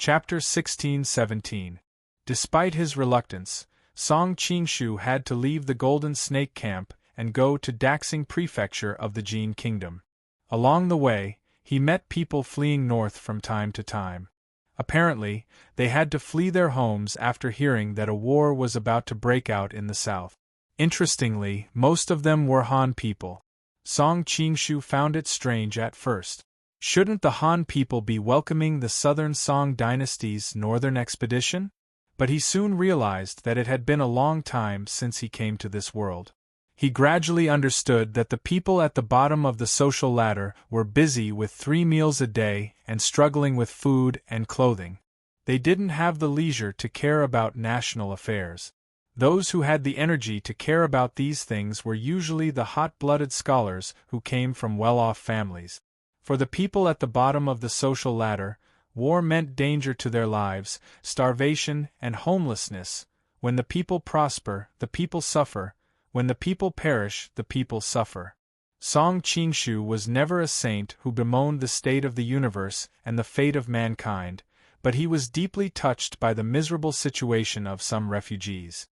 Chapter 16-17. Despite his reluctance, Song Qingshu had to leave the Golden Snake Camp and go to Daxing Prefecture of the Jin Kingdom. Along the way, he met people fleeing north from time to time. Apparently, they had to flee their homes after hearing that a war was about to break out in the south. Interestingly, most of them were Han people. Song Qingshu found it strange at first. Shouldn't the Han people be welcoming the southern Song dynasty's northern expedition? But he soon realized that it had been a long time since he came to this world. He gradually understood that the people at the bottom of the social ladder were busy with 3 meals a day and struggling with food and clothing. They didn't have the leisure to care about national affairs. Those who had the energy to care about these things were usually the hot-blooded scholars who came from well-off families. For the people at the bottom of the social ladder, war meant danger to their lives, starvation, and homelessness. When the people prosper, the people suffer. When the people perish, the people suffer. Song Qingshu was never a saint who bemoaned the state of the universe and the fate of mankind, but he was deeply touched by the miserable situation of some refugees.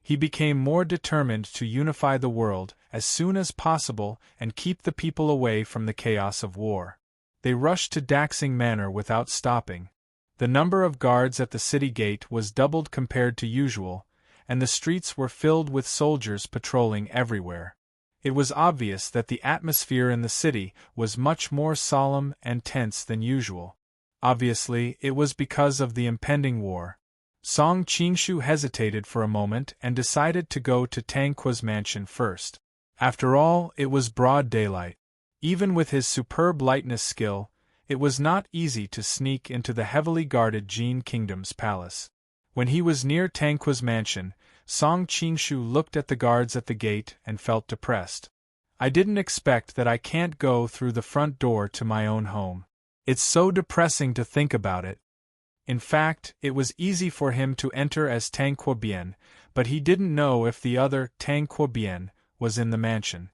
He became more determined to unify the world as soon as possible and keep the people away from the chaos of war. They rushed to Daxing Manor without stopping. The number of guards at the city gate was doubled compared to usual, and the streets were filled with soldiers patrolling everywhere. It was obvious that the atmosphere in the city was much more solemn and tense than usual. Obviously, it was because of the impending war. Song Qingshu hesitated for a moment and decided to go to Tangqua's mansion first. After all, it was broad daylight. Even with his superb lightness skill, it was not easy to sneak into the heavily guarded Jin Kingdom's palace. When he was near Tangqua's mansion, Song Qingshu looked at the guards at the gate and felt depressed. "I didn't expect that I can't go through the front door to my own home. It's so depressing to think about it." In fact, it was easy for him to enter as Tangqua Bian, but he didn't know if the other Tangqua Bian was in the mansion.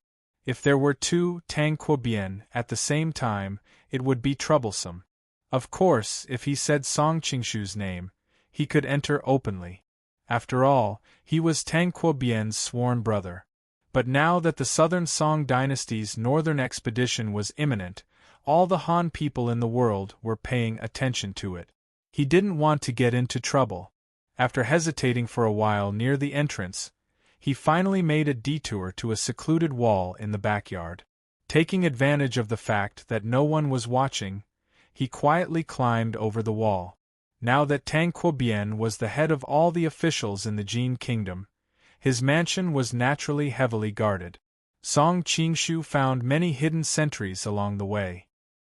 If there were 2 Tangqua Bian at the same time, it would be troublesome. Of course, if he said Song Qingshu's name, he could enter openly. After all, he was Tangqua Bian's sworn brother. But now that the southern Song dynasty's northern expedition was imminent, all the Han people in the world were paying attention to it. He didn't want to get into trouble. After hesitating for a while near the entrance, he finally made a detour to a secluded wall in the backyard. Taking advantage of the fact that no one was watching, he quietly climbed over the wall. Now that Tangqua Bian was the head of all the officials in the Jin Kingdom, his mansion was naturally heavily guarded. Song Qingshu found many hidden sentries along the way.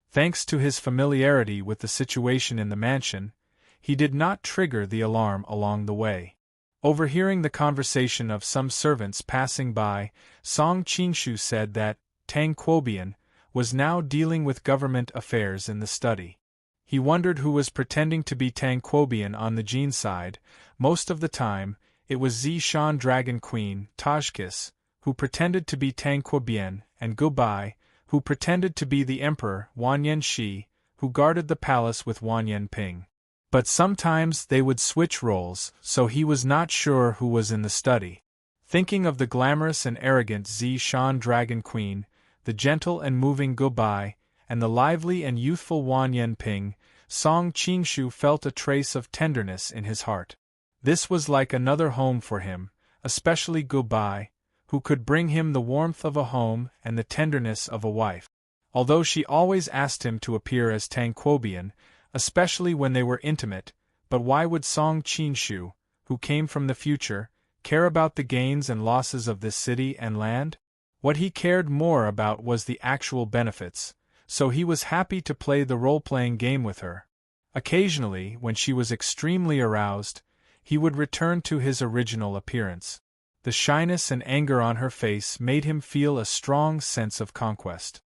Thanks to his familiarity with the situation in the mansion, he did not trigger the alarm along the way. Overhearing the conversation of some servants passing by, Song Qingshu said that Tangqua Bian was now dealing with government affairs in the study. He wondered who was pretending to be Tangqua Bian on the Jin side. Most of the time, it was Zishan Dragon Queen, Tajkis, who pretended to be Tangqua Bian, and Gubai, who pretended to be the Emperor, Wanyan Shi, who guarded the palace with Wanyan Ping. But sometimes they would switch roles, so he was not sure who was in the study. Thinking of the glamorous and arrogant Zishan Dragon Queen, the gentle and moving Gubai, and the lively and youthful Wanyan Ping, Song Qingshu felt a trace of tenderness in his heart. This was like another home for him, especially Gubai, who could bring him the warmth of a home and the tenderness of a wife. Although she always asked him to appear as Tangqua Bian, especially when they were intimate, but why would Song Qingshu, who came from the future, care about the gains and losses of this city and land? What he cared more about was the actual benefits, so he was happy to play the role-playing game with her. Occasionally, when she was extremely aroused, he would return to his original appearance. The shyness and anger on her face made him feel a strong sense of conquest.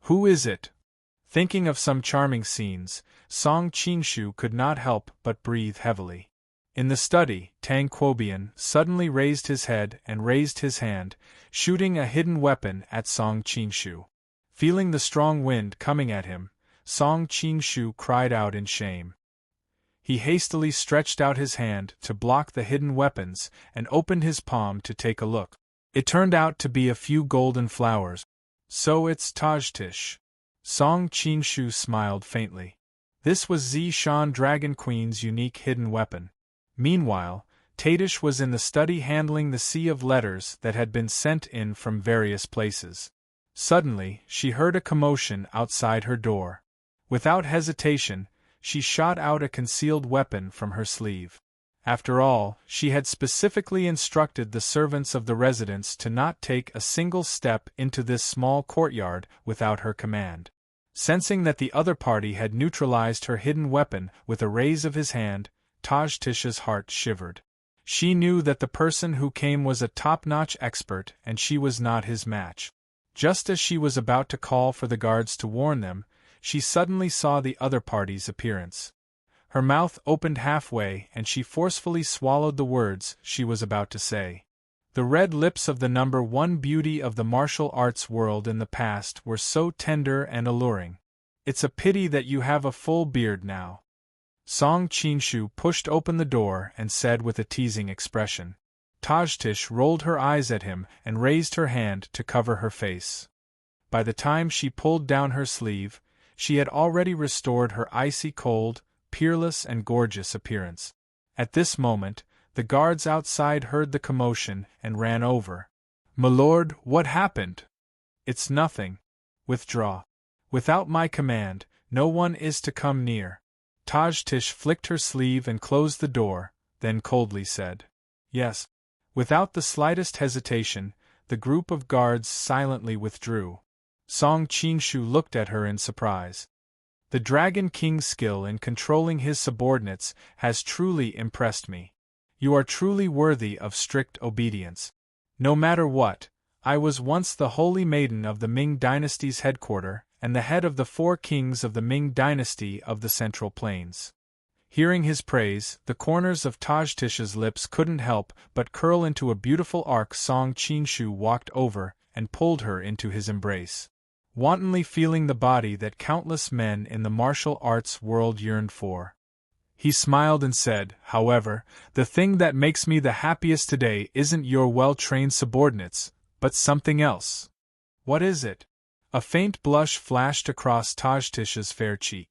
"Who is it?" Thinking of some charming scenes, Song Qingshu could not help but breathe heavily. In the study, Tangqua Bian suddenly raised his head and raised his hand, shooting a hidden weapon at Song Qingshu. Feeling the strong wind coming at him, Song Qingshu cried out in shame. He hastily stretched out his hand to block the hidden weapons and opened his palm to take a look. It turned out to be a few golden flowers. So it's Tajtish. Song Qinshu smiled faintly. This was Zishan Dragon Queen's unique hidden weapon. Meanwhile, Tadish was in the study handling the sea of letters that had been sent in from various places. Suddenly, she heard a commotion outside her door. Without hesitation, she shot out a concealed weapon from her sleeve. After all, she had specifically instructed the servants of the residence to not take a single step into this small courtyard without her command. Sensing that the other party had neutralized her hidden weapon with a raise of his hand, Tajtish's heart shivered. She knew that the person who came was a top-notch expert and she was not his match. Just as she was about to call for the guards to warn them, she suddenly saw the other party's appearance. Her mouth opened halfway and she forcefully swallowed the words she was about to say. The red lips of the number one beauty of the martial arts world in the past were so tender and alluring. It's a pity that you have a full beard now. Song Qinshu pushed open the door and said with a teasing expression. Tajtish rolled her eyes at him and raised her hand to cover her face. By the time she pulled down her sleeve, she had already restored her icy cold, peerless and gorgeous appearance. At this moment, the guards outside heard the commotion and ran over. "My lord, what happened?" "It's nothing. Withdraw. Without my command, no one is to come near." Tajtish flicked her sleeve and closed the door, then coldly said, "Yes." Without the slightest hesitation, the group of guards silently withdrew. Song Qinshu looked at her in surprise. The Dragon King's skill in controlling his subordinates has truly impressed me. You are truly worthy of strict obedience. No matter what, I was once the holy maiden of the Ming dynasty's headquarters and the head of the 4 kings of the Ming dynasty of the Central Plains. Hearing his praise, the corners of Tajtish's lips couldn't help but curl into a beautiful arc. Song Qinshu walked over and pulled her into his embrace, wantonly feeling the body that countless men in the martial arts world yearned for. He smiled and said, "However, the thing that makes me the happiest today isn't your well-trained subordinates, but something else." "What is it?" A faint blush flashed across Tajtish's fair cheek.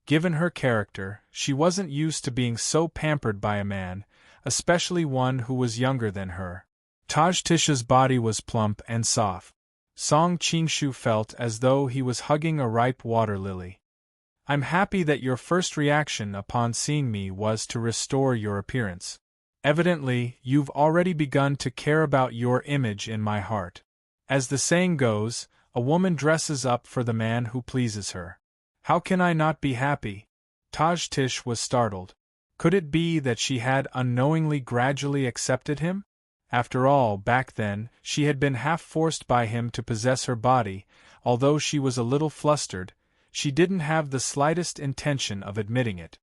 Given her character, she wasn't used to being so pampered by a man, especially one who was younger than her. Tajtish's body was plump and soft. Song Qinshu felt as though he was hugging a ripe water lily. "I'm happy that your first reaction upon seeing me was to restore your appearance. Evidently, you've already begun to care about your image in my heart. As the saying goes, a woman dresses up for the man who pleases her. How can I not be happy?" Tajtish was startled. Could it be that she had unknowingly gradually accepted him? After all, back then, she had been half forced by him to possess her body. Although she was a little flustered, she didn't have the slightest intention of admitting it.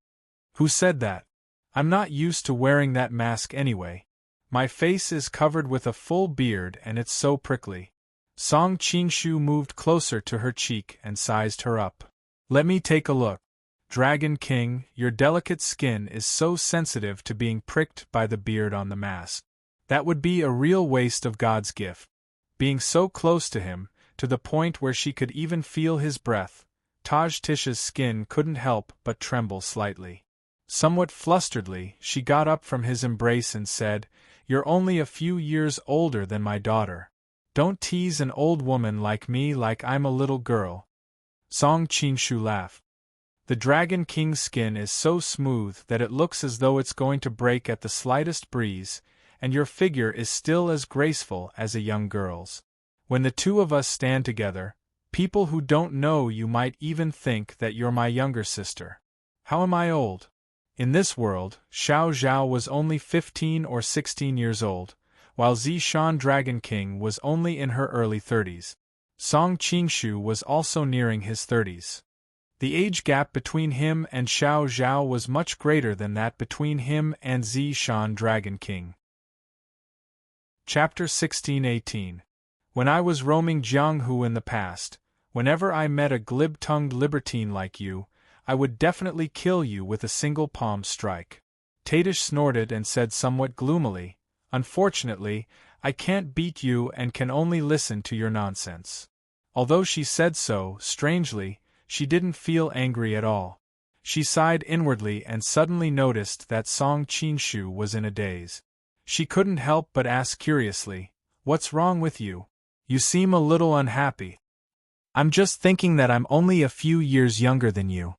"Who said that? I'm not used to wearing that mask anyway. My face is covered with a full beard and it's so prickly." Song Qinshu moved closer to her cheek and sized her up. "Let me take a look. Dragon King, your delicate skin is so sensitive to being pricked by the beard on the mask. That would be a real waste of God's gift." Being so close to him, to the point where she could even feel his breath, Tajtish's skin couldn't help but tremble slightly. Somewhat flusteredly, she got up from his embrace and said, "You're only a few years older than my daughter. Don't tease an old woman like me like I'm a little girl." Song Qinshu laughed. "The Dragon King's skin is so smooth that it looks as though it's going to break at the slightest breeze, and your figure is still as graceful as a young girl's. When the two of us stand together, people who don't know you might even think that you're my younger sister. How am I old?" In this world, Xiao Zhao was only 15 or 16 years old, while Zishan Dragon King was only in her early 30s. Song Qinshu was also nearing his 30s. The age gap between him and Xiao Zhao was much greater than that between him and Zishan Dragon King. Chapter 1618. When I was roaming Jianghu in the past, whenever I met a glib-tongued libertine like you, I would definitely kill you with a single palm strike. Tadish snorted and said somewhat gloomily, "Unfortunately, I can't beat you and can only listen to your nonsense." Although she said so, strangely, she didn't feel angry at all. She sighed inwardly and suddenly noticed that Song Qinshu was in a daze. She couldn't help but ask curiously, "What's wrong with you? You seem a little unhappy." "I'm just thinking that I'm only a few years younger than you.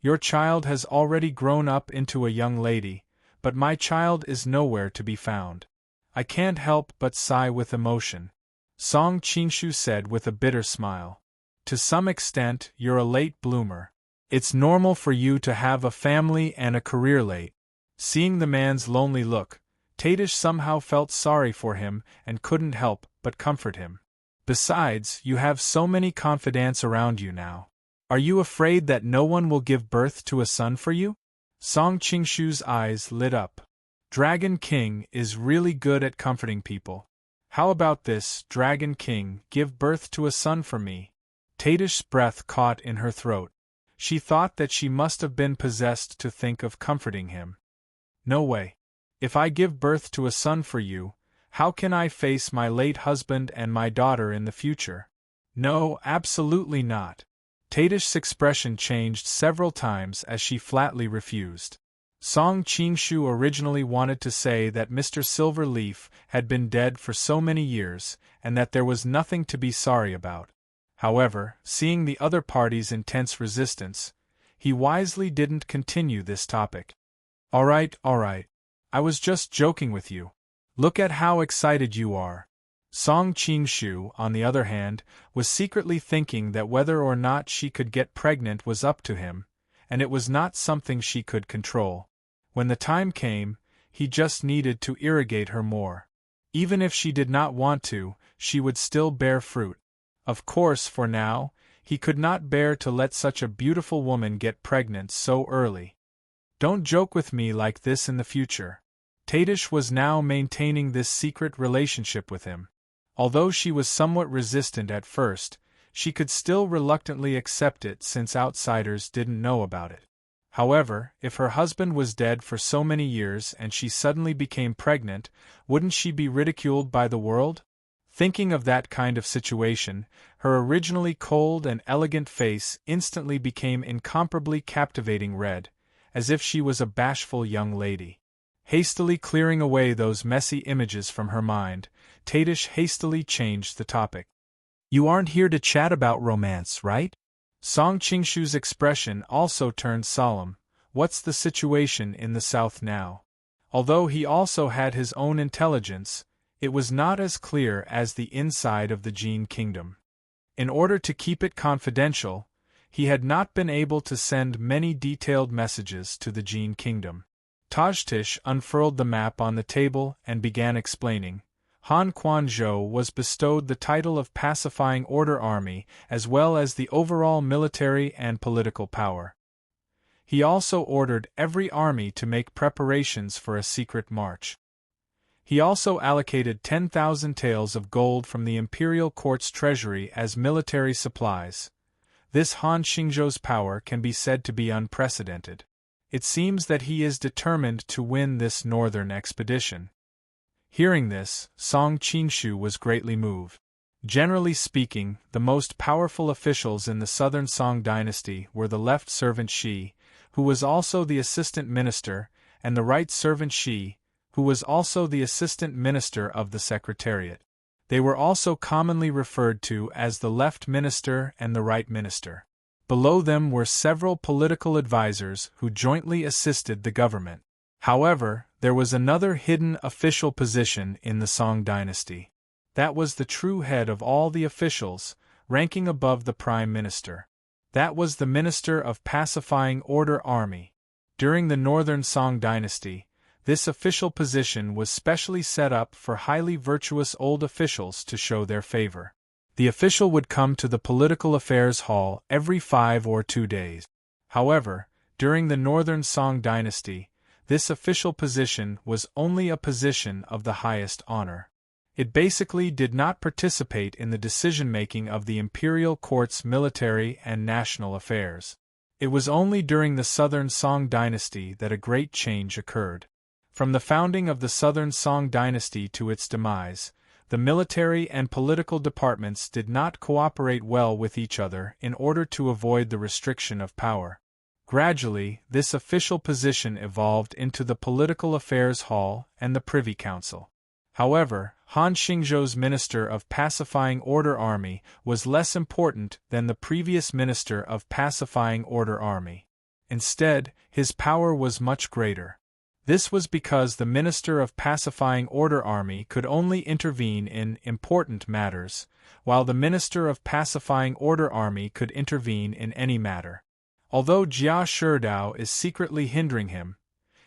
Your child has already grown up into a young lady, but my child is nowhere to be found. I can't help but sigh with emotion," Song Qinshu said with a bitter smile. "To some extent, you're a late bloomer. It's normal for you to have a family and a career late." Seeing the man's lonely look, Tadish somehow felt sorry for him and couldn't help but comfort him. "Besides, you have so many confidants around you now. Are you afraid that no one will give birth to a son for you?" Song Qingshu's eyes lit up. "Dragon King is really good at comforting people. How about this, Dragon King, give birth to a son for me?" Tadish's breath caught in her throat. She thought that she must have been possessed to think of comforting him. "No way. If I give birth to a son for you, how can I face my late husband and my daughter in the future?" "No, absolutely not." Tadish's expression changed several times as she flatly refused. Song Qinshu originally wanted to say that Mr. Silverleaf had been dead for so many years, and that there was nothing to be sorry about. However, seeing the other party's intense resistance, he wisely didn't continue this topic. All right. I was just joking with you. Look at how excited you are." Song Qinshu, on the other hand, was secretly thinking that whether or not she could get pregnant was up to him, and it was not something she could control. When the time came, he just needed to irrigate her more. Even if she did not want to, she would still bear fruit. Of course, for now, he could not bear to let such a beautiful woman get pregnant so early. "Don't joke with me like this in the future." Tadish was now maintaining this secret relationship with him. Although she was somewhat resistant at first, she could still reluctantly accept it since outsiders didn't know about it. However, if her husband was dead for so many years and she suddenly became pregnant, wouldn't she be ridiculed by the world? Thinking of that kind of situation, her originally cold and elegant face instantly became incomparably captivating red, as if she was a bashful young lady. Hastily clearing away those messy images from her mind, Tadish hastily changed the topic. "You aren't here to chat about romance, right?" Song Qingshu's expression also turned solemn. "What's the situation in the south now?" Although he also had his own intelligence, it was not as clear as the inside of the Jin kingdom. In order to keep it confidential, he had not been able to send many detailed messages to the Jin kingdom. Tajtish unfurled the map on the table and began explaining. Han Quanzhou was bestowed the title of Pacifying Order Army as well as the overall military and political power. He also ordered every army to make preparations for a secret march. He also allocated 10,000 taels of gold from the imperial court's treasury as military supplies. This Han Xingzhou's power can be said to be unprecedented. It seems that he is determined to win this northern expedition. Hearing this, Song Qinshu was greatly moved. Generally speaking, the most powerful officials in the southern Song dynasty were the left servant Shi, who was also the assistant minister, and the right servant Shi, who was also the assistant minister of the secretariat. They were also commonly referred to as the left minister and the right minister. Below them were several political advisors who jointly assisted the government. However, there was another hidden official position in the Song dynasty. That was the true head of all the officials, ranking above the prime minister. That was the Minister of Pacifying Order Army. During the northern Song dynasty, this official position was specially set up for highly virtuous old officials to show their favor. The official would come to the Political Affairs Hall every 5 or 2 days. However, during the northern Song dynasty, this official position was only a position of the highest honor. It basically did not participate in the decision-making of the imperial court's military and national affairs. It was only during the Southern Song dynasty that a great change occurred. From the founding of the Southern Song dynasty to its demise, the military and political departments did not cooperate well with each other in order to avoid the restriction of power. Gradually, this official position evolved into the Political Affairs Hall and the Privy Council. However, Han Xingzhou's Minister of Pacifying Order Army was less important than the previous Minister of Pacifying Order Army. Instead, his power was much greater. This was because the Minister of Pacifying Order Army could only intervene in important matters, while the Minister of Pacifying Order Army could intervene in any matter. Although Jia Sherdao is secretly hindering him,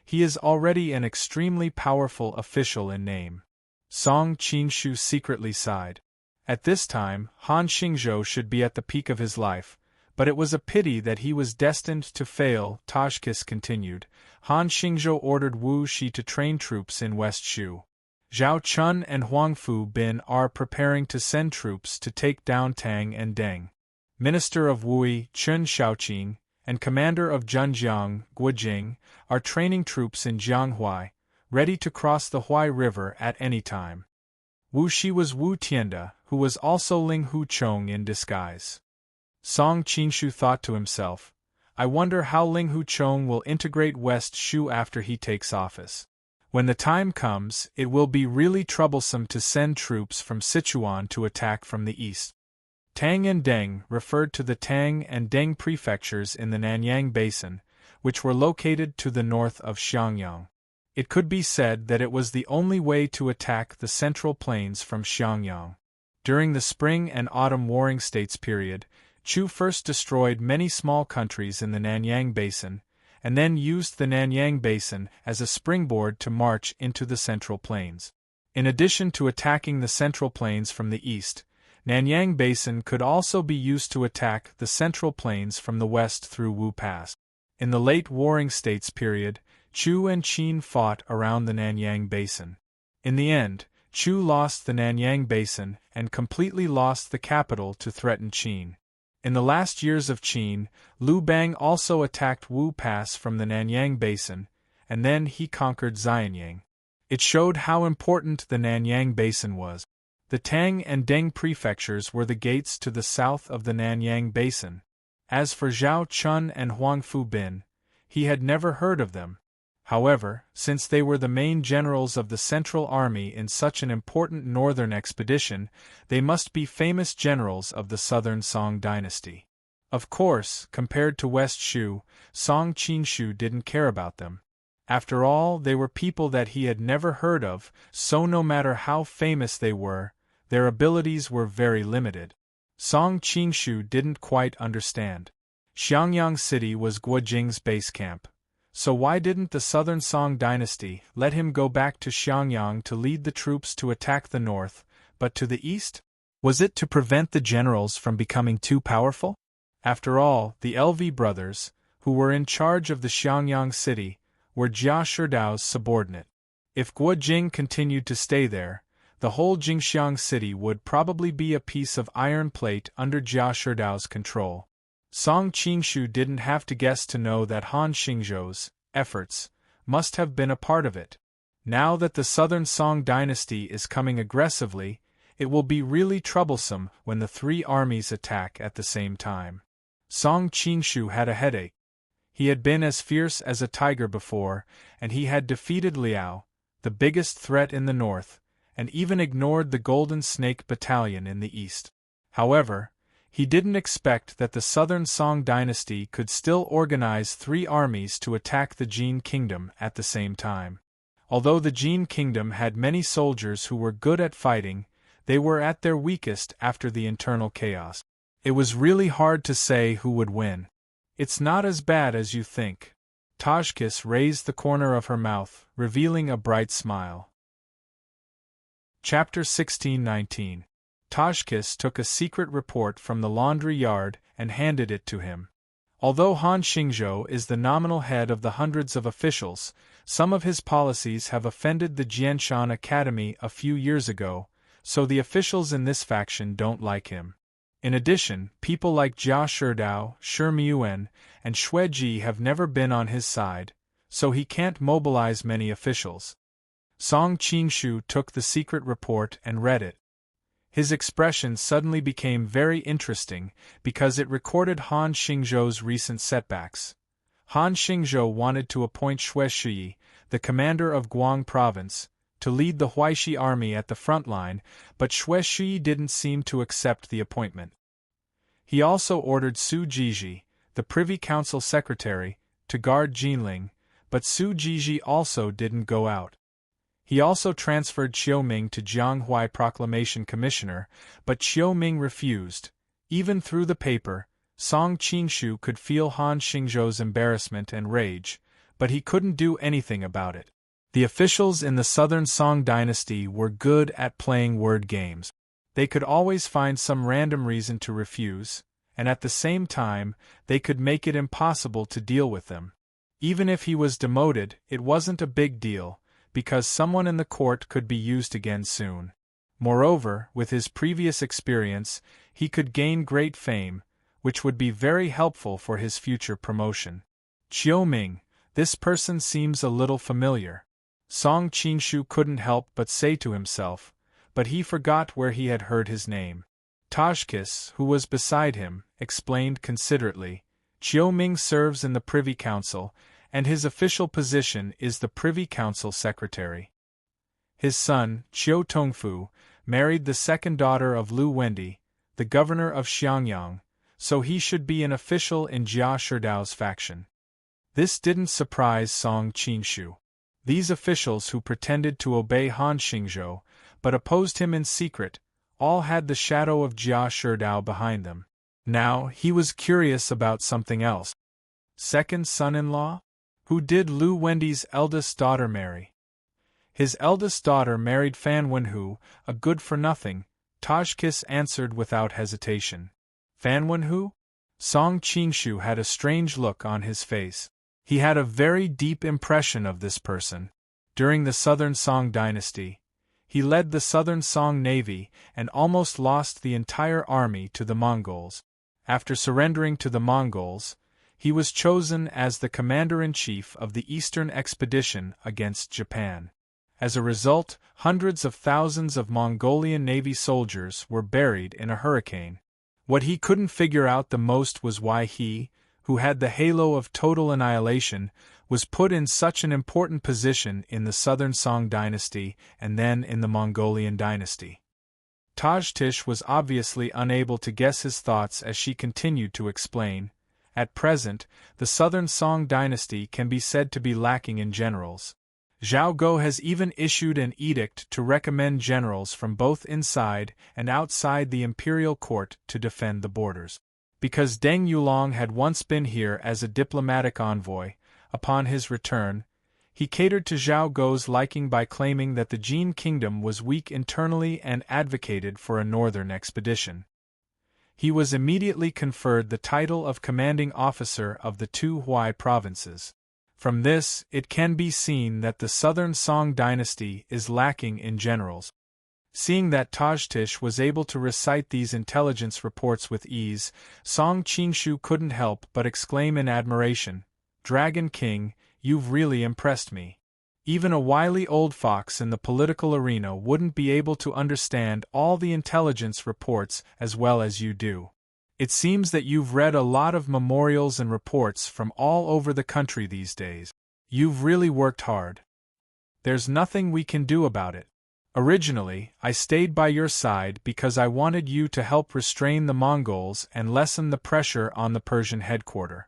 he is already an extremely powerful official in name. Song Qinshu secretly sighed. At this time, Han Xingzhou should be at the peak of his life, but it was a pity that he was destined to fail. Tajkis continued. Han Xingzhou ordered Wu Shi to train troops in West Shu. Zhao Chun and Huang Fu Bin are preparing to send troops to take down Tang and Deng. Minister of Wui, Chun Shaoqing, and Commander of Zhenjiang, Guojing, are training troops in Jianghuai, ready to cross the Huai River at any time. Wu Shi was Wu Tianda, who was also Ling Hu Chong in disguise. Song Qinshu thought to himself, I wonder how Ling Hu Chong will integrate West Shu after he takes office. When the time comes, it will be really troublesome to send troops from Sichuan to attack from the east. Tang and Deng referred to the Tang and Deng prefectures in the Nanyang Basin, which were located to the north of Xiangyang. It could be said that it was the only way to attack the Central Plains from Xiangyang. During the Spring and Autumn Warring States period, Chu first destroyed many small countries in the Nanyang Basin, and then used the Nanyang Basin as a springboard to march into the Central Plains. In addition to attacking the Central Plains from the east, Nanyang Basin could also be used to attack the Central Plains from the west through Wu Pass. In the late Warring States period, Chu and Qin fought around the Nanyang Basin. In the end, Chu lost the Nanyang Basin and completely lost the capital to threaten Qin. In the last years of Qin, Liu Bang also attacked Wu Pass from the Nanyang Basin, and then he conquered Xianyang. It showed how important the Nanyang Basin was. The Tang and Deng prefectures were the gates to the south of the Nanyang Basin. As for Zhao Chun and Huang Fu Bin, he had never heard of them. However, since they were the main generals of the Central Army in such an important northern expedition, they must be famous generals of the Southern Song dynasty. Of course, compared to West Shu, Song Qinshu didn't care about them. After all, they were people that he had never heard of, so no matter how famous they were, their abilities were very limited. Song Qinshu didn't quite understand. Xiangyang City was Guojing's base camp. So why didn't the Southern Song dynasty let him go back to Xiangyang to lead the troops to attack the north, but to the east? Was it to prevent the generals from becoming too powerful? After all, the LV brothers, who were in charge of the Xiangyang city, were Jia Sherdao's subordinate. If Guojing continued to stay there, the whole Jingxiang city would probably be a piece of iron plate under Jia Sherdao's control. Song Qinshu didn't have to guess to know that Han Xingzhou's efforts must have been a part of it. Now that the Southern Song dynasty is coming aggressively, it will be really troublesome when the three armies attack at the same time. Song Qinshu had a headache. He had been as fierce as a tiger before, and he had defeated Liao, the biggest threat in the north, and even ignored the Golden Snake Battalion in the east. However, he didn't expect that the Southern Song dynasty could still organize three armies to attack the Jin Kingdom at the same time. Although the Jin Kingdom had many soldiers who were good at fighting, they were at their weakest after the internal chaos. It was really hard to say who would win. It's not as bad as you think. Tajkis raised the corner of her mouth, revealing a bright smile. Chapter 1619. Tajkis took a secret report from the laundry yard and handed it to him. Although Han Xingzhou is the nominal head of the hundreds of officials, some of his policies have offended the Jianshan Academy a few years ago, so the officials in this faction don't like him. In addition, people like Jia Shidao, Shi Miuan, and Xue Ji have never been on his side, so he can't mobilize many officials. Song Qingshu took the secret report and read it. His expression suddenly became very interesting because it recorded Han Xingzhou's recent setbacks. Han Xingzhou wanted to appoint Xue Shi, the commander of Guang province, to lead the Huaishi army at the front line, but Xue Shi didn't seem to accept the appointment. He also ordered Su Jiji, the Privy Council secretary, to guard Jinling, but Su Jiji also didn't go out. He also transferred Qiu Ming to Jianghuai Proclamation Commissioner, but Qiu Ming refused. Even through the paper, Song Qingshu could feel Han Xingzhou's embarrassment and rage, but he couldn't do anything about it. The officials in the Southern Song dynasty were good at playing word games. They could always find some random reason to refuse, and at the same time, they could make it impossible to deal with them. Even if he was demoted, it wasn't a big deal, because someone in the court could be used again soon. Moreover, with his previous experience, he could gain great fame, which would be very helpful for his future promotion. Qiu Ming, this person seems a little familiar. Song Qingshu couldn't help but say to himself, but he forgot where he had heard his name. Tajkis, who was beside him, explained considerately, Qiu Ming serves in the Privy Council, and his official position is the Privy Council Secretary. His son, Qiu Tongfu, married the second daughter of Lu Wendi, the governor of Xiangyang, so he should be an official in Jia Shidao's faction. This didn't surprise Song Qingshu. These officials who pretended to obey Han Xingzhou, but opposed him in secret, all had the shadow of Jia Shidao behind them. Now, he was curious about something else. Second son-in-law? Who did Lu Wendi's eldest daughter marry? His eldest daughter married Fan Wenhu, a good-for-nothing, Tajkis answered without hesitation. Fan Wenhu? Song Qingshu had a strange look on his face. He had a very deep impression of this person. During the Southern Song dynasty, he led the Southern Song navy and almost lost the entire army to the Mongols. After surrendering to the Mongols, he was chosen as the commander-in-chief of the Eastern expedition against Japan. As a result, hundreds of thousands of Mongolian Navy soldiers were buried in a hurricane. What he couldn't figure out the most was why he, who had the halo of total annihilation, was put in such an important position in the Southern Song dynasty and then in the Mongolian dynasty. Tajtish was obviously unable to guess his thoughts as she continued to explain. At present, the Southern Song dynasty can be said to be lacking in generals. Zhao Guo has even issued an edict to recommend generals from both inside and outside the imperial court to defend the borders. Because Deng Yulong had once been here as a diplomatic envoy, upon his return, he catered to Zhao Guo's liking by claiming that the Jin kingdom was weak internally and advocated for a northern expedition. He was immediately conferred the title of commanding officer of the two Huai provinces. From this, it can be seen that the Southern Song dynasty is lacking in generals. Seeing that Tajtish was able to recite these intelligence reports with ease, Song Qingshu couldn't help but exclaim in admiration, "Dragon King, you've really impressed me. Even a wily old fox in the political arena wouldn't be able to understand all the intelligence reports as well as you do. It seems that you've read a lot of memorials and reports from all over the country these days. You've really worked hard. There's nothing we can do about it. Originally, I stayed by your side because I wanted you to help restrain the Mongols and lessen the pressure on the Persian headquarters.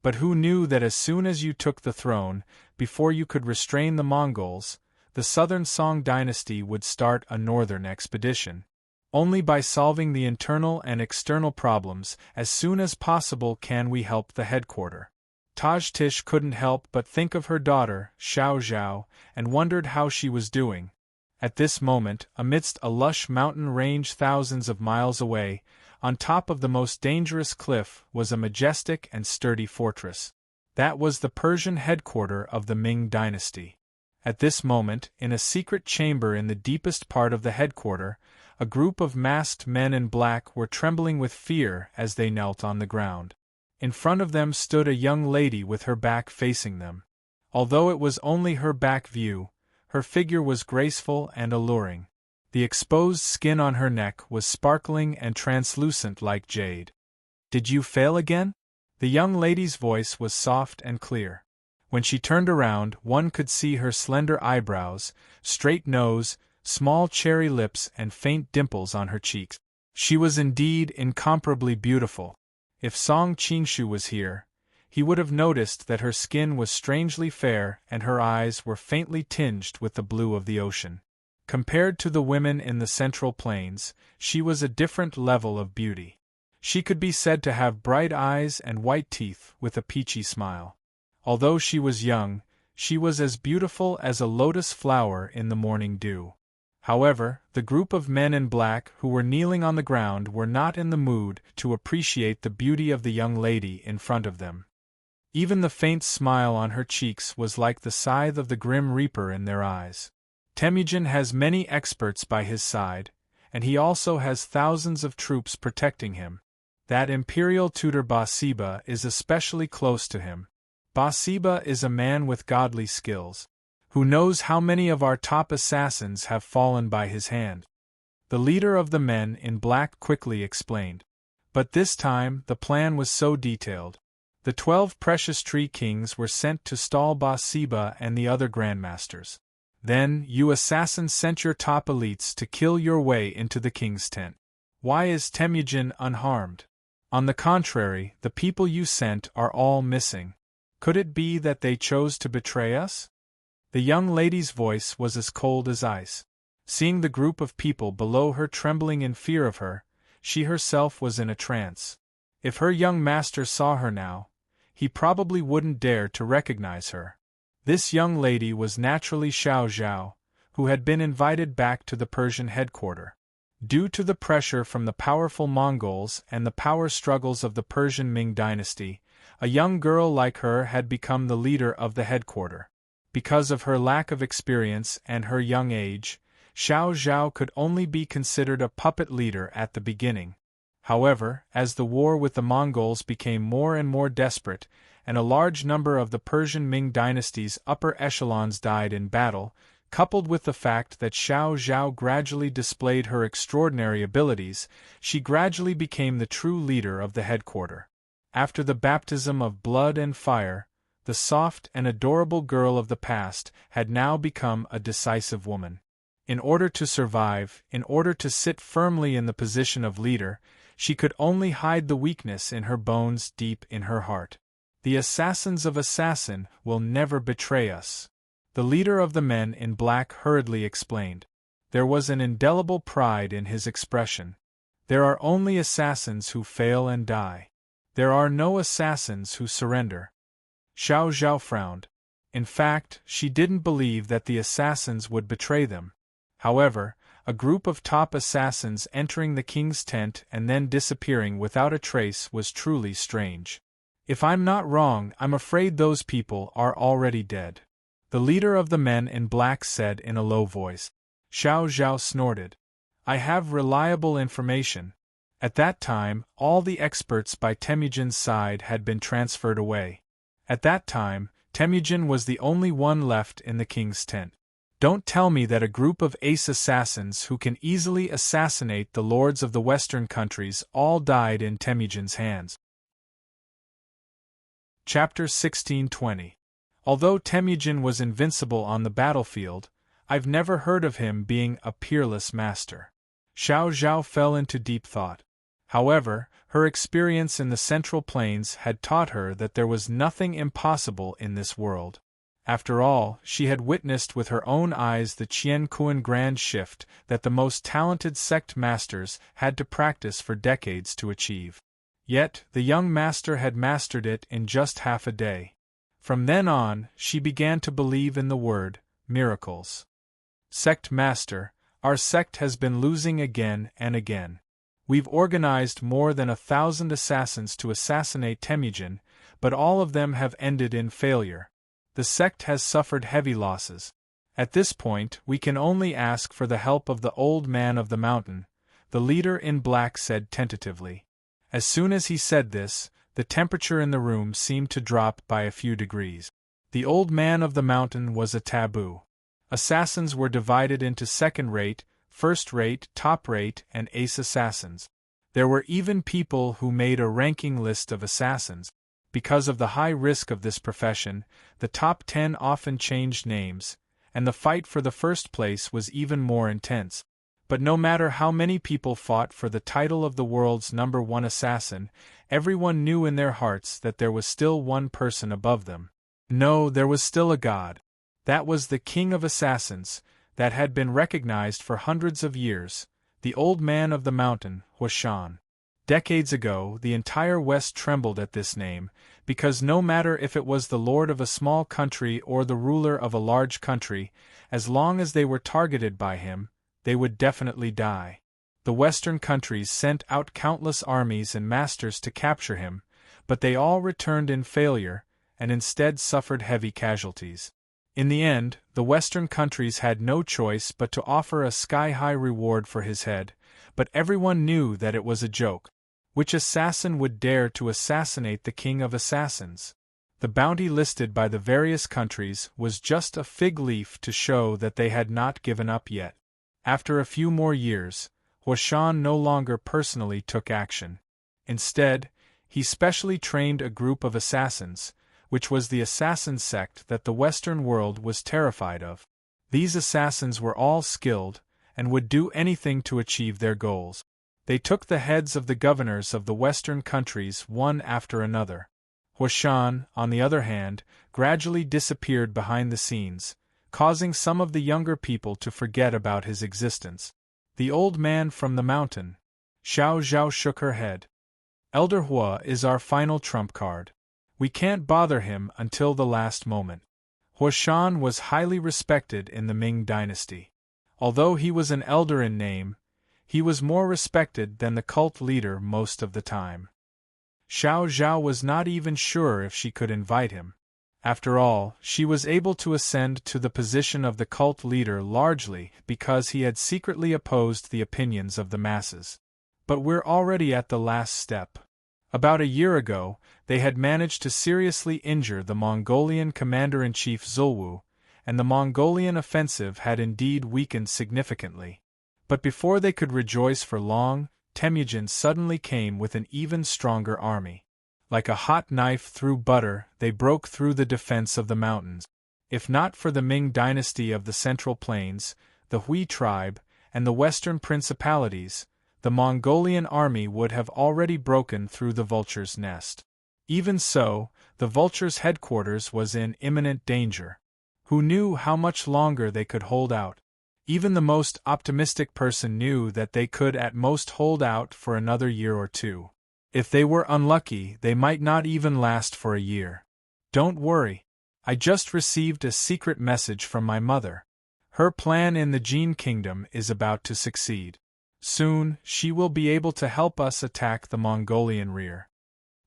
But who knew that as soon as you took the throne, before you could restrain the Mongols, the Southern Song dynasty would start a northern expedition. Only by solving the internal and external problems as soon as possible can we help the headquarters." Tajtish couldn't help but think of her daughter, Xiao Zhao, and wondered how she was doing. At this moment, amidst a lush mountain range thousands of miles away, on top of the most dangerous cliff was a majestic and sturdy fortress. That was the Persian headquarters of the Ming dynasty. At this moment, in a secret chamber in the deepest part of the headquarters, a group of masked men in black were trembling with fear as they knelt on the ground. In front of them stood a young lady with her back facing them. Although it was only her back view, her figure was graceful and alluring. The exposed skin on her neck was sparkling and translucent like jade. "Did you fail again?" The young lady's voice was soft and clear. When she turned around, one could see her slender eyebrows, straight nose, small cherry lips and faint dimples on her cheeks. She was indeed incomparably beautiful. If Song Qingshu was here, he would have noticed that her skin was strangely fair and her eyes were faintly tinged with the blue of the ocean. Compared to the women in the Central Plains, she was a different level of beauty. She could be said to have bright eyes and white teeth with a peachy smile. Although she was young, she was as beautiful as a lotus flower in the morning dew. However, the group of men in black who were kneeling on the ground were not in the mood to appreciate the beauty of the young lady in front of them. Even the faint smile on her cheeks was like the scythe of the grim reaper in their eyes. Temujin has many experts by his side, and he also has thousands of troops protecting him. That imperial tutor Basiba is especially close to him. Basiba is a man with godly skills. Who knows how many of our top assassins have fallen by his hand? The leader of the men in black quickly explained. But this time the plan was so detailed. The 12 precious tree kings were sent to stall Basiba and the other grandmasters. Then, you assassins sent your top elites to kill your way into the king's tent. Why is Temujin unharmed? On the contrary, the people you sent are all missing. Could it be that they chose to betray us? The young lady's voice was as cold as ice. Seeing the group of people below her trembling in fear of her, she herself was in a trance. If her young master saw her now, he probably wouldn't dare to recognize her. This young lady was naturally Xiao Zhao, who had been invited back to the Persian headquarters. Due to the pressure from the powerful Mongols and the power struggles of the Persian Ming dynasty, a young girl like her had become the leader of the headquarters. Because of her lack of experience and her young age, Xiao Zhao could only be considered a puppet leader at the beginning. However, as the war with the Mongols became more and more desperate, and a large number of the Persian Ming dynasty's upper echelons died in battle, coupled with the fact that Xiao Zhao gradually displayed her extraordinary abilities, she gradually became the true leader of the headquarters. After the baptism of blood and fire, the soft and adorable girl of the past had now become a decisive woman. In order to survive, in order to sit firmly in the position of leader, she could only hide the weakness in her bones deep in her heart. The assassins of assassin will never betray us. The leader of the men in black hurriedly explained. There was an indelible pride in his expression. There are only assassins who fail and die. There are no assassins who surrender. Xiao Zhao frowned. In fact, she didn't believe that the assassins would betray them. However, a group of top assassins entering the king's tent and then disappearing without a trace was truly strange. If I'm not wrong, I'm afraid those people are already dead. The leader of the men in black said in a low voice. Xiao Zhao snorted. I have reliable information. At that time, all the experts by Temujin's side had been transferred away. At that time, Temujin was the only one left in the king's tent. Don't tell me that a group of ace assassins who can easily assassinate the lords of the western countries all died in Temujin's hands. Chapter 1620. Although Temujin was invincible on the battlefield, I've never heard of him being a peerless master. Xiao Zhao fell into deep thought. However, her experience in the Central Plains had taught her that there was nothing impossible in this world. After all, she had witnessed with her own eyes the Qianquan grand shift that the most talented sect masters had to practice for decades to achieve. Yet, the young master had mastered it in just half a day. From then on, she began to believe in the word, miracles. Sect master, our sect has been losing again and again. We've organized more than 1,000 assassins to assassinate Temujin, but all of them have ended in failure. The sect has suffered heavy losses. At this point, we can only ask for the help of the old man of the mountain, the leader in black said tentatively. As soon as he said this, the temperature in the room seemed to drop by a few degrees. The old man of the mountain was a taboo. Assassins were divided into second-rate, first-rate, top-rate, and ace assassins. There were even people who made a ranking list of assassins. Because of the high risk of this profession, the top 10 often changed names, and the fight for the first place was even more intense. But no matter how many people fought for the title of the world's #1 assassin, everyone knew in their hearts that there was still one person above them. No, there was still a god. That was the king of assassins, that had been recognized for hundreds of years, the old man of the mountain, Huashan. Decades ago, the entire West trembled at this name, because no matter if it was the lord of a small country or the ruler of a large country, as long as they were targeted by him, they would definitely die. The Western countries sent out countless armies and masters to capture him, but they all returned in failure, and instead suffered heavy casualties. In the end, the Western countries had no choice but to offer a sky-high reward for his head, but everyone knew that it was a joke. Which assassin would dare to assassinate the king of assassins? The bounty listed by the various countries was just a fig leaf to show that they had not given up yet. After a few more years, Huashan no longer personally took action. Instead, he specially trained a group of assassins, which was the assassin sect that the Western world was terrified of. These assassins were all skilled, and would do anything to achieve their goals. They took the heads of the governors of the Western countries one after another. Huashan, on the other hand, gradually disappeared behind the scenes, causing some of the younger people to forget about his existence. The old man from the mountain. Xiao Zhao shook her head. Elder Hua is our final trump card. We can't bother him until the last moment. Huashan was highly respected in the Ming dynasty. Although he was an elder in name, he was more respected than the cult leader most of the time. Xiao Zhao was not even sure if she could invite him. After all, she was able to ascend to the position of the cult leader largely because he had secretly opposed the opinions of the masses. But we're already at the last step. About a year ago, they had managed to seriously injure the Mongolian commander-in-chief Zulwu, and the Mongolian offensive had indeed weakened significantly. But before they could rejoice for long, Temujin suddenly came with an even stronger army. Like a hot knife through butter, they broke through the defense of the mountains. If not for the Ming dynasty of the Central Plains, the Hui tribe, and the Western principalities, the Mongolian army would have already broken through the vulture's nest. Even so, the vulture's headquarters was in imminent danger. Who knew how much longer they could hold out? Even the most optimistic person knew that they could at most hold out for another year or two. If they were unlucky, they might not even last for a year. Don't worry. I just received a secret message from my mother. Her plan in the Jin Kingdom is about to succeed. Soon, she will be able to help us attack the Mongolian rear.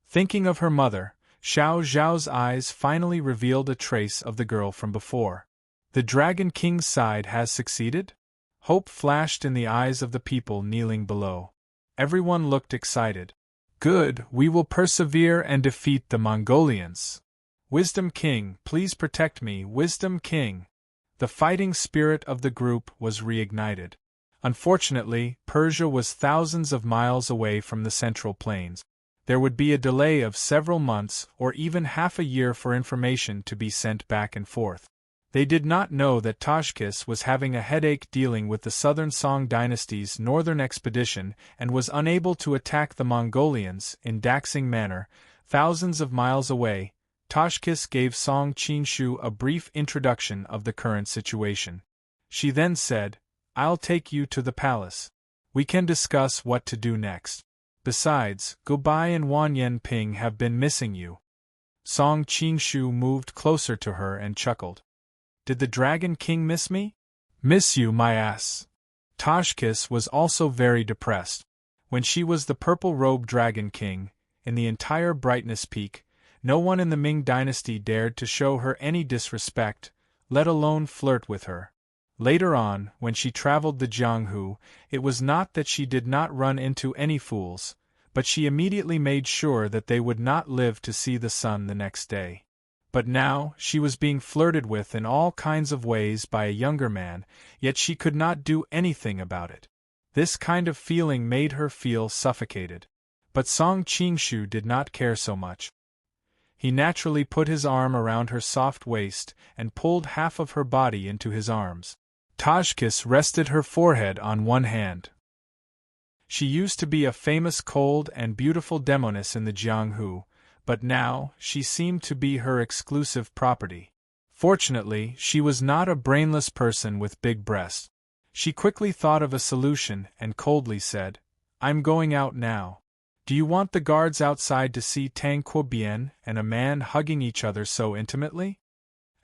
Thinking of her mother, Xiao Zhao's eyes finally revealed a trace of the girl from before. The Dragon King's side has succeeded? Hope flashed in the eyes of the people kneeling below. Everyone looked excited. Good, we will persevere and defeat the Mongolians. Wisdom King, please protect me, Wisdom King. The fighting spirit of the group was reignited. Unfortunately, Persia was thousands of miles away from the Central Plains. There would be a delay of several months or even half a year for information to be sent back and forth. They did not know that Tashkis was having a headache dealing with the Southern Song dynasty's northern expedition and was unable to attack the Mongolians in Daxing Manor, thousands of miles away. Tashkis gave Song Qinshu a brief introduction of the current situation. She then said, "I'll take you to the palace. We can discuss what to do next. Besides, Gubai and Wan Yanping have been missing you." Song Qinshu moved closer to her and chuckled. Did the Dragon King miss me? Miss you, my ass. Tashkis was also very depressed. When she was the purple-robed Dragon King, in the entire Brightness Peak, no one in the Ming dynasty dared to show her any disrespect, let alone flirt with her. Later on, when she traveled the Jianghu, it was not that she did not run into any fools, but she immediately made sure that they would not live to see the sun the next day. But now, she was being flirted with in all kinds of ways by a younger man, yet she could not do anything about it. This kind of feeling made her feel suffocated. But Song Qingshu did not care so much. He naturally put his arm around her soft waist and pulled half of her body into his arms. Tajkis rested her forehead on one hand. She used to be a famous cold and beautiful demoness in the Jianghu, but now she seemed to be her exclusive property. Fortunately, she was not a brainless person with big breasts. She quickly thought of a solution and coldly said, "I'm going out now. Do you want the guards outside to see Tang Quobian and a man hugging each other so intimately?"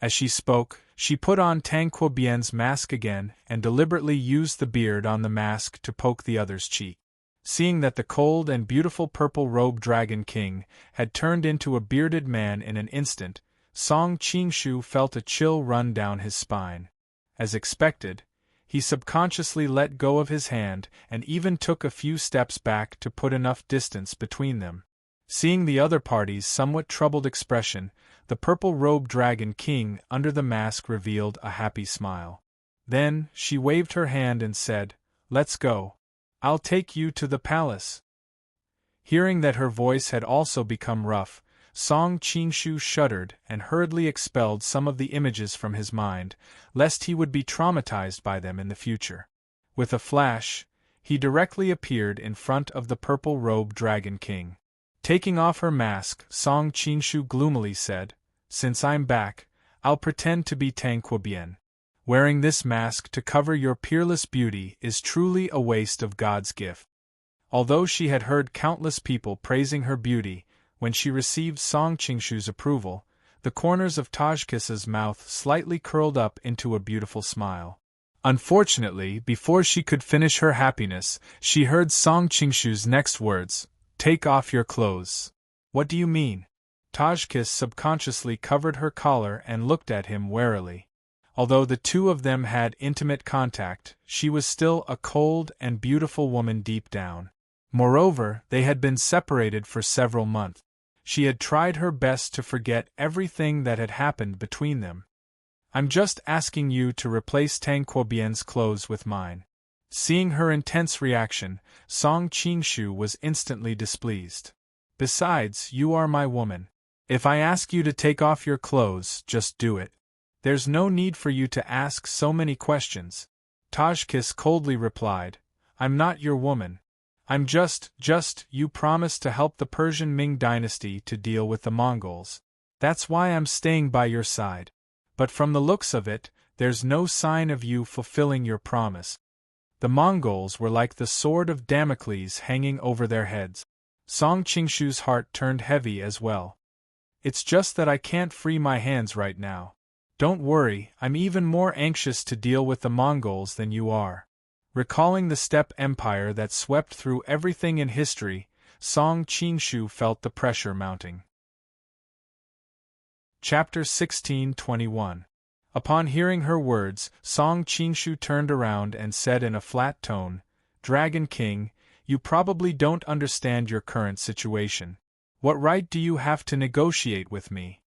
As she spoke, she put on Tang Quobian's mask again and deliberately used the beard on the mask to poke the other's cheek. Seeing that the cold and beautiful purple-robed Dragon King had turned into a bearded man in an instant, Song Qingshu felt a chill run down his spine. As expected, he subconsciously let go of his hand and even took a few steps back to put enough distance between them. Seeing the other party's somewhat troubled expression, the purple-robed Dragon King under the mask revealed a happy smile. Then, she waved her hand and said, "Let's go. I'll take you to the palace." Hearing that her voice had also become rough, Song Qingshu shuddered and hurriedly expelled some of the images from his mind, lest he would be traumatized by them in the future. With a flash, he directly appeared in front of the purple-robed Dragon King. Taking off her mask, Song Qingshu gloomily said, "Since I'm back, I'll pretend to be Tang Quobian. Wearing this mask to cover your peerless beauty is truly a waste of God's gift." Although she had heard countless people praising her beauty, when she received Song Qingshu's approval, the corners of Tajkis's mouth slightly curled up into a beautiful smile. Unfortunately, before she could finish her happiness, she heard Song Qingshu's next words, "Take off your clothes." "What do you mean?" Tajkis subconsciously covered her collar and looked at him warily. Although the two of them had intimate contact, she was still a cold and beautiful woman deep down. Moreover, they had been separated for several months. She had tried her best to forget everything that had happened between them. "I'm just asking you to replace Tang Quobian's clothes with mine." Seeing her intense reaction, Song Qingshu was instantly displeased. "Besides, you are my woman. If I ask you to take off your clothes, just do it. There's no need for you to ask so many questions." Tajkis coldly replied, "I'm not your woman. I'm just, you promised to help the Persian Ming dynasty to deal with the Mongols. That's why I'm staying by your side. But from the looks of it, there's no sign of you fulfilling your promise." The Mongols were like the sword of Damocles hanging over their heads. Song Qingshu's heart turned heavy as well. "It's just that I can't free my hands right now. Don't worry, I'm even more anxious to deal with the Mongols than you are." Recalling the steppe empire that swept through everything in history, Song Qingshu felt the pressure mounting. Chapter 16:21. Upon hearing her words, Song Qingshu turned around and said in a flat tone, "Dragon King, you probably don't understand your current situation. What right do you have to negotiate with me?"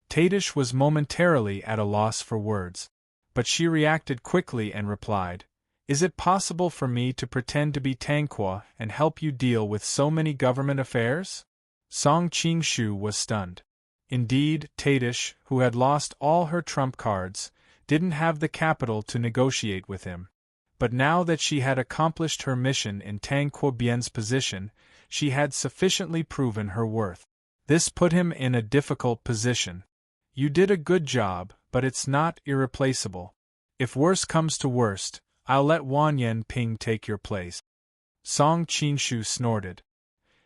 Tadish was momentarily at a loss for words. But she reacted quickly and replied, "Is it possible for me to pretend to be Tangqua and help you deal with so many government affairs?" Song Qingshu was stunned. Indeed, Tadish, who had lost all her trump cards, didn't have the capital to negotiate with him. But now that she had accomplished her mission in Tang Quobian's position, she had sufficiently proven her worth. This put him in a difficult position. "You did a good job, but it's not irreplaceable. If worse comes to worst, I'll let Wan Yanping take your place." Song Qingshu snorted.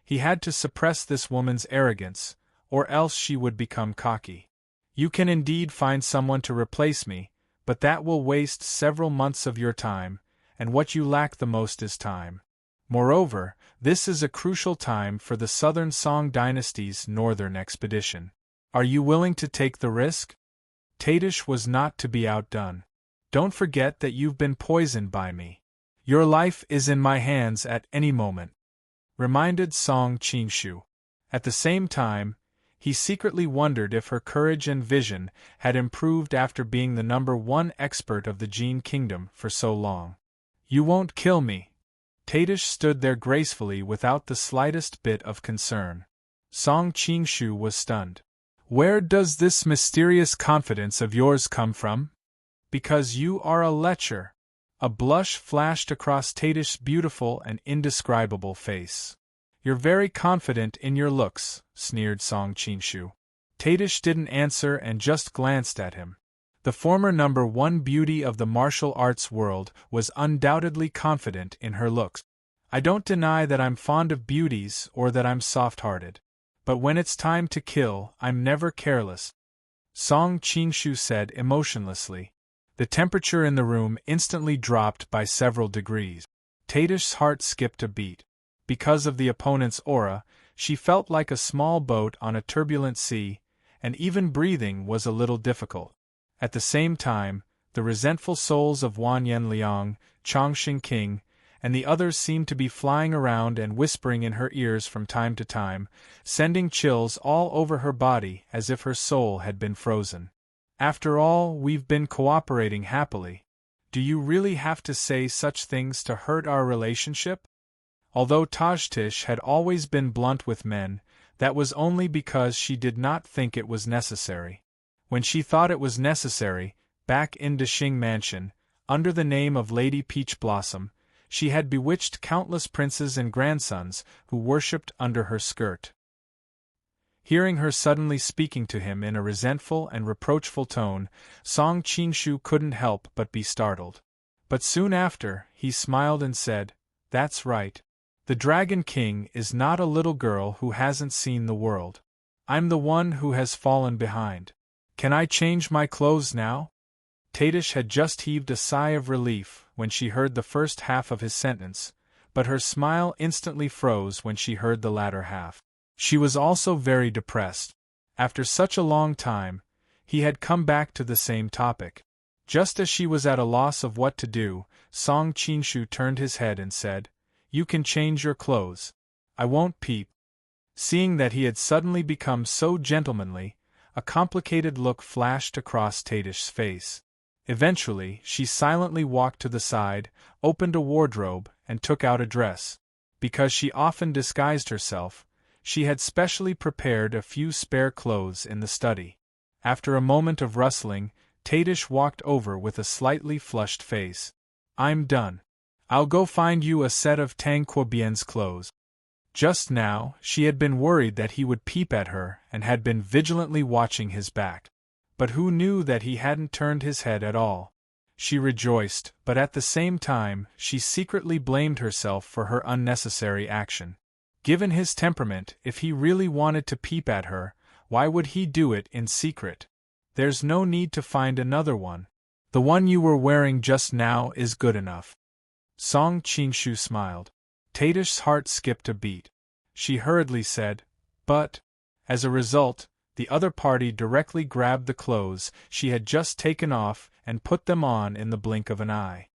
He had to suppress this woman's arrogance, or else she would become cocky. "You can indeed find someone to replace me, but that will waste several months of your time, and what you lack the most is time. Moreover, this is a crucial time for the Southern Song dynasty's northern expedition. Are you willing to take the risk?" Tadish was not to be outdone. Don't forget that you've been poisoned by me. Your life is in my hands at any moment, reminded Song Qingshu. At the same time, he secretly wondered if her courage and vision had improved after being the #1 expert of the Jin Kingdom for so long. You won't kill me. Tadish stood there gracefully without the slightest bit of concern. Song Qingshu was stunned. Where does this mysterious confidence of yours come from? Because you are a lecher. A blush flashed across Tadish's beautiful and indescribable face. You're very confident in your looks, sneered Song Qingshu. Tadish didn't answer and just glanced at him. The former #1 beauty of the martial arts world was undoubtedly confident in her looks. I don't deny that I'm fond of beauties or that I'm soft-hearted. But when it's time to kill, I'm never careless, Song Qingshu said emotionlessly. The temperature in the room instantly dropped by several degrees. Tadish's heart skipped a beat. Because of the opponent's aura, she felt like a small boat on a turbulent sea, and even breathing was a little difficult. At the same time, the resentful souls of Wan Yanliang, Chongqing King, and the others seemed to be flying around and whispering in her ears from time to time, sending chills all over her body as if her soul had been frozen. After all, we've been cooperating happily. Do you really have to say such things to hurt our relationship? Although Tajtish had always been blunt with men, that was only because she did not think it was necessary. When she thought it was necessary, back in Dashing Mansion, under the name of Lady Peach Blossom, she had bewitched countless princes and grandsons who worshipped under her skirt. Hearing her suddenly speaking to him in a resentful and reproachful tone, Song Qingshu couldn't help but be startled. But soon after, he smiled and said, "That's right. The Dragon King is not a little girl who hasn't seen the world. I'm the one who has fallen behind. Can I change my clothes now?" Tadish had just heaved a sigh of relief when she heard the first half of his sentence, but her smile instantly froze when she heard the latter half. She was also very depressed. After such a long time, he had come back to the same topic. Just as she was at a loss of what to do, Song Qingshu turned his head and said, "You can change your clothes. I won't peep." Seeing that he had suddenly become so gentlemanly, a complicated look flashed across Tadish's face. Eventually, she silently walked to the side, opened a wardrobe, and took out a dress. Because she often disguised herself, she had specially prepared a few spare clothes in the study. After a moment of rustling, Tadish walked over with a slightly flushed face. "I'm done. I'll go find you a set of Tang Quobien's clothes." Just now, she had been worried that he would peep at her and had been vigilantly watching his back. But who knew that he hadn't turned his head at all? She rejoiced, but at the same time, she secretly blamed herself for her unnecessary action. Given his temperament, if he really wanted to peep at her, why would he do it in secret? There's no need to find another one. The one you were wearing just now is good enough. Song Qingshu smiled. Tadish's heart skipped a beat. She hurriedly said, "But..." As a result, the other party directly grabbed the clothes she had just taken off and put them on in the blink of an eye.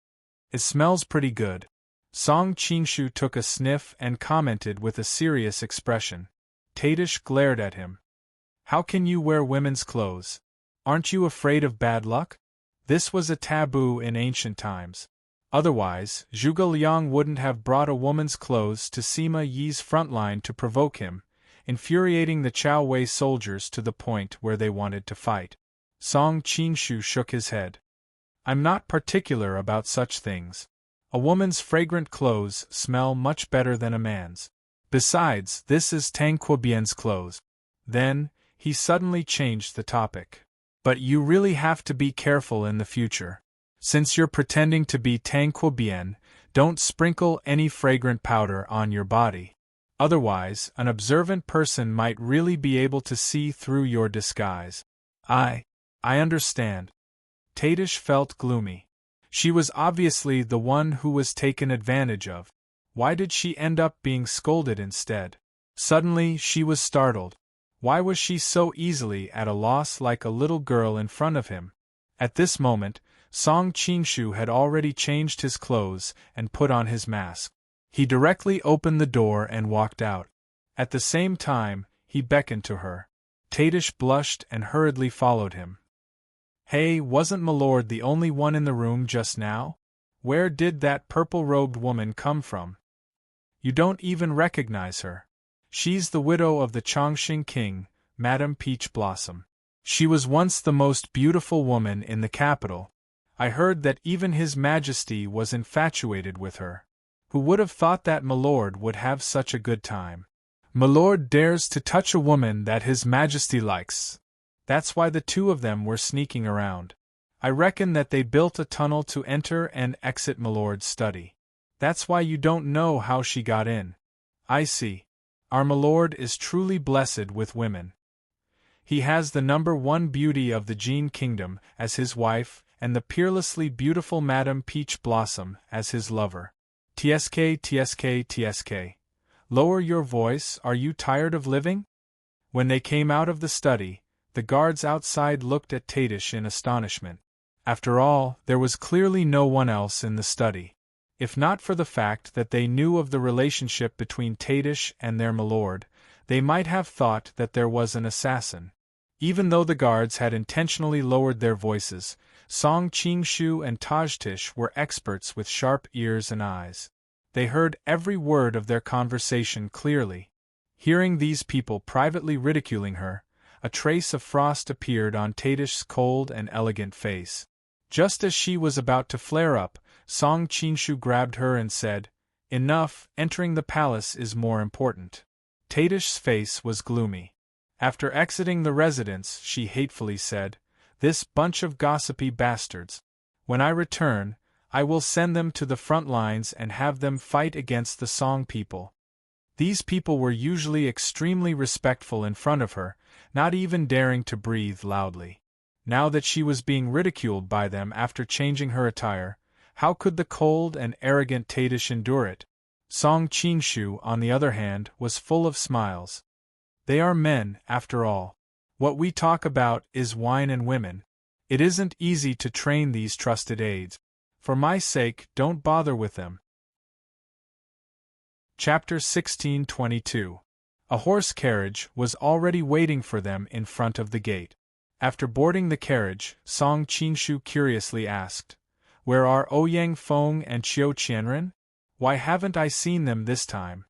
"It smells pretty good." Song Qingshu took a sniff and commented with a serious expression. Tadish glared at him. "How can you wear women's clothes? Aren't you afraid of bad luck?" This was a taboo in ancient times. Otherwise, Zhuge Liang wouldn't have brought a woman's clothes to Sima Yi's front line to provoke him, infuriating the Chao Wei soldiers to the point where they wanted to fight. Song Qingshu shook his head. "I'm not particular about such things. A woman's fragrant clothes smell much better than a man's. Besides, this is Tang Quobien's clothes." Then, he suddenly changed the topic. "But you really have to be careful in the future. Since you're pretending to be Tang Quobien, don't sprinkle any fragrant powder on your body. Otherwise, an observant person might really be able to see through your disguise." I understand." Tadish felt gloomy. She was obviously the one who was taken advantage of. Why did she end up being scolded instead? Suddenly, she was startled. Why was she so easily at a loss like a little girl in front of him? At this moment, Song Qingshu had already changed his clothes and put on his mask. He directly opened the door and walked out. At the same time, he beckoned to her. Tadish blushed and hurriedly followed him. Hey, wasn't Milord the only one in the room just now? Where did that purple-robed woman come from? You don't even recognize her. She's the widow of the Chongqing king, Madame Peach Blossom. She was once the most beautiful woman in the capital. I heard that even His Majesty was infatuated with her. Who would have thought that Milord would have such a good time? Milord dares to touch a woman that His Majesty likes. That's why the two of them were sneaking around. I reckon that they built a tunnel to enter and exit Milord's study. That's why you don't know how she got in. I see. Our Milord is truly blessed with women. He has the #1 beauty of the Jin Kingdom as his wife, and the peerlessly beautiful Madame Peach Blossom as his lover. TSK, TSK, TSK. Lower your voice, are you tired of living? When they came out of the study, the guards outside looked at Tadish in astonishment. After all, there was clearly no one else in the study. If not for the fact that they knew of the relationship between Tadish and their milord, they might have thought that there was an assassin. Even though the guards had intentionally lowered their voices, Song Qingshu and Tajtish were experts with sharp ears and eyes. They heard every word of their conversation clearly. Hearing these people privately ridiculing her, a trace of frost appeared on Tadish's cold and elegant face. Just as she was about to flare up, Song Qingshu grabbed her and said, "Enough, entering the palace is more important." Tadish's face was gloomy. After exiting the residence, she hatefully said, "This bunch of gossipy bastards. When I return, I will send them to the front lines and have them fight against the Song people." These people were usually extremely respectful in front of her, not even daring to breathe loudly. Now that she was being ridiculed by them after changing her attire, how could the cold and arrogant Tadish endure it? Song Qingshu, on the other hand, was full of smiles. They are men, after all. What we talk about is wine and women. It isn't easy to train these trusted aides. For my sake, don't bother with them. Chapter 1622. A horse carriage was already waiting for them in front of the gate. After boarding the carriage, Song Qingshu curiously asked, "Where are Ouyang Feng and Qiu Qianren? Why haven't I seen them this time?"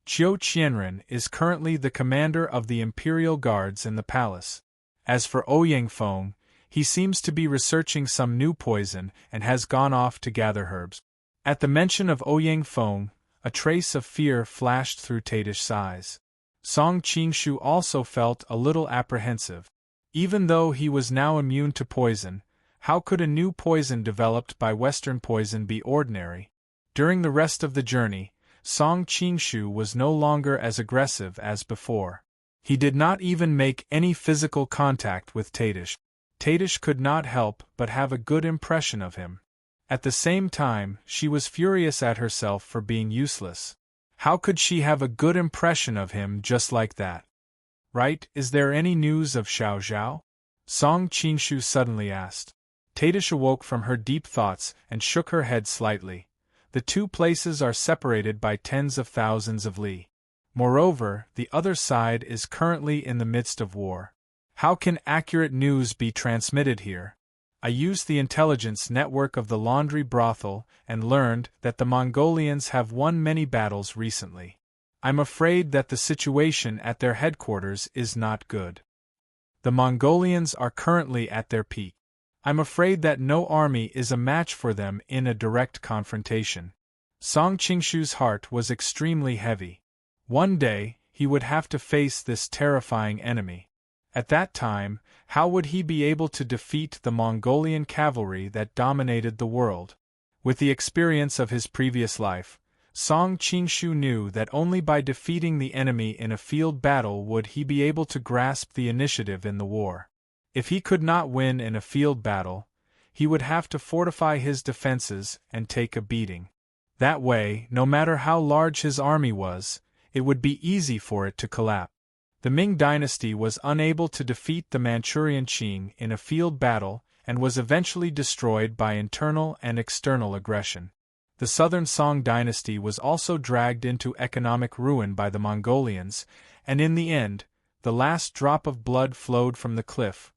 Qiu Qianren is currently the commander of the Imperial Guards in the palace. As for Ouyang Feng, he seems to be researching some new poison and has gone off to gather herbs. At the mention of Ouyang Feng, a trace of fear flashed through Tadish's eyes. Song Qingshu also felt a little apprehensive. Even though he was now immune to poison, how could a new poison developed by Western poison be ordinary? During the rest of the journey, Song Qingshu was no longer as aggressive as before. He did not even make any physical contact with Tadish. Tadish could not help but have a good impression of him. At the same time, she was furious at herself for being useless. How could she have a good impression of him just like that? Right, is there any news of Xiao Zhao? Song Qingshu suddenly asked. Tadish awoke from her deep thoughts and shook her head slightly. The two places are separated by tens of thousands of li. Moreover, the other side is currently in the midst of war. How can accurate news be transmitted here? I used the intelligence network of the laundry brothel and learned that the Mongolians have won many battles recently. I'm afraid that the situation at their headquarters is not good. The Mongolians are currently at their peak. I'm afraid that no army is a match for them in a direct confrontation. Song Qingshu's heart was extremely heavy. One day, he would have to face this terrifying enemy. At that time, how would he be able to defeat the Mongolian cavalry that dominated the world? With the experience of his previous life, Song Qingshu knew that only by defeating the enemy in a field battle would he be able to grasp the initiative in the war. If he could not win in a field battle, he would have to fortify his defenses and take a beating. That way, no matter how large his army was, it would be easy for it to collapse. The Ming dynasty was unable to defeat the Manchurian Qing in a field battle and was eventually destroyed by internal and external aggression. The southern Song dynasty was also dragged into economic ruin by the Mongolians, and in the end, the last drop of blood flowed from the cliff.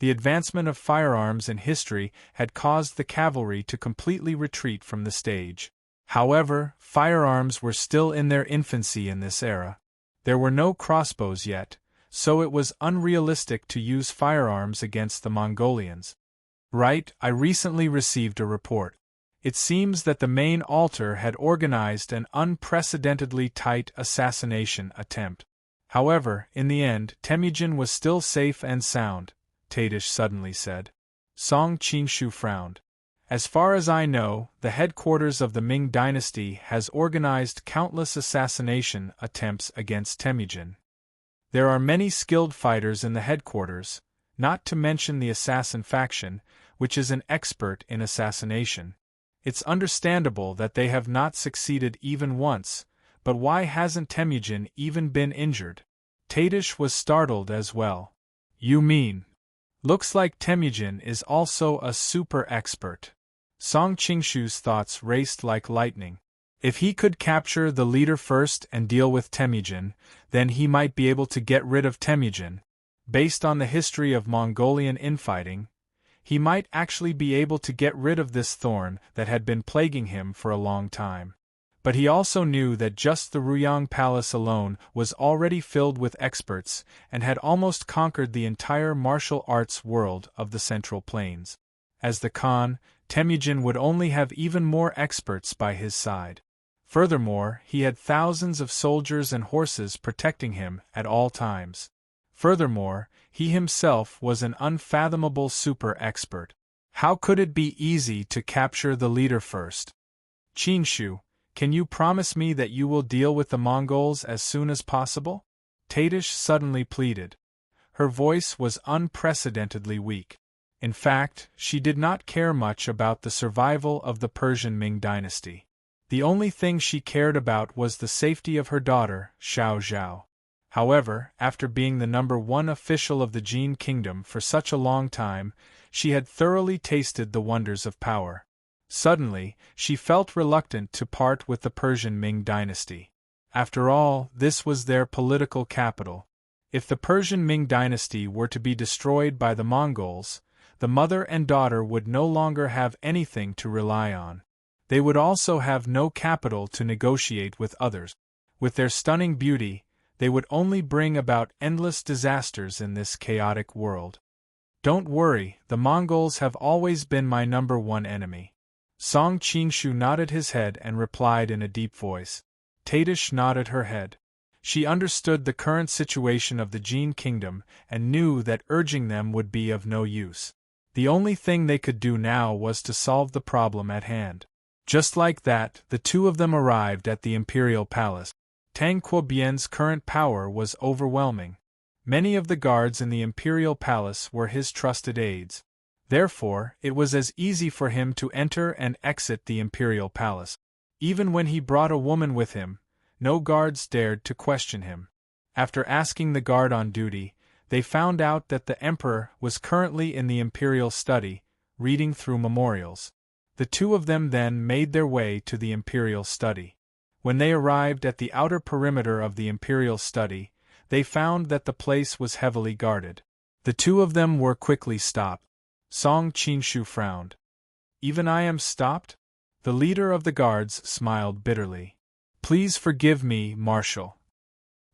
The advancement of firearms in history had caused the cavalry to completely retreat from the stage. However, firearms were still in their infancy in this era. There were no crossbows yet, so it was unrealistic to use firearms against the Mongolians. Right, I recently received a report. It seems that the main altar had organized an unprecedentedly tight assassination attempt. However, in the end, Temujin was still safe and sound, Tadish suddenly said. Song Qingshu frowned. As far as I know, the headquarters of the Ming dynasty has organized countless assassination attempts against Temujin. There are many skilled fighters in the headquarters, not to mention the assassin faction, which is an expert in assassination. It's understandable that they have not succeeded even once, but why hasn't Temujin even been injured? Tadish was startled as well. You mean? Looks like Temujin is also a super expert. Song Qingshu's thoughts raced like lightning. If he could capture the leader first and deal with Temujin, then he might be able to get rid of Temujin. Based on the history of Mongolian infighting, he might actually be able to get rid of this thorn that had been plaguing him for a long time. But he also knew that just the Ruyang Palace alone was already filled with experts and had almost conquered the entire martial arts world of the Central Plains. As the Khan, Temujin would only have even more experts by his side. Furthermore, he had thousands of soldiers and horses protecting him at all times. Furthermore, he himself was an unfathomable super expert. How could it be easy to capture the leader first? Qingshu, can you promise me that you will deal with the Mongols as soon as possible? Tadish suddenly pleaded. Her voice was unprecedentedly weak. In fact, she did not care much about the survival of the Persian Ming dynasty. The only thing she cared about was the safety of her daughter, Xiao Zhao. However, after being the #1 official of the Jin kingdom for such a long time, she had thoroughly tasted the wonders of power. Suddenly, she felt reluctant to part with the Persian Ming dynasty. After all, this was their political capital. If the Persian Ming dynasty were to be destroyed by the Mongols, the mother and daughter would no longer have anything to rely on. They would also have no capital to negotiate with others. With their stunning beauty, they would only bring about endless disasters in this chaotic world. Don't worry, the Mongols have always been my #1 enemy. Song Qingshu nodded his head and replied in a deep voice. Tadish nodded her head. She understood the current situation of the Jin kingdom and knew that urging them would be of no use. The only thing they could do now was to solve the problem at hand. Just like that, the two of them arrived at the imperial palace. Tang Quobian's current power was overwhelming. Many of the guards in the imperial palace were his trusted aides. Therefore, it was as easy for him to enter and exit the imperial palace. Even when he brought a woman with him, no guards dared to question him. After asking the guard on duty, they found out that the emperor was currently in the imperial study, reading through memorials. The two of them then made their way to the imperial study. When they arrived at the outer perimeter of the imperial study, they found that the place was heavily guarded. The two of them were quickly stopped. Song Qingshu frowned. Even I am stopped? The leader of the guards smiled bitterly. Please forgive me, Marshal.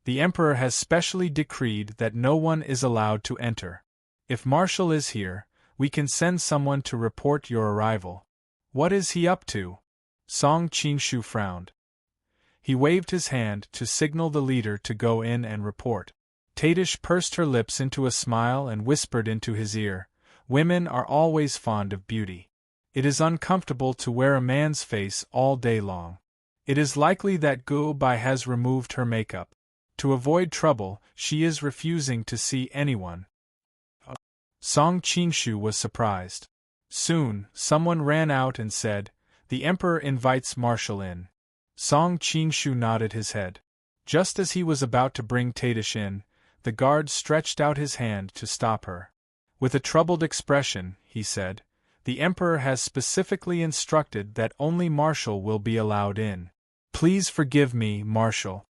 The Emperor has specially decreed that no one is allowed to enter. If Marshal is here, we can send someone to report your arrival. What is he up to? Song Qingshu frowned. He waved his hand to signal the leader to go in and report. Tadish pursed her lips into a smile and whispered into his ear, "Women are always fond of beauty. It is uncomfortable to wear a man's face all day long. It is likely that Gu Bai has removed her makeup. To avoid trouble, she is refusing to see anyone." Song Qingshu was surprised. Soon, someone ran out and said, "The Emperor invites Marshal in." Song Qingshu nodded his head. Just as he was about to bring Tadish in, the guard stretched out his hand to stop her. With a troubled expression, he said, "The Emperor has specifically instructed that only Marshal will be allowed in. Please forgive me, Marshal."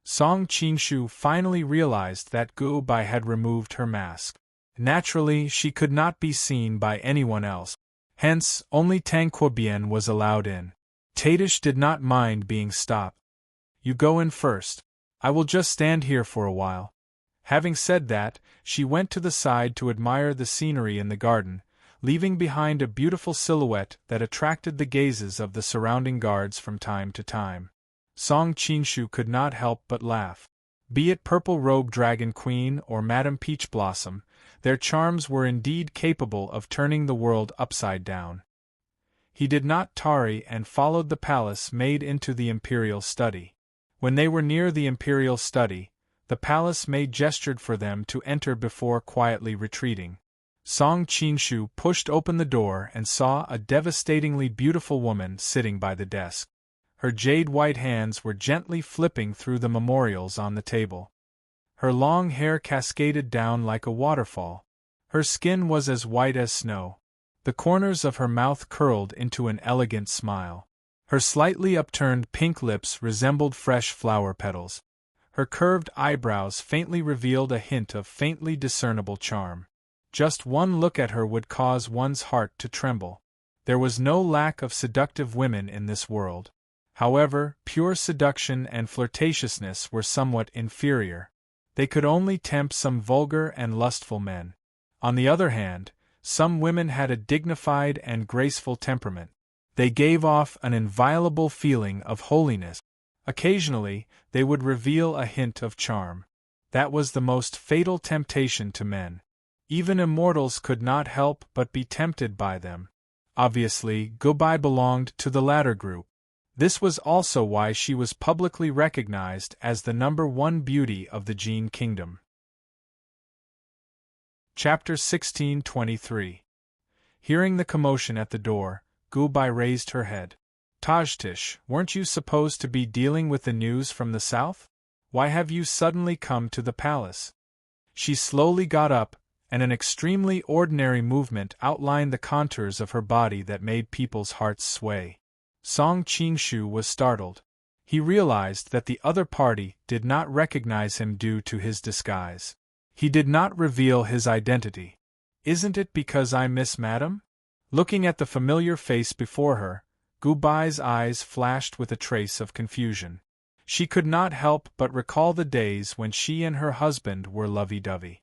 Song Qinshu finally realized that Gu Bai had removed her mask. Naturally, she could not be seen by anyone else. Hence, only Tang Quobian was allowed in. Tadish did not mind being stopped. "You go in first. I will just stand here for a while." Having said that, she went to the side to admire the scenery in the garden, leaving behind a beautiful silhouette that attracted the gazes of the surrounding guards from time to time. Song Qinshu could not help but laugh. Be it Purple-Robed Dragon Queen or Madame Peach Blossom, their charms were indeed capable of turning the world upside down. He did not tarry and followed the palace maid into the imperial study. When they were near the imperial study, the palace maid gestured for them to enter before quietly retreating. Song Qinshu pushed open the door and saw a devastatingly beautiful woman sitting by the desk. Her jade-white hands were gently flipping through the memorials on the table. Her long hair cascaded down like a waterfall. Her skin was as white as snow. The corners of her mouth curled into an elegant smile. Her slightly upturned pink lips resembled fresh flower petals. Her curved eyebrows faintly revealed a hint of faintly discernible charm. Just one look at her would cause one's heart to tremble. There was no lack of seductive women in this world. However, pure seduction and flirtatiousness were somewhat inferior. They could only tempt some vulgar and lustful men. On the other hand, some women had a dignified and graceful temperament. They gave off an inviolable feeling of holiness. Occasionally, they would reveal a hint of charm. That was the most fatal temptation to men. Even immortals could not help but be tempted by them. Obviously, Gu Bai belonged to the latter group. This was also why she was publicly recognized as the #1 beauty of the Jin Kingdom. Chapter 1623. Hearing the commotion at the door, Gu Bai raised her head. "Tajtish, weren't you supposed to be dealing with the news from the south? Why have you suddenly come to the palace?" She slowly got up, and an extremely ordinary movement outlined the contours of her body that made people's hearts sway. Song Qinshu was startled. He realized that the other party did not recognize him due to his disguise. He did not reveal his identity. "Isn't it because I miss Madam?" Looking at the familiar face before her, Gu Bai's eyes flashed with a trace of confusion. She could not help but recall the days when she and her husband were lovey-dovey.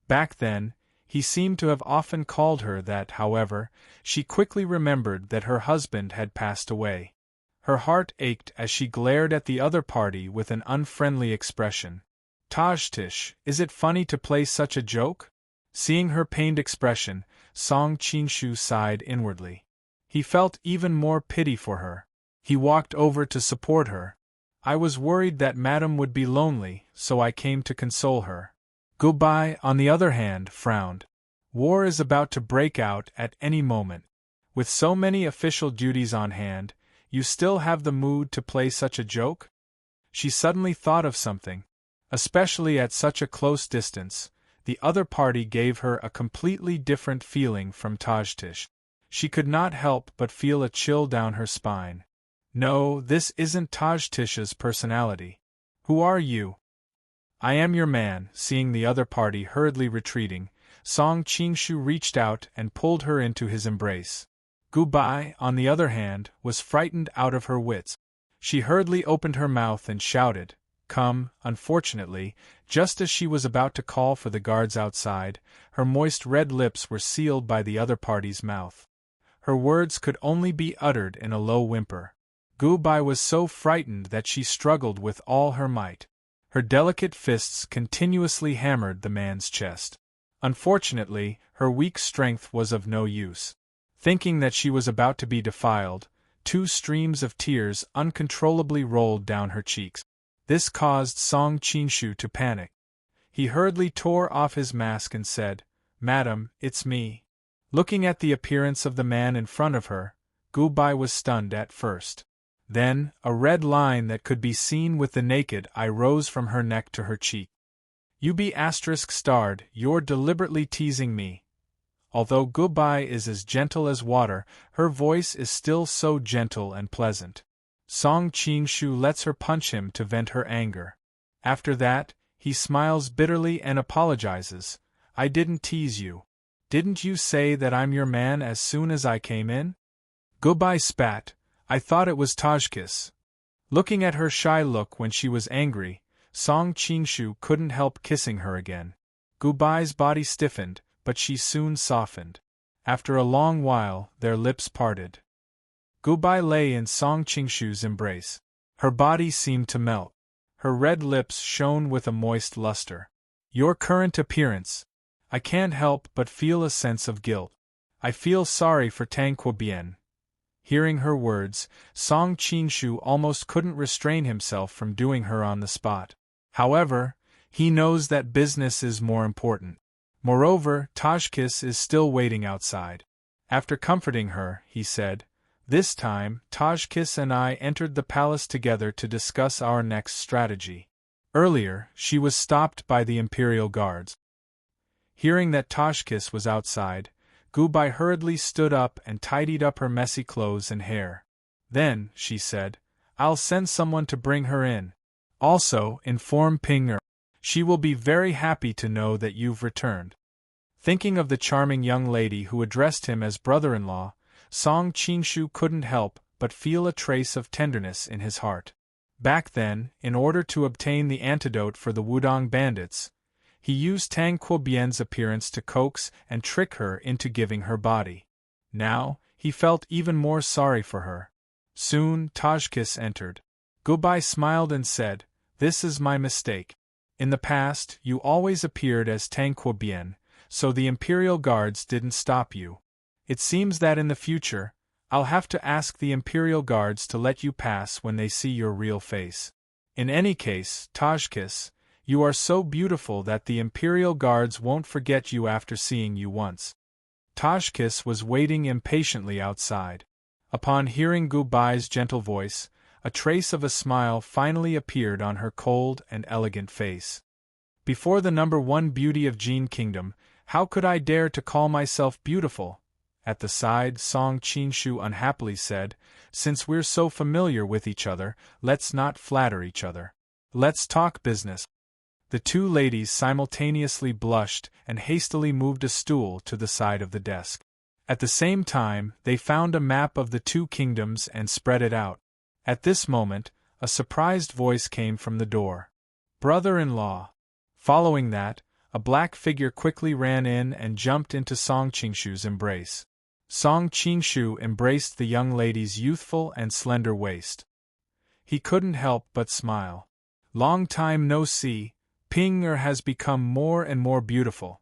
Back then, he seemed to have often called her that. However, she quickly remembered that her husband had passed away. Her heart ached as she glared at the other party with an unfriendly expression. "Tajtish, is it funny to play such a joke?" Seeing her pained expression, Song Qinshu sighed inwardly. He felt even more pity for her. He walked over to support her. "I was worried that Madam would be lonely, so I came to console her." Gu Bai, on the other hand, frowned. War is about to break out at any moment. With so many official duties on hand, you still have the mood to play such a joke? She suddenly thought of something. Especially at such a close distance, the other party gave her a completely different feeling from Tajtish. She could not help but feel a chill down her spine. "No, this isn't Tajtish's personality. Who are you?" "I am your man." Seeing the other party hurriedly retreating, Song Qinshu reached out and pulled her into his embrace. Gu Bai, on the other hand, was frightened out of her wits. She hurriedly opened her mouth and shouted, "Come." Unfortunately, just as she was about to call for the guards outside, her moist red lips were sealed by the other party's mouth. Her words could only be uttered in a low whimper. Gu Bai was so frightened that she struggled with all her might. Her delicate fists continuously hammered the man's chest. Unfortunately, her weak strength was of no use. Thinking that she was about to be defiled, 2 streams of tears uncontrollably rolled down her cheeks. This caused Song Qinshu to panic. He hurriedly tore off his mask and said, "Madam, it's me." Looking at the appearance of the man in front of her, Gu Bai was stunned at first. Then, a red line that could be seen with the naked eye rose from her neck to her cheek. You be ****, you're deliberately teasing me. Although Goodbye is as gentle as water, her voice is still so gentle and pleasant. Song Qingshu lets her punch him to vent her anger. After that, he smiles bitterly and apologizes. I didn't tease you. Didn't you say that I'm your man as soon as I came in? Goodbye spat. I thought it was Tajkiss. Looking at her shy look when she was angry, Song Qingshu couldn't help kissing her again. Goodbye's body stiffened, but she soon softened. After a long while, their lips parted. Goodbye lay in Song Qingshu's embrace. Her body seemed to melt. Her red lips shone with a moist luster. Your current appearance. I can't help but feel a sense of guilt. I feel sorry for Tang Quobian. Hearing her words, Song Qingshu almost couldn't restrain himself from doing her on the spot. However, he knows that business is more important. Moreover, Tajkiss is still waiting outside. After comforting her, he said, "This time, Tajkiss and I entered the palace together to discuss our next strategy." Earlier, she was stopped by the Imperial Guards. Hearing that Tajkiss was outside, Goodbye hurriedly stood up and tidied up her messy clothes and hair. Then, she said, "I'll send someone to bring her in. Also, inform Pinger. She will be very happy to know that you've returned." Thinking of the charming young lady who addressed him as brother-in-law, Song Qingshu couldn't help but feel a trace of tenderness in his heart. Back then, in order to obtain the antidote for the Wudong bandits, he used Tang Quobian's appearance to coax and trick her into giving her body. Now, he felt even more sorry for her. Soon, Tajkiss entered. Goodbye smiled and said, "This is my mistake. In the past, you always appeared as Tang Quobian, so the Imperial Guards didn't stop you. It seems that in the future, I'll have to ask the Imperial Guards to let you pass when they see your real face. In any case, Tajkiss, you are so beautiful that the Imperial Guards won't forget you after seeing you once." Tajkiss was waiting impatiently outside. Upon hearing Goodbye's gentle voice, a trace of a smile finally appeared on her cold and elegant face. "Before the #1 beauty of Jin Kingdom, how could I dare to call myself beautiful?" At the side, Song Qingshu unhappily said, "Since we're so familiar with each other, let's not flatter each other. Let's talk business." The two ladies simultaneously blushed and hastily moved a stool to the side of the desk. At the same time, they found a map of the two kingdoms and spread it out. At this moment, a surprised voice came from the door. "Brother-in-law." Following that, a black figure quickly ran in and jumped into Song Qingshu's embrace. Song Qingshu embraced the young lady's youthful and slender waist. He couldn't help but smile. "Long time no see, Ping-er has become more and more beautiful."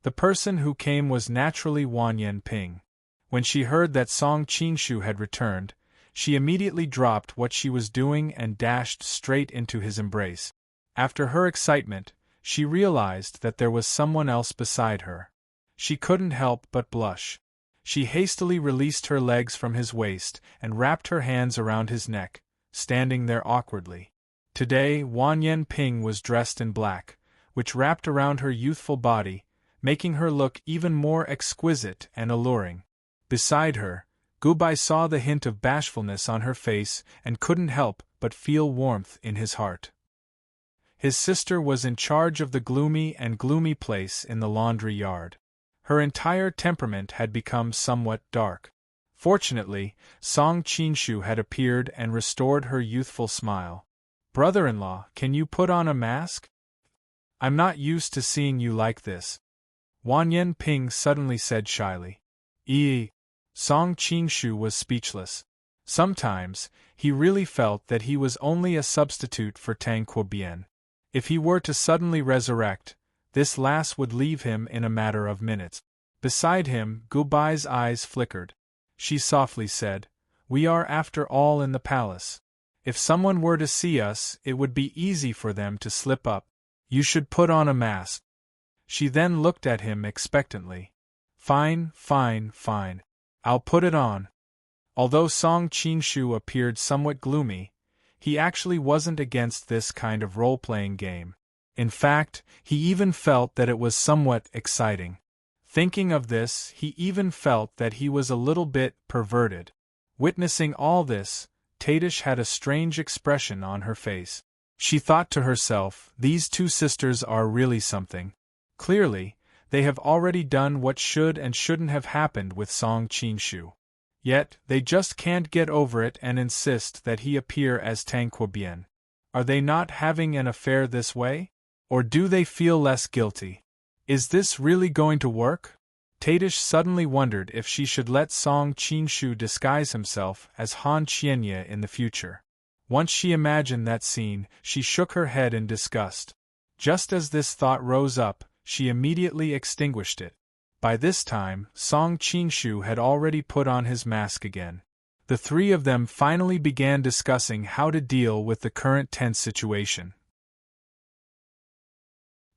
The person who came was naturally Wanyan Ping. When she heard that Song Qingshu had returned, she immediately dropped what she was doing and dashed straight into his embrace. After her excitement, she realized that there was someone else beside her. She couldn't help but blush. She hastily released her legs from his waist and wrapped her hands around his neck, standing there awkwardly. Today, Wanyan Ping was dressed in black, which wrapped around her youthful body, making her look even more exquisite and alluring. Beside her, Goodbye saw the hint of bashfulness on her face and couldn't help but feel warmth in his heart. His sister was in charge of the gloomy place in the laundry yard. Her entire temperament had become somewhat dark. Fortunately, Song Qingshu had appeared and restored her youthful smile. "Brother-in-law, can you put on a mask? I'm not used to seeing you like this," Wanyan Ping suddenly said shyly. Song Qingshu was speechless. Sometimes, he really felt that he was only a substitute for Tang Quobian. If he were to suddenly resurrect, this lass would leave him in a matter of minutes. Beside him, Goodbye's eyes flickered. She softly said, "We are after all in the palace. If someone were to see us, it would be easy for them to slip up. You should put on a mask." She then looked at him expectantly. Fine. I'll put it on." Although Song Qingshu appeared somewhat gloomy, he actually wasn't against this kind of role-playing game. In fact, he even felt that it was somewhat exciting. Thinking of this, he even felt that he was a little bit perverted. Witnessing all this, Tadish had a strange expression on her face. She thought to herself, these two sisters are really something. Clearly, they have already done what should and shouldn't have happened with Song Qinshu. Yet, they just can't get over it and insist that he appear as Tang Quobian. Are they not having an affair this way? Or do they feel less guilty? Is this really going to work? Tadish suddenly wondered if she should let Song Qinshu disguise himself as Han Qianye in the future. Once she imagined that scene, she shook her head in disgust. Just as this thought rose up, she immediately extinguished it. By this time, Song Qinshu had already put on his mask again. The three of them finally began discussing how to deal with the current tense situation.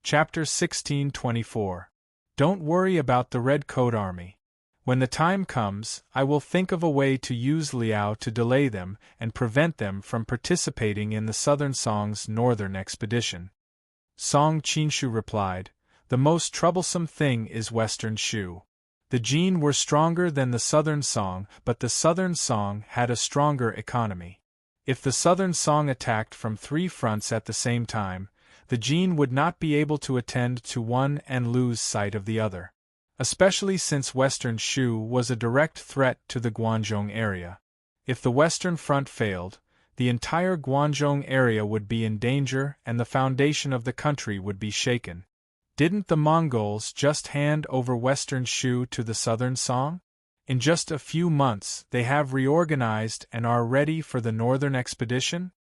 Chapter 1624. Don't worry about the Red Coat Army. When the time comes, I will think of a way to use Liao to delay them and prevent them from participating in the Southern Song's northern expedition. Song Qinshu replied, the most troublesome thing is Western Shu. The Jin were stronger than the Southern Song, but the Southern Song had a stronger economy. If the Southern Song attacked from three fronts at the same time, the Jin would not be able to attend to one and lose sight of the other. Especially since Western Shu was a direct threat to the Guangzhong area. If the Western Front failed, the entire Guangzhong area would be in danger and the foundation of the country would be shaken. Didn't the Mongols just hand over Western Shu to the Southern Song? In just a few months they have reorganized and are ready for the northern expedition?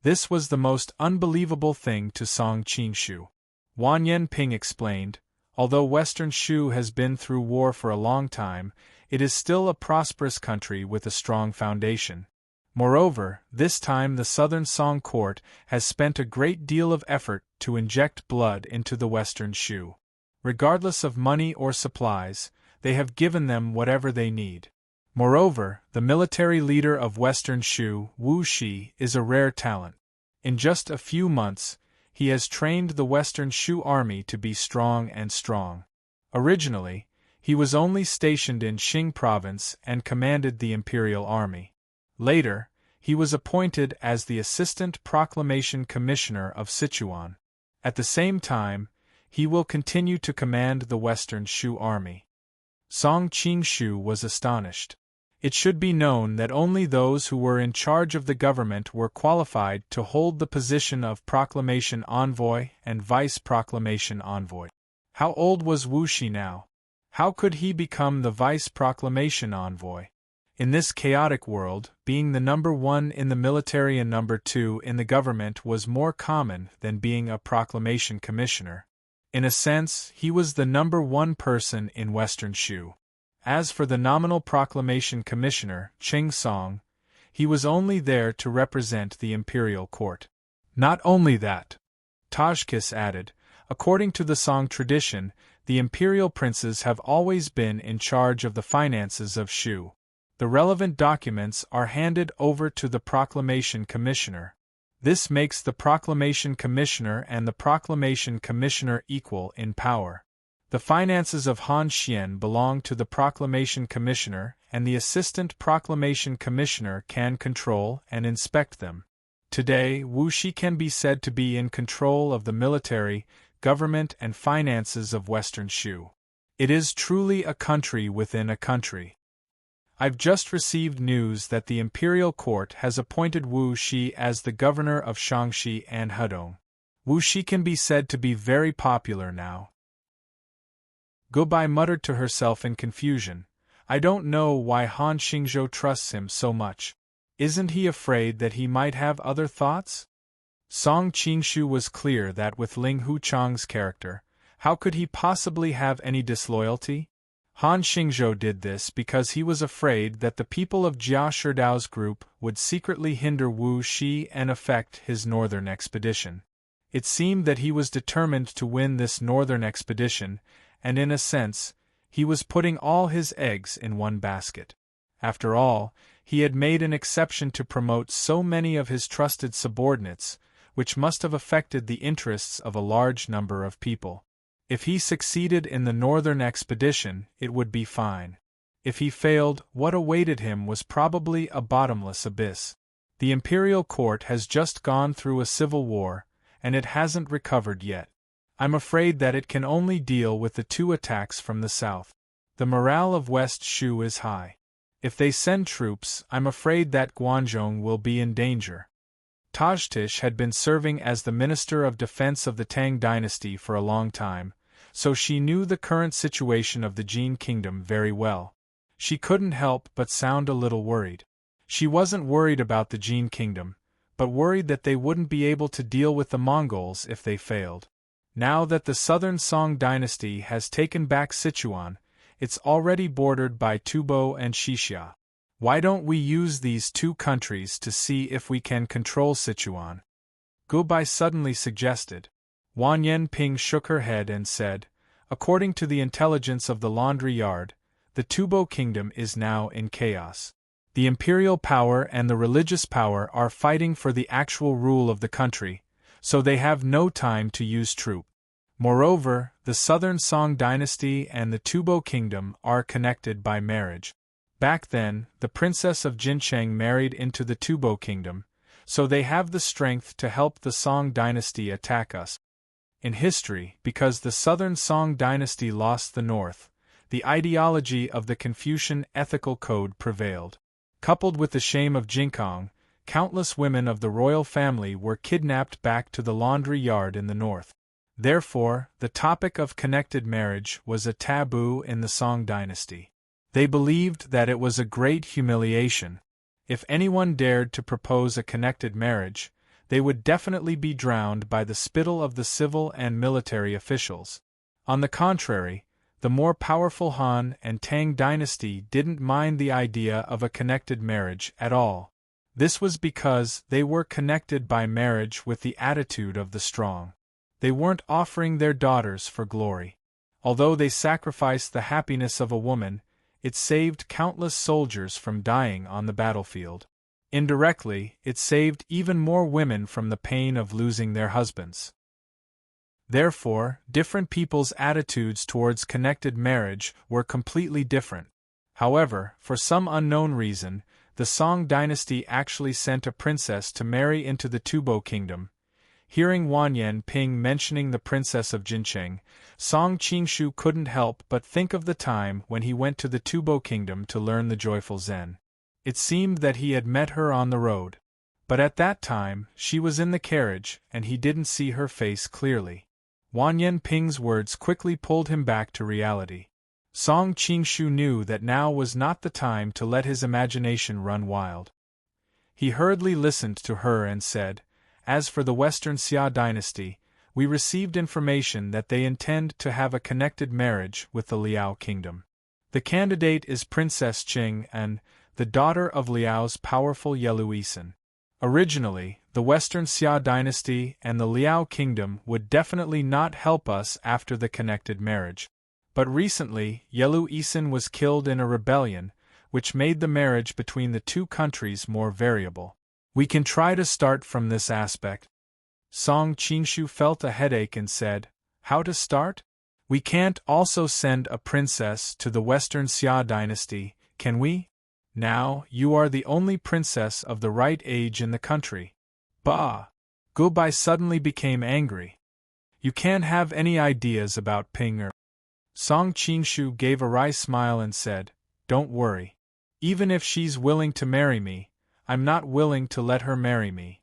This was the most unbelievable thing to Song Qinshu. Wan Yanping explained, although Western Shu has been through war for a long time, it is still a prosperous country with a strong foundation. Moreover, this time the Southern Song court has spent a great deal of effort to inject blood into the Western Shu. Regardless of money or supplies, they have given them whatever they need. Moreover, the military leader of Western Shu, Wu Shi, is a rare talent. In just a few months, he has trained the Western Shu army to be strong and strong. Originally, he was only stationed in Xing province and commanded the imperial army. Later, he was appointed as the Assistant Proclamation Commissioner of Sichuan. At the same time, he will continue to command the Western Shu army. Song Qinshu was astonished. It should be known that only those who were in charge of the government were qualified to hold the position of Proclamation Envoy and Vice Proclamation Envoy. How old was Wu Shi now? How could he become the Vice Proclamation Envoy? In this chaotic world, being the number one in the military and number two in the government was more common than being a proclamation commissioner. In a sense, he was the number one person in Western Shu. As for the nominal proclamation commissioner, Ching Song, he was only there to represent the imperial court. Not only that, Tajkis added, according to the Song tradition, the imperial princes have always been in charge of the finances of Shu. The relevant documents are handed over to the proclamation commissioner. This makes the proclamation commissioner and the proclamation commissioner equal in power. The finances of Han Xian belong to the proclamation commissioner, and the assistant proclamation commissioner can control and inspect them. Today, Wu Shi can be said to be in control of the military, government and finances of Western Shu. It is truly a country within a country. I've just received news that the imperial court has appointed Wu Shi as the governor of Shaanxi and Hedong. Wu Shi can be said to be very popular now. Gubai muttered to herself in confusion, I don't know why Han Xingzhou trusts him so much. Isn't he afraid that he might have other thoughts? Song Qinshu was clear that with Ling Huchang's character, how could he possibly have any disloyalty? Han Xingzhou did this because he was afraid that the people of Jia Shidao's group would secretly hinder Wu Shi and affect his northern expedition. It seemed that he was determined to win this northern expedition, and in a sense, he was putting all his eggs in one basket. After all, he had made an exception to promote so many of his trusted subordinates, which must have affected the interests of a large number of people. If he succeeded in the northern expedition, it would be fine. If he failed, what awaited him was probably a bottomless abyss. The imperial court has just gone through a civil war, and it hasn't recovered yet. I'm afraid that it can only deal with the 2 attacks from the south. The morale of West Shu is high. If they send troops, I'm afraid that Guanzhong will be in danger. Tajtish had been serving as the Minister of Defense of the Tang dynasty for a long time, so she knew the current situation of the Jin kingdom very well. She couldn't help but sound a little worried. She wasn't worried about the Jin kingdom, but worried that they wouldn't be able to deal with the Mongols if they failed. Now that the southern Song dynasty has taken back Sichuan, it's already bordered by Tubo and Xixia. Why don't we use these 2 countries to see if we can control Sichuan? Gubai suddenly suggested. Wan Yanping shook her head and said, according to the intelligence of the laundry yard, the Tubo kingdom is now in chaos. The imperial power and the religious power are fighting for the actual rule of the country, so they have no time to use troops. Moreover, the southern Song dynasty and the Tubo kingdom are connected by marriage. Back then, the princess of Jincheng married into the Tubo kingdom, so they have the strength to help the Song dynasty attack us. In history, because the southern Song dynasty lost the north, the ideology of the Confucian ethical code prevailed. Coupled with the shame of Jinkong, countless women of the royal family were kidnapped back to the laundry yard in the north. Therefore, the topic of connected marriage was a taboo in the Song dynasty. They believed that it was a great humiliation. If anyone dared to propose a connected marriage, they would definitely be drowned by the spittle of the civil and military officials. On the contrary, the more powerful Han and Tang dynasty didn't mind the idea of a connected marriage at all. This was because they were connected by marriage with the attitude of the strong. They weren't offering their daughters for glory. Although they sacrificed the happiness of a woman, it saved countless soldiers from dying on the battlefield. Indirectly, it saved even more women from the pain of losing their husbands. Therefore, different people's attitudes towards connected marriage were completely different. However, for some unknown reason, the Song dynasty actually sent a princess to marry into the Tubo kingdom. Hearing Wan Yanping mentioning the princess of Jincheng, Song Qingshu couldn't help but think of the time when he went to the Tubo kingdom to learn the joyful Zen. It seemed that he had met her on the road. But at that time, she was in the carriage, and he didn't see her face clearly. Wan Yanping's words quickly pulled him back to reality. Song Qingshu knew that now was not the time to let his imagination run wild. He hurriedly listened to her and said, as for the Western Xia dynasty, we received information that they intend to have a connected marriage with the Liao kingdom. The candidate is Princess Qing An, the daughter of Liao's powerful Yeluisan. Originally, the Western Xia dynasty and the Liao kingdom would definitely not help us after the connected marriage. But recently, Yeluisan was killed in a rebellion, which made the marriage between the 2 countries more variable. We can try to start from this aspect. Song Qingshu felt a headache and said, how to start? We can't also send a princess to the Western Xia dynasty, can we? Now, you are the only princess of the right age in the country. Bah! Gubai suddenly became angry. You can't have any ideas about Ping. Song Qingshu gave a wry smile and said, don't worry. Even if she's willing to marry me, I'm not willing to let her marry me.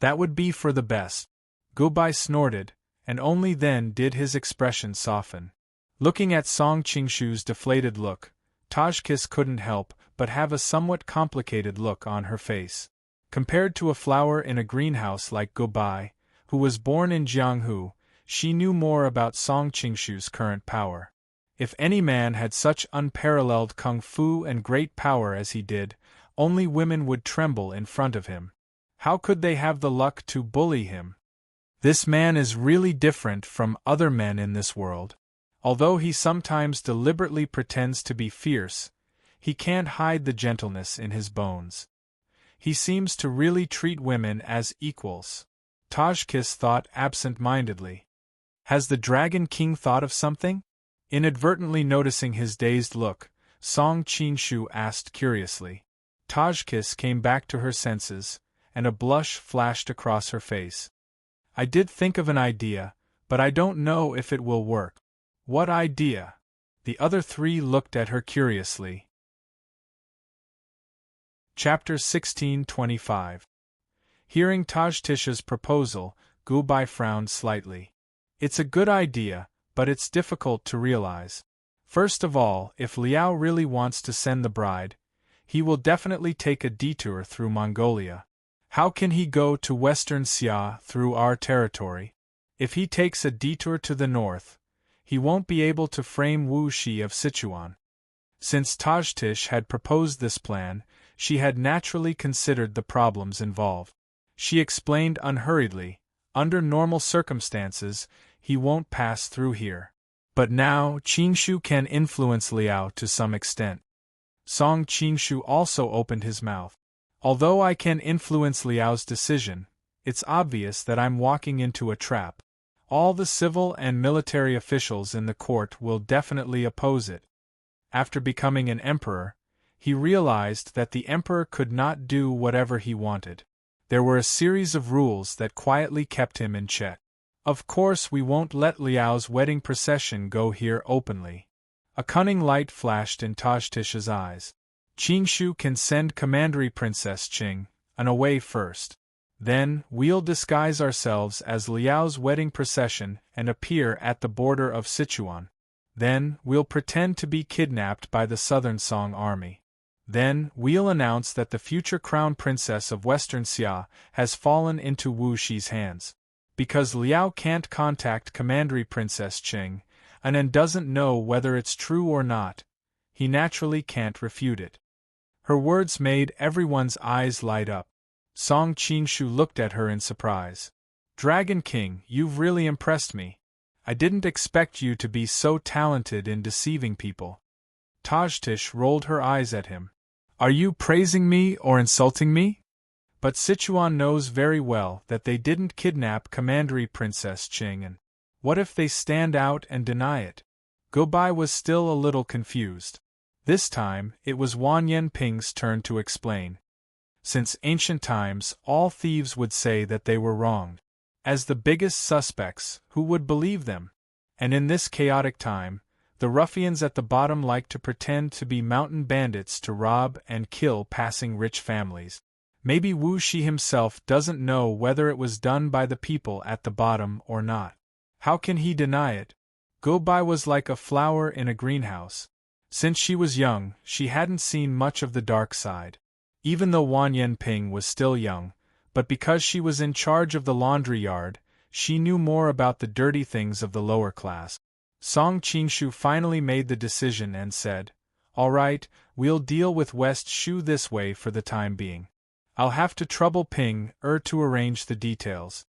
That would be for the best. Gubai snorted, and only then did his expression soften. Looking at Song Qingshu's deflated look, Tajkis couldn't help but have a somewhat complicated look on her face. Compared to a flower in a greenhouse like Gubai, who was born in Jianghu, she knew more about Song Qingshu's current power. If any man had such unparalleled kung fu and great power as he did, only women would tremble in front of him. How could they have the luck to bully him? This man is really different from other men in this world. Although he sometimes deliberately pretends to be fierce, he can't hide the gentleness in his bones. He seems to really treat women as equals. Tajkis thought absent-mindedly. Has the Dragon King thought of something? Inadvertently noticing his dazed look, Song Qinshu asked curiously. Tajkis came back to her senses, and a blush flashed across her face. I did think of an idea, but I don't know if it will work. What idea? The other three looked at her curiously. Chapter 1625. Hearing Tajtisha's proposal, Gubai frowned slightly. It's a good idea, but it's difficult to realize. First of all, if Liao really wants to send the bride, he will definitely take a detour through Mongolia. How can he go to Western Xia through our territory? If he takes a detour to the north, he won't be able to frame Wu Shi of Sichuan. Since Tajtish had proposed this plan, she had naturally considered the problems involved. She explained unhurriedly, under normal circumstances, he won't pass through here. But now, Qinshu can influence Liao to some extent. Song Qinshu also opened his mouth. Although I can influence Liao's decision, it's obvious that I'm walking into a trap. All the civil and military officials in the court will definitely oppose it. After becoming an emperor, he realized that the emperor could not do whatever he wanted. There were a series of rules that quietly kept him in check. Of course, we won't let Liao's wedding procession go here openly. A cunning light flashed in Tajtisha's eyes. Qinshu can send Commandery Princess Qing away first. Then, we'll disguise ourselves as Liao's wedding procession and appear at the border of Sichuan. Then, we'll pretend to be kidnapped by the Southern Song army. Then, we'll announce that the future crown princess of Western Xia has fallen into Wu Shi's hands. Because Liao can't contact Commandery Princess Qing, and doesn't know whether it's true or not, he naturally can't refute it. Her words made everyone's eyes light up. Song Qinshu looked at her in surprise. Dragon King, you've really impressed me. I didn't expect you to be so talented in deceiving people. Tajtish rolled her eyes at him. Are you praising me or insulting me? But Sichuan knows very well that they didn't kidnap Commandery Princess Qing, and what if they stand out and deny it? Gubai was still a little confused. This time, it was Wan Yanping's turn to explain. Since ancient times, all thieves would say that they were wronged. As the biggest suspects, who would believe them? And in this chaotic time, the ruffians at the bottom like to pretend to be mountain bandits to rob and kill passing rich families. Maybe Wu Shi himself doesn't know whether it was done by the people at the bottom or not. How can he deny it? Gubai was like a flower in a greenhouse. Since she was young, she hadn't seen much of the dark side. Even though Wan Yanping was still young, but because she was in charge of the laundry yard, she knew more about the dirty things of the lower class. Song Qinshu finally made the decision and said, "All right, we'll deal with West Shu this way for the time being. I'll have to trouble Ping to arrange the details."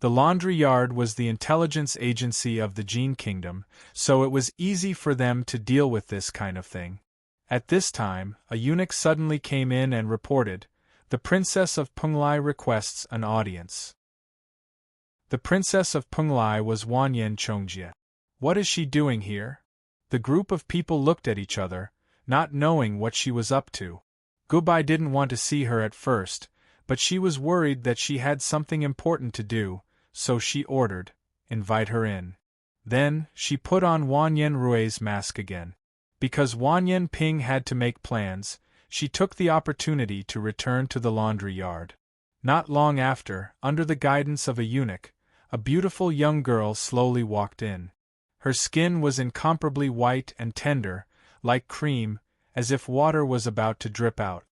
The laundry yard was the intelligence agency of the Jin Kingdom, so it was easy for them to deal with this kind of thing. At this time, a eunuch suddenly came in and reported, "The Princess of Penglai requests an audience." The Princess of Penglai was Wanyan Chongjie. What is she doing here? The group of people looked at each other, not knowing what she was up to. Gubai didn't want to see her at first, but she was worried that she had something important to do, so she ordered, "Invite her in." Then, she put on Wan Yanrui's mask again. Because Wan Yanping had to make plans, she took the opportunity to return to the laundry yard. Not long after, under the guidance of a eunuch, a beautiful young girl slowly walked in. Her skin was incomparably white and tender, like cream, as if water was about to drip out.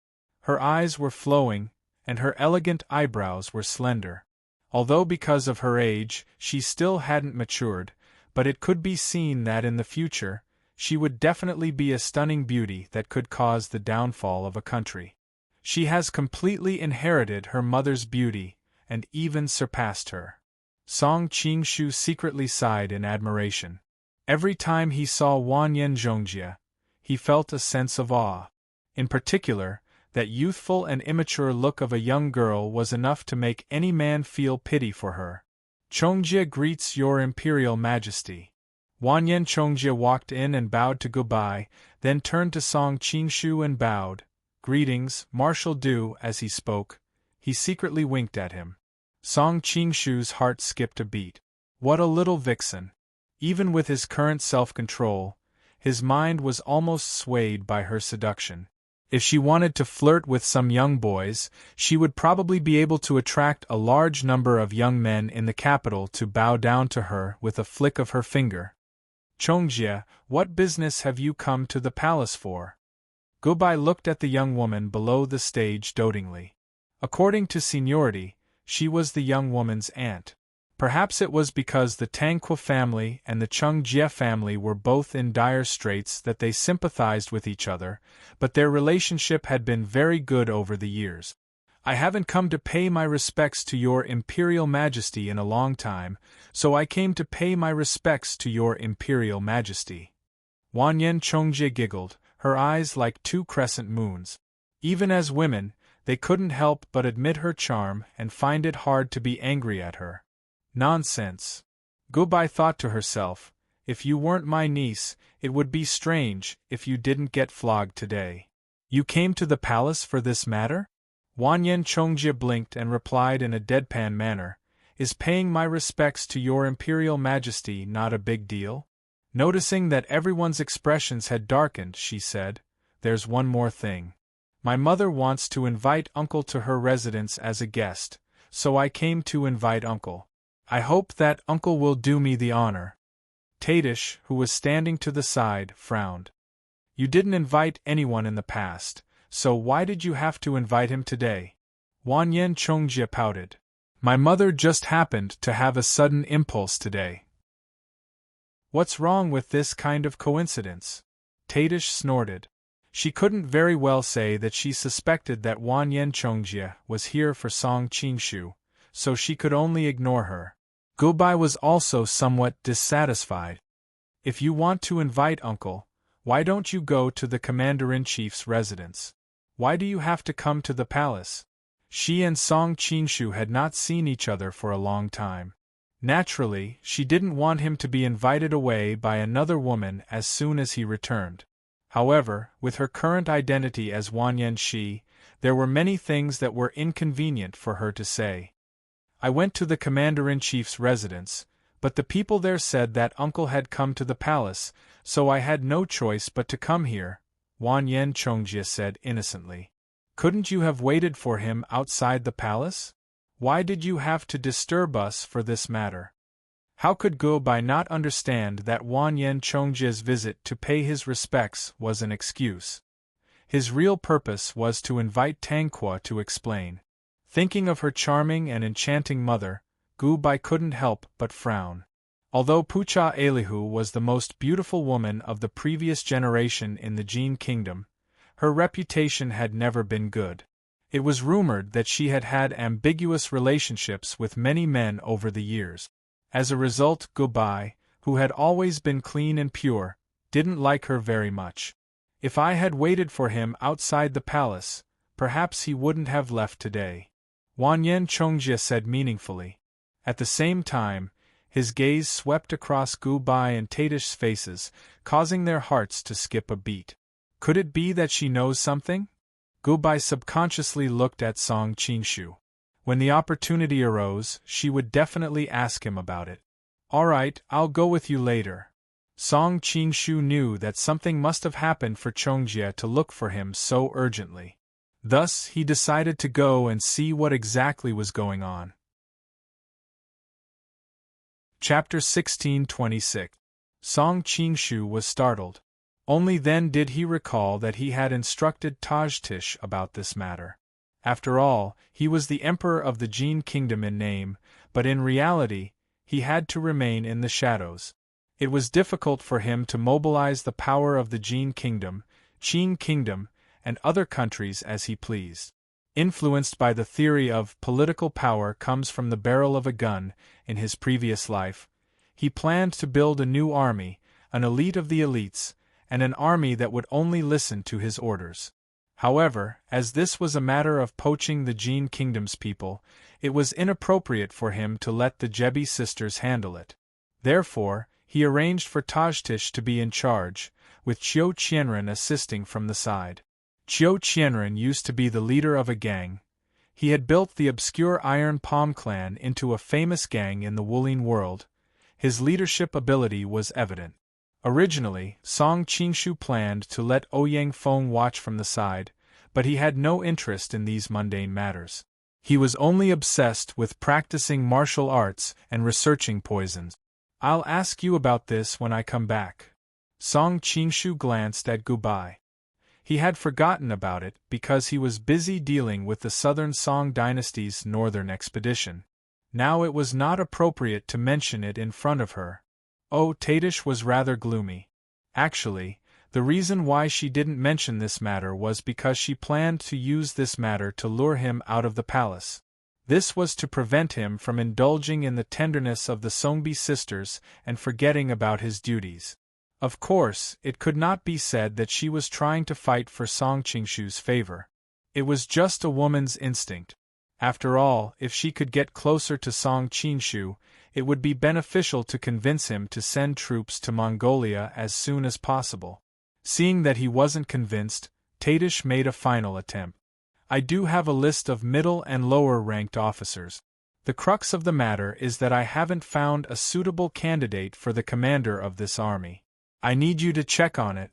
Her eyes were flowing, and her elegant eyebrows were slender. Although because of her age, she still hadn't matured, but it could be seen that in the future, she would definitely be a stunning beauty that could cause the downfall of a country. She has completely inherited her mother's beauty, and even surpassed her. Song Qinshu secretly sighed in admiration. Every time he saw Wan Yanzhongjie, he felt a sense of awe. In particular, That youthful and immature look of a young girl was enough to make any man feel pity for her. Chongjie greets your Imperial Majesty. Wanyan Chongjie walked in and bowed to goodbye, then turned to Song Qingshu and bowed. Greetings, Marshal Du. As he spoke, he secretly winked at him. Song Qingshu's heart skipped a beat. What a little vixen! Even with his current self-control, his mind was almost swayed by her seduction. If she wanted to flirt with some young boys, she would probably be able to attract a large number of young men in the capital to bow down to her with a flick of her finger. Chongjie, what business have you come to the palace for? Gubai looked at the young woman below the stage dotingly. According to seniority, she was the young woman's aunt. Perhaps it was because the Tangqua family and the Chongjie family were both in dire straits that they sympathized with each other, but their relationship had been very good over the years. I haven't come to pay my respects to your Imperial Majesty in a long time, so I came to pay my respects to your Imperial Majesty. Wanyan Chongjie giggled, her eyes like two crescent moons. Even as women, they couldn't help but admit her charm and find it hard to be angry at her. Nonsense. Gubai thought to herself, if you weren't my niece, it would be strange if you didn't get flogged today. You came to the palace for this matter? Wanyan Chongjie blinked and replied in a deadpan manner, Is paying my respects to your Imperial Majesty not a big deal? Noticing that everyone's expressions had darkened, she said, There's one more thing. My mother wants to invite Uncle to her residence as a guest, so I came to invite Uncle. I hope that Uncle will do me the honor. Tadish, who was standing to the side, frowned. You didn't invite anyone in the past, so why did you have to invite him today? Wanyan Chongjie pouted. My mother just happened to have a sudden impulse today. What's wrong with this kind of coincidence? Tadish snorted. She couldn't very well say that she suspected that Wanyan Chongjie was here for Song Qingshu, so she could only ignore her. Gubai was also somewhat dissatisfied. If you want to invite Uncle, why don't you go to the Commander-in-Chief's residence? Why do you have to come to the palace? She and Song Qingshu had not seen each other for a long time. Naturally, she didn't want him to be invited away by another woman as soon as he returned. However, with her current identity as Wanyan Shi, there were many things that were inconvenient for her to say. I went to the Commander-in-Chief's residence, but the people there said that Uncle had come to the palace, so I had no choice but to come here, Wanyan Chongjie said innocently. Couldn't you have waited for him outside the palace? Why did you have to disturb us for this matter? How could Gubai not understand that Wanyan Chongjie's visit to pay his respects was an excuse? His real purpose was to invite Tangqua to explain. Thinking of her charming and enchanting mother, Gubai couldn't help but frown. Although Pucha Elihu was the most beautiful woman of the previous generation in the Jin Kingdom, her reputation had never been good. It was rumored that she had had ambiguous relationships with many men over the years. As a result, Gubai, who had always been clean and pure, didn't like her very much. If I had waited for him outside the palace, perhaps he wouldn't have left today. Wanyan Chongjie said meaningfully. At the same time, his gaze swept across Gubai and Tadish's faces, causing their hearts to skip a beat. Could it be that she knows something? Gubai subconsciously looked at Song Qingshu. When the opportunity arose, she would definitely ask him about it. All right, I'll go with you later. Song Qingshu knew that something must have happened for Chongjie to look for him so urgently. Thus, he decided to go and see what exactly was going on. Chapter 1626. Song Qingshu was startled. Only then did he recall that he had instructed Tajtish about this matter. After all, he was the emperor of the Jin Kingdom in name, but in reality, he had to remain in the shadows. It was difficult for him to mobilize the power of the Jin Kingdom, Qin Kingdom, and other countries as he pleased. Influenced by the theory of political power comes from the barrel of a gun, in his previous life, he planned to build a new army, an elite of the elites, and an army that would only listen to his orders. However, as this was a matter of poaching the Jin Kingdom's people, it was inappropriate for him to let the Jebi sisters handle it. Therefore, he arranged for Tajtish to be in charge, with Qiu Qianren assisting from the side. Qiu Qianren used to be the leader of a gang. He had built the obscure Iron Palm clan into a famous gang in the Wuling world. His leadership ability was evident. Originally, Song Qingshu planned to let Ouyang Feng watch from the side, but he had no interest in these mundane matters. He was only obsessed with practicing martial arts and researching poisons. "I'll ask you about this when I come back." Song Qingshu glanced at Gubai. He had forgotten about it because he was busy dealing with the Southern Song dynasty's northern expedition. Now it was not appropriate to mention it in front of her. Oh, Tadish was rather gloomy. Actually, the reason why she didn't mention this matter was because she planned to use this matter to lure him out of the palace. This was to prevent him from indulging in the tenderness of the Songbi sisters and forgetting about his duties. Of course, it could not be said that she was trying to fight for Song Qingshu's favor. It was just a woman's instinct. After all, if she could get closer to Song Qingshu, it would be beneficial to convince him to send troops to Mongolia as soon as possible. Seeing that he wasn't convinced, Tadish made a final attempt. "I do have a list of middle and lower-ranked officers. The crux of the matter is that I haven't found a suitable candidate for the commander of this army. I need you to check on it."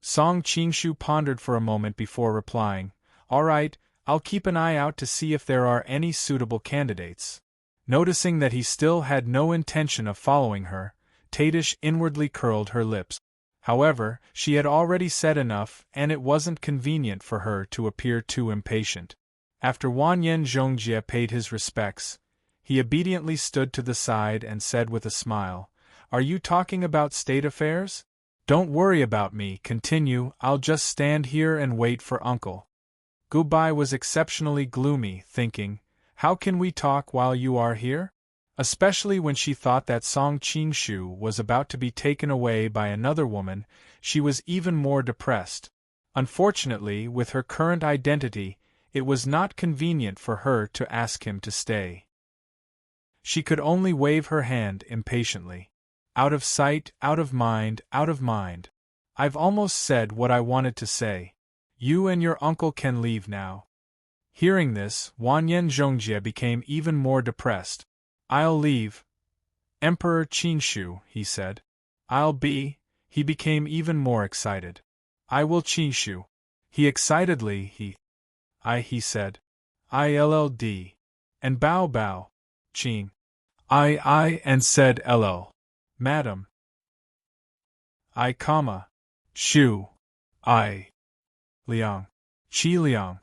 Song Qingshu pondered for a moment before replying, "All right, I'll keep an eye out to see if there are any suitable candidates." Noticing that he still had no intention of following her, Tadish inwardly curled her lips. However, she had already said enough, and it wasn't convenient for her to appear too impatient. After Wanyan Zhongjie paid his respects, he obediently stood to the side and said with a smile, "Are you talking about state affairs? Don't worry about me, continue, I'll just stand here and wait for Uncle." Gubai was exceptionally gloomy, thinking, "How can we talk while you are here?" Especially when she thought that Song Qingshu was about to be taken away by another woman, she was even more depressed. Unfortunately, with her current identity, it was not convenient for her to ask him to stay. She could only wave her hand impatiently. "Out of sight, out of mind, out of mind. I've almost said what I wanted to say. You and your uncle can leave now." Hearing this, Wanyan Zhongjie became even more depressed. "I'll leave. Emperor Qingshu," he said. He became even more excited. "I will Qingshu." He said. "ILLD. And bow bow. Qing. And said LL. Madam. Shu. Liang. Qi Liang.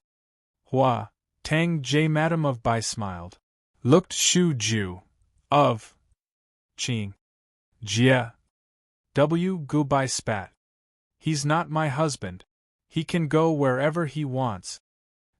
Hua. Tang J. Madam of Bai smiled. Looked Shu Ju. Of. Qing. Jia. Gubai spat. "He's not my husband. He can go wherever he wants."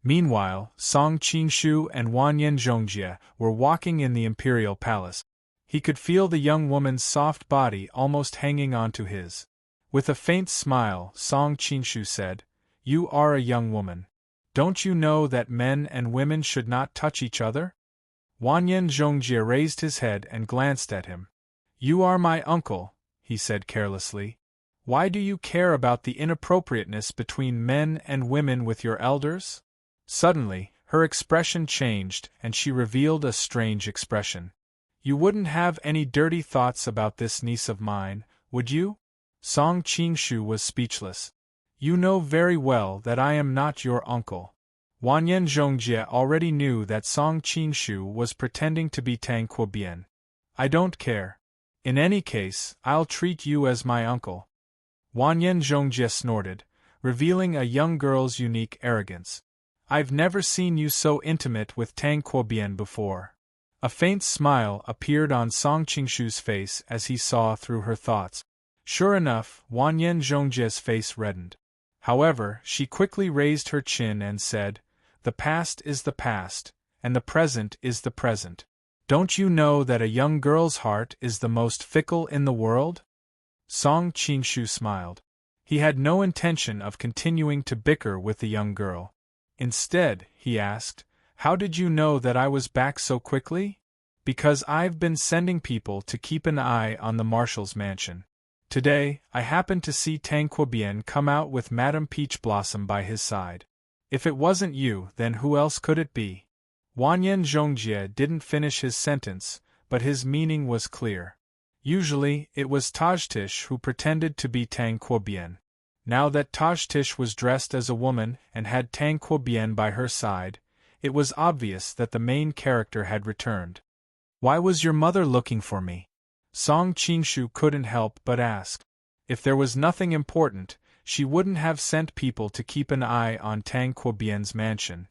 Meanwhile, Song Qingshu and Wanyan Zhongjie were walking in the imperial palace. He could feel the young woman's soft body almost hanging onto his. With a faint smile, Song Qingshu said, "You are a young woman. Don't you know that men and women should not touch each other?" Wanyan Zhongjie raised his head and glanced at him. "You are my uncle," he said carelessly. "Why do you care about the inappropriateness between men and women with your elders?" Suddenly, her expression changed and she revealed a strange expression. "You wouldn't have any dirty thoughts about this niece of mine, would you?" Song Qingshu was speechless. "You know very well that I am not your uncle." Wanyan Zhongjie already knew that Song Qingshu was pretending to be Tang Quobian. "I don't care. In any case, I'll treat you as my uncle." Wanyan Zhongjie snorted, revealing a young girl's unique arrogance. "I've never seen you so intimate with Tang Quobian before." A faint smile appeared on Song Qingshu's face as he saw through her thoughts. Sure enough, Wanyan Zhongjie's face reddened. However, she quickly raised her chin and said, "The past is the past, and the present is the present. Don't you know that a young girl's heart is the most fickle in the world?" Song Qingshu smiled. He had no intention of continuing to bicker with the young girl. Instead, he asked, "How did you know that I was back so quickly?" "Because I've been sending people to keep an eye on the Marshal's mansion. Today, I happened to see Tanquobien come out with Madame Peach Blossom by his side. If it wasn't you, then who else could it be?" Wanyan Zhongjie didn't finish his sentence, but his meaning was clear. Usually, it was Tajtish who pretended to be Tanquobien. Now that Tajtish was dressed as a woman and had Tanquobien by her side, it was obvious that the main character had returned. "Why was your mother looking for me?" Song Qingshu couldn't help but ask. If there was nothing important, she wouldn't have sent people to keep an eye on Tanquobien's mansion.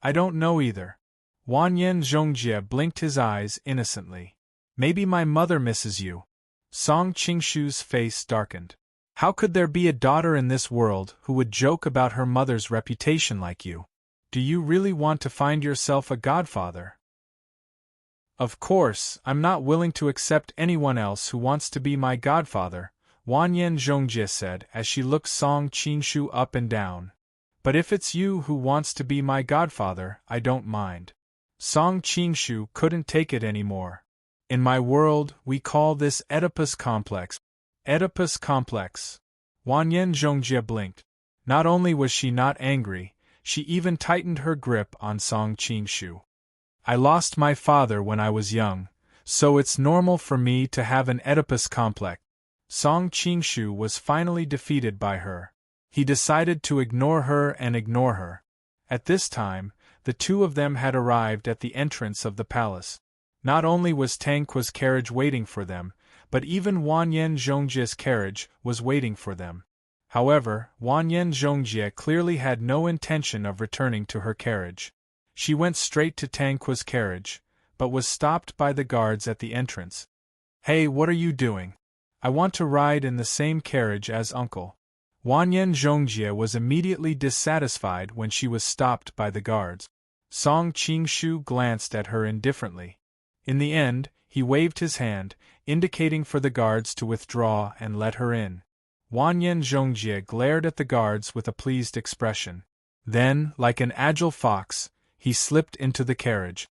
"I don't know either." Wanyan Zhongjie blinked his eyes innocently. "Maybe my mother misses you." Song Qingshu's face darkened. "How could there be a daughter in this world who would joke about her mother's reputation like you? Do you really want to find yourself a godfather?" "Of course, I'm not willing to accept anyone else who wants to be my godfather," Wanyan Zhongjie said as she looked Song Qingshu up and down. "But if it's you who wants to be my godfather, I don't mind." Song Qingshu couldn't take it anymore. "In my world, we call this Oedipus complex." Oedipus complex. Wanyan Zhongjie blinked. Not only was she not angry, she even tightened her grip on Song Qingshu. "I lost my father when I was young, so it's normal for me to have an Oedipus complex." Song Qingshu was finally defeated by her. He decided to ignore her and ignore her. At this time, the two of them had arrived at the entrance of the palace. Not only was Tanqua's carriage waiting for them, but even Wanyan Zhongjie's carriage was waiting for them. However, Wanyan Zhongjie clearly had no intention of returning to her carriage. She went straight to Tanqua's carriage, but was stopped by the guards at the entrance. "Hey, what are you doing? I want to ride in the same carriage as Uncle." Wanyan Zhongjie was immediately dissatisfied when she was stopped by the guards. Song Qingshu glanced at her indifferently. In the end, he waved his hand, indicating for the guards to withdraw and let her in. Wanyan Zhongjie glared at the guards with a pleased expression. Then, like an agile fox, he slipped into the carriage.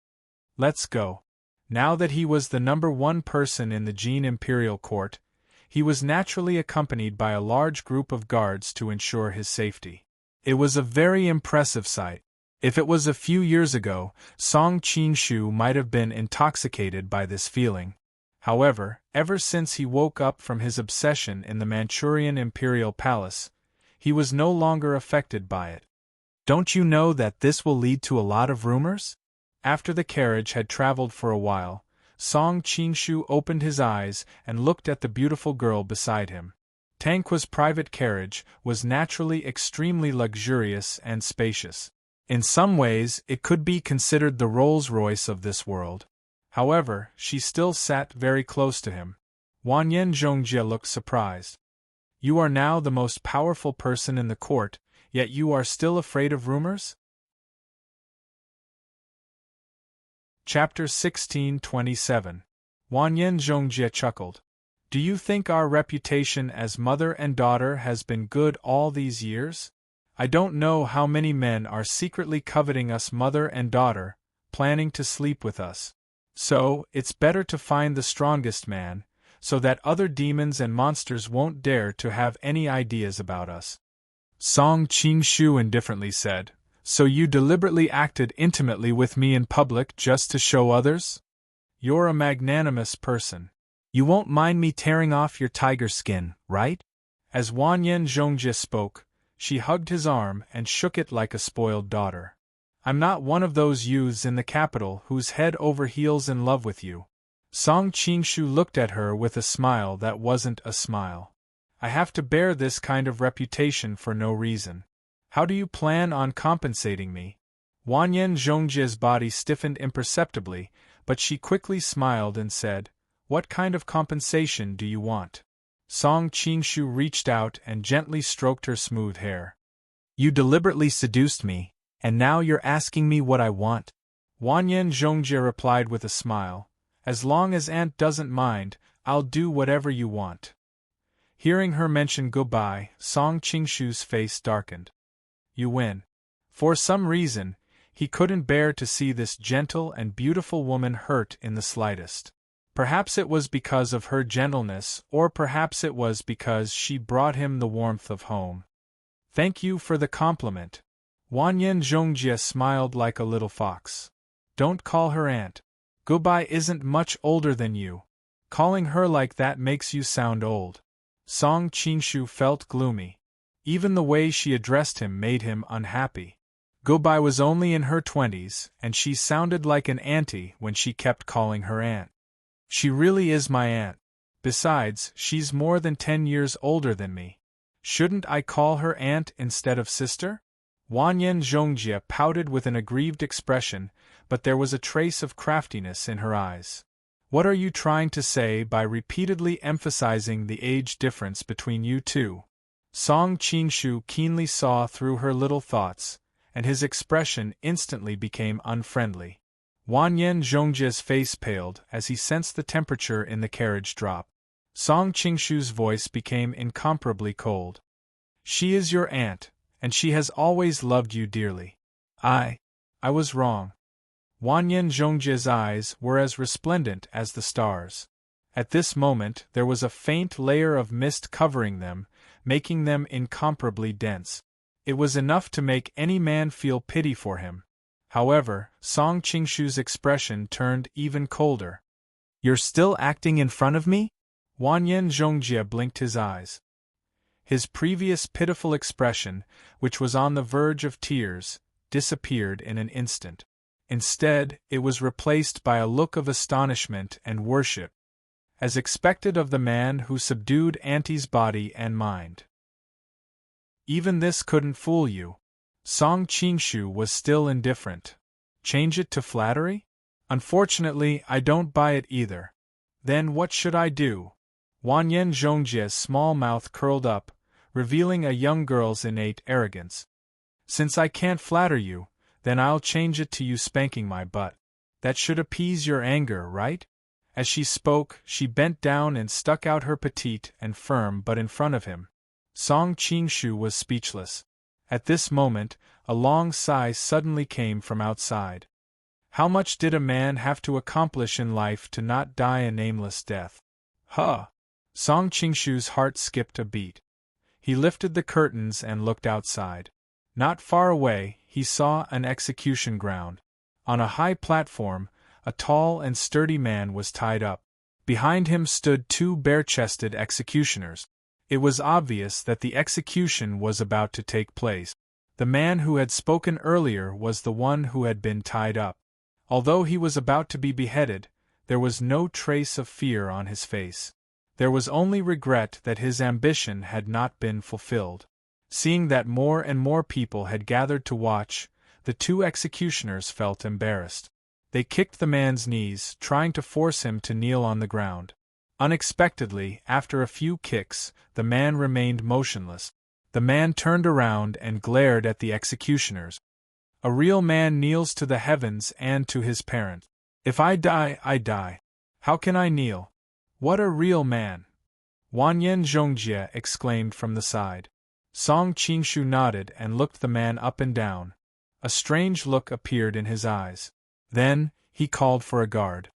"Let's go." Now that he was the #1 person in the Jin Imperial Court, he was naturally accompanied by a large group of guards to ensure his safety. It was a very impressive sight. If it was a few years ago, Song Qingshu might have been intoxicated by this feeling. However, ever since he woke up from his obsession in the Manchurian Imperial Palace, he was no longer affected by it. "Don't you know that this will lead to a lot of rumors?" After the carriage had traveled for a while, Song Qingshu opened his eyes and looked at the beautiful girl beside him. Tanqua's private carriage was naturally extremely luxurious and spacious. In some ways, it could be considered the Rolls-Royce of this world. However, she still sat very close to him. Wanyan Zhongjie looked surprised. "You are now the most powerful person in the court, yet you are still afraid of rumors?" Chapter 1627. Wanyan Zhongjie chuckled. "Do you think our reputation as mother and daughter has been good all these years? I don't know how many men are secretly coveting us mother and daughter, planning to sleep with us. So, it's better to find the strongest man, so that other demons and monsters won't dare to have any ideas about us." Song Qingshu indifferently said, "So you deliberately acted intimately with me in public just to show others? You're a magnanimous person. You won't mind me tearing off your tiger skin, right?" As Wanyan Zhongjie spoke, she hugged his arm and shook it like a spoiled daughter. "I'm not one of those youths in the capital who's head over heels in love with you." Song Qingshu looked at her with a smile that wasn't a smile. "I have to bear this kind of reputation for no reason. How do you plan on compensating me?" Wanyan Zhongjie's body stiffened imperceptibly, but she quickly smiled and said, "What kind of compensation do you want?" Song Qingshu reached out and gently stroked her smooth hair. "You deliberately seduced me, and now you're asking me what I want?" Wanyan Zhongjie replied with a smile, "As long as Aunt doesn't mind, I'll do whatever you want." Hearing her mention goodbye, Song Qingshu's face darkened. You win. For some reason, he couldn't bear to see this gentle and beautiful woman hurt in the slightest. Perhaps it was because of her gentleness, or perhaps it was because she brought him the warmth of home. Thank you for the compliment. Wanyan Zhongjie smiled like a little fox. Don't call her aunt. Goodbye isn't much older than you. Calling her like that makes you sound old. Song Qingshu felt gloomy. Even the way she addressed him made him unhappy. Goodbye was only in her 20s, and she sounded like an auntie when she kept calling her aunt. She really is my aunt. Besides, she's more than 10 years older than me. Shouldn't I call her aunt instead of sister? Wanyan Zhongjie pouted with an aggrieved expression, but there was a trace of craftiness in her eyes. What are you trying to say by repeatedly emphasizing the age difference between you two? Song Qingshu keenly saw through her little thoughts, and his expression instantly became unfriendly. Wanyan Zhongjie's face paled as he sensed the temperature in the carriage drop. Song Qingshu's voice became incomparably cold. She is your aunt, and she has always loved you dearly. I was wrong. Wanyan Zhongjie's eyes were as resplendent as the stars. At this moment there was a faint layer of mist covering them, making them incomparably dense. It was enough to make any man feel pity for him. However, Song Qingshu's expression turned even colder. You're still acting in front of me? Wanyan Zhongjie blinked his eyes. His previous pitiful expression, which was on the verge of tears, disappeared in an instant. Instead, it was replaced by a look of astonishment and worship, as expected of the man who subdued Auntie's body and mind. Even this couldn't fool you. Song Qingshu was still indifferent. Change it to flattery? Unfortunately, I don't buy it either. Then what should I do? Wanyan Zhongjie's small mouth curled up, revealing a young girl's innate arrogance. Since I can't flatter you, then I'll change it to you spanking my butt. That should appease your anger, right? As she spoke, she bent down and stuck out her petite and firm butt in front of him. Song Qingshu was speechless. At this moment, a long sigh suddenly came from outside. How much did a man have to accomplish in life to not die a nameless death? Huh! Song Qingshu's heart skipped a beat. He lifted the curtains and looked outside. Not far away, he saw an execution ground. On a high platform, a tall and sturdy man was tied up. Behind him stood two bare-chested executioners. It was obvious that the execution was about to take place. The man who had spoken earlier was the one who had been tied up. Although he was about to be beheaded, there was no trace of fear on his face. There was only regret that his ambition had not been fulfilled. Seeing that more and more people had gathered to watch, the two executioners felt embarrassed. They kicked the man's knees, trying to force him to kneel on the ground. Unexpectedly, after a few kicks, the man remained motionless. The man turned around and glared at the executioners. A real man kneels to the heavens and to his parent. If I die, I die. How can I kneel? What a real man! Wanyan Zhongjie exclaimed from the side. Song Qingshu nodded and looked the man up and down. A strange look appeared in his eyes. Then, he called for a guard.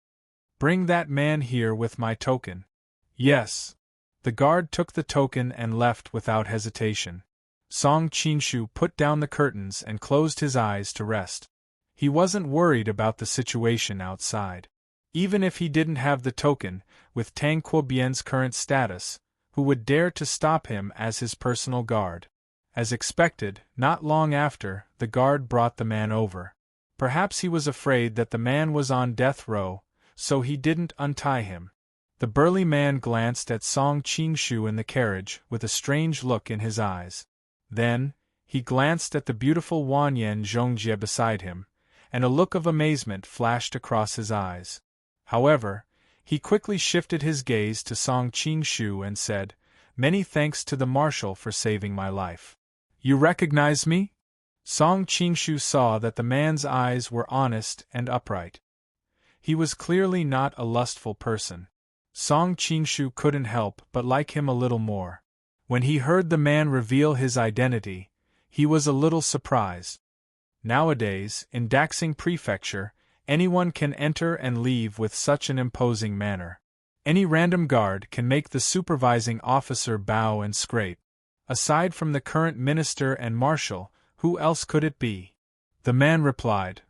Bring that man here with my token. Yes. The guard took the token and left without hesitation. Song Qingshu put down the curtains and closed his eyes to rest. He wasn't worried about the situation outside. Even if he didn't have the token, with Tang Quobian's current status, who would dare to stop him as his personal guard? As expected, not long after, the guard brought the man over. Perhaps he was afraid that the man was on death row, so he didn't untie him. The burly man glanced at Song Qingshu in the carriage with a strange look in his eyes. Then, he glanced at the beautiful Wanyan Zhongjie beside him, and a look of amazement flashed across his eyes. However, he quickly shifted his gaze to Song Qingshu and said, "Many thanks to the marshal for saving my life. You recognize me?" Song Qingshu saw that the man's eyes were honest and upright. He was clearly not a lustful person. Song Qingshu couldn't help but like him a little more. When he heard the man reveal his identity, he was a little surprised. Nowadays, in Daxing Prefecture, anyone can enter and leave with such an imposing manner. Any random guard can make the supervising officer bow and scrape. Aside from the current minister and marshal, who else could it be? The man replied,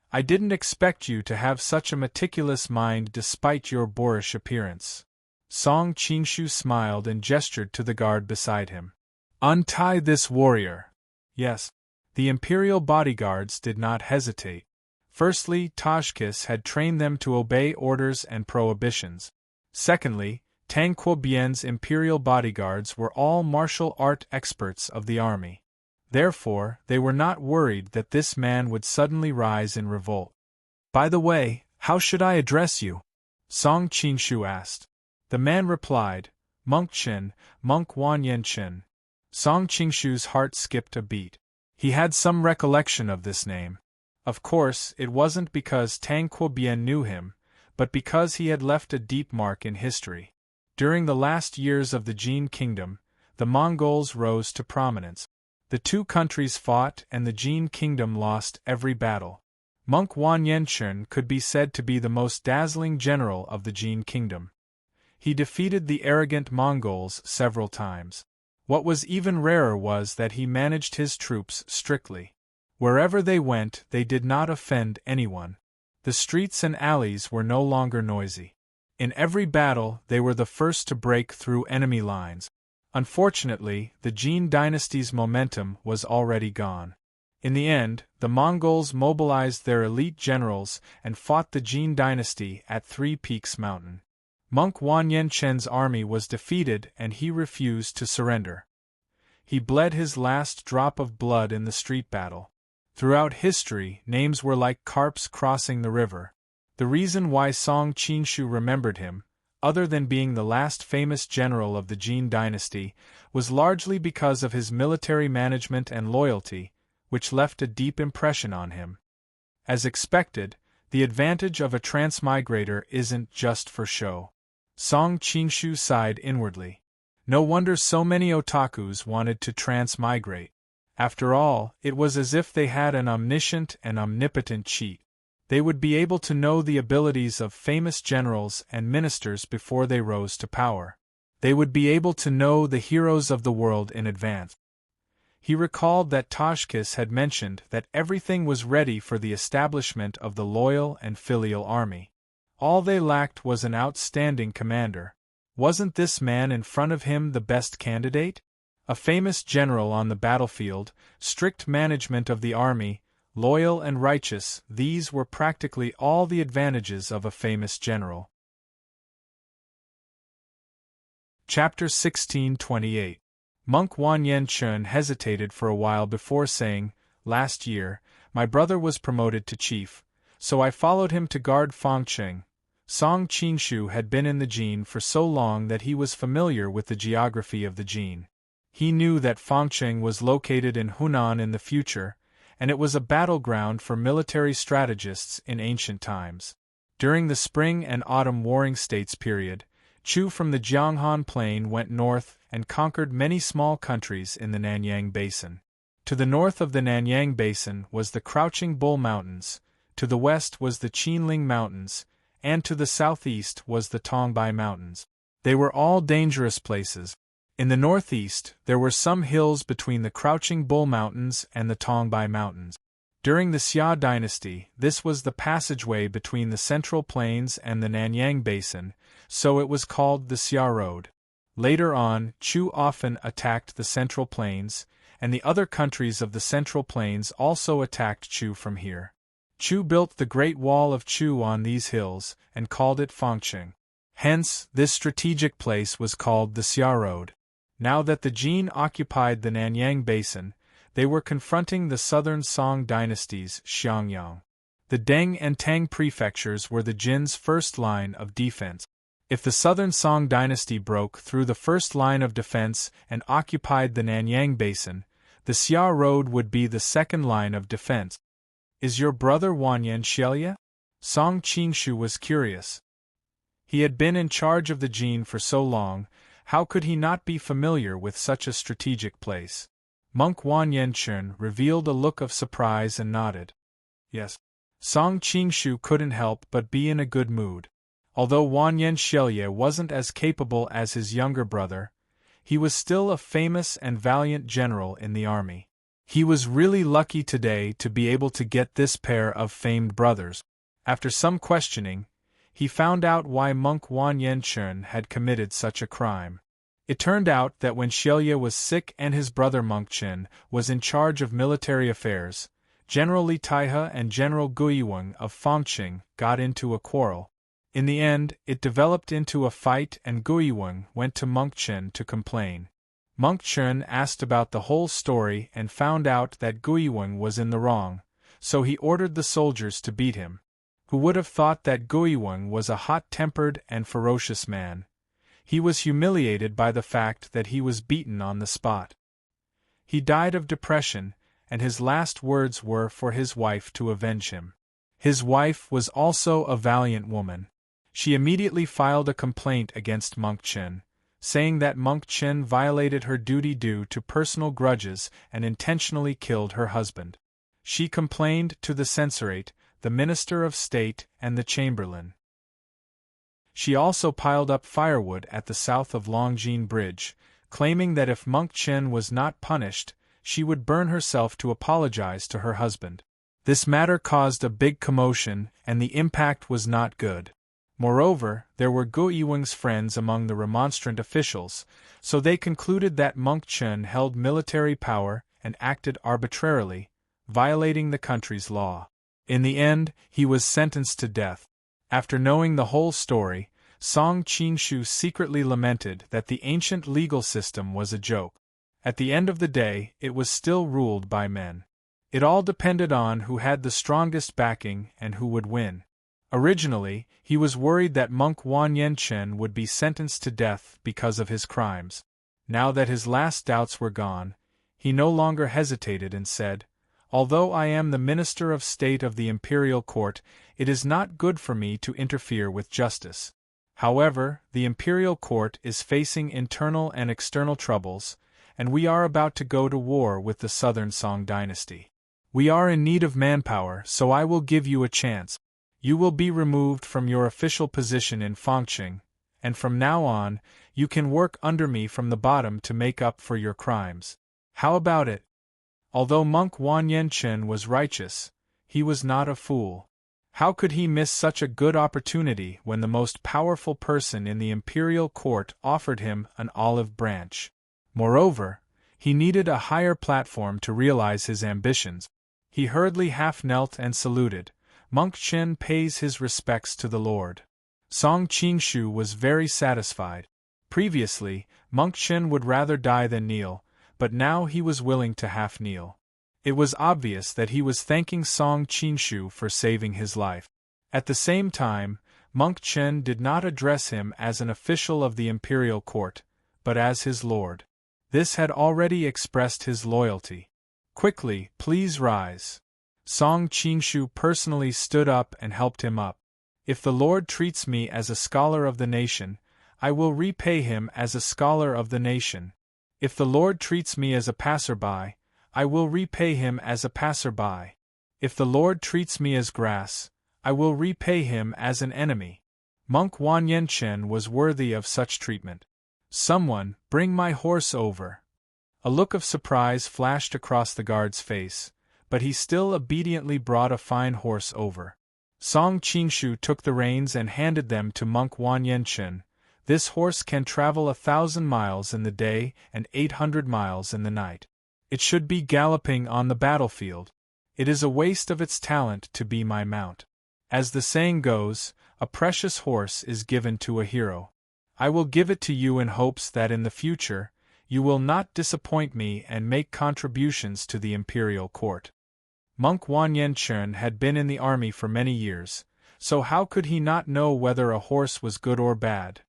I didn't expect you to have such a meticulous mind despite your boorish appearance. Song Qingshu smiled and gestured to the guard beside him. Untie this warrior. Yes. The imperial bodyguards did not hesitate. Firstly, Tajkis had trained them to obey orders and prohibitions. Secondly, Tang Quobien's imperial bodyguards were all martial art experts of the army. Therefore, they were not worried that this man would suddenly rise in revolt. By the way, how should I address you? Song Qingshu asked. The man replied, Monk Chen, Monk Wanyan Chen. Song Qingshu's heart skipped a beat. He had some recollection of this name. Of course, it wasn't because Tang Quobian knew him, but because he had left a deep mark in history. During the last years of the Jin Kingdom, the Mongols rose to prominence. The two countries fought and the Jin Kingdom lost every battle. Monk Wanyan Chen could be said to be the most dazzling general of the Jin Kingdom. He defeated the arrogant Mongols several times. What was even rarer was that he managed his troops strictly. Wherever they went, they did not offend anyone. The streets and alleys were no longer noisy. In every battle, they were the first to break through enemy lines. Unfortunately, the Jin dynasty's momentum was already gone. In the end, the Mongols mobilized their elite generals and fought the Jin dynasty at Three Peaks Mountain. Monk Wanyan Chen's army was defeated and he refused to surrender. He bled his last drop of blood in the street battle. Throughout history, names were like carps crossing the river. The reason why Song Qingshu remembered him, other than being the last famous general of the Jin dynasty, was largely because of his military management and loyalty, which left a deep impression on him. As expected, the advantage of a transmigrator isn't just for show. Song Qingshu sighed inwardly. No wonder so many otakus wanted to transmigrate. After all, it was as if they had an omniscient and omnipotent cheat. They would be able to know the abilities of famous generals and ministers before they rose to power. They would be able to know the heroes of the world in advance. He recalled that Tajkis had mentioned that everything was ready for the establishment of the loyal and filial army. All they lacked was an outstanding commander. Wasn't this man in front of him the best candidate? A famous general on the battlefield, strict management of the army, loyal and righteous, these were practically all the advantages of a famous general. Chapter 1628. Monk Wanyan Chen hesitated for a while before saying, Last year, my brother was promoted to chief, so I followed him to guard Fangcheng. Song Qingshu had been in the Jin for so long that he was familiar with the geography of the Jin. He knew that Fangcheng was located in Hunan in the future, and it was a battleground for military strategists in ancient times. During the spring and autumn warring states period, Chu from the Jianghan Plain went north and conquered many small countries in the Nanyang Basin. To the north of the Nanyang Basin was the Crouching Bull Mountains, to the west was the Qinling Mountains, and to the southeast was the Tongbai Mountains. They were all dangerous places. In the northeast, there were some hills between the Crouching Bull Mountains and the Tongbai Mountains. During the Xia dynasty, this was the passageway between the Central Plains and the Nanyang Basin, so it was called the Xia Road. Later on, Chu often attacked the Central Plains, and the other countries of the Central Plains also attacked Chu from here. Chu built the Great Wall of Chu on these hills, and called it Fangcheng. Hence, this strategic place was called the Xia Road. Now that the Jin occupied the Nanyang Basin, they were confronting the southern Song dynasties Xiangyang. The Deng and Tang prefectures were the Jin's first line of defense. If the southern Song dynasty broke through the first line of defense and occupied the Nanyang Basin, the Xia Road would be the second line of defense. Is your brother Wanyan Xielia? Song Qingshu was curious. He had been in charge of the Jin for so long, how could he not be familiar with such a strategic place? Monk Wan Yenchun revealed a look of surprise and nodded. Yes. Song Qingshu couldn't help but be in a good mood. Although Wan Yenxie wasn't as capable as his younger brother, he was still a famous and valiant general in the army. He was really lucky today to be able to get this pair of famed brothers. After some questioning, he found out why Monk Wan Yenchun had committed such a crime. It turned out that when Xielie was sick and his brother Monk Chen was in charge of military affairs, General Li Taihe and General Guiyueng of Fangqing got into a quarrel. In the end, it developed into a fight and Guiyueng went to Monk Chen to complain. Monk Chen asked about the whole story and found out that Guiyueng was in the wrong, so he ordered the soldiers to beat him. Who would have thought that Guiyueng was a hot-tempered and ferocious man? He was humiliated by the fact that he was beaten on the spot. He died of depression, and his last words were for his wife to avenge him. His wife was also a valiant woman. She immediately filed a complaint against Monk Chen, saying that Monk Chen violated her duty due to personal grudges and intentionally killed her husband. She complained to the censorate, the Minister of State, and the Chamberlain. She also piled up firewood at the south of Longjing Bridge, claiming that if Monk Chen was not punished, she would burn herself to apologize to her husband. This matter caused a big commotion, and the impact was not good. Moreover, there were Guiyueng's friends among the remonstrant officials, so they concluded that Monk Chen held military power and acted arbitrarily, violating the country's law. In the end, he was sentenced to death. After knowing the whole story, Song Qingshu secretly lamented that the ancient legal system was a joke. At the end of the day, it was still ruled by men. It all depended on who had the strongest backing and who would win. Originally, he was worried that Monk Wan Yenchen would be sentenced to death because of his crimes. Now that his last doubts were gone, he no longer hesitated and said, "Although I am the Minister of State of the Imperial Court, it is not good for me to interfere with justice. However, the Imperial Court is facing internal and external troubles, and we are about to go to war with the Southern Song dynasty. We are in need of manpower, so I will give you a chance. You will be removed from your official position in Fangqing, and from now on, you can work under me from the bottom to make up for your crimes. How about it?" Although Monk Wan Yenchen was righteous, he was not a fool. How could he miss such a good opportunity when the most powerful person in the imperial court offered him an olive branch? Moreover, he needed a higher platform to realize his ambitions. He hurriedly half-knelt and saluted. "Monk Chen pays his respects to the Lord." Song Qingshu was very satisfied. Previously, Monk Chen would rather die than kneel, but now he was willing to half-kneel. It was obvious that he was thanking Song Qingshu for saving his life. At the same time, Monk Chen did not address him as an official of the imperial court, but as his lord. This had already expressed his loyalty. "Quickly, please rise." Song Qingshu personally stood up and helped him up. "If the Lord treats me as a scholar of the nation, I will repay him as a scholar of the nation. If the Lord treats me as a passerby, I will repay him as a passerby. If the Lord treats me as grass, I will repay him as an enemy." Monk Wan Yenchen was worthy of such treatment. "Someone, bring my horse over." A look of surprise flashed across the guard's face, but he still obediently brought a fine horse over. Song Qingshu took the reins and handed them to Monk Wan Yenchen. "This horse can travel 1,000 miles in the day and 800 miles in the night. It should be galloping on the battlefield. It is a waste of its talent to be my mount. As the saying goes, a precious horse is given to a hero. I will give it to you in hopes that in the future, you will not disappoint me and make contributions to the imperial court." Monk Wan Yenchen had been in the army for many years, so how could he not know whether a horse was good or bad?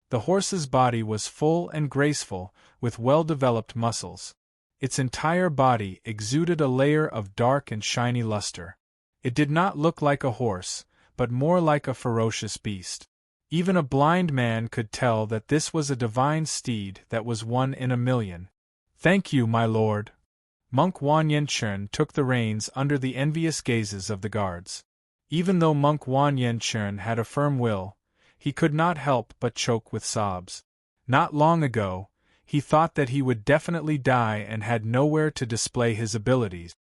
The horse's body was full and graceful, with well-developed muscles. Its entire body exuded a layer of dark and shiny luster. It did not look like a horse, but more like a ferocious beast. Even a blind man could tell that this was a divine steed that was one in a million. "Thank you, my lord." Monk Wan Yen-chun took the reins under the envious gazes of the guards. Even though Monk Wan Yen-chun had a firm will, he could not help but choke with sobs. Not long ago, he thought that he would definitely die and had nowhere to display his abilities.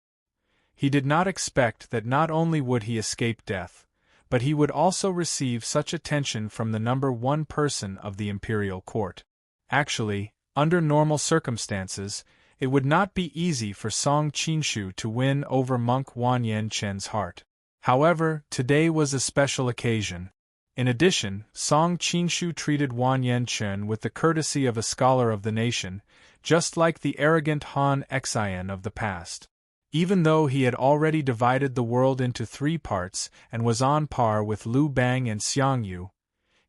He did not expect that not only would he escape death, but he would also receive such attention from the number one person of the imperial court. Actually, under normal circumstances, it would not be easy for Song Qinshu to win over Monk Wan Yen-chen's heart. However, today was a special occasion. In addition, Song Qinshu treated Wan Yen-chen with the courtesy of a scholar of the nation, just like the arrogant Han Xian of the past. Even though he had already divided the world into 3 parts and was on par with Liu Bang and Xiang Yu,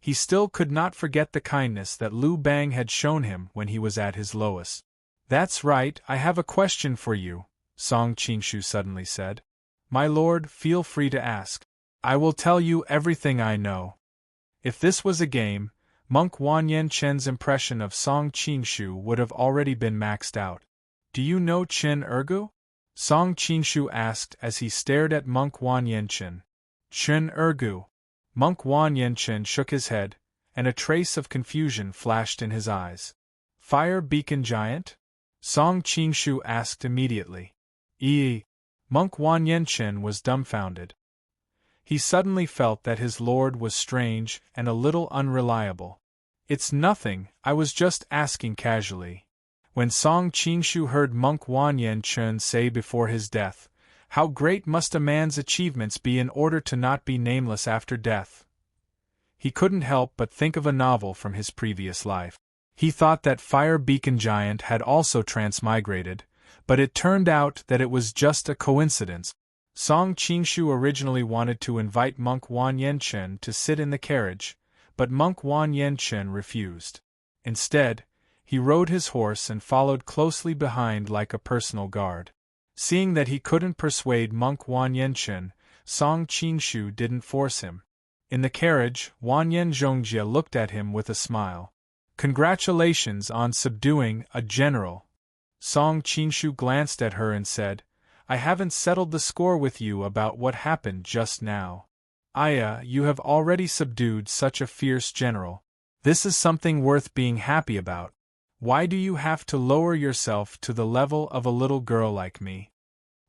he still could not forget the kindness that Liu Bang had shown him when he was at his lowest. "That's right, I have a question for you," Song Qinshu suddenly said. "My lord, feel free to ask. I will tell you everything I know." If this was a game, Monk Wan Yen-chen's impression of Song Qinshu would have already been maxed out. "Do you know Qin Ergu?" Song Qinshu asked as he stared at Monk Wan Yen-chen. "Qin Ergu." Monk Wan Yen-chen shook his head, and a trace of confusion flashed in his eyes. "Fire Beacon Giant?" Song Qinshu asked immediately. Monk Wan Yen-chen was dumbfounded. He suddenly felt that his lord was strange and a little unreliable. "It's nothing, I was just asking casually." When Song Qinshu heard Monk Wan Yen-chen say before his death, "How great must a man's achievements be in order to not be nameless after death?" he couldn't help but think of a novel from his previous life. He thought that Fire Beacon Giant had also transmigrated, but it turned out that it was just a coincidence. Song Qinshu originally wanted to invite Monk Wan Yen-chen to sit in the carriage, but Monk Wan Yen-chen refused. Instead, he rode his horse and followed closely behind like a personal guard. Seeing that he couldn't persuade Monk Wan Yen-chen, Song Qinshu didn't force him. In the carriage, Wanyan Zhongjie looked at him with a smile. "Congratulations on subduing a general." Song Qinshu glanced at her and said, "I haven't settled the score with you about what happened just now." "Aya, you have already subdued such a fierce general. This is something worth being happy about. Why do you have to lower yourself to the level of a little girl like me?"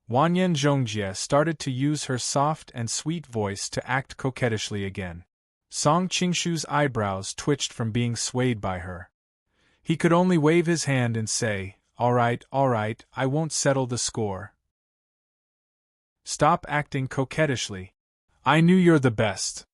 Wanyan Zhongjie started to use her soft and sweet voice to act coquettishly again. Song Qinshu's eyebrows twitched from being swayed by her. He could only wave his hand and say, all right, I won't settle the score." "Stop acting coquettishly. I knew you're the best."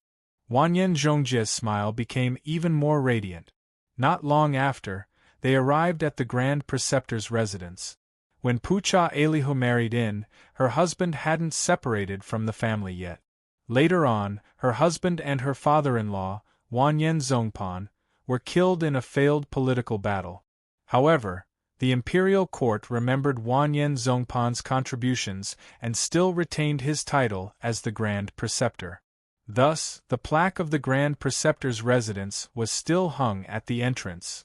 Wanyan Zhongjie's smile became even more radiant. Not long after, they arrived at the Grand Preceptor's residence. When Pucha Elihu married in, her husband hadn't separated from the family yet. Later on, her husband and her father-in-law, Wanyan Zongpan, were killed in a failed political battle. However, the imperial court remembered Wanyan Zongpan's contributions and still retained his title as the Grand Preceptor. Thus, the plaque of the Grand Preceptor's residence was still hung at the entrance.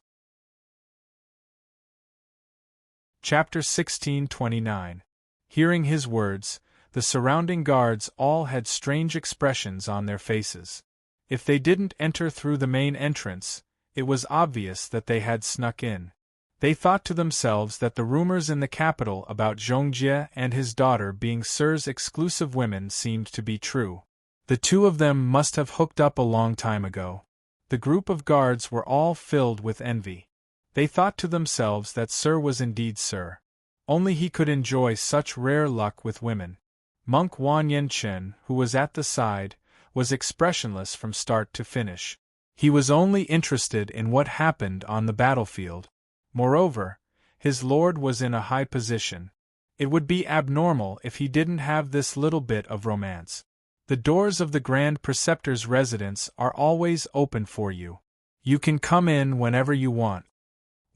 Chapter 1629. Hearing his words, the surrounding guards all had strange expressions on their faces. If they didn't enter through the main entrance, it was obvious that they had snuck in. They thought to themselves that the rumors in the capital about Zhongjie and his daughter being Sir's exclusive women seemed to be true. The two of them must have hooked up a long time ago. The group of guards were all filled with envy. They thought to themselves that Sir was indeed Sir. Only he could enjoy such rare luck with women. Monk Wan Yen-chen, who was at the side, was expressionless from start to finish. He was only interested in what happened on the battlefield. Moreover, his lord was in a high position. It would be abnormal if he didn't have this little bit of romance. The doors of the Grand Preceptor's residence are always open for you. You can come in whenever you want.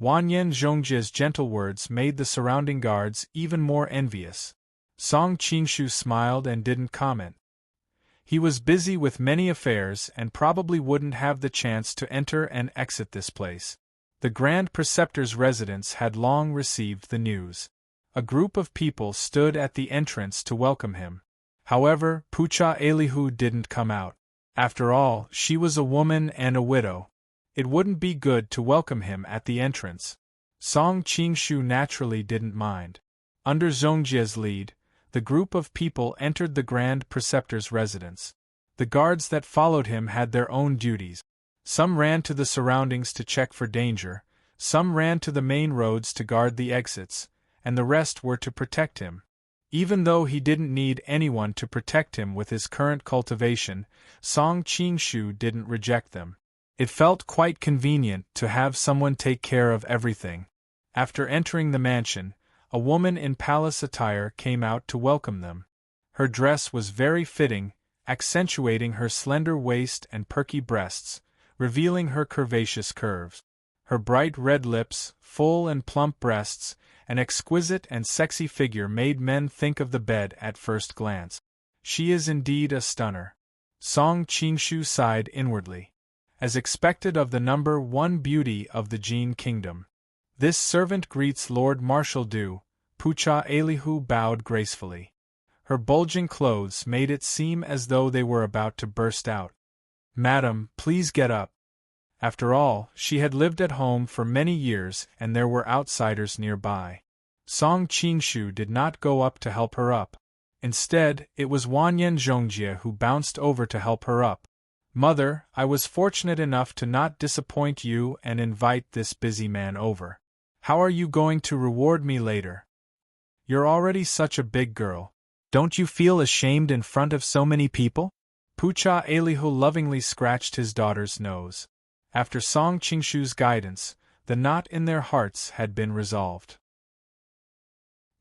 Wanyan Zhongjie's gentle words made the surrounding guards even more envious. Song Qinshu smiled and didn't comment. He was busy with many affairs and probably wouldn't have the chance to enter and exit this place. The Grand Preceptor's residence had long received the news. A group of people stood at the entrance to welcome him. However, Pucha Elihu didn't come out. After all, she was a woman and a widow. It wouldn't be good to welcome him at the entrance. Song Qingshu naturally didn't mind. Under Zhongjie's lead, the group of people entered the Grand Preceptor's residence. The guards that followed him had their own duties. Some ran to the surroundings to check for danger, some ran to the main roads to guard the exits, and the rest were to protect him. Even though he didn't need anyone to protect him with his current cultivation, Song Qingshu didn't reject them. It felt quite convenient to have someone take care of everything. After entering the mansion, a woman in palace attire came out to welcome them. Her dress was very fitting, accentuating her slender waist and perky breasts, revealing her curvaceous curves. Her bright red lips, full and plump breasts, an exquisite and sexy figure made men think of the bed at first glance. She is indeed a stunner. Song Qingshu sighed inwardly. As expected of the number one beauty of the Jin kingdom. This servant greets Lord Marshal Du. Pucha Elihu bowed gracefully. Her bulging clothes made it seem as though they were about to burst out. Madam, please get up. After all, she had lived at home for many years and there were outsiders nearby. Song Qingshu did not go up to help her up. Instead, it was Wanyan Zhongjie who bounced over to help her up. Mother, I was fortunate enough to not disappoint you and invite this busy man over. How are you going to reward me later? You're already such a big girl. Don't you feel ashamed in front of so many people? Pucha Elihu lovingly scratched his daughter's nose. After Song Qingshu's guidance, the knot in their hearts had been resolved.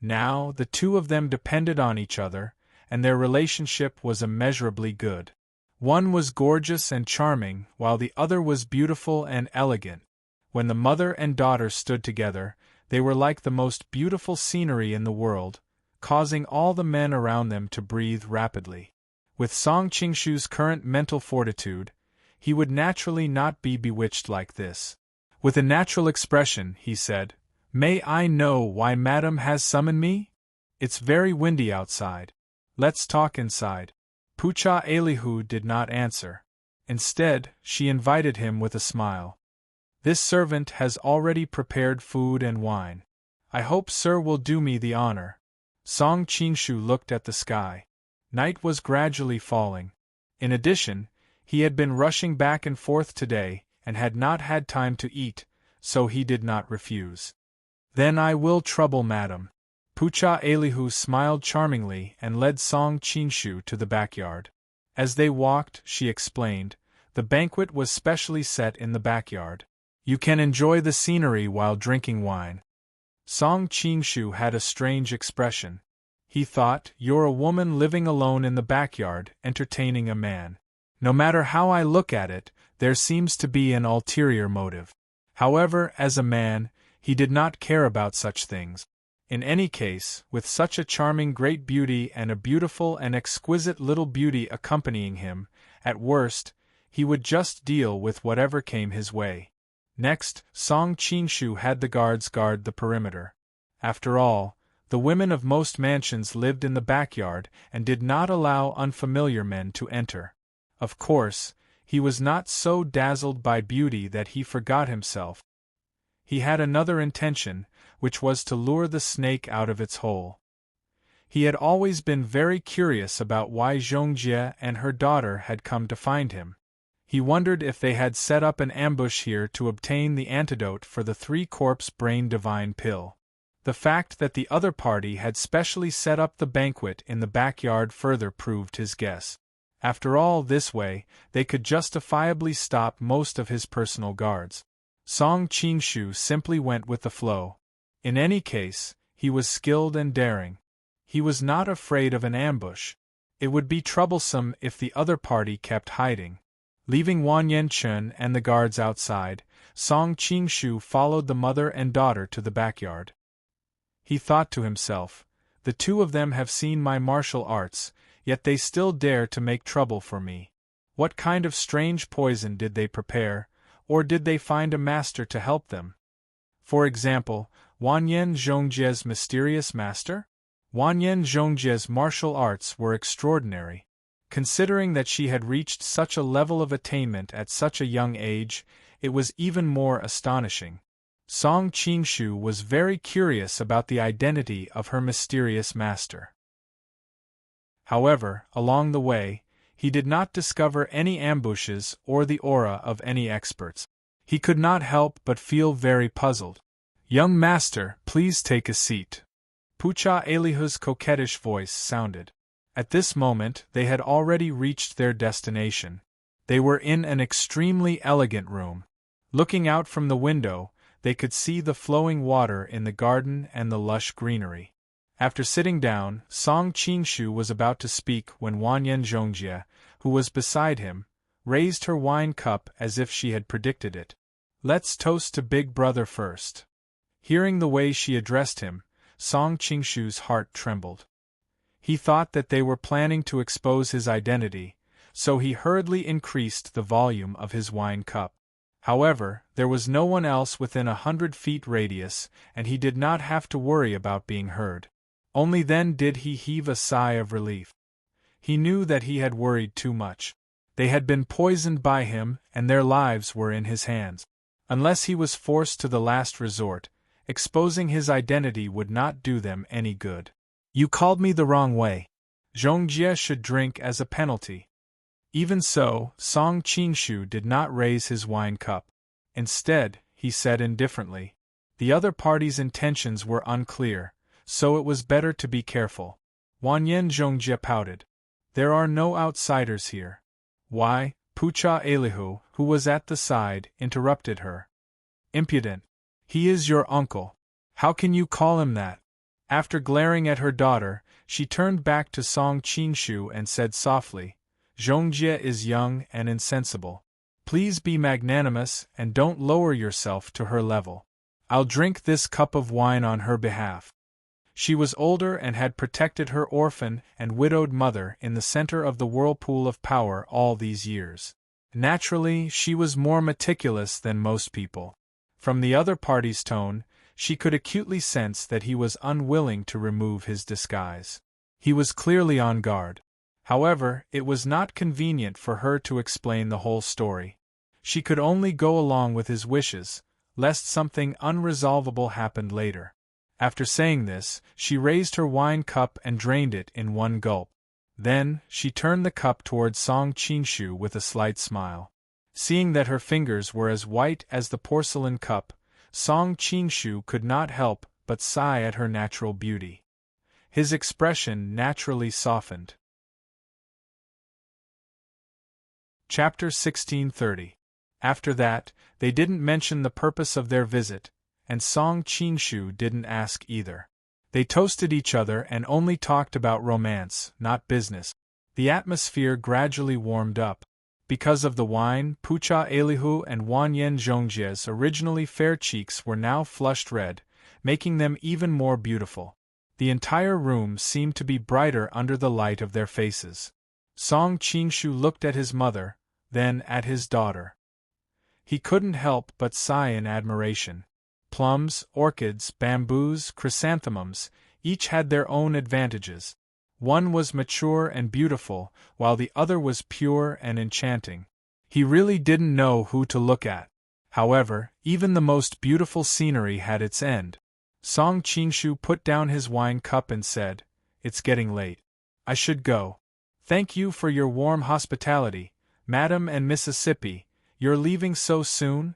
Now, the two of them depended on each other, and their relationship was immeasurably good. One was gorgeous and charming, while the other was beautiful and elegant. When the mother and daughter stood together, they were like the most beautiful scenery in the world, causing all the men around them to breathe rapidly. With Song Qingshu's current mental fortitude, he would naturally not be bewitched like this. With a natural expression, he said, "May I know why Madam has summoned me? It's very windy outside. Let's talk inside." Pucha Elihu did not answer. Instead, she invited him with a smile. "This servant has already prepared food and wine. I hope Sir will do me the honor." Song Qingshu looked at the sky. Night was gradually falling. In addition, he had been rushing back and forth today and had not had time to eat, so he did not refuse. "Then I will trouble Madam." Pucha Elihu smiled charmingly and led Song Qingshu to the backyard. As they walked, she explained, the banquet was specially set in the backyard. You can enjoy the scenery while drinking wine. Song Qingshu had a strange expression. He thought, you're a woman living alone in the backyard, entertaining a man. No matter how I look at it, there seems to be an ulterior motive. However, as a man, he did not care about such things. In any case, with such a charming great beauty and a beautiful and exquisite little beauty accompanying him, at worst, he would just deal with whatever came his way. Next, Song Qingshu had the guards guard the perimeter. After all, the women of most mansions lived in the backyard and did not allow unfamiliar men to enter. Of course, he was not so dazzled by beauty that he forgot himself. He had another intention, which was to lure the snake out of its hole. He had always been very curious about why Zhongjie and her daughter had come to find him. He wondered if they had set up an ambush here to obtain the antidote for the 3-corpse brain divine pill. The fact that the other party had specially set up the banquet in the backyard further proved his guess. After all, this way, they could justifiably stop most of his personal guards. Song Qingshu simply went with the flow. In any case, he was skilled and daring. He was not afraid of an ambush. It would be troublesome if the other party kept hiding. Leaving Wan Yanchen and the guards outside, Song Qingshu followed the mother and daughter to the backyard. He thought to himself, the two of them have seen my martial arts, yet they still dare to make trouble for me. What kind of strange poison did they prepare, or did they find a master to help them? For example, Wanyan Zhongjie's mysterious master? Wanyan Zhongjie's martial arts were extraordinary. Considering that she had reached such a level of attainment at such a young age, it was even more astonishing. Song Qingshu was very curious about the identity of her mysterious master. However, along the way, he did not discover any ambushes or the aura of any experts. He could not help but feel very puzzled. "Young master, please take a seat." Pucha Elihu's coquettish voice sounded. At this moment they had already reached their destination. They were in an extremely elegant room. Looking out from the window, they could see the flowing water in the garden and the lush greenery. After sitting down, Song Qingshu was about to speak when Wanyan Zhongjie, who was beside him, raised her wine cup as if she had predicted it. "Let's toast to Big Brother first." Hearing the way she addressed him, Song Qingshu's heart trembled. He thought that they were planning to expose his identity, so he hurriedly increased the volume of his wine cup. However, there was no one else within 100 feet radius, and he did not have to worry about being heard. Only then did he heave a sigh of relief. He knew that he had worried too much. They had been poisoned by him, and their lives were in his hands. Unless he was forced to the last resort, exposing his identity would not do them any good. "You called me the wrong way. Zhongjie should drink as a penalty." Even so, Song Qingshu did not raise his wine cup. Instead, he said indifferently, "The other party's intentions were unclear, so it was better to be careful." Wanyan Zhongjie pouted. "There are no outsiders here." "Why?" Pucha Elihu, who was at the side, interrupted her. "Impudent. He is your uncle. How can you call him that?" After glaring at her daughter, she turned back to Song Qingshu and said softly, "Zhongjie is young and insensible. Please be magnanimous and don't lower yourself to her level. I'll drink this cup of wine on her behalf." She was older and had protected her orphan and widowed mother in the center of the whirlpool of power all these years. Naturally, she was more meticulous than most people. From the other party's tone, she could acutely sense that he was unwilling to remove his disguise. He was clearly on guard. However, it was not convenient for her to explain the whole story. She could only go along with his wishes, lest something unresolvable happened later. After saying this, she raised her wine cup and drained it in one gulp. Then, she turned the cup toward Song Qingshu with a slight smile. Seeing that her fingers were as white as the porcelain cup, Song Qingshu could not help but sigh at her natural beauty. His expression naturally softened. Chapter 1630. After that, they didn't mention the purpose of their visit, and Song Qingshu didn't ask either. They toasted each other and only talked about romance, not business. The atmosphere gradually warmed up. Because of the wine, Pucha Elihu and Wanyan Zhongjie's originally fair cheeks were now flushed red, making them even more beautiful. The entire room seemed to be brighter under the light of their faces. Song Qingshu looked at his mother, then at his daughter. He couldn't help but sigh in admiration. Plums, orchids, bamboos, chrysanthemums, each had their own advantages. One was mature and beautiful, while the other was pure and enchanting. He really didn't know who to look at. However, even the most beautiful scenery had its end. Song Qingshu put down his wine cup and said, "It's getting late. I should go. Thank you for your warm hospitality, Madam and Mississippi. You're leaving so soon?"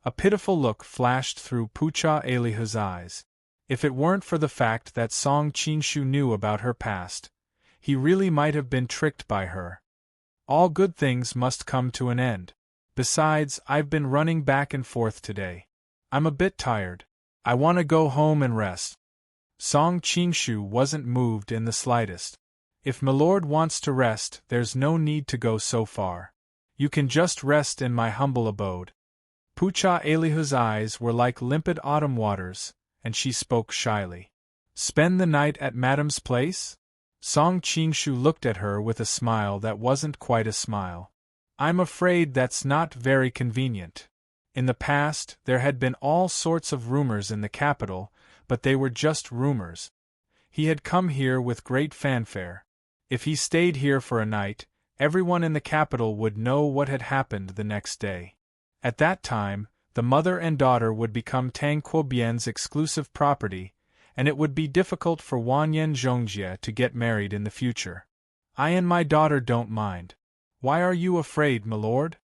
A pitiful look flashed through Pucha Elihu's eyes. If it weren't for the fact that Song Qingshu knew about her past, he really might have been tricked by her. All good things must come to an end. Besides, I've been running back and forth today. I'm a bit tired. I want to go home and rest. Song Qingshu wasn't moved in the slightest. If Milord wants to rest, there's no need to go so far. You can just rest in my humble abode. Pucha Elihu's eyes were like limpid autumn waters, and she spoke shyly. "Spend the night at Madam's place?" Song Qingshu looked at her with a smile that wasn't quite a smile. I'm afraid that's not very convenient. In the past, there had been all sorts of rumors in the capital, but they were just rumors. He had come here with great fanfare. If he stayed here for a night, everyone in the capital would know what had happened the next day. At that time, the mother and daughter would become Tang Quobian's exclusive property, and it would be difficult for Wanyan Zhongjie to get married in the future. I and my daughter don't mind. Why are you afraid, milord?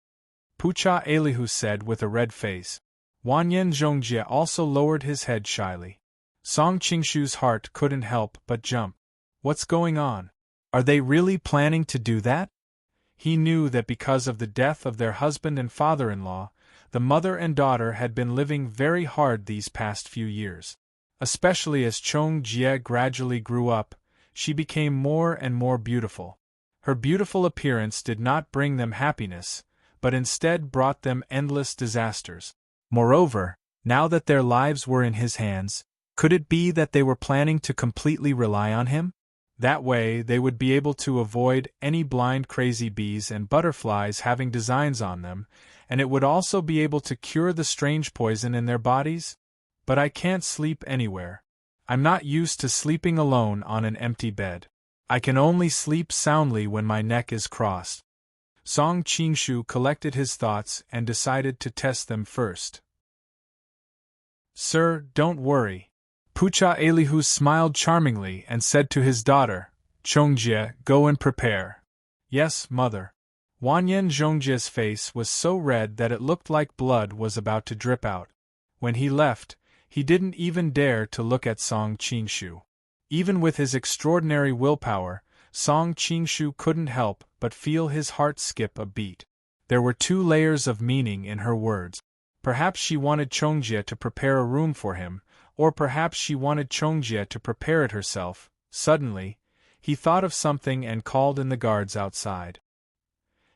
Pucha Elihu said with a red face. Wanyan Zhongjie also lowered his head shyly. Song Qingshu's heart couldn't help but jump. What's going on? Are they really planning to do that? He knew that because of the death of their husband and father-in-law, the mother and daughter had been living very hard these past few years. Especially as Chong Jie gradually grew up, she became more and more beautiful. Her beautiful appearance did not bring them happiness, but instead brought them endless disasters. Moreover, now that their lives were in his hands, could it be that they were planning to completely rely on him? That way they would be able to avoid any blind crazy bees and butterflies having designs on them, and it would also be able to cure the strange poison in their bodies? But I can't sleep anywhere. I'm not used to sleeping alone on an empty bed. I can only sleep soundly when my neck is crossed. Song Qingshu collected his thoughts and decided to test them first. Sir, don't worry. Pucha Elihu smiled charmingly and said to his daughter, Chongjie, go and prepare. Yes, mother. Wanyan Zhongjie's face was so red that it looked like blood was about to drip out. When he left, he didn't even dare to look at Song Qingshu. Even with his extraordinary willpower, Song Qingshu couldn't help but feel his heart skip a beat. There were two layers of meaning in her words. Perhaps she wanted Chongjie to prepare a room for him, or perhaps she wanted Chongjie to prepare it herself. Suddenly, he thought of something and called in the guards outside.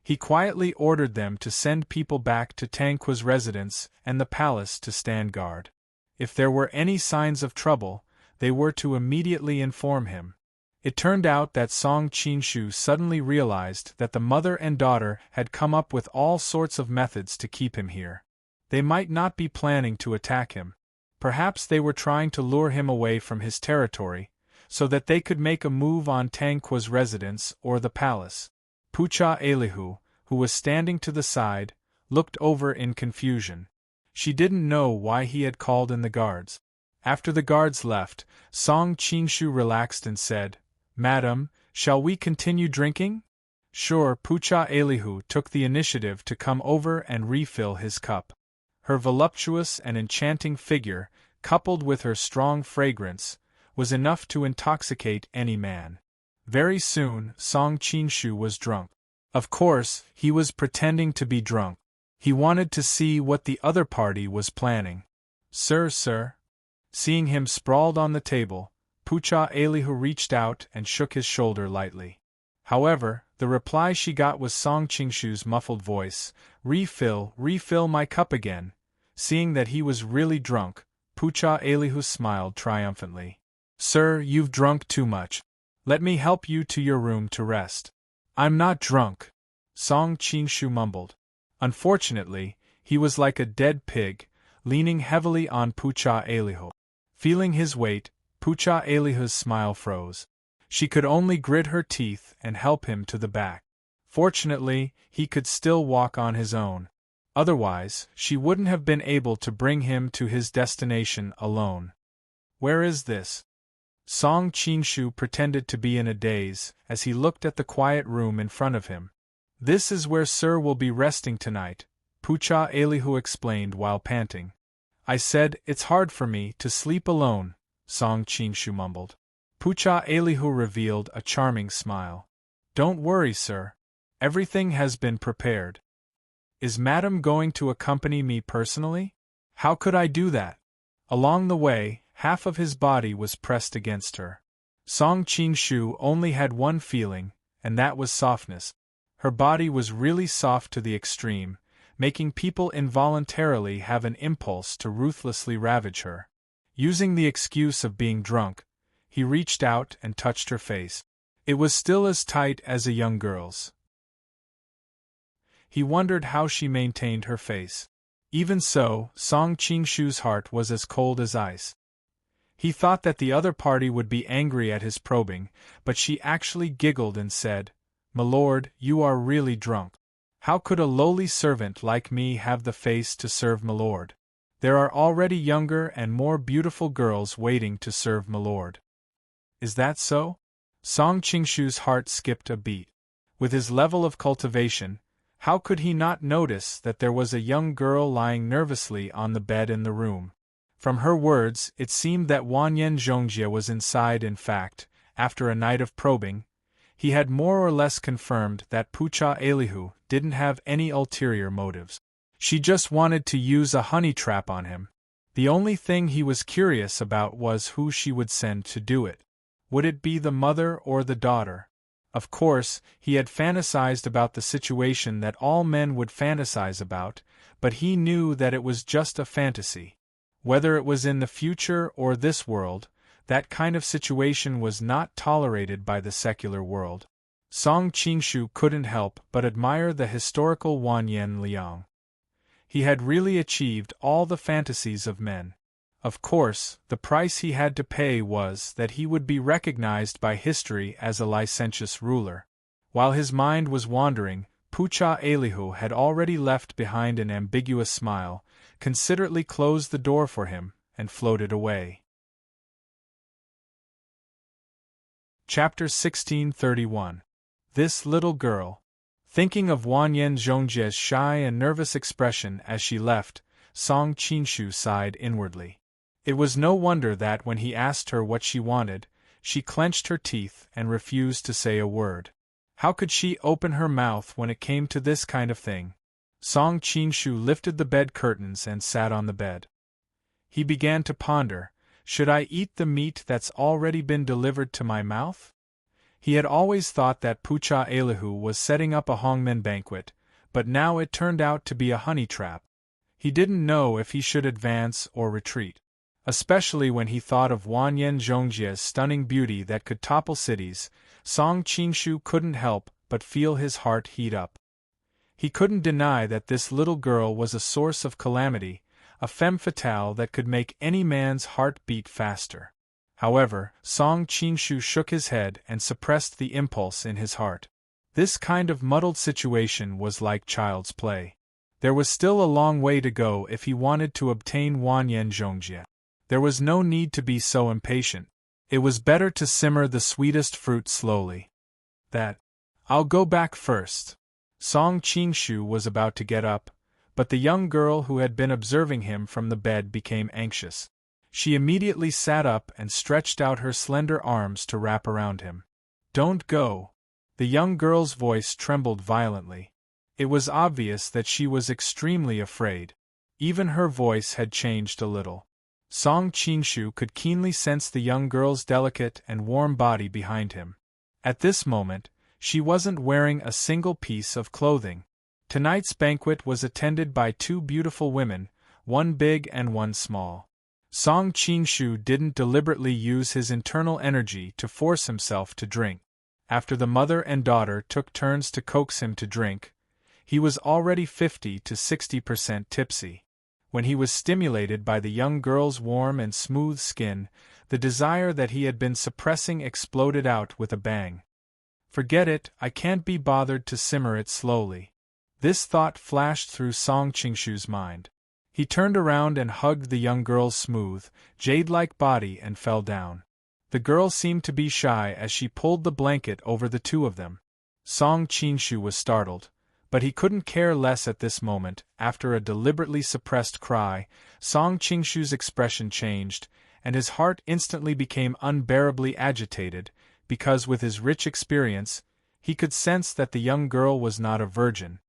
He quietly ordered them to send people back to Tangqua's residence and the palace to stand guard. If there were any signs of trouble, they were to immediately inform him. It turned out that Song Qingshu suddenly realized that the mother and daughter had come up with all sorts of methods to keep him here. They might not be planning to attack him. Perhaps they were trying to lure him away from his territory, so that they could make a move on Tangqua's residence or the palace. Pucha Elihu, who was standing to the side, looked over in confusion. She didn't know why he had called in the guards. After the guards left, Song Qingshu relaxed and said, Madam, shall we continue drinking? Sure. Pucha Elihu took the initiative to come over and refill his cup. Her voluptuous and enchanting figure, coupled with her strong fragrance, was enough to intoxicate any man. Very soon, Song Qingshu was drunk. Of course, he was pretending to be drunk. He wanted to see what the other party was planning. Sir. Seeing him sprawled on the table, Pucha Elihu reached out and shook his shoulder lightly. However, the reply she got was Song Qingshu's muffled voice, Refill my cup again. Seeing that he was really drunk, Pucha Elihu smiled triumphantly. Sir, you've drunk too much. Let me help you to your room to rest. I'm not drunk, Song Qingshu mumbled. Unfortunately, he was like a dead pig, leaning heavily on Pucha Elihu. Feeling his weight, Pucha Elihu's smile froze. She could only grit her teeth and help him to the back. Fortunately, he could still walk on his own. Otherwise, she wouldn't have been able to bring him to his destination alone. Where is this? Song Qingshu pretended to be in a daze as he looked at the quiet room in front of him. This is where Sir will be resting tonight, Pucha Elihu explained while panting. I said, it's hard for me to sleep alone, Song Qingshu mumbled. Pucha Elihu revealed a charming smile. Don't worry, sir. Everything has been prepared. Is Madam going to accompany me personally? How could I do that? Along the way, half of his body was pressed against her. Song Qingshu only had one feeling, and that was softness. Her body was really soft to the extreme, making people involuntarily have an impulse to ruthlessly ravage her. Using the excuse of being drunk, he reached out and touched her face. It was still as tight as a young girl's. He wondered how she maintained her face. Even so, Song Qingshu's heart was as cold as ice. He thought that the other party would be angry at his probing, but she actually giggled and said, "Milord, you are really drunk. How could a lowly servant like me have the face to serve milord? There are already younger and more beautiful girls waiting to serve milord." "Is that so?" Song Qingshu's heart skipped a beat. With his level of cultivation, how could he not notice that there was a young girl lying nervously on the bed in the room? From her words, it seemed that Wanyan Zhongjie was inside. In fact, after a night of probing, he had more or less confirmed that Pucha Elihu didn't have any ulterior motives. She just wanted to use a honey trap on him. The only thing he was curious about was who she would send to do it. Would it be the mother or the daughter? Of course, he had fantasized about the situation that all men would fantasize about, but he knew that it was just a fantasy. Whether it was in the future or this world, that kind of situation was not tolerated by the secular world. Song Qingshu couldn't help but admire the historical Wanyan Liang. He had really achieved all the fantasies of men. Of course, the price he had to pay was that he would be recognized by history as a licentious ruler. While his mind was wandering, Pucha Elihu had already left behind an ambiguous smile, considerately closed the door for him, and floated away. Chapter 1631. This Little Girl. Thinking of Wanyan Zhongjie's shy and nervous expression as she left, Song Qingshu sighed inwardly. It was no wonder that when he asked her what she wanted, she clenched her teeth and refused to say a word. How could she open her mouth when it came to this kind of thing? Song Qingshu lifted the bed curtains and sat on the bed. He began to ponder, should I eat the meat that's already been delivered to my mouth? He had always thought that Pucha Elihu was setting up a hongmen banquet, but now it turned out to be a honey trap. He didn't know if he should advance or retreat. Especially when he thought of Wanyan Zhongjie's stunning beauty that could topple cities, Song Qingshu couldn't help but feel his heart heat up. He couldn't deny that this little girl was a source of calamity, a femme fatale that could make any man's heart beat faster. However, Song Qingshu shook his head and suppressed the impulse in his heart. This kind of muddled situation was like child's play. There was still a long way to go if he wanted to obtain Wanyan Zhongjie. There was no need to be so impatient. It was better to simmer the sweetest fruit slowly. I'll go back first. Song Qingshu was about to get up, but the young girl who had been observing him from the bed became anxious. She immediately sat up and stretched out her slender arms to wrap around him. "Don't go." The young girl's voice trembled violently. It was obvious that she was extremely afraid. Even her voice had changed a little. Song Qingshu could keenly sense the young girl's delicate and warm body behind him. At this moment, she wasn't wearing a single piece of clothing. Tonight's banquet was attended by two beautiful women, one big and one small. Song Qingshu didn't deliberately use his internal energy to force himself to drink. After the mother and daughter took turns to coax him to drink, he was already 50 to 60% tipsy. When he was stimulated by the young girl's warm and smooth skin, the desire that he had been suppressing exploded out with a bang. "Forget it, I can't be bothered to simmer it slowly." This thought flashed through Song Qingshu's mind. He turned around and hugged the young girl's smooth, jade-like body and fell down. The girl seemed to be shy as she pulled the blanket over the two of them. Song Qingshu was startled, but he couldn't care less at this moment. After a deliberately suppressed cry, Song Qingshu's expression changed, and his heart instantly became unbearably agitated, because with his rich experience, he could sense that the young girl was not a virgin.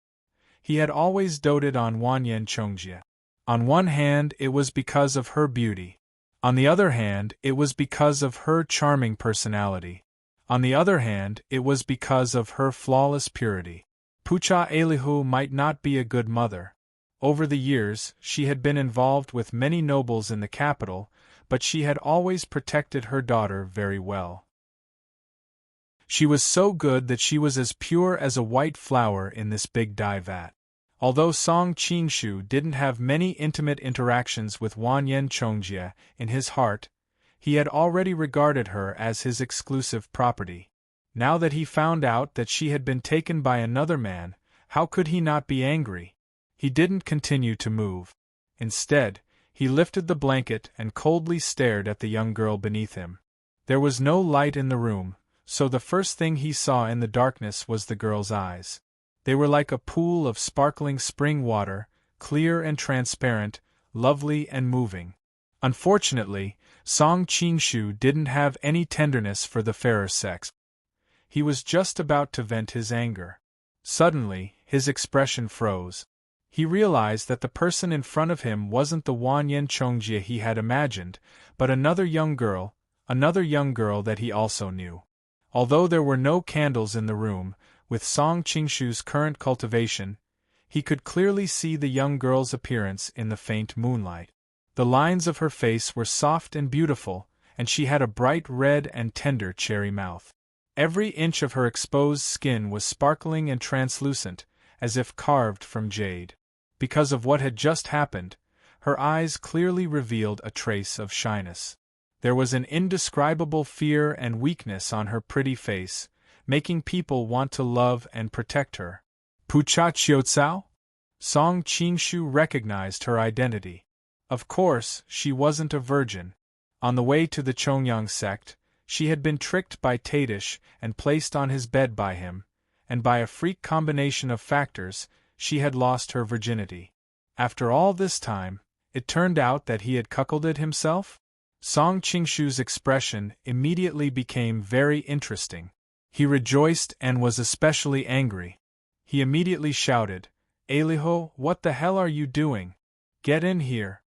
He had always doted on Wanyan Zhongjie. On one hand, it was because of her beauty. On the other hand, it was because of her charming personality. On the other hand, it was because of her flawless purity. Pucha Elihu might not be a good mother. Over the years, she had been involved with many nobles in the capital, but she had always protected her daughter very well. She was so good that she was as pure as a white flower in this big dye vat. Although Song Qinshu didn't have many intimate interactions with Wanyan Chongjie in his heart, he had already regarded her as his exclusive property. Now that he found out that she had been taken by another man, how could he not be angry? He didn't continue to move. Instead, he lifted the blanket and coldly stared at the young girl beneath him. There was no light in the room, so the first thing he saw in the darkness was the girl's eyes. They were like a pool of sparkling spring water, clear and transparent, lovely and moving. Unfortunately, Song Qinshu didn't have any tenderness for the fairer sex. He was just about to vent his anger. Suddenly, his expression froze. He realized that the person in front of him wasn't the Wanyan Chongjie he had imagined, but another young girl that he also knew. Although there were no candles in the room, with Song Qinshu's current cultivation, he could clearly see the young girl's appearance in the faint moonlight. The lines of her face were soft and beautiful, and she had a bright red and tender cherry mouth. Every inch of her exposed skin was sparkling and translucent, as if carved from jade. Because of what had just happened, her eyes clearly revealed a trace of shyness. There was an indescribable fear and weakness on her pretty face, making people want to love and protect her. Pucha Qiutsao? Song Qinshu recognized her identity. Of course, she wasn't a virgin. On the way to the Chongyang sect, she had been tricked by Tadish and placed on his bed by him, and by a freak combination of factors, she had lost her virginity. After all this time, it turned out that he had cuckolded himself? Song Qinshu's expression immediately became very interesting. He rejoiced and was especially angry. He immediately shouted, "Aliho, what the hell are you doing? Get in here!"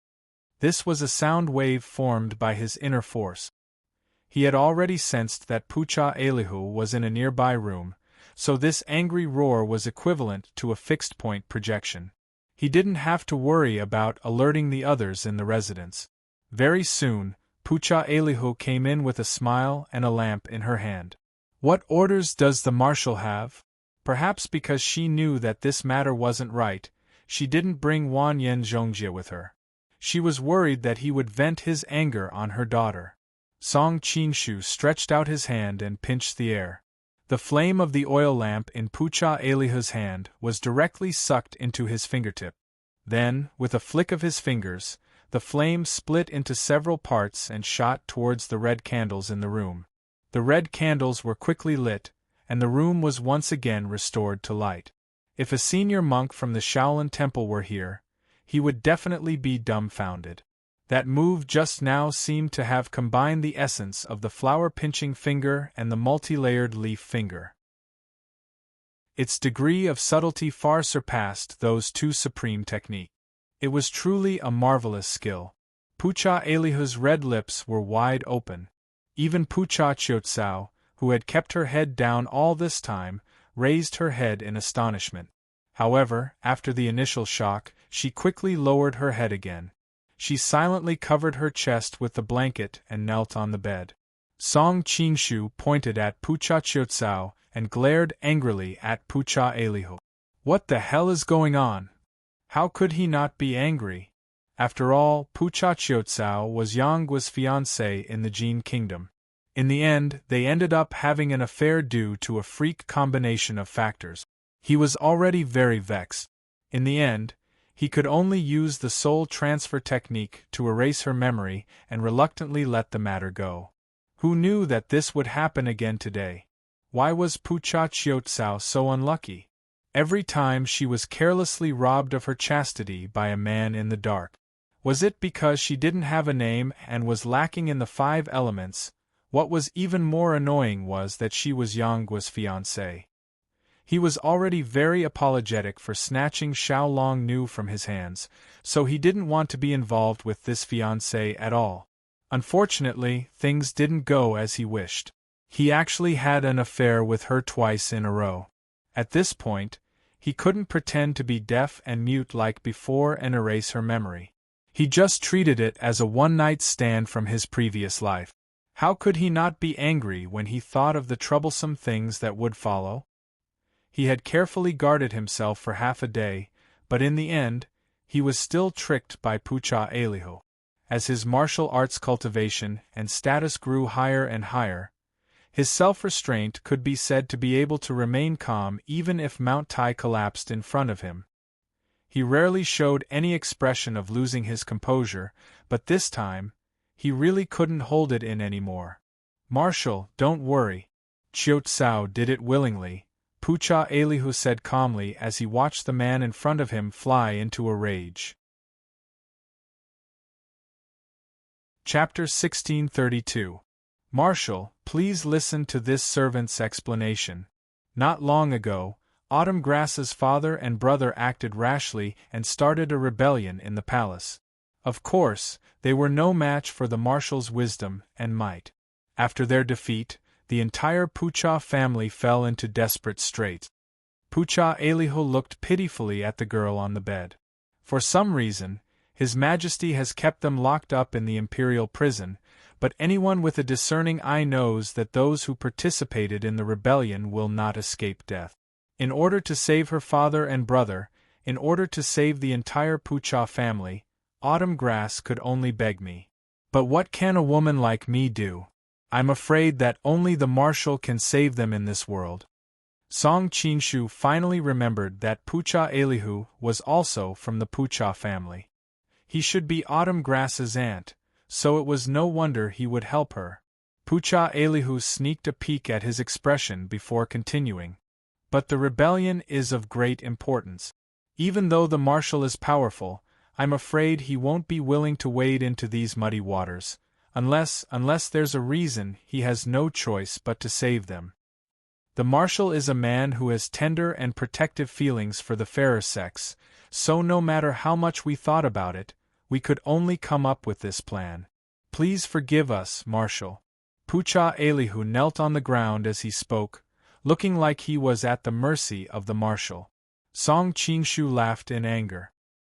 This was a sound wave formed by his inner force. He had already sensed that Pucha Alihu was in a nearby room, so this angry roar was equivalent to a fixed-point projection. He didn't have to worry about alerting the others in the residence. Very soon, Pucha Alihu came in with a smile and a lamp in her hand. "What orders does the marshal have?" Perhaps because she knew that this matter wasn't right, she didn't bring Wanyan Zhongjie with her. She was worried that he would vent his anger on her daughter. Song Qinshu stretched out his hand and pinched the air. The flame of the oil lamp in Pucha Alihu's hand was directly sucked into his fingertip. Then, with a flick of his fingers, the flame split into several parts and shot towards the red candles in the room. The red candles were quickly lit, and the room was once again restored to light. If a senior monk from the Shaolin Temple were here, he would definitely be dumbfounded. That move just now seemed to have combined the essence of the flower-pinching finger and the multi-layered leaf finger. Its degree of subtlety far surpassed those two supreme techniques. It was truly a marvelous skill. Pucha Alihu's red lips were wide open. Even Pucha Qiutsao, who had kept her head down all this time, raised her head in astonishment. However, after the initial shock, she quickly lowered her head again. She silently covered her chest with the blanket and knelt on the bed. Song Qinshu pointed at Pucha Qiutsao and glared angrily at Pucha Alihu. What the hell is going on? How could he not be angry? After all, Pucha Qiutsao was Yangguo's fiancée in the Jin Kingdom. In the end, they ended up having an affair due to a freak combination of factors. He was already very vexed. In the end, he could only use the soul transfer technique to erase her memory and reluctantly let the matter go. Who knew that this would happen again today? Why was Pucha Qiutsao so unlucky? Every time she was carelessly robbed of her chastity by a man in the dark. Was it because she didn't have a name and was lacking in the 5 elements? What was even more annoying was that she was Yangguo's fiancée. He was already very apologetic for snatching Xiaolong Nu from his hands, so he didn't want to be involved with this fiancée at all. Unfortunately, things didn't go as he wished. He actually had an affair with her twice in a row. At this point, he couldn't pretend to be deaf and mute like before and erase her memory. He just treated it as a one-night stand from his previous life. How could he not be angry when he thought of the troublesome things that would follow? He had carefully guarded himself for half a day, but in the end, he was still tricked by Pucha-Elihu. As his martial arts cultivation and status grew higher and higher, his self-restraint could be said to be able to remain calm even if Mount Tai collapsed in front of him. He rarely showed any expression of losing his composure, but this time, he really couldn't hold it in anymore. "Marshal, don't worry." Chiozao did it willingly, Pucha-Elihu said calmly as he watched the man in front of him fly into a rage. Chapter 1632. Marshal, please listen to this servant's explanation. Not long ago, Autumn Grass's father and brother acted rashly and started a rebellion in the palace. Of course, they were no match for the marshal's wisdom and might. After their defeat, the entire Pucha family fell into desperate straits. Pucha-Elihu looked pitifully at the girl on the bed. For some reason, His Majesty has kept them locked up in the imperial prison, but anyone with a discerning eye knows that those who participated in the rebellion will not escape death. In order to save her father and brother, in order to save the entire Pucha family, Autumn Grass could only beg me. But what can a woman like me do? I'm afraid that only the marshal can save them in this world. Song Qinshu finally remembered that Pucha-Elihu was also from the Pucha family. He should be Autumn Grass's aunt, so it was no wonder he would help her. Pucha-Elihu sneaked a peek at his expression before continuing. But the rebellion is of great importance. Even though the marshal is powerful, I'm afraid he won't be willing to wade into these muddy waters. Unless there's a reason, he has no choice but to save them. The marshal is a man who has tender and protective feelings for the fairer sex, so no matter how much we thought about it, we could only come up with this plan. Please forgive us, Marshal. Pucha-Elihu knelt on the ground as he spoke, looking like he was at the mercy of the marshal. Song Qinshu laughed in anger.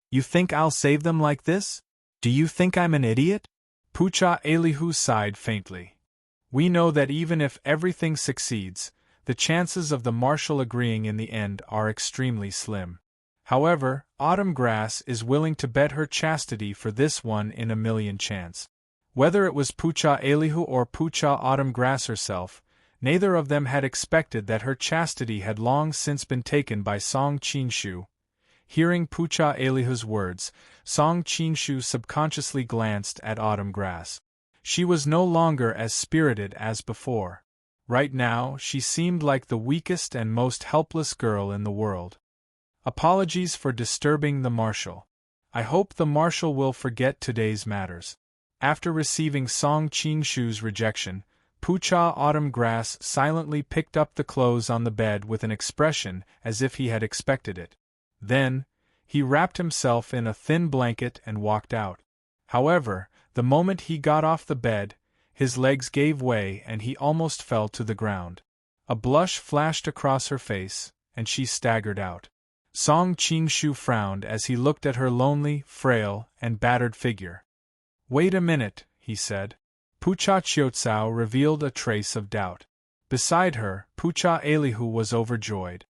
You think I'll save them like this? Do you think I'm an idiot? Pucha-Elihu sighed faintly. We know that even if everything succeeds, the chances of the marshal agreeing in the end are extremely slim. However, Autumn Grass is willing to bet her chastity for this 1 in a million chance. Whether it was Pucha-Elihu or Pucha Autumn Grass herself, neither of them had expected that her chastity had long since been taken by Song Qinshu. Hearing Pucha-Elihu's words, Song Qinshu subconsciously glanced at Autumn Grass. She was no longer as spirited as before. Right now, she seemed like the weakest and most helpless girl in the world. Apologies for disturbing the marshal. I hope the marshal will forget today's matters. After receiving Song Qinshu's rejection, Pucha Autumn Grass silently picked up the clothes on the bed with an expression as if he had expected it. Then, he wrapped himself in a thin blanket and walked out. However, the moment he got off the bed, his legs gave way and he almost fell to the ground. A blush flashed across her face, and she staggered out. Song Qinshu frowned as he looked at her lonely, frail, and battered figure. Wait a minute, he said. Pucha Chiozao revealed a trace of doubt. Beside her, Pucha-Elihu was overjoyed.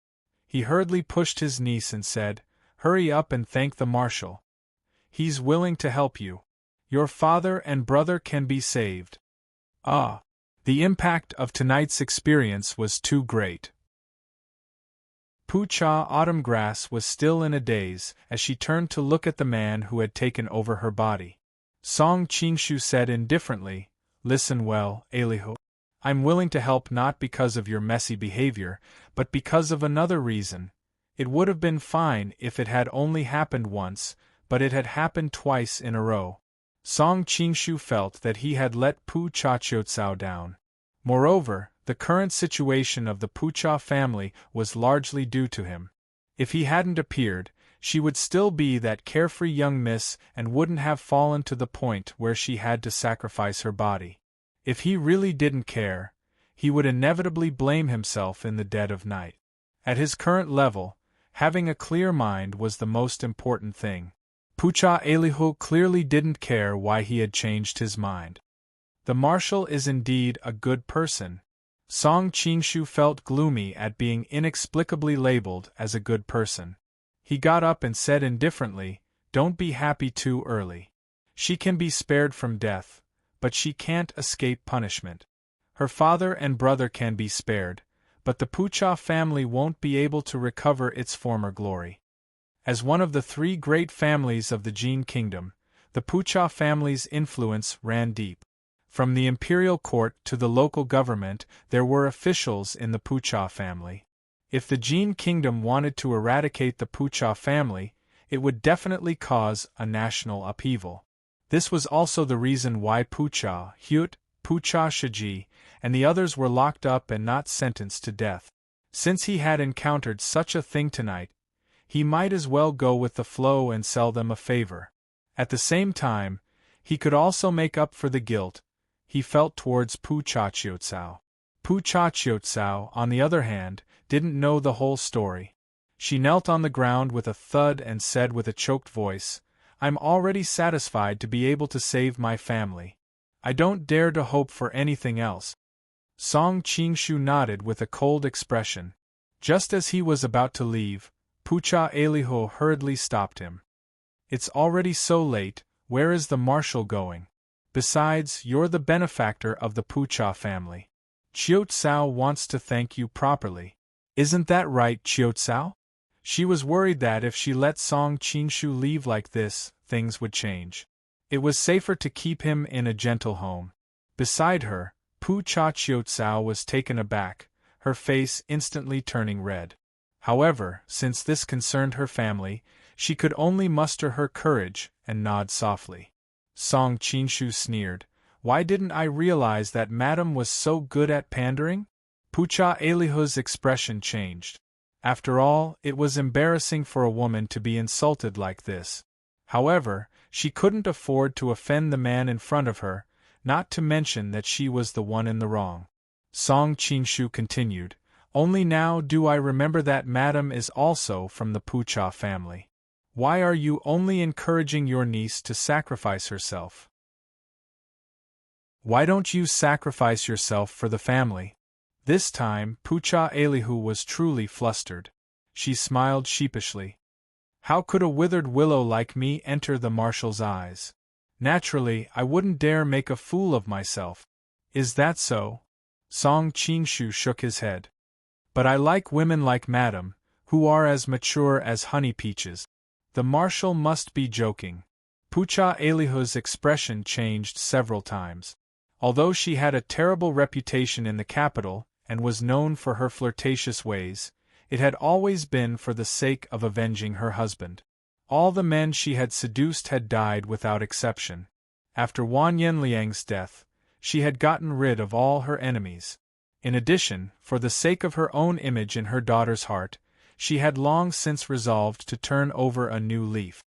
He hurriedly pushed his niece and said, Hurry up and thank the marshal. He's willing to help you. Your father and brother can be saved. Ah! The impact of tonight's experience was too great. Pucha Autumn Grass was still in a daze as she turned to look at the man who had taken over her body. Song Qinshu said indifferently, Listen well, Elihu. I'm willing to help not because of your messy behavior, but because of another reason. It would have been fine if it had only happened once, but it had happened twice in a row. Song Qinshu felt that he had let Pucha Chiozao down. Moreover, the current situation of the Pucha family was largely due to him. If he hadn't appeared, she would still be that carefree young miss and wouldn't have fallen to the point where she had to sacrifice her body. If he really didn't care, he would inevitably blame himself in the dead of night. At his current level, having a clear mind was the most important thing. Pucha-Elihu clearly didn't care why he had changed his mind. The marshal is indeed a good person. Song Qingshu felt gloomy at being inexplicably labeled as a good person. He got up and said indifferently, "Don't be happy too early. She can be spared from death, but she can't escape punishment. Her father and brother can be spared, but the Pucha family won't be able to recover its former glory." As one of the three great families of the Jin kingdom, the Pucha family's influence ran deep. From the imperial court to the local government, there were officials in the Pucha family. If the Jin kingdom wanted to eradicate the Pucha family, it would definitely cause a national upheaval. This was also the reason why Pucha, Hyut, Pucha Shiji, and the others were locked up and not sentenced to death. Since he had encountered such a thing tonight, he might as well go with the flow and sell them a favor. At the same time, he could also make up for the guilt he felt towards Pucha Chiotsao. Pucha Chiotsao, on the other hand, didn't know the whole story. She knelt on the ground with a thud and said with a choked voice, "I'm already satisfied to be able to save my family. I don't dare to hope for anything else." Song Qingshu nodded with a cold expression. Just as he was about to leave, Pucha Eliho hurriedly stopped him. "It's already so late, where is the marshal going? Besides, you're the benefactor of the Pucha family. Chiotsao wants to thank you properly. Isn't that right, Chiotsao?" She was worried that if she let Song Qingshu leave like this, things would change. It was safer to keep him in a gentle home. Beside her, Pucha Chiotsao was taken aback, her face instantly turning red. However, since this concerned her family, she could only muster her courage and nod softly. Song Qingshu sneered, "Why didn't I realize that Madam was so good at pandering?" Pucha Elihu's expression changed. After all, it was embarrassing for a woman to be insulted like this. However, she couldn't afford to offend the man in front of her, not to mention that she was the one in the wrong. Song Qingshu continued, "Only now do I remember that Madam is also from the Pucha family. Why are you only encouraging your niece to sacrifice herself? Why don't you sacrifice yourself for the family?" This time, Pucha Elihu was truly flustered. She smiled sheepishly. "How could a withered willow like me enter the marshal's eyes? Naturally, I wouldn't dare make a fool of myself." "Is that so?" Song Qingshu shook his head. "But I like women like Madam, who are as mature as honey peaches." The marshal must be joking. Pucha Elihu's expression changed several times. Although she had a terrible reputation in the capital, and was known for her flirtatious ways, it had always been for the sake of avenging her husband. All the men she had seduced had died without exception. After Wan Yenliang's death, she had gotten rid of all her enemies. In addition, for the sake of her own image in her daughter's heart, she had long since resolved to turn over a new leaf.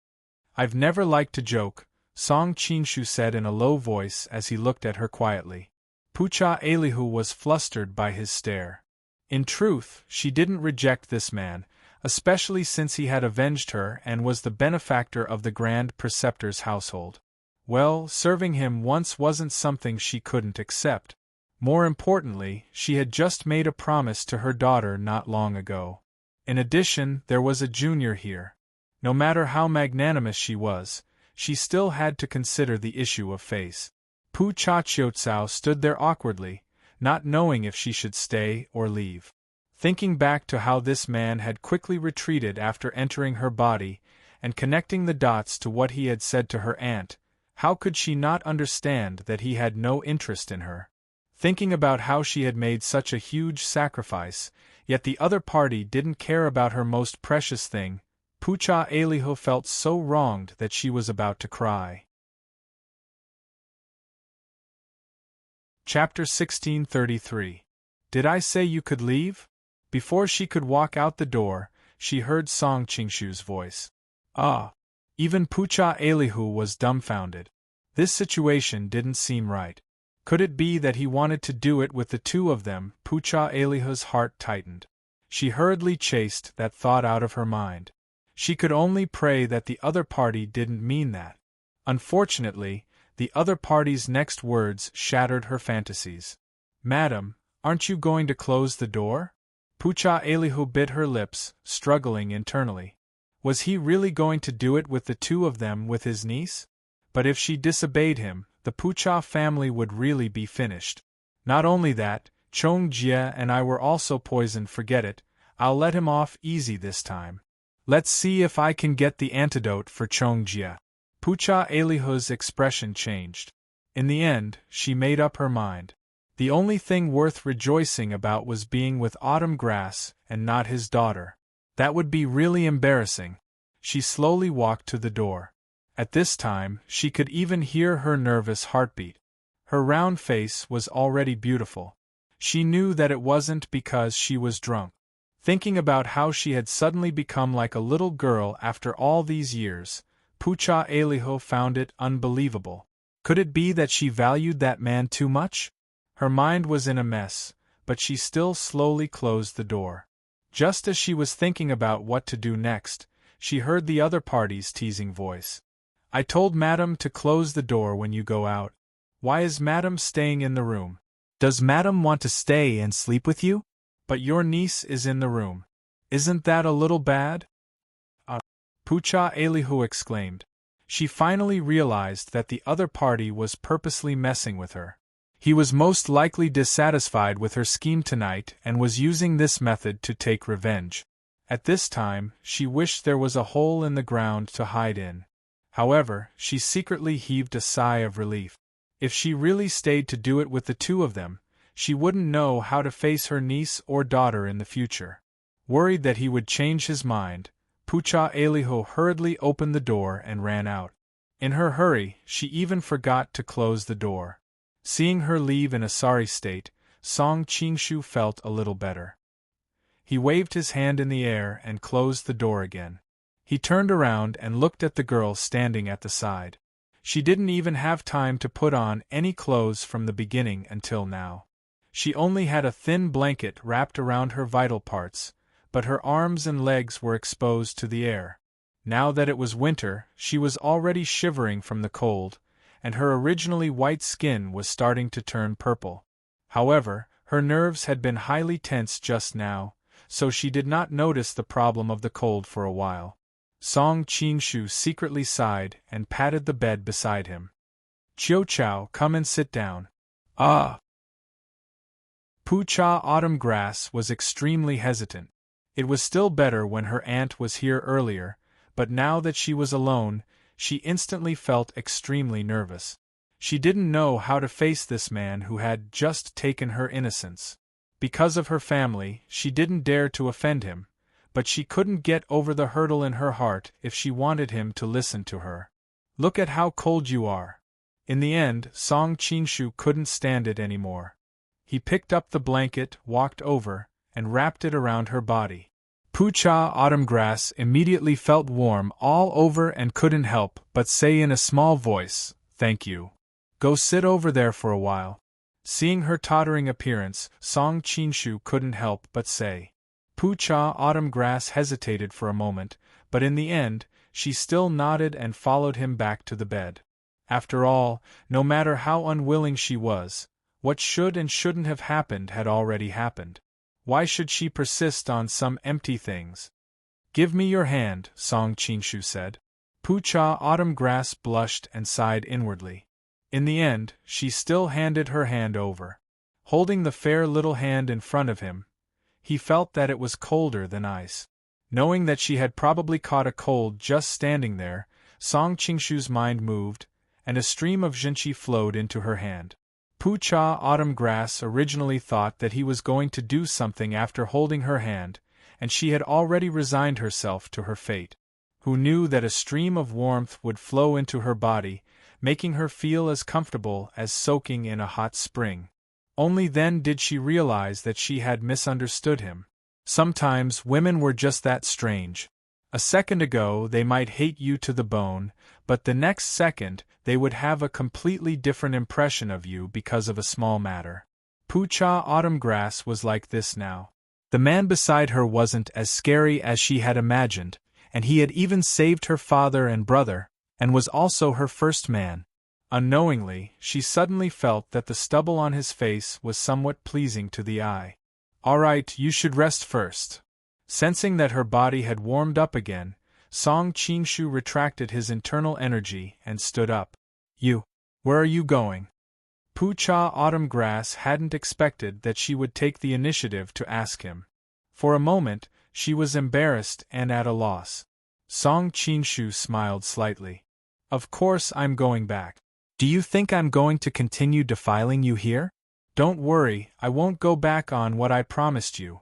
"I've never liked to joke," Song Qingshu said in a low voice as he looked at her quietly. Pucha Elihu was flustered by his stare. In truth, she didn't reject this man, especially since he had avenged her and was the benefactor of the Grand Preceptor's household. Well, serving him once wasn't something she couldn't accept. More importantly, she had just made a promise to her daughter not long ago. In addition, there was a junior here. No matter how magnanimous she was, she still had to consider the issue of face. Pucha Chiotsao stood there awkwardly, not knowing if she should stay or leave. Thinking back to how this man had quickly retreated after entering her body, and connecting the dots to what he had said to her aunt, how could she not understand that he had no interest in her? Thinking about how she had made such a huge sacrifice, yet the other party didn't care about her most precious thing, Pucha Elihu felt so wronged that she was about to cry. Chapter 1633. Did I say you could leave? Before she could walk out the door, she heard Song Qingshu's voice. Ah! Even Pucha Elihu was dumbfounded. This situation didn't seem right. Could it be that he wanted to do it with the two of them? Pucha Elihu's heart tightened. She hurriedly chased that thought out of her mind. She could only pray that the other party didn't mean that. Unfortunately, The other party's next words shattered her fantasies. "Madam, aren't you going to close the door?" Pucha Elihu bit her lips, struggling internally. Was he really going to do it with the two of them with his niece? But if she disobeyed him, the Pucha family would really be finished. Not only that, Chong Jia and I were also poisoned. Forget it, I'll let him off easy this time. Let's see if I can get the antidote for Chong Jia. Pucha Elihu's expression changed. In the end, she made up her mind. The only thing worth rejoicing about was being with Autumn Grass and not his daughter. That would be really embarrassing. She slowly walked to the door. At this time, she could even hear her nervous heartbeat. Her round face was already beautiful. She knew that it wasn't because she was drunk. Thinking about how she had suddenly become like a little girl after all these years, Pucha Elihu found it unbelievable. Could it be that she valued that man too much? Her mind was in a mess, but she still slowly closed the door. Just as she was thinking about what to do next, she heard the other party's teasing voice. "I told Madam to close the door when you go out. Why is Madam staying in the room? Does Madam want to stay and sleep with you? But your niece is in the room. Isn't that a little bad?" Pucha Elihu exclaimed. She finally realized that the other party was purposely messing with her. He was most likely dissatisfied with her scheme tonight and was using this method to take revenge. At this time, she wished there was a hole in the ground to hide in. However, she secretly heaved a sigh of relief. If she really stayed to do it with the two of them, she wouldn't know how to face her niece or daughter in the future. Worried that he would change his mind, Pucha Elihu hurriedly opened the door and ran out. In her hurry, she even forgot to close the door. Seeing her leave in a sorry state, Song Qingshu felt a little better. He waved his hand in the air and closed the door again. He turned around and looked at the girl standing at the side. She didn't even have time to put on any clothes from the beginning until now. She only had a thin blanket wrapped around her vital parts, but her arms and legs were exposed to the air. Now that it was winter, she was already shivering from the cold, and her originally white skin was starting to turn purple. However, her nerves had been highly tense just now, so she did not notice the problem of the cold for a while. Song Qingshu secretly sighed and patted the bed beside him. "Chiu Chao, come and sit down." "Ah!" Pucha Autumn Grass was extremely hesitant. It was still better when her aunt was here earlier, but now that she was alone, she instantly felt extremely nervous. She didn't know how to face this man who had just taken her innocence. Because of her family, she didn't dare to offend him, but she couldn't get over the hurdle in her heart if she wanted him to listen to her. "Look at how cold you are." In the end, Song Qingshu couldn't stand it anymore. He picked up the blanket, walked over, and wrapped it around her body. Pucha Autumn Grass immediately felt warm all over and couldn't help but say in a small voice, "Thank you. Go sit over there for a while." Seeing her tottering appearance, Song Qingshu couldn't help but say. Pucha Autumn Grass hesitated for a moment, but in the end, she still nodded and followed him back to the bed. After all, no matter how unwilling she was, what should and shouldn't have happened had already happened. Why should she persist on some empty things? "Give me your hand," Song Qingshu said. Pucha Autumn Grass blushed and sighed inwardly. In the end, she still handed her hand over. Holding the fair little hand in front of him, he felt that it was colder than ice. Knowing that she had probably caught a cold just standing there, Song Qingshu's mind moved, and a stream of zhenqi flowed into her hand. Pucha Autumn Grass originally thought that he was going to do something after holding her hand, and she had already resigned herself to her fate. Who knew that a stream of warmth would flow into her body, making her feel as comfortable as soaking in a hot spring. Only then did she realize that she had misunderstood him. Sometimes women were just that strange. A second ago they might hate you to the bone, but the next second they would have a completely different impression of you because of a small matter. Pucha Autumn Grass was like this now. The man beside her wasn't as scary as she had imagined, and he had even saved her father and brother, and was also her first man. Unknowingly, she suddenly felt that the stubble on his face was somewhat pleasing to the eye. "All right, you should rest first." Sensing that her body had warmed up again, Song Qinshu retracted his internal energy and stood up. Where are you going?" Pucha Autumn Grass hadn't expected that she would take the initiative to ask him. For a moment, she was embarrassed and at a loss. Song Qinshu smiled slightly. "Of course I'm going back. Do you think I'm going to continue defiling you here? Don't worry, I won't go back on what I promised you."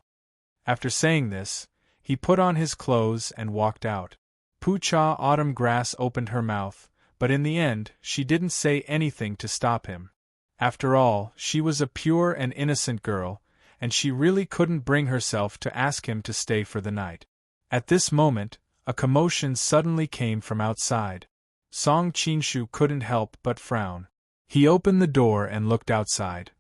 After saying this, he put on his clothes and walked out. Pucha Autumn Grass opened her mouth, but in the end, she didn't say anything to stop him. After all, she was a pure and innocent girl, and she really couldn't bring herself to ask him to stay for the night. At this moment, a commotion suddenly came from outside. Song Qinshu couldn't help but frown. He opened the door and looked outside.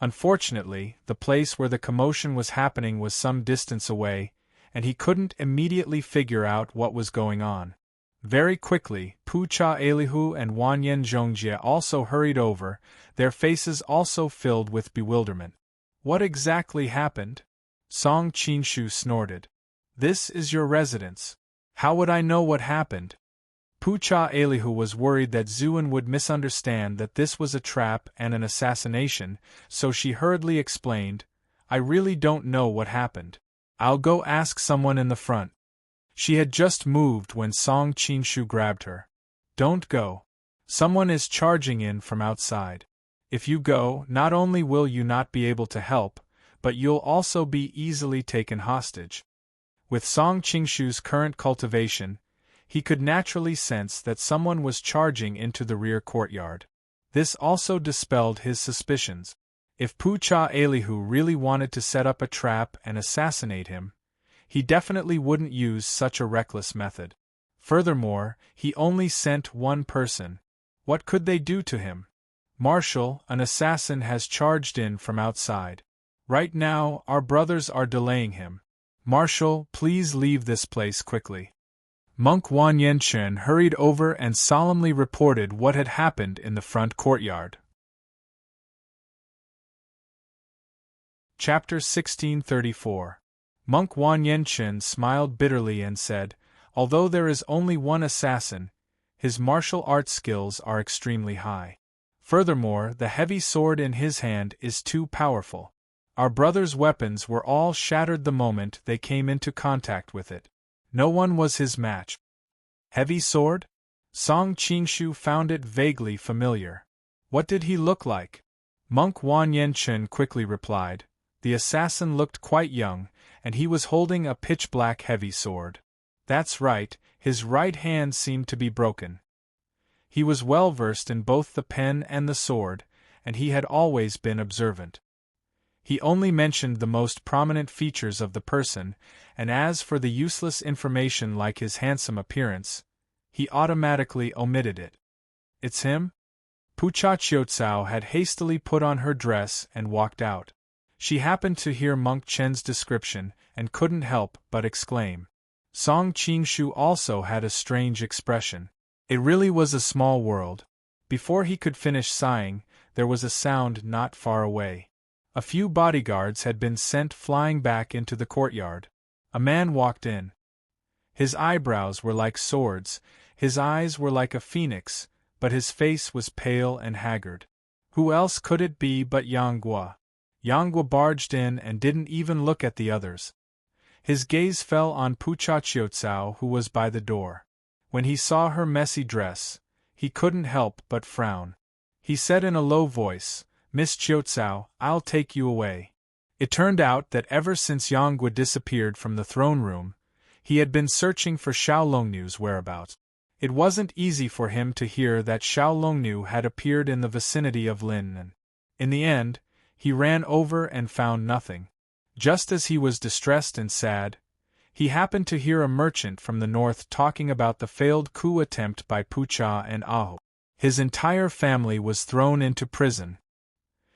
Unfortunately, the place where the commotion was happening was some distance away, and he couldn't immediately figure out what was going on. Very quickly, Pu Cha Elihu and Wanyan Zhongjie also hurried over, their faces also filled with bewilderment. "What exactly happened?" Song Qinshu snorted. "This is your residence. How would I know what happened?" Pu Cha Elihu was worried that Zuan would misunderstand that this was a trap and an assassination, so she hurriedly explained, "I really don't know what happened. I'll go ask someone in the front." She had just moved when Song Qinshu grabbed her. "Don't go. Someone is charging in from outside. If you go, not only will you not be able to help, but you'll also be easily taken hostage." With Song Qinshu's current cultivation, he could naturally sense that someone was charging into the rear courtyard. This also dispelled his suspicions. If Pu Cha Elihu really wanted to set up a trap and assassinate him, he definitely wouldn't use such a reckless method. Furthermore, he only sent one person. What could they do to him? "Marshal, an assassin has charged in from outside. Right now, our brothers are delaying him. Marshal, please leave this place quickly." Monk Wan Yenchen hurried over and solemnly reported what had happened in the front courtyard. Chapter 1634. Monk Wan Yenchen smiled bitterly and said, "Although there is only one assassin, his martial arts skills are extremely high. Furthermore, the heavy sword in his hand is too powerful. Our brothers' weapons were all shattered the moment they came into contact with it. No one was his match." Heavy sword? Song Qinshu found it vaguely familiar. What did he look like? Monk Wan Yenchen quickly replied, "The assassin looked quite young, and he was holding a pitch-black heavy sword. That's right, his right hand seemed to be broken. He was well versed in both the pen and the sword, and he had always been observant. He only mentioned the most prominent features of the person, and as for the useless information like his handsome appearance, he automatically omitted it." "It's him?" Pucha Chiotsao had hastily put on her dress and walked out. She happened to hear Monk Chen's description and couldn't help but exclaim. Song Qinshu also had a strange expression. It really was a small world. Before he could finish sighing, there was a sound not far away. A few bodyguards had been sent flying back into the courtyard. A man walked in. His eyebrows were like swords, his eyes were like a phoenix, but his face was pale and haggard. Who else could it be but Yang Guo? Yang Guo barged in and didn't even look at the others. His gaze fell on Pucha Chiotsao, who was by the door. When he saw her messy dress, he couldn't help but frown. He said in a low voice, "Miss Chiotsao, I'll take you away." It turned out that ever since Yang Guo disappeared from the throne room, he had been searching for Xiaolongnu's whereabouts. It wasn't easy for him to hear that Xiaolongnu had appeared in the vicinity of Linnan. In the end, he ran over and found nothing. Just as he was distressed and sad, he happened to hear a merchant from the north talking about the failed coup attempt by Pucha and Aho. His entire family was thrown into prison.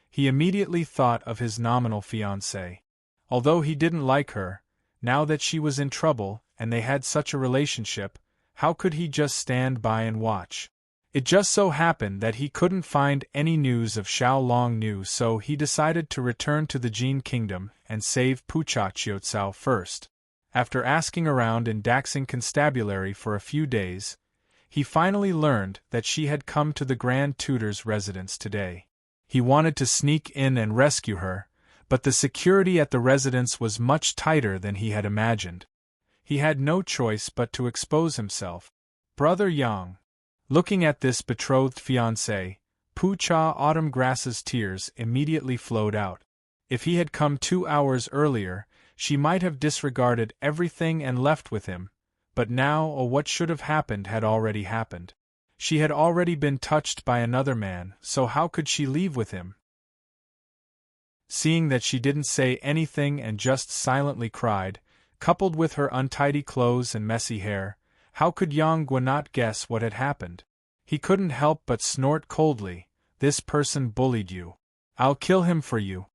He immediately thought of his nominal fiancée. Although he didn't like her, now that she was in trouble and they had such a relationship, how could he just stand by and watch? It just so happened that he couldn't find any news of Xiao Long Nu, so he decided to return to the Jin Kingdom and save Pucha Qiucao first. After asking around in Daxing Constabulary for a few days, he finally learned that she had come to the Grand Tutor's residence today. He wanted to sneak in and rescue her, but the security at the residence was much tighter than he had imagined. He had no choice but to expose himself. Brother Yang. Looking at this betrothed fiancé, Pucha Autumngrass's tears immediately flowed out. If he had come 2 hours earlier, she might have disregarded everything and left with him, but now what should have happened had already happened. She had already been touched by another man, so how could she leave with him? Seeing that she didn't say anything and just silently cried, coupled with her untidy clothes and messy hair, how could Yang Guo not guess what had happened? He couldn't help but snort coldly, "This person bullied you. I'll kill him for you."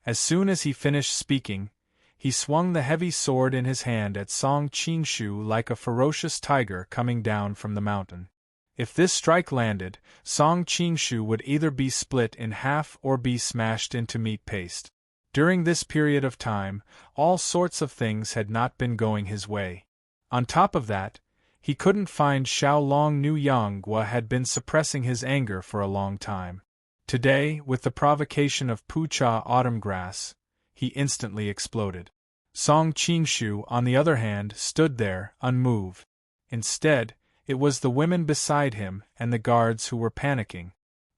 As soon as he finished speaking, he swung the heavy sword in his hand at Song Qingshu like a ferocious tiger coming down from the mountain. If this strike landed, Song Qingshu would either be split in half or be smashed into meat paste. During this period of time, all sorts of things had not been going his way. On top of that, he couldn't find Xiao Long Nu. Yang Guo had been suppressing his anger for a long time. Today, with the provocation of Pucha Autumngrass, he instantly exploded. Song Qingshu, on the other hand, stood there, unmoved. Instead, it was the women beside him and the guards who were panicking.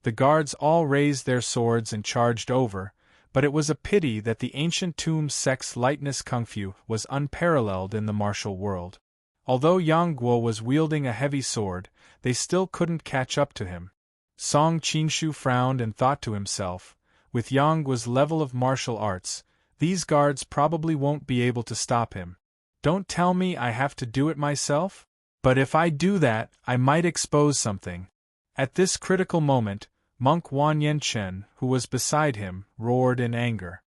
The guards all raised their swords and charged over, but it was a pity that the ancient tomb sect's lightness kungfu was unparalleled in the martial world. Although Yang Guo was wielding a heavy sword, they still couldn't catch up to him. Song Qingshu frowned and thought to himself, with Yang Guo's level of martial arts, these guards probably won't be able to stop him. Don't tell me I have to do it myself? But if I do that, I might expose something. At this critical moment, Monk Wan Yenchen, who was beside him, roared in anger.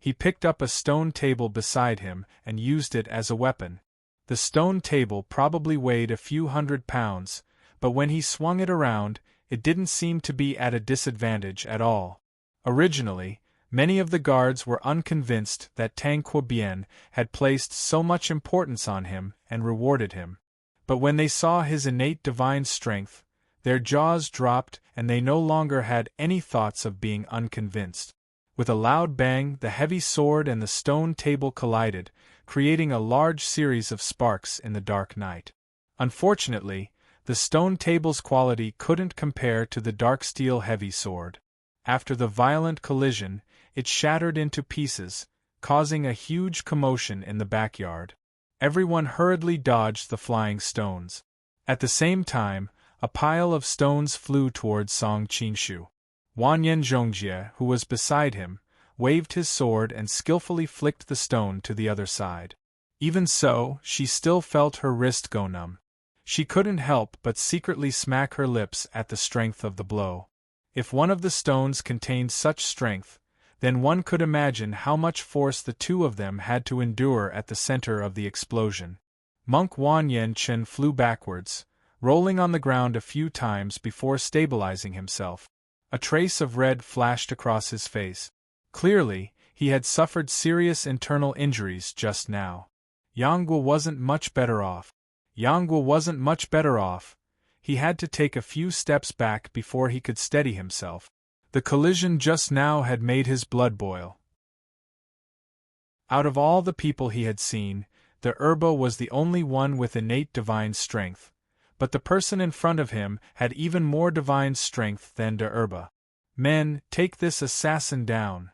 He picked up a stone table beside him and used it as a weapon. The stone table probably weighed a few 100 pounds, but when he swung it around, it didn't seem to be at a disadvantage at all. Originally, many of the guards were unconvinced that Tang Quobian had placed so much importance on him and rewarded him. But when they saw his innate divine strength, their jaws dropped and they no longer had any thoughts of being unconvinced. With a loud bang, the heavy sword and the stone table collided, creating a large series of sparks in the dark night. Unfortunately, the stone table's quality couldn't compare to the dark steel heavy sword. After the violent collision, it shattered into pieces, causing a huge commotion in the backyard. Everyone hurriedly dodged the flying stones. At the same time, a pile of stones flew towards Song Qingshu. Wanyan Zhongjie, who was beside him, waved his sword and skillfully flicked the stone to the other side. Even so, she still felt her wrist go numb. She couldn't help but secretly smack her lips at the strength of the blow. If one of the stones contained such strength, then one could imagine how much force the two of them had to endure at the center of the explosion. Monk Wan Yenchen flew backwards, rolling on the ground a few times before stabilizing himself. A trace of red flashed across his face. Clearly, he had suffered serious internal injuries just now. Yang Guo wasn't much better off. He had to take a few steps back before he could steady himself. The collision just now had made his blood boil. Out of all the people he had seen, the Erba was the only one with innate divine strength, but the person in front of him had even more divine strength than the Erba. Men, take this assassin down.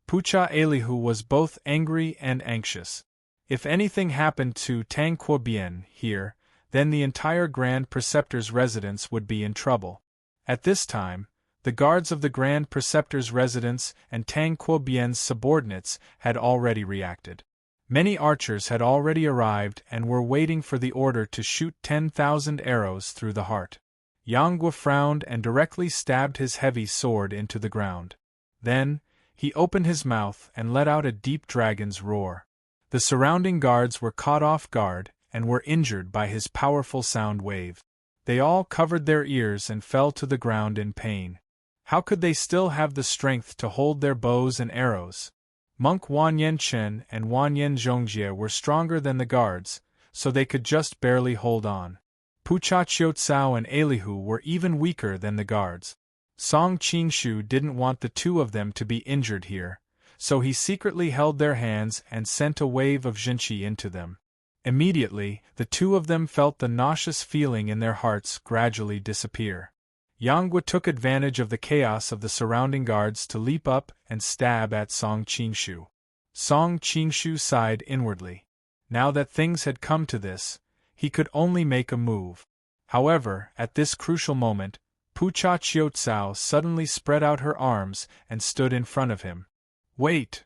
Pucha Elihu was both angry and anxious. If anything happened to Tang Quobian here, then the entire Grand Preceptor's residence would be in trouble. At this time, the guards of the Grand Preceptor's residence and Tang Quobian's subordinates had already reacted. Many archers had already arrived and were waiting for the order to shoot 10,000 arrows through the heart. Yang Guo frowned and directly stabbed his heavy sword into the ground. Then, he opened his mouth and let out a deep dragon's roar. The surrounding guards were caught off guard and were injured by his powerful sound wave. They all covered their ears and fell to the ground in pain. How could they still have the strength to hold their bows and arrows? Monk Wanyan Chen and Wanyan Zhongjie were stronger than the guards, so they could just barely hold on. Pucha Qiutsao and Elihu were even weaker than the guards. Song Qinshu didn't want the two of them to be injured here, so he secretly held their hands and sent a wave of Jinqi into them. Immediately, the two of them felt the nauseous feeling in their hearts gradually disappear. Yang took advantage of the chaos of the surrounding guards to leap up and stab at Song Qinshu. Song Qinshu sighed inwardly. Now that things had come to this, he could only make a move. However, at this crucial moment, Pucha Qiutsao suddenly spread out her arms and stood in front of him. "Wait!"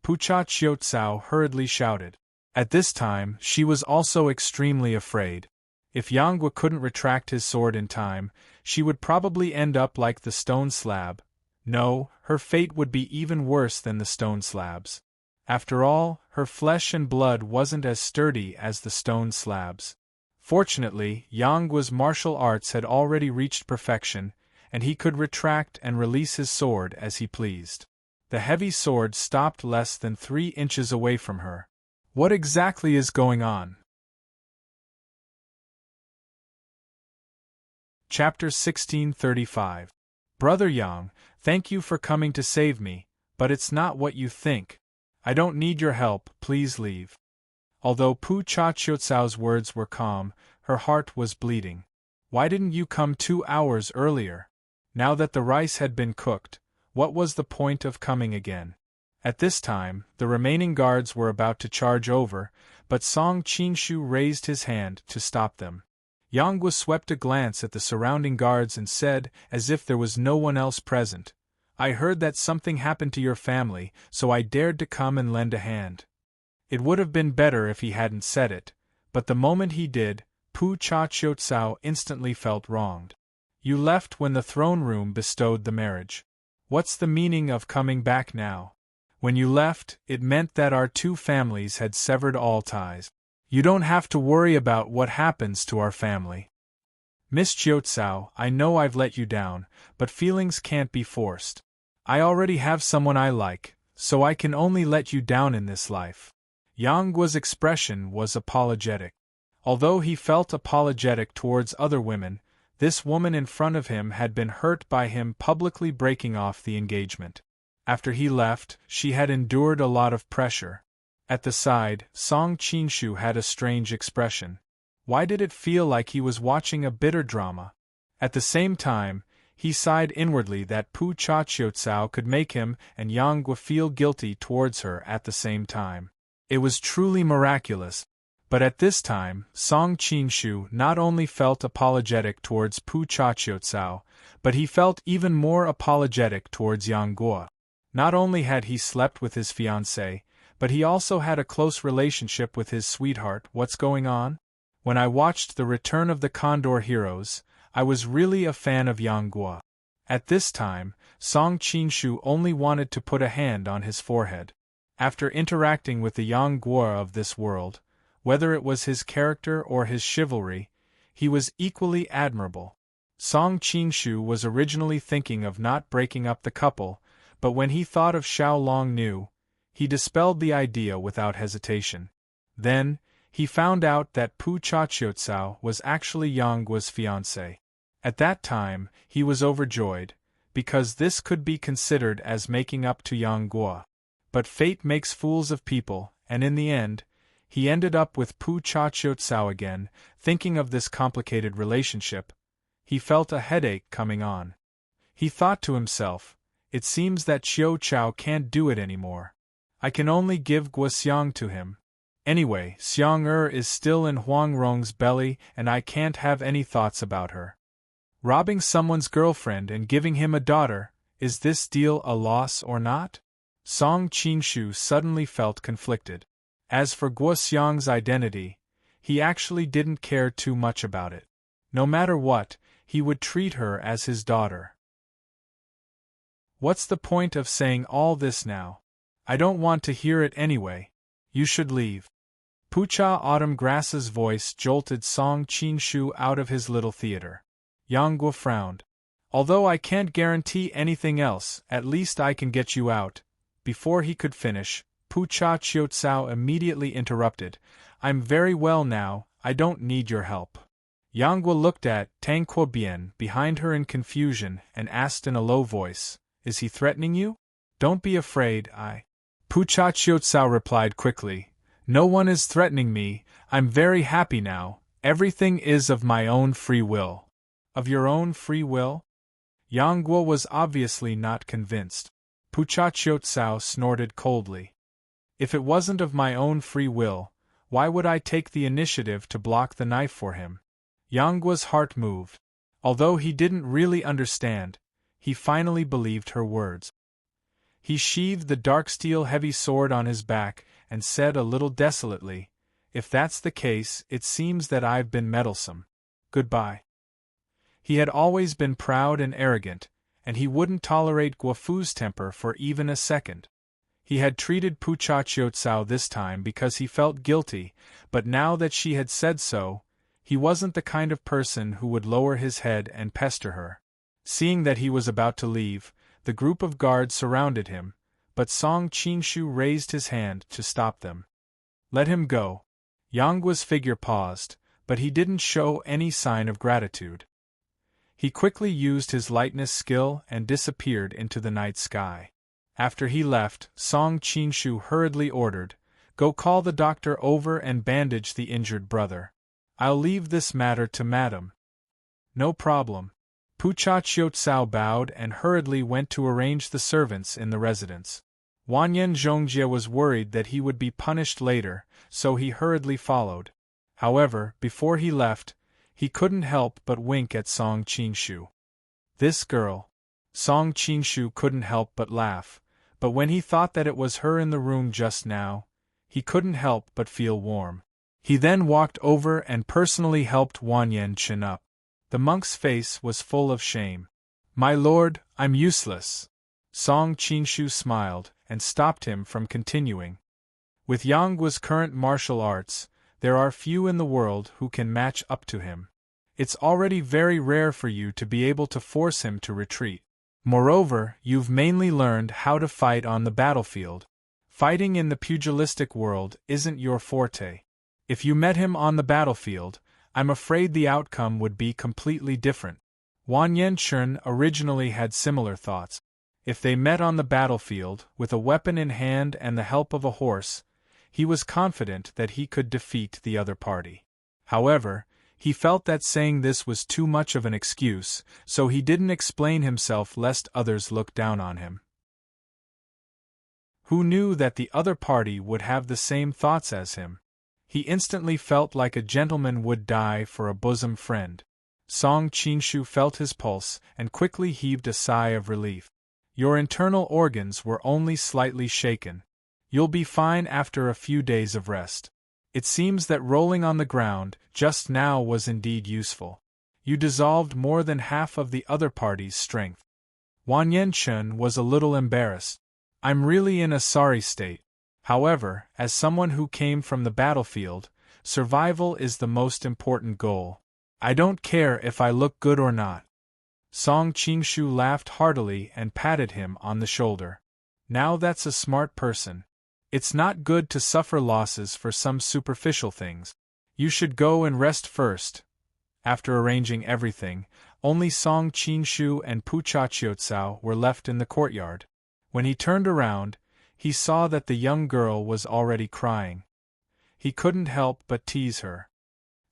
Pucha Qiutsao hurriedly shouted. At this time, she was also extremely afraid. If Yang couldn't retract his sword in time, she would probably end up like the stone slab. No, her fate would be even worse than the stone slabs. After all, her flesh and blood wasn't as sturdy as the stone slabs. Fortunately, Yang's martial arts had already reached perfection, and he could retract and release his sword as he pleased. The heavy sword stopped less than 3 inches away from her. What exactly is going on? Chapter 1635. Brother Yang, thank you for coming to save me, but it's not what you think. I don't need your help, please leave. Although Pucha Qiutsao's words were calm, her heart was bleeding. Why didn't you come 2 hours earlier? Now that the rice had been cooked, what was the point of coming again? At this time, the remaining guards were about to charge over, but Song Qinshu raised his hand to stop them. Yang swept a glance at the surrounding guards and said, as if there was no one else present, "I heard that something happened to your family, so I dared to come and lend a hand." It would have been better if he hadn't said it, but the moment he did, Pucha Qiutsao instantly felt wronged. You left when the throne room bestowed the marriage. What's the meaning of coming back now? When you left, it meant that our two families had severed all ties. You don't have to worry about what happens to our family. Miss Qiutsao, I know I've let you down, but feelings can't be forced. I already have someone I like, so I can only let you down in this life. Yang's expression was apologetic. Although he felt apologetic towards other women, this woman in front of him had been hurt by him publicly breaking off the engagement. After he left, she had endured a lot of pressure. At the side, Song Qinshu had a strange expression. Why did it feel like he was watching a bitter drama? At the same time, he sighed inwardly that Pucha Qiutsao could make him and Yang feel guilty towards her at the same time. It was truly miraculous. But at this time, Song Qinshu not only felt apologetic towards Pucha Qiutsao, but he felt even more apologetic towards Yang Guo. Not only had he slept with his fiancée, but he also had a close relationship with his sweetheart. What's going on? When I watched The Return of the Condor Heroes, I was really a fan of Yang Guo. At this time, Song Qinshu only wanted to put a hand on his forehead. After interacting with the Yang Guo of this world, whether it was his character or his chivalry, he was equally admirable. Song Qinshu was originally thinking of not breaking up the couple, but when he thought of Xiao Longnu, he dispelled the idea without hesitation. Then, he found out that Pucha Qiutsao was actually Yang Guo's fiancée. At that time, he was overjoyed, because this could be considered as making up to Yang Guo. But fate makes fools of people, and in the end, he ended up with Pucha Qiutsao again. Thinking of this complicated relationship, he felt a headache coming on. He thought to himself, it seems that Qiutsao can't do it anymore. I can only give Guoxiang to him. Anyway, Xiang is still in Huang Rong's belly and I can't have any thoughts about her. Robbing someone's girlfriend and giving him a daughter, is this deal a loss or not? Song Qinshu suddenly felt conflicted. As for Guoxiang's identity, he actually didn't care too much about it. No matter what, he would treat her as his daughter. What's the point of saying all this now? I don't want to hear it anyway. You should leave. Pucha Autumn Grass's voice jolted Song Qinshu out of his little theater. Yang Guo frowned. Although I can't guarantee anything else, at least I can get you out. Before he could finish, Pucha Qiutsao immediately interrupted. I'm very well now, I don't need your help. Yang Guo looked at Tang Quobian behind her in confusion and asked in a low voice, Is he threatening you? Don't be afraid, Pucha Qiutsao replied quickly. No one is threatening me, I'm very happy now, everything is of my own free will. Of your own free will? Yang Guo was obviously not convinced. Pucha Qiutsao snorted coldly. If it wasn't of my own free will, why would I take the initiative to block the knife for him? Yang Guo's heart moved. Although he didn't really understand, he finally believed her words. He sheathed the dark steel heavy sword on his back and said a little desolately, If that's the case, it seems that I've been meddlesome. Goodbye. He had always been proud and arrogant, and he wouldn't tolerate Guofu's temper for even a second. He had treated Pucha Qiutsao this time because he felt guilty, but now that she had said so, he wasn't the kind of person who would lower his head and pester her. Seeing that he was about to leave, the group of guards surrounded him, but Song Qinshu raised his hand to stop them. Let him go. Yang Guo's figure paused, but he didn't show any sign of gratitude. He quickly used his lightness skill and disappeared into the night sky. After he left, Song Qinshu hurriedly ordered, Go call the doctor over and bandage the injured brother. I'll leave this matter to Madam. No problem. Pucha Qiutsao bowed and hurriedly went to arrange the servants in the residence. Wanyan Zhongjie was worried that he would be punished later, so he hurriedly followed. However, before he left, he couldn't help but wink at Song Qinshu. This girl. Song Qinshu couldn't help but laugh, but when he thought that it was her in the room just now, he couldn't help but feel warm. He then walked over and personally helped Wanyan chin up. The monk's face was full of shame. My lord, I'm useless. Song Qinshu smiled and stopped him from continuing. With Yang Guo's current martial arts, there are few in the world who can match up to him. It's already very rare for you to be able to force him to retreat. Moreover, you've mainly learned how to fight on the battlefield. Fighting in the pugilistic world isn't your forte. If you met him on the battlefield, I'm afraid the outcome would be completely different. Wanyan Chun originally had similar thoughts. If they met on the battlefield, with a weapon in hand and the help of a horse, he was confident that he could defeat the other party. However, he felt that saying this was too much of an excuse, so he didn't explain himself lest others look down on him. Who knew that the other party would have the same thoughts as him? He instantly felt like a gentleman would die for a bosom friend. Song Qinshu felt his pulse and quickly heaved a sigh of relief. Your internal organs were only slightly shaken. You'll be fine after a few days of rest. It seems that rolling on the ground just now was indeed useful. You dissolved more than half of the other party's strength. Wanyan Chun was a little embarrassed. I'm really in a sorry state. However, as someone who came from the battlefield, survival is the most important goal. I don't care if I look good or not. Song Qinshu laughed heartily and patted him on the shoulder. Now that's a smart person. It's not good to suffer losses for some superficial things. You should go and rest first. After arranging everything, only Song Qinshu and Pucha Qiutsao were left in the courtyard. When he turned around, he saw that the young girl was already crying. He couldn't help but tease her.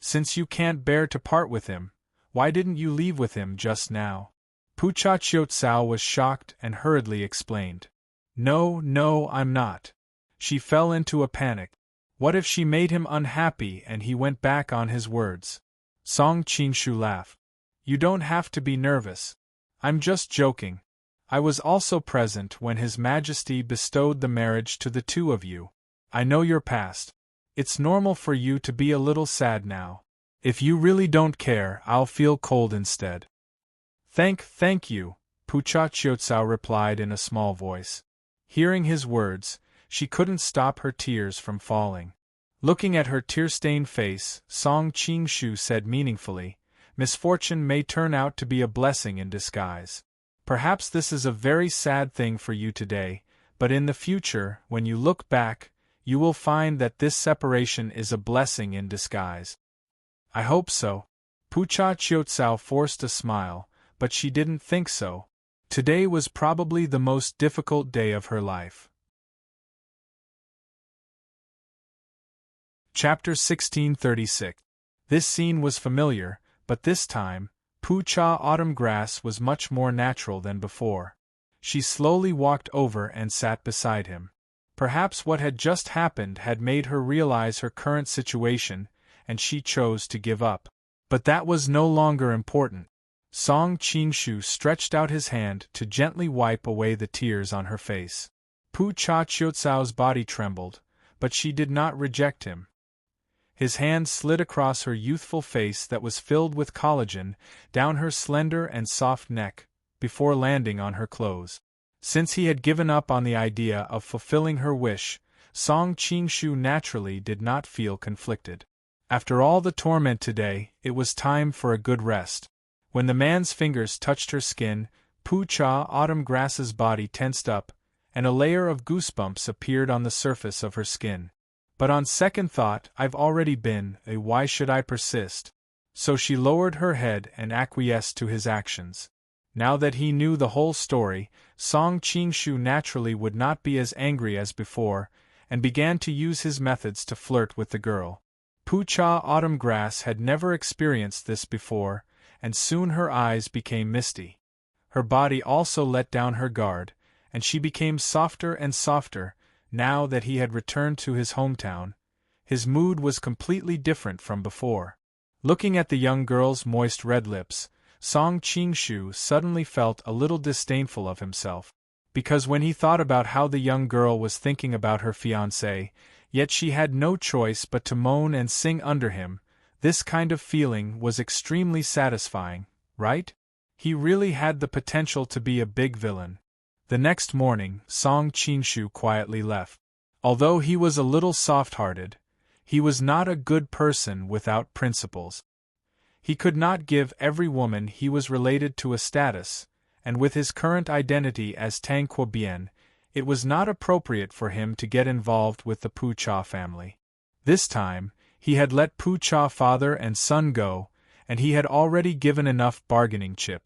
Since you can't bear to part with him, why didn't you leave with him just now? Pucha Qiutsao was shocked and hurriedly explained. No, I'm not. She fell into a panic. What if she made him unhappy and he went back on his words? Song Qinshu laughed. You don't have to be nervous. I'm just joking. I was also present when His Majesty bestowed the marriage to the two of you. I know your past. It's normal for you to be a little sad now. If you really don't care, I'll feel cold instead. Thank you, Pucha Qiutsao replied in a small voice. Hearing his words, she couldn't stop her tears from falling. Looking at her tear-stained face, Song Qingshu said meaningfully, "Misfortune may turn out to be a blessing in disguise. Perhaps this is a very sad thing for you today, but in the future, when you look back, you will find that this separation is a blessing in disguise." "I hope so." Pucha Qiutsao forced a smile, but she didn't think so. Today was probably the most difficult day of her life. Chapter 1636. This scene was familiar, but this time, Pucha Autumn Grass was much more natural than before. She slowly walked over and sat beside him. Perhaps what had just happened had made her realize her current situation, and she chose to give up. But that was no longer important. Song Qingshu stretched out his hand to gently wipe away the tears on her face. Pucha Qiutsao's body trembled, but she did not reject him. His hand slid across her youthful face that was filled with collagen, down her slender and soft neck, before landing on her clothes. Since he had given up on the idea of fulfilling her wish, Song Qingshu naturally did not feel conflicted. After all the torment today, it was time for a good rest. When the man's fingers touched her skin, Pucha Autumn Grass's body tensed up, and a layer of goosebumps appeared on the surface of her skin. But on second thought, "I've already been, why should I persist?" So she lowered her head and acquiesced to his actions. Now that he knew the whole story, Song Qingshu naturally would not be as angry as before, and began to use his methods to flirt with the girl. Pucha Autumn Grass had never experienced this before, and soon her eyes became misty. Her body also let down her guard, and she became softer and softer. Now that he had returned to his hometown, his mood was completely different from before. Looking at the young girl's moist red lips, Song Qingshu suddenly felt a little disdainful of himself. Because when he thought about how the young girl was thinking about her fiancé, yet she had no choice but to moan and sing under him, this kind of feeling was extremely satisfying, right? He really had the potential to be a big villain. The next morning, Song Qingshu quietly left. Although he was a little soft-hearted, he was not a good person without principles. He could not give every woman he was related to a status, and with his current identity as Tang Quobian, it was not appropriate for him to get involved with the Pucha family. This time, he had let Pucha father and son go, and he had already given enough bargaining chip.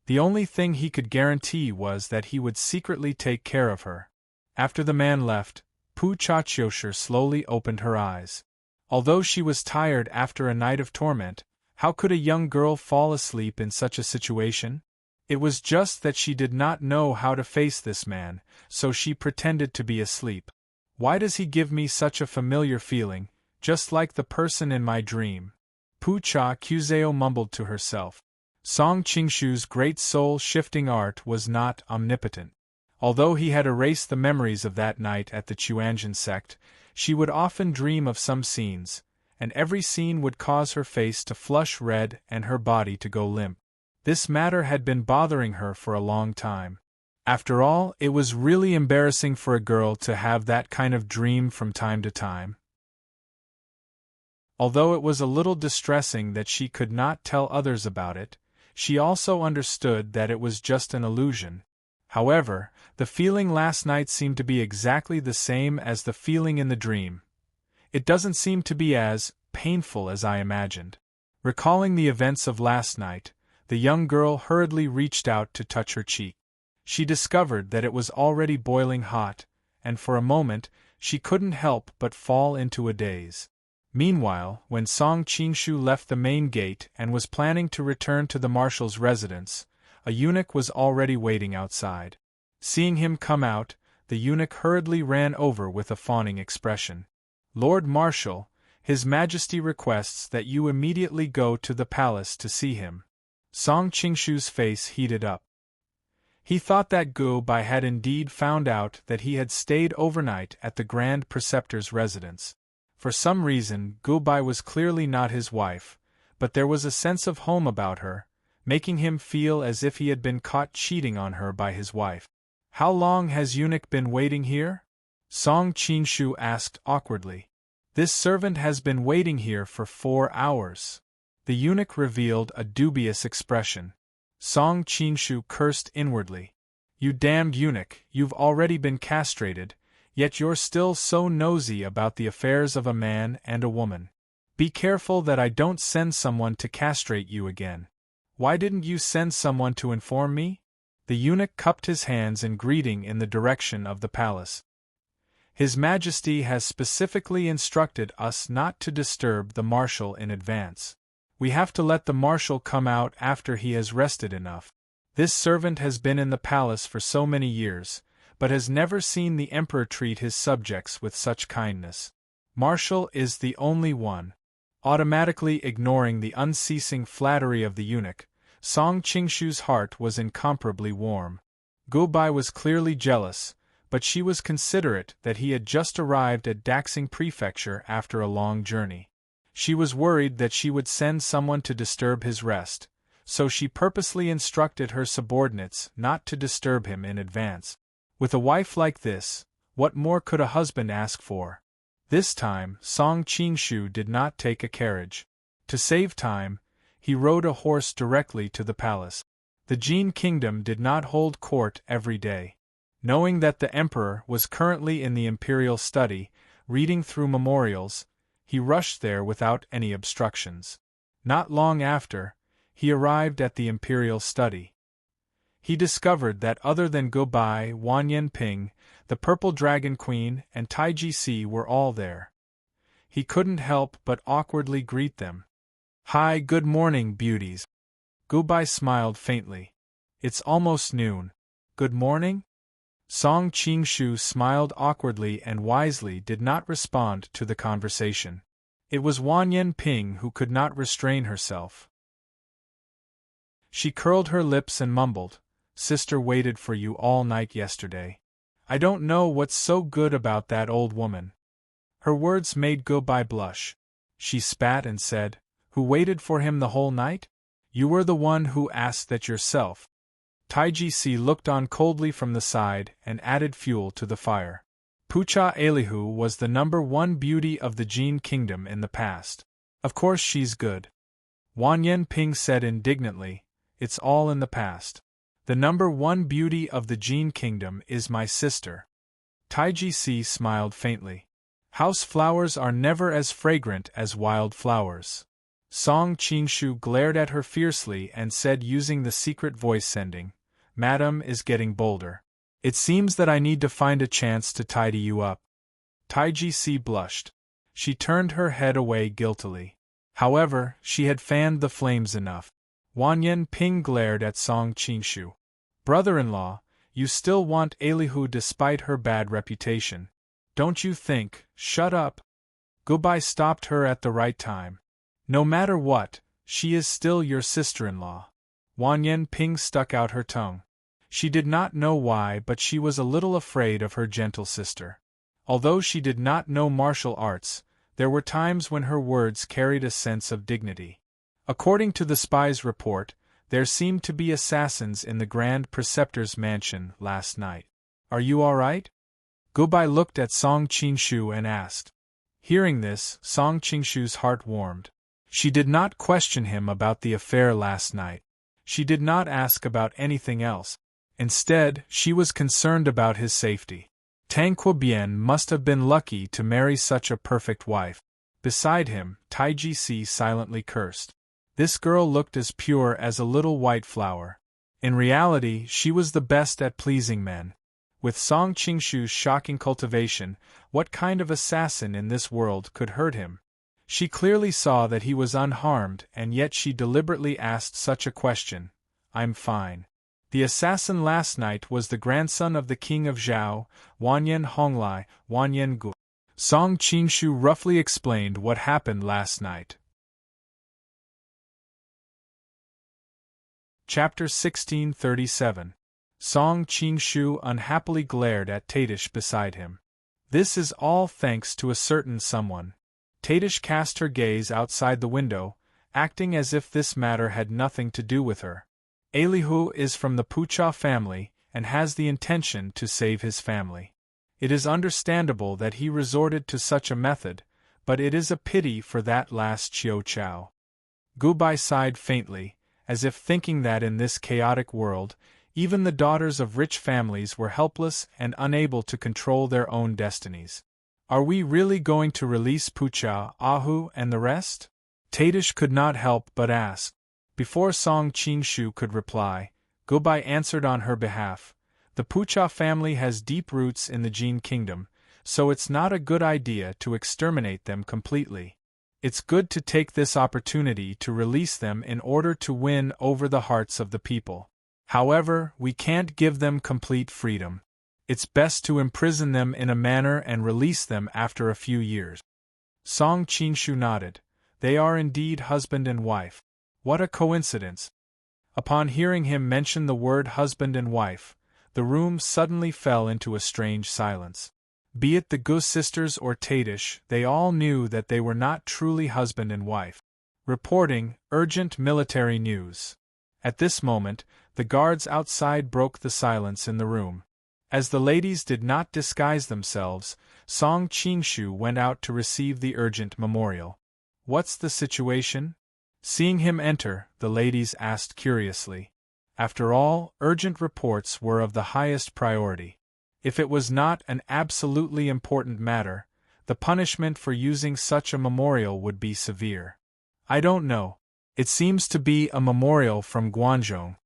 The only thing he could guarantee was that he would secretly take care of her. After the man left, Pucha Qiusher slowly opened her eyes. Although she was tired after a night of torment, how could a young girl fall asleep in such a situation? It was just that she did not know how to face this man, so she pretended to be asleep. "Why does he give me such a familiar feeling, just like the person in my dream?" Pucha Qiuzao mumbled to herself. Song Qingshu's great soul-shifting art was not omnipotent. Although he had erased the memories of that night at the Chuanjin sect, she would often dream of some scenes, and every scene would cause her face to flush red and her body to go limp. This matter had been bothering her for a long time. After all, it was really embarrassing for a girl to have that kind of dream from time to time. Although it was a little distressing that she could not tell others about it, she also understood that it was just an illusion. However, the feeling last night seemed to be exactly the same as the feeling in the dream. "It doesn't seem to be as painful as I imagined." Recalling the events of last night, the young girl hurriedly reached out to touch her cheek. She discovered that it was already boiling hot, and for a moment, she couldn't help but fall into a daze. Meanwhile, when Song Qingshu left the main gate and was planning to return to the marshal's residence, a eunuch was already waiting outside. Seeing him come out, the eunuch hurriedly ran over with a fawning expression. "Lord Marshal, His Majesty requests that you immediately go to the palace to see him." Song Qingshu's face heated up. He thought that Gu Bai had indeed found out that he had stayed overnight at the Grand Preceptor's residence. For some reason, Gu Bai was clearly not his wife, but there was a sense of home about her, making him feel as if he had been caught cheating on her by his wife. "How long has eunuch been waiting here?" Song Qingshu asked awkwardly. This servant has been waiting here for 4 hours. The eunuch revealed a dubious expression. Song Qinshu cursed inwardly. You damned eunuch, you've already been castrated, yet you're still so nosy about the affairs of a man and a woman. Be careful that I don't send someone to castrate you again. Why didn't you send someone to inform me? The eunuch cupped his hands in greeting in the direction of the palace. His Majesty has specifically instructed us not to disturb the marshal in advance. We have to let the marshal come out after he has rested enough. This servant has been in the palace for so many years, but has never seen the emperor treat his subjects with such kindness. Marshal is the only one. Automatically ignoring the unceasing flattery of the eunuch, Song Qingshu's heart was incomparably warm. Gubai was clearly jealous, but she was considerate that he had just arrived at Daxing Prefecture after a long journey. She was worried that she would send someone to disturb his rest, so she purposely instructed her subordinates not to disturb him in advance. With a wife like this, what more could a husband ask for? This time, Song Qingshu did not take a carriage. To save time, he rode a horse directly to the palace. The Jin kingdom did not hold court every day. Knowing that the emperor was currently in the imperial study, reading through memorials, he rushed there without any obstructions. Not long after, he arrived at the imperial study. He discovered that other than Gubai, Wanyan Ping, the Purple Dragon Queen, and Taiji Si were all there. He couldn't help but awkwardly greet them. "Hi, good morning, beauties." Gubai smiled faintly. "It's almost noon. Good morning?" Song Qingshu smiled awkwardly and wisely did not respond to the conversation. It was Wanyan Ping who could not restrain herself. She curled her lips and mumbled, "Sister waited for you all night yesterday. I don't know what's so good about that old woman." Her words made Gubai blush. She spat and said, "Who waited for him the whole night? You were the one who asked that yourself." Taiji Si looked on coldly from the side and added fuel to the fire. Pucha Elihu was the #1 beauty of the Jin kingdom in the past. Of course she's good. Wanyan Ping said indignantly, "It's all in the past. The #1 beauty of the Jin kingdom is my sister." Taiji Si smiled faintly. "House flowers are never as fragrant as wild flowers." Song Qingshu glared at her fiercely and said using the secret voice sending, "Madam is getting bolder. It seems that I need to find a chance to tidy you up." Taiji Si blushed. She turned her head away guiltily. However, she had fanned the flames enough. Wanyan Ping glared at Song Qingshu. "Brother-in-law, you still want Elihu despite her bad reputation. Don't you think?" "Shut up." Gubai stopped her at the right time. "No matter what, she is still your sister-in-law." Wanyan Ping stuck out her tongue. She did not know why, but she was a little afraid of her gentle sister. Although she did not know martial arts, there were times when her words carried a sense of dignity. According to the spy's report, there seemed to be assassins in the Grand Preceptor's mansion last night. "Are you all right?" Gubai looked at Song Qingshu and asked. Hearing this, Song Qingshu's heart warmed. She did not question him about the affair last night. She did not ask about anything else. Instead, she was concerned about his safety. Tang Quobian must have been lucky to marry such a perfect wife. Beside him, Taiji Si silently cursed. This girl looked as pure as a little white flower. In reality, she was the best at pleasing men. With Song Qingshu's shocking cultivation, what kind of assassin in this world could hurt him? She clearly saw that he was unharmed, and yet she deliberately asked such a question. "I'm fine." The assassin last night was the grandson of the king of Zhao, Wanyan Honglai, Wanyan Gu. Song Qingshu roughly explained what happened last night. Chapter 1637. Song Qingshu unhappily glared at Tadish beside him. "This is all thanks to a certain someone." Tadish cast her gaze outside the window, acting as if this matter had nothing to do with her. Elihu is from the Pucha family, and has the intention to save his family. It is understandable that he resorted to such a method, but it is a pity for that last Chiu Chao. Gubai sighed faintly, as if thinking that in this chaotic world, even the daughters of rich families were helpless and unable to control their own destinies. Are we really going to release Pucha, Ahu, and the rest? Tadish could not help but ask. Before Song Qingshu could reply, Gubai answered on her behalf. The Pucha family has deep roots in the Jin kingdom, so it's not a good idea to exterminate them completely. It's good to take this opportunity to release them in order to win over the hearts of the people. However, we can't give them complete freedom. It's best to imprison them in a manner and release them after a few years. Song Qingshu nodded. They are indeed husband and wife. What a coincidence! Upon hearing him mention the word husband and wife, the room suddenly fell into a strange silence. Be it the Gu sisters or Tadish, they all knew that they were not truly husband and wife. Reporting, urgent military news. At this moment, the guards outside broke the silence in the room. As the ladies did not disguise themselves, Song Qingshu went out to receive the urgent memorial. What's the situation? Seeing him enter, the ladies asked curiously. After all, urgent reports were of the highest priority. If it was not an absolutely important matter, the punishment for using such a memorial would be severe. I don't know. It seems to be a memorial from Guangzhou.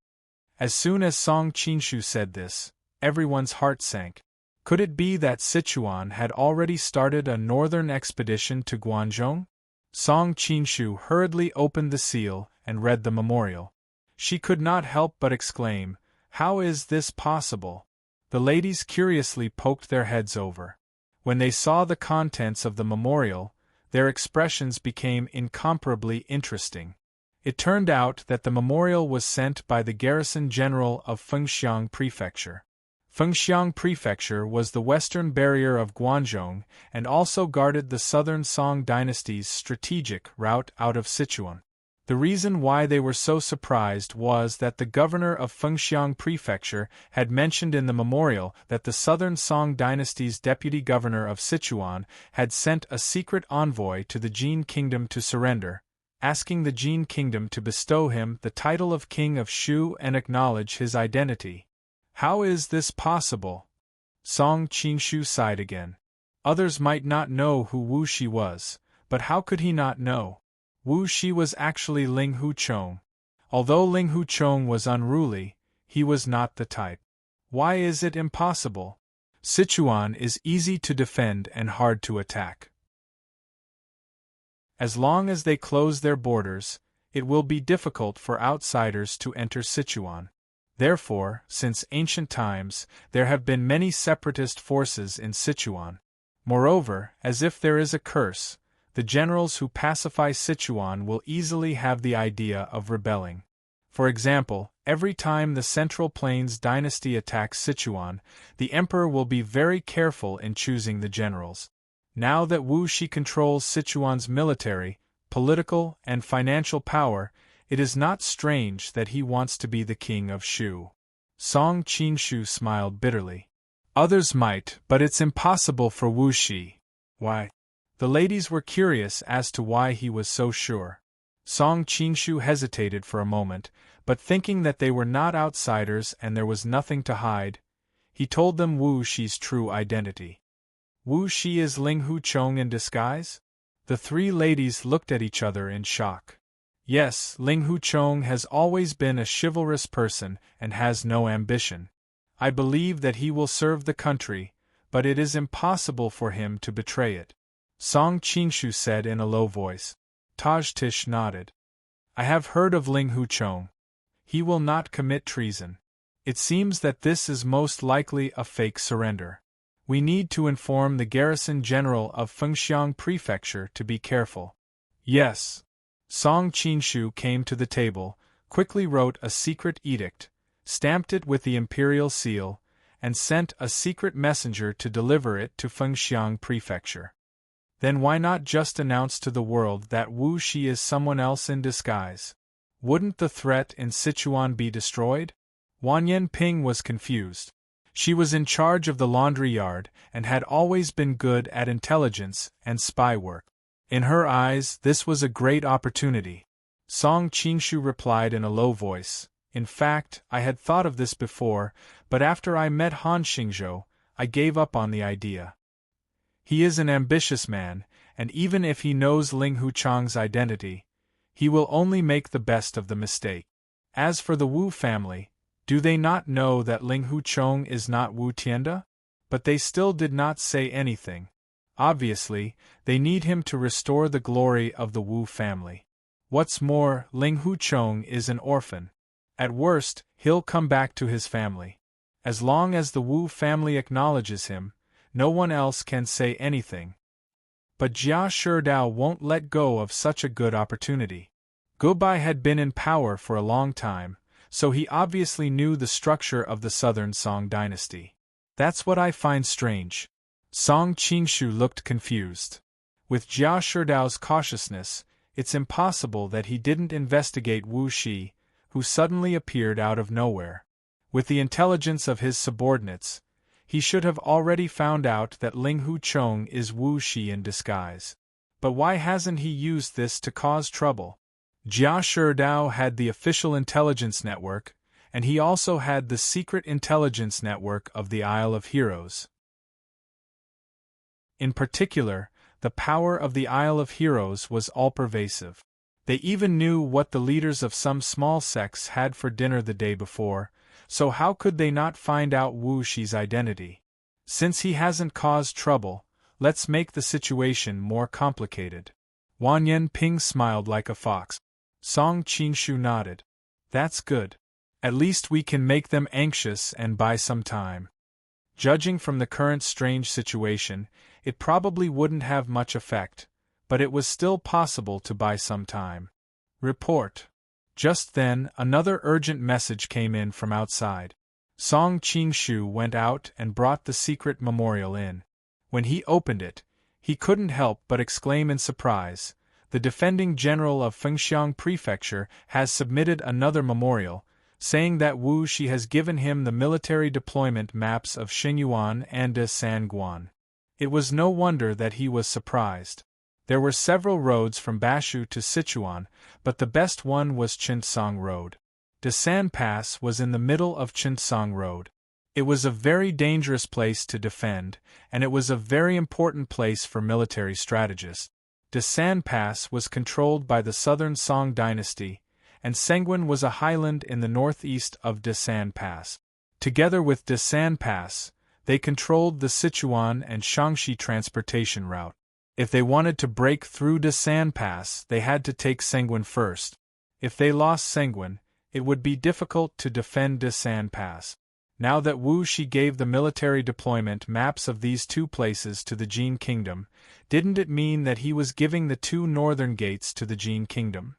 As soon as Song Qingshu said this, everyone's heart sank. Could it be that Sichuan had already started a northern expedition to Guangzhou? Song Qingshu hurriedly opened the seal and read the memorial. She could not help but exclaim, "How is this possible?" The ladies curiously poked their heads over. When they saw the contents of the memorial, their expressions became incomparably interesting. It turned out that the memorial was sent by the garrison general of Fengxiang Prefecture. Fengxiang Prefecture was the western barrier of Guangzhou and also guarded the southern Song dynasty's strategic route out of Sichuan. The reason why they were so surprised was that the governor of Fengxiang Prefecture had mentioned in the memorial that the southern Song dynasty's deputy governor of Sichuan had sent a secret envoy to the Jin kingdom to surrender, asking the Jin kingdom to bestow him the title of king of Shu and acknowledge his identity. How is this possible? Song Qingshu sighed again. Others might not know who Wu Shi was, but how could he not know? Wu Shi was actually Ling Huchong. Although Ling Huchong was unruly, he was not the type. Why is it impossible? Sichuan is easy to defend and hard to attack. As long as they close their borders, it will be difficult for outsiders to enter Sichuan. Therefore, since ancient times, there have been many separatist forces in Sichuan. Moreover, as if there is a curse, the generals who pacify Sichuan will easily have the idea of rebelling. For example, every time the Central Plains dynasty attacks Sichuan, the emperor will be very careful in choosing the generals. Now that Wu Shi controls Sichuan's military, political, and financial power, it is not strange that he wants to be the king of Shu. Song Qingshu smiled bitterly. Others might, but it's impossible for Wu Shi. Why? The ladies were curious as to why he was so sure. Song Qingshu hesitated for a moment, but thinking that they were not outsiders and there was nothing to hide, he told them Wu Shi's true identity. Wu Shi is Ling Huchong in disguise? The three ladies looked at each other in shock. Yes, Ling Huchong has always been a chivalrous person and has no ambition. I believe that he will serve the country, but it is impossible for him to betray it. Song Qingshu said in a low voice. Tajtish nodded. I have heard of Ling Huchong. He will not commit treason. It seems that this is most likely a fake surrender. We need to inform the garrison general of Fengxiang Prefecture to be careful. Yes. Song Qingshu came to the table, quickly wrote a secret edict, stamped it with the imperial seal, and sent a secret messenger to deliver it to Fengxiang Prefecture. Then why not just announce to the world that Wu Shi is someone else in disguise? Wouldn't the threat in Sichuan be destroyed? Wan Yanping was confused. She was in charge of the laundry yard and had always been good at intelligence and spy work. In her eyes, this was a great opportunity. Song Qingshu replied in a low voice, "In fact, I had thought of this before, but after I met Han Xingzhou, I gave up on the idea. He is an ambitious man, and even if he knows Ling Huchang's identity, he will only make the best of the mistake. As for the Wu family, do they not know that Ling Huchong is not Wu Tianda?" But they still did not say anything. Obviously, they need him to restore the glory of the Wu family. What's more, Ling Huchong is an orphan. At worst, he'll come back to his family. As long as the Wu family acknowledges him, no one else can say anything. But Jia Sherdao won't let go of such a good opportunity. Gubai had been in power for a long time, so he obviously knew the structure of the southern Song dynasty. That's what I find strange. Song Qingshu looked confused. With Jia Sherdao's cautiousness, it's impossible that he didn't investigate Wu Shi, who suddenly appeared out of nowhere. With the intelligence of his subordinates, he should have already found out that Ling Huchong is Wu Shi in disguise. But why hasn't he used this to cause trouble? Jia Sherdao had the official intelligence network, and he also had the secret intelligence network of the Isle of Heroes. In particular, the power of the Isle of Heroes was all-pervasive. They even knew what the leaders of some small sects had for dinner the day before, so how could they not find out Wu Shi's identity? Since he hasn't caused trouble, let's make the situation more complicated. Wan Yanping smiled like a fox. Song Qingshu nodded. That's good. At least we can make them anxious and buy some time. Judging from the current strange situation, it probably wouldn't have much effect, but it was still possible to buy some time. Report. Just then, another urgent message came in from outside. Song Qingshu went out and brought the secret memorial in. When he opened it, he couldn't help but exclaim in surprise, "The defending general of Fengxiang Prefecture has submitted another memorial, saying that Wu Shi has given him the military deployment maps of Xingyuan and De Sanguan." It was no wonder that he was surprised. There were several roads from Bashu to Sichuan, but the best one was Chinsong Road. Desan Pass was in the middle of Chinsong Road. It was a very dangerous place to defend, and it was a very important place for military strategists. Desan Pass was controlled by the southern Song dynasty, and Sengwen was a highland in the northeast of Desan Pass. Together with Desan Pass, they controlled the Sichuan and Shaanxi transportation route. If they wanted to break through Desan Pass, they had to take Sengwen first. If they lost Sengwen, it would be difficult to defend Desan Pass. Now that Wu Shi gave the military deployment maps of these two places to the Jin Kingdom, didn't it mean that he was giving the two northern gates to the Jin Kingdom?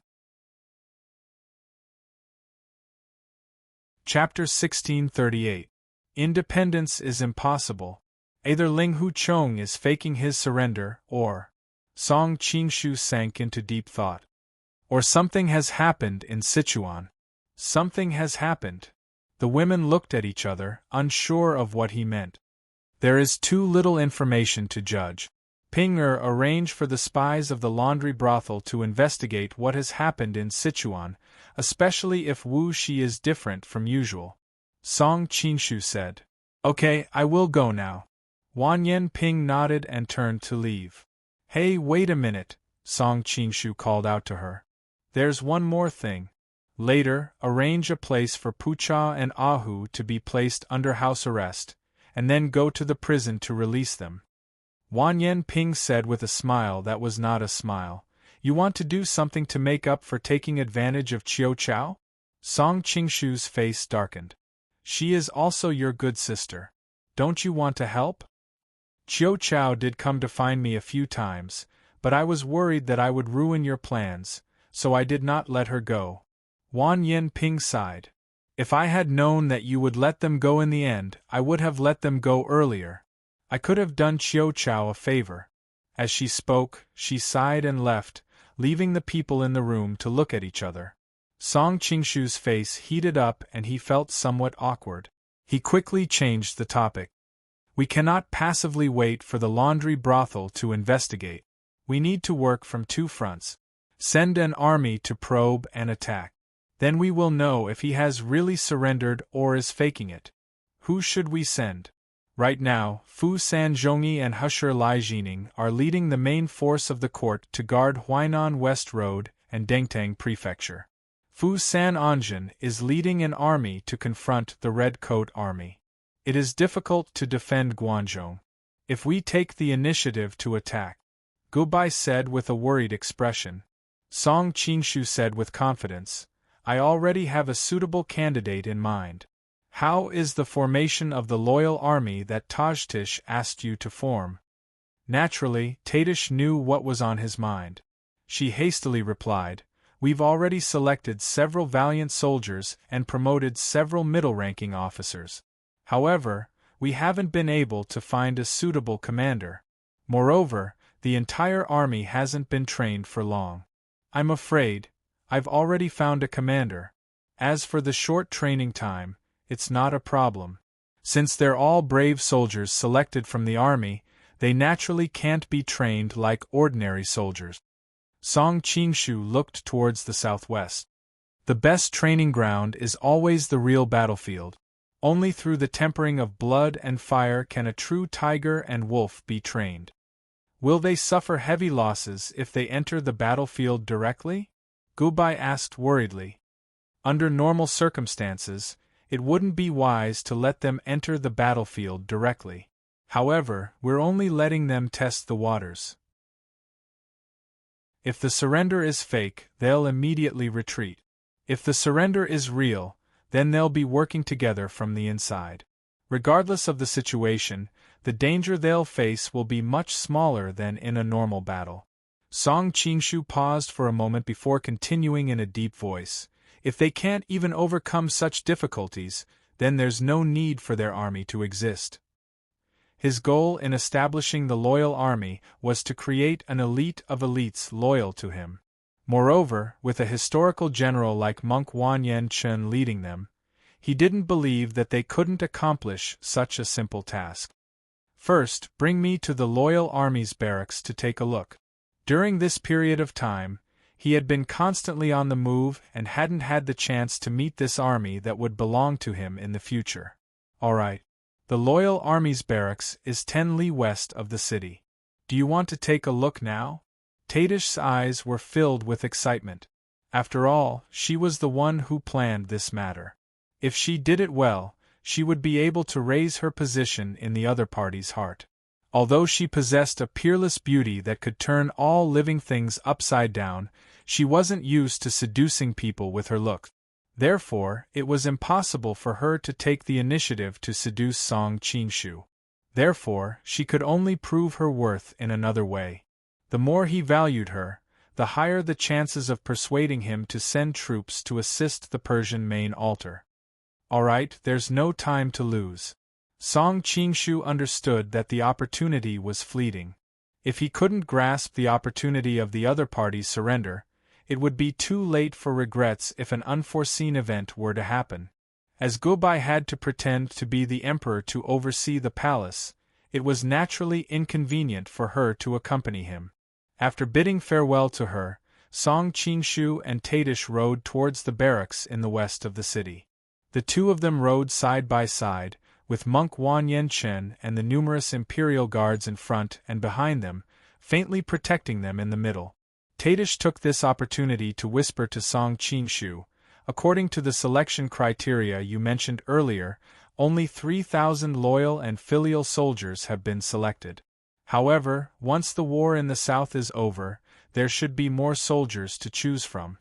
Chapter 1638. Independence is impossible. Either Ling Huchong is faking his surrender, or Song Qingshu sank into deep thought. Or something has happened in Sichuan. Something has happened. The women looked at each other, unsure of what he meant. There is too little information to judge. Ping-er arranged for the spies of the laundry brothel to investigate what has happened in Sichuan, especially if Wu Shi is different from usual. Song Qingshu said, "Okay, I will go now." Wan Yanping nodded and turned to leave. "Hey, wait a minute," Song Qingshu called out to her. "There's one more thing. Later, arrange a place for Pucha and Ahu to be placed under house arrest, and then go to the prison to release them." Wan Yanping said with a smile that was not a smile, "You want to do something to make up for taking advantage of Chiu Chao?" Song Qingshu's face darkened. "She is also your good sister. Don't you want to help?" "Chiu Chao did come to find me a few times, but I was worried that I would ruin your plans, so I did not let her go." Wan Yanping sighed. "If I had known that you would let them go in the end, I would have let them go earlier. I could have done Chiu Chao a favor." As she spoke, she sighed and left, leaving the people in the room to look at each other. Song Qingshu's face heated up and he felt somewhat awkward. He quickly changed the topic. "We cannot passively wait for the laundry brothel to investigate. We need to work from two fronts. Send an army to probe and attack. Then we will know if he has really surrendered or is faking it. Who should we send? Right now, Fu Sanzhongyi and Husher Lai Jining are leading the main force of the court to guard Huainan West Road and Dengtang Prefecture. Fu San'anjin is leading an army to confront the Red Coat Army. It is difficult to defend Guangzhou. If we take the initiative to attack, Gubai said with a worried expression. Song Qingshu said with confidence, I already have a suitable candidate in mind. How is the formation of the loyal army that Tajtish asked you to form? Naturally, Tadish knew what was on his mind. She hastily replied, We've already selected several valiant soldiers and promoted several middle-ranking officers. However, we haven't been able to find a suitable commander. Moreover, the entire army hasn't been trained for long. I'm afraid, I've already found a commander. As for the short training time, it's not a problem. Since they're all brave soldiers selected from the army, they naturally can't be trained like ordinary soldiers. Song Qingshu looked towards the southwest. The best training ground is always the real battlefield. Only through the tempering of blood and fire can a true tiger and wolf be trained. Will they suffer heavy losses if they enter the battlefield directly? Gubai asked worriedly. Under normal circumstances, it wouldn't be wise to let them enter the battlefield directly. However, we're only letting them test the waters. If the surrender is fake, they'll immediately retreat. If the surrender is real, then they'll be working together from the inside. Regardless of the situation, the danger they'll face will be much smaller than in a normal battle. Song Qingshu paused for a moment before continuing in a deep voice. If they can't even overcome such difficulties, then there's no need for their army to exist. His goal in establishing the loyal army was to create an elite of elites loyal to him. Moreover, with a historical general like monk Wanyan Chen leading them, he didn't believe that they couldn't accomplish such a simple task. First, bring me to the loyal army's barracks to take a look. During this period of time, he had been constantly on the move and hadn't had the chance to meet this army that would belong to him in the future. All right. The loyal army's barracks is 10 li west of the city. Do you want to take a look now? Tadish's eyes were filled with excitement. After all, she was the one who planned this matter. If she did it well, she would be able to raise her position in the other party's heart. Although she possessed a peerless beauty that could turn all living things upside down, she wasn't used to seducing people with her looks. Therefore, it was impossible for her to take the initiative to seduce Song Qingshu. Therefore, she could only prove her worth in another way. The more he valued her, the higher the chances of persuading him to send troops to assist the Persian main altar. All right, there's no time to lose. Song Qingshu understood that the opportunity was fleeting. If he couldn't grasp the opportunity of the other party's surrender, it would be too late for regrets if an unforeseen event were to happen. As Gubai had to pretend to be the emperor to oversee the palace, it was naturally inconvenient for her to accompany him. After bidding farewell to her, Song Qingshu and Tadish rode towards the barracks in the west of the city. The two of them rode side by side, with monk Wanyan Chen and the numerous imperial guards in front and behind them, faintly protecting them in the middle. Tadish took this opportunity to whisper to Song Qingshu, according to the selection criteria you mentioned earlier, only 3,000 loyal and filial soldiers have been selected. However, once the war in the south is over, there should be more soldiers to choose from.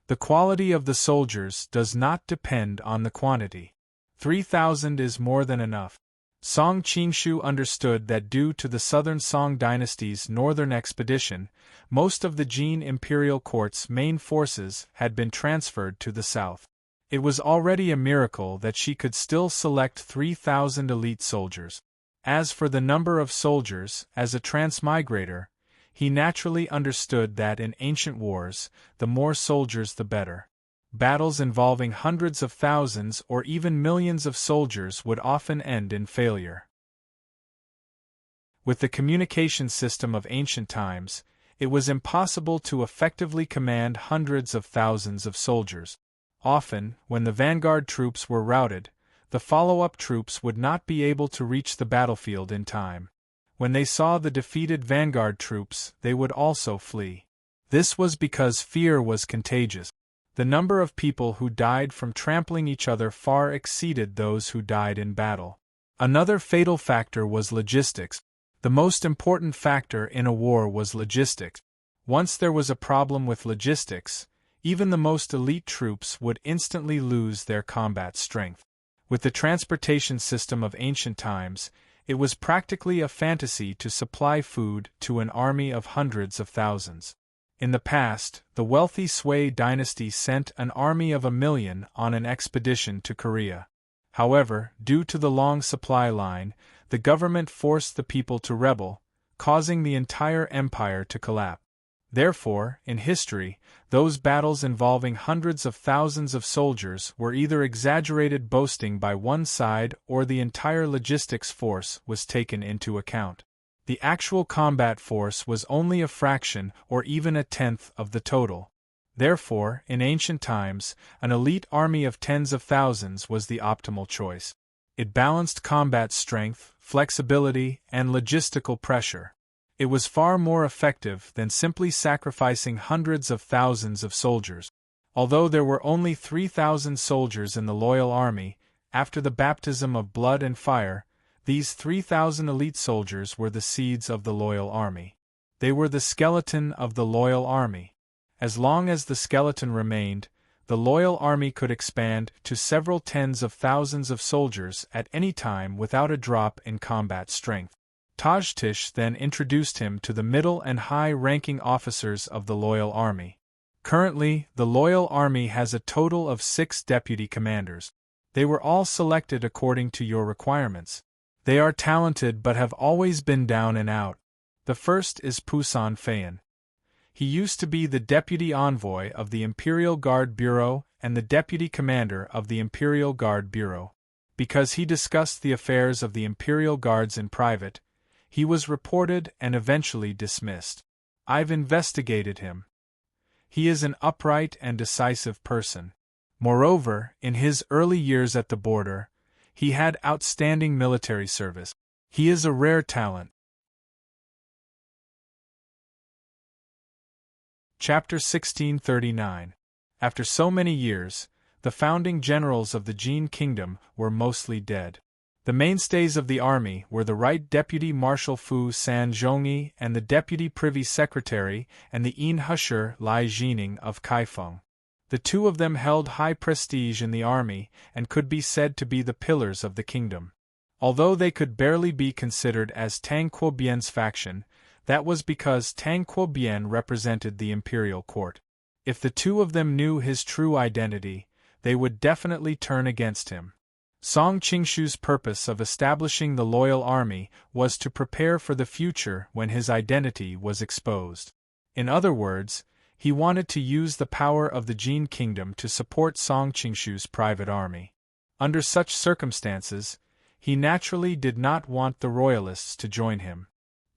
The quality of the soldiers does not depend on the quantity. 3,000 is more than enough. Song Qingshu understood that due to the southern Song dynasty's northern expedition, most of the Jin imperial court's main forces had been transferred to the south. It was already a miracle that she could still select 3,000 elite soldiers. As for the number of soldiers, as a transmigrator, he naturally understood that in ancient wars, the more soldiers the better. Battles involving hundreds of thousands or even millions of soldiers would often end in failure. With the communication system of ancient times, it was impossible to effectively command hundreds of thousands of soldiers. Often, when the vanguard troops were routed, the follow-up troops would not be able to reach the battlefield in time. When they saw the defeated vanguard troops, they would also flee. This was because fear was contagious. The number of people who died from trampling each other far exceeded those who died in battle. Another fatal factor was logistics. The most important factor in a war was logistics. Once there was a problem with logistics, even the most elite troops would instantly lose their combat strength. With the transportation system of ancient times, it was practically a fantasy to supply food to an army of hundreds of thousands. In the past, the wealthy Sui dynasty sent an army of 1,000,000 on an expedition to Korea. However, due to the long supply line, the government forced the people to rebel, causing the entire empire to collapse. Therefore, in history, those battles involving hundreds of thousands of soldiers were either exaggerated boasting by one side or the entire logistics force was taken into account. The actual combat force was only a fraction or even a tenth of the total. Therefore, in ancient times, an elite army of tens of thousands was the optimal choice. It balanced combat strength, flexibility, and logistical pressure. It was far more effective than simply sacrificing hundreds of thousands of soldiers. Although there were only 3,000 soldiers in the loyal army, after the baptism of blood and fire, these 3,000 elite soldiers were the seeds of the loyal army. They were the skeleton of the loyal army. As long as the skeleton remained, the loyal army could expand to several tens of thousands of soldiers at any time without a drop in combat strength. Tajtish then introduced him to the middle and high-ranking officers of the loyal army. Currently, the loyal army has a total of 6 deputy commanders. They were all selected according to your requirements. They are talented but have always been down and out. The first is Pusan Fayan. He used to be the deputy envoy of the Imperial Guard Bureau and the deputy commander of the Imperial Guard Bureau. Because he discussed the affairs of the Imperial Guards in private, he was reported and eventually dismissed. I've investigated him. He is an upright and decisive person. Moreover, in his early years at the border, he had outstanding military service. He is a rare talent. Chapter 1639. After so many years, the founding generals of the Jin Kingdom were mostly dead. The mainstays of the army were the Right Deputy Marshal Fu Sanzhongyi and the Deputy Privy Secretary and the In Husher Lai Jining of Kaifeng. The two of them held high prestige in the army and could be said to be the pillars of the kingdom. Although they could barely be considered as Tang Quobian's faction, that was because Tang Quobian represented the imperial court. If the two of them knew his true identity, they would definitely turn against him. Song Qingshu's purpose of establishing the loyal army was to prepare for the future when his identity was exposed. In other words, he wanted to use the power of the Jin Kingdom to support Song Qingshu's private army. Under such circumstances, he naturally did not want the royalists to join him.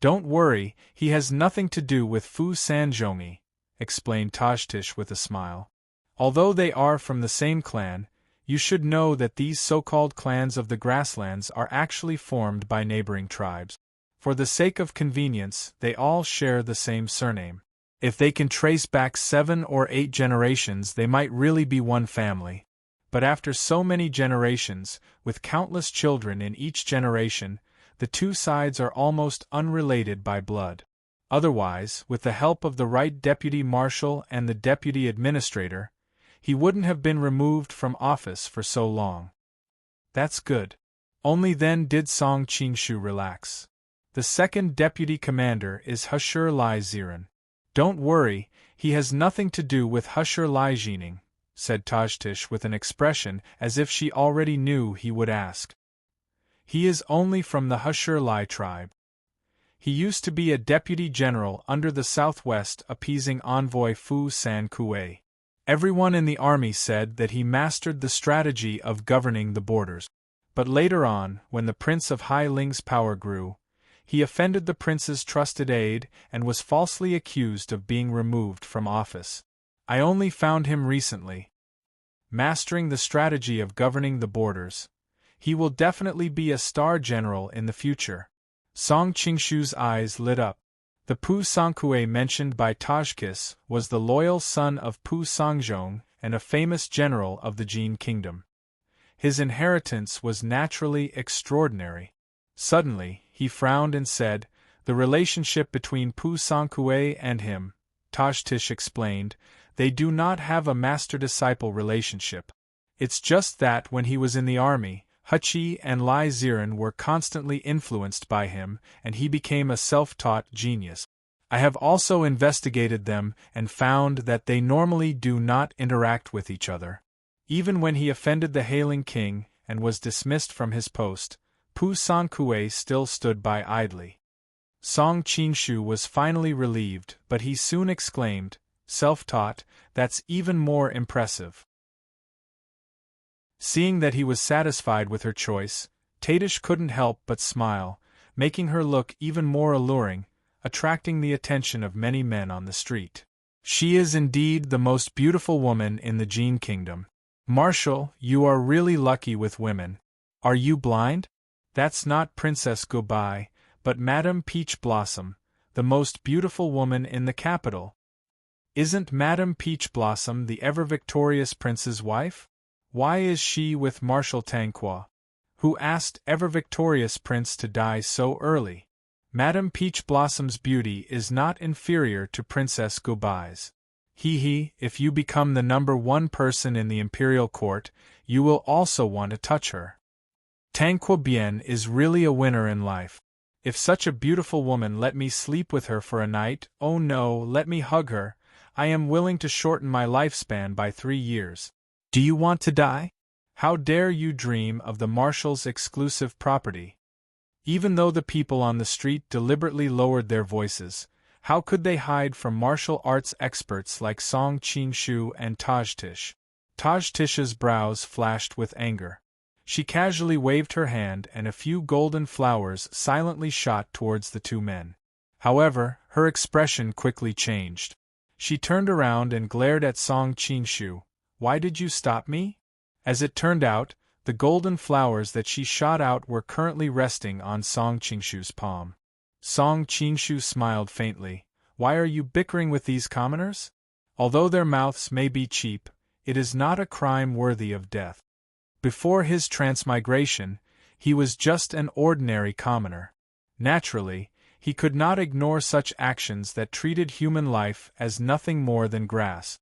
"Don't worry, he has nothing to do with Fu Sanzhongyi," explained Tajtish with a smile. "Although they are from the same clan, you should know that these so-called clans of the grasslands are actually formed by neighboring tribes. For the sake of convenience, they all share the same surname. If they can trace back 7 or 8 generations, they might really be one family. But after so many generations, with countless children in each generation, the two sides are almost unrelated by blood. Otherwise, with the help of the right deputy marshal and the deputy administrator, he wouldn't have been removed from office for so long." "That's good." Only then did Song Qingshu relax. "The second deputy commander is Husher Lai Ziren." "Don't worry, he has nothing to do with Husher Lai Jining," said Tajtish with an expression as if she already knew he would ask. "He is only from the Husher Lai tribe. He used to be a deputy general under the southwest appeasing envoy Fu San Kuei. Everyone in the army said that he mastered the strategy of governing the borders. But later on, when the Prince of Hai Ling's power grew, He offended the prince's trusted aide and was falsely accused of being removed from office. I only found him recently. Mastering the strategy of governing the borders. He will definitely be a star general in the future. Song Qingshu's eyes lit up. The Pu Songkue mentioned by Tajkis was the loyal son of Pu Songzhong and a famous general of the Jin kingdom. His inheritance was naturally extraordinary. Suddenly, he frowned and said, "The relationship between Pu Songkue and him," Tajtish explained, "they do not have a master-disciple relationship. It's just that when he was in the army, Huqi and Lai Ziren were constantly influenced by him, and he became a self-taught genius. I have also investigated them and found that they normally do not interact with each other. Even when he offended the hailing king and was dismissed from his post, Pu Songkue still stood by idly." Song Qingshu was finally relieved, but he soon exclaimed, "Self-taught, that's even more impressive." Seeing that he was satisfied with her choice, Tadish couldn't help but smile, making her look even more alluring, attracting the attention of many men on the street. "She is indeed the most beautiful woman in the Jin kingdom. Marshal, you are really lucky with women. Are you blind? That's not Princess Goodbye, but Madame Peach Blossom, the most beautiful woman in the capital. Isn't Madame Peach Blossom the ever-victorious prince's wife? Why is she with Marshal Tanqua, who asked ever-victorious prince to die so early? Madame Peach Blossom's beauty is not inferior to Princess Goodbye's. If you become the #1 person in the imperial court, you will also want to touch her. Tanqua Bien is really a winner in life. If such a beautiful woman let me sleep with her for a night, oh no, let me hug her, I am willing to shorten my lifespan by 3 years. Do you want to die? How dare you dream of the marshal's exclusive property?" Even though the people on the street deliberately lowered their voices, how could they hide from martial arts experts like Song Qingshu and Tajtish? Tajtish's brows flashed with anger. She casually waved her hand and a few golden flowers silently shot towards the two men. However, her expression quickly changed. She turned around and glared at Song Qingshu. "Why did you stop me?" As it turned out, the golden flowers that she shot out were currently resting on Song Qingshu's palm. Song Qingshu smiled faintly. "Why are you bickering with these commoners? Although their mouths may be cheap, it is not a crime worthy of death." Before his transmigration, he was just an ordinary commoner. Naturally, he could not ignore such actions that treated human life as nothing more than grass.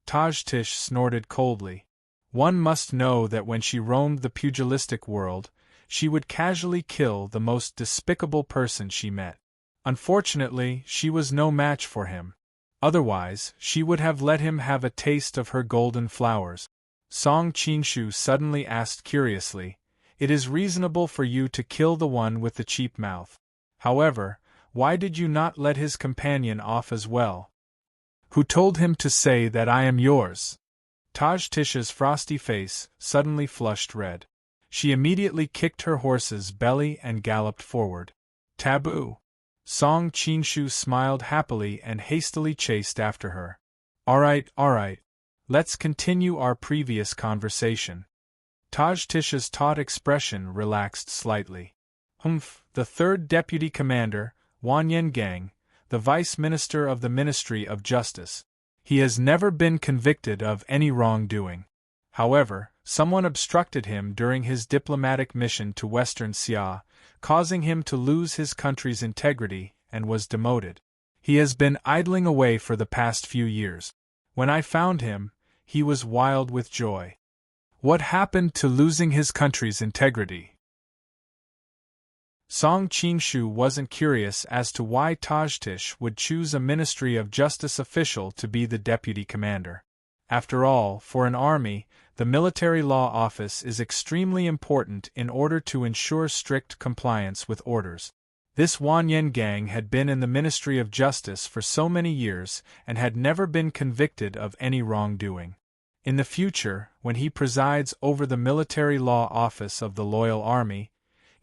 Tajtish snorted coldly. One must know that when she roamed the pugilistic world, she would casually kill the most despicable person she met. Unfortunately, she was no match for him. Otherwise, she would have let him have a taste of her golden flowers. Song Qingshu suddenly asked curiously, "It is reasonable for you to kill the one with the cheap mouth. However, why did you not let his companion off as well? Who told him to say that I am yours?" Tajtish's frosty face suddenly flushed red. She immediately kicked her horse's belly and galloped forward. "Taboo." Song Qingshu smiled happily and hastily chased after her. All right. Let's continue our previous conversation." Tajtish's taut expression relaxed slightly. The third deputy commander, Wanyan Gang, the vice minister of the Ministry of Justice. He has never been convicted of any wrongdoing. However, someone obstructed him during his diplomatic mission to Western Xia, causing him to lose his country's integrity, and was demoted. He has been idling away for the past few years. When I found him, he was wild with joy. What happened to losing his country's integrity? Song Qingshu wasn't curious as to why Tajtish would choose a Ministry of Justice official to be the deputy commander. After all, for an army, the military law office is extremely important in order to ensure strict compliance with orders. This Wanyan Gang had been in the Ministry of Justice for so many years and had never been convicted of any wrongdoing. In the future, when he presides over the military law office of the Loyal Army,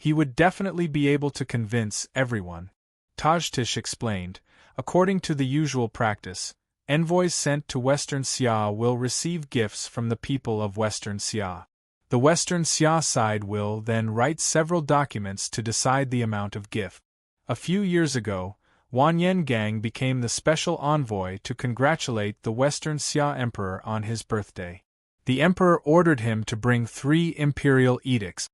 He would definitely be able to convince everyone. Tajtish explained, according to the usual practice, envoys sent to Western Xia will receive gifts from the people of Western Xia. The Western Xia side will then write several documents to decide the amount of gift. A few years ago, Wanyan Gang became the special envoy to congratulate the Western Xia Emperor on his birthday. The emperor ordered him to bring 3 imperial edicts.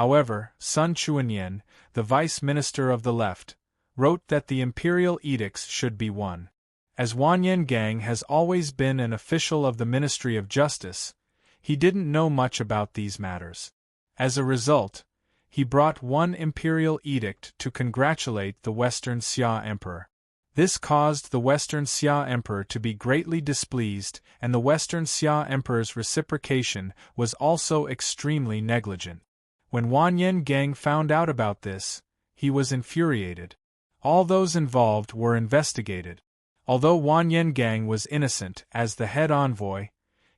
However, Sun Chuanyan, the vice minister of the left, wrote that the imperial edicts should be 1. As Wanyan Gang has always been an official of the Ministry of Justice, he didn't know much about these matters. As a result, he brought 1 imperial edict to congratulate the Western Xia Emperor. This caused the Western Xia Emperor to be greatly displeased, and the Western Xia Emperor's reciprocation was also extremely negligent. When Wanyan Gang found out about this, he was infuriated. All those involved were investigated. Although Wanyan Gang was innocent as the head envoy,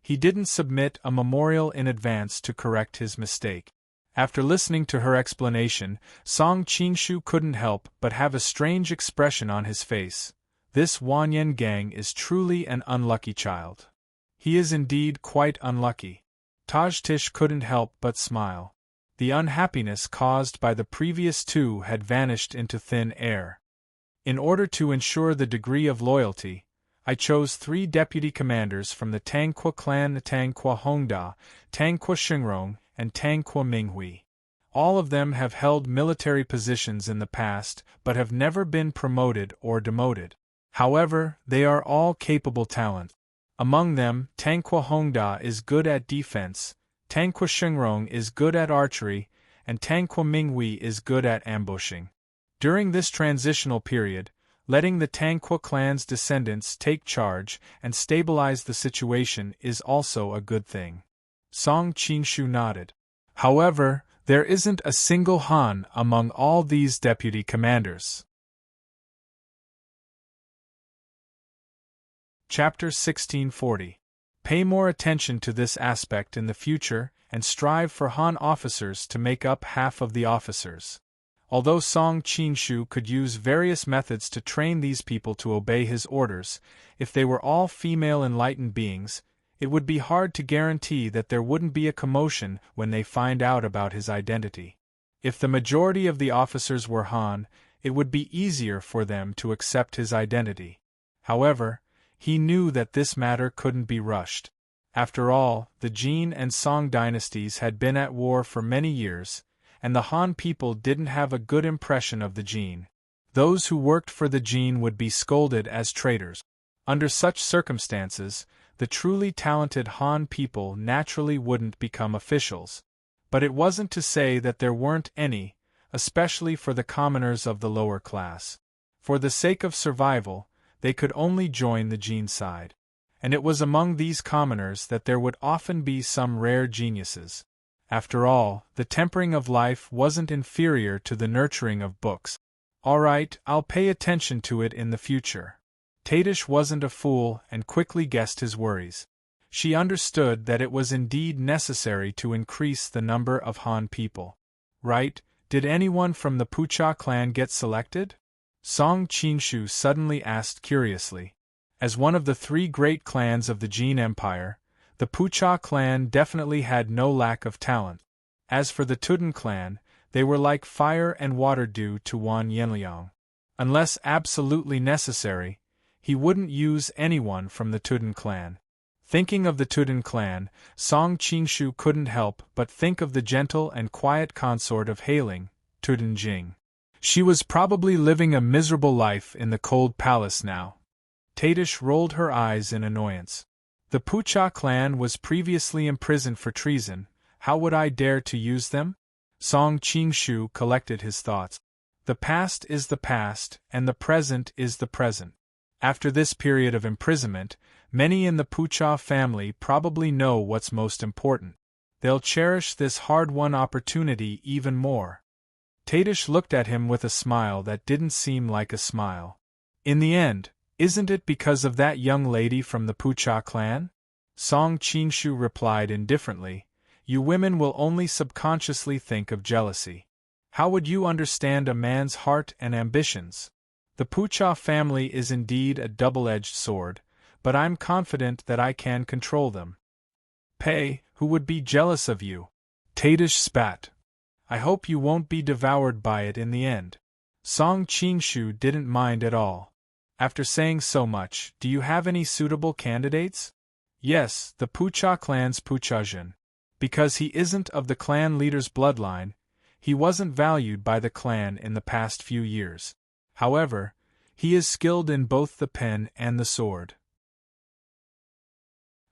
he didn't submit a memorial in advance to correct his mistake. After listening to her explanation, Song Qinshu couldn't help but have a strange expression on his face. This Wanyan Gang is truly an unlucky child. He is indeed quite unlucky. Tajtish couldn't help but smile. The unhappiness caused by the previous 2 had vanished into thin air. In order to ensure the degree of loyalty, I chose 3 deputy commanders from the Tangqua clan: Tangqua Hongda, Tangqua Xingrong, and Tangqua Minghui. All of them have held military positions in the past but have never been promoted or demoted. However, they are all capable talent. Among them, Tangqua Hongda is good at defense, Tangqua Xingrong is good at archery, and Tangqua Minghui is good at ambushing. During this transitional period, letting the Tangqua clan's descendants take charge and stabilize the situation is also a good thing. Song Qinshu nodded. However, there isn't a single Han among all these deputy commanders. Chapter 1640. Pay more attention to this aspect in the future and strive for Han officers to make up half of the officers. Although Song Qinshu could use various methods to train these people to obey his orders, if they were all female enlightened beings, it would be hard to guarantee that there wouldn't be a commotion when they find out about his identity. If the majority of the officers were Han, it would be easier for them to accept his identity. However, he knew that this matter couldn't be rushed. After all, the Jin and Song dynasties had been at war for many years, and the Han people didn't have a good impression of the Jin. Those who worked for the Jin would be scolded as traitors. Under such circumstances, the truly talented Han people naturally wouldn't become officials. But it wasn't to say that there weren't any, especially for the commoners of the lower class. For the sake of survival, they could only join the Jin side. And it was among these commoners that there would often be some rare geniuses. After all, the tempering of life wasn't inferior to the nurturing of books. All right, I'll pay attention to it in the future. Tadish wasn't a fool and quickly guessed his worries. She understood that it was indeed necessary to increase the number of Han people. Right, did anyone from the Pucha clan get selected? Song Qinshu suddenly asked curiously. As one of the 3 great clans of the Jin Empire, the Pucha clan definitely had no lack of talent. As for the Tudun clan, they were like fire and water due to Wan Yanliang. Unless absolutely necessary, he wouldn't use anyone from the Tudun clan. Thinking of the Tudun clan, Song Qinshu couldn't help but think of the gentle and quiet consort of Hailing, Tudun Jing. She was probably living a miserable life in the cold palace now. Tadish rolled her eyes in annoyance. The Pucha clan was previously imprisoned for treason. How would I dare to use them? Song Qinshu collected his thoughts. The past is the past, and the present is the present. After this period of imprisonment, many in the Pucha family probably know what's most important. They'll cherish this hard-won opportunity even more. Tadish looked at him with a smile that didn't seem like a smile. In the end, isn't it because of that young lady from the Pucha clan? Song Qinshu replied indifferently, You women will only subconsciously think of jealousy. How would you understand a man's heart and ambitions? The Pucha family is indeed a double-edged sword, but I'm confident that I can control them. Pei, who would be jealous of you? Tadish spat. I hope you won't be devoured by it in the end. Song Qingshu didn't mind at all. After saying so much, do you have any suitable candidates? Yes, the Pucha clan's Puchajin. Because he isn't of the clan leader's bloodline, he wasn't valued by the clan in the past few years. However, he is skilled in both the pen and the sword.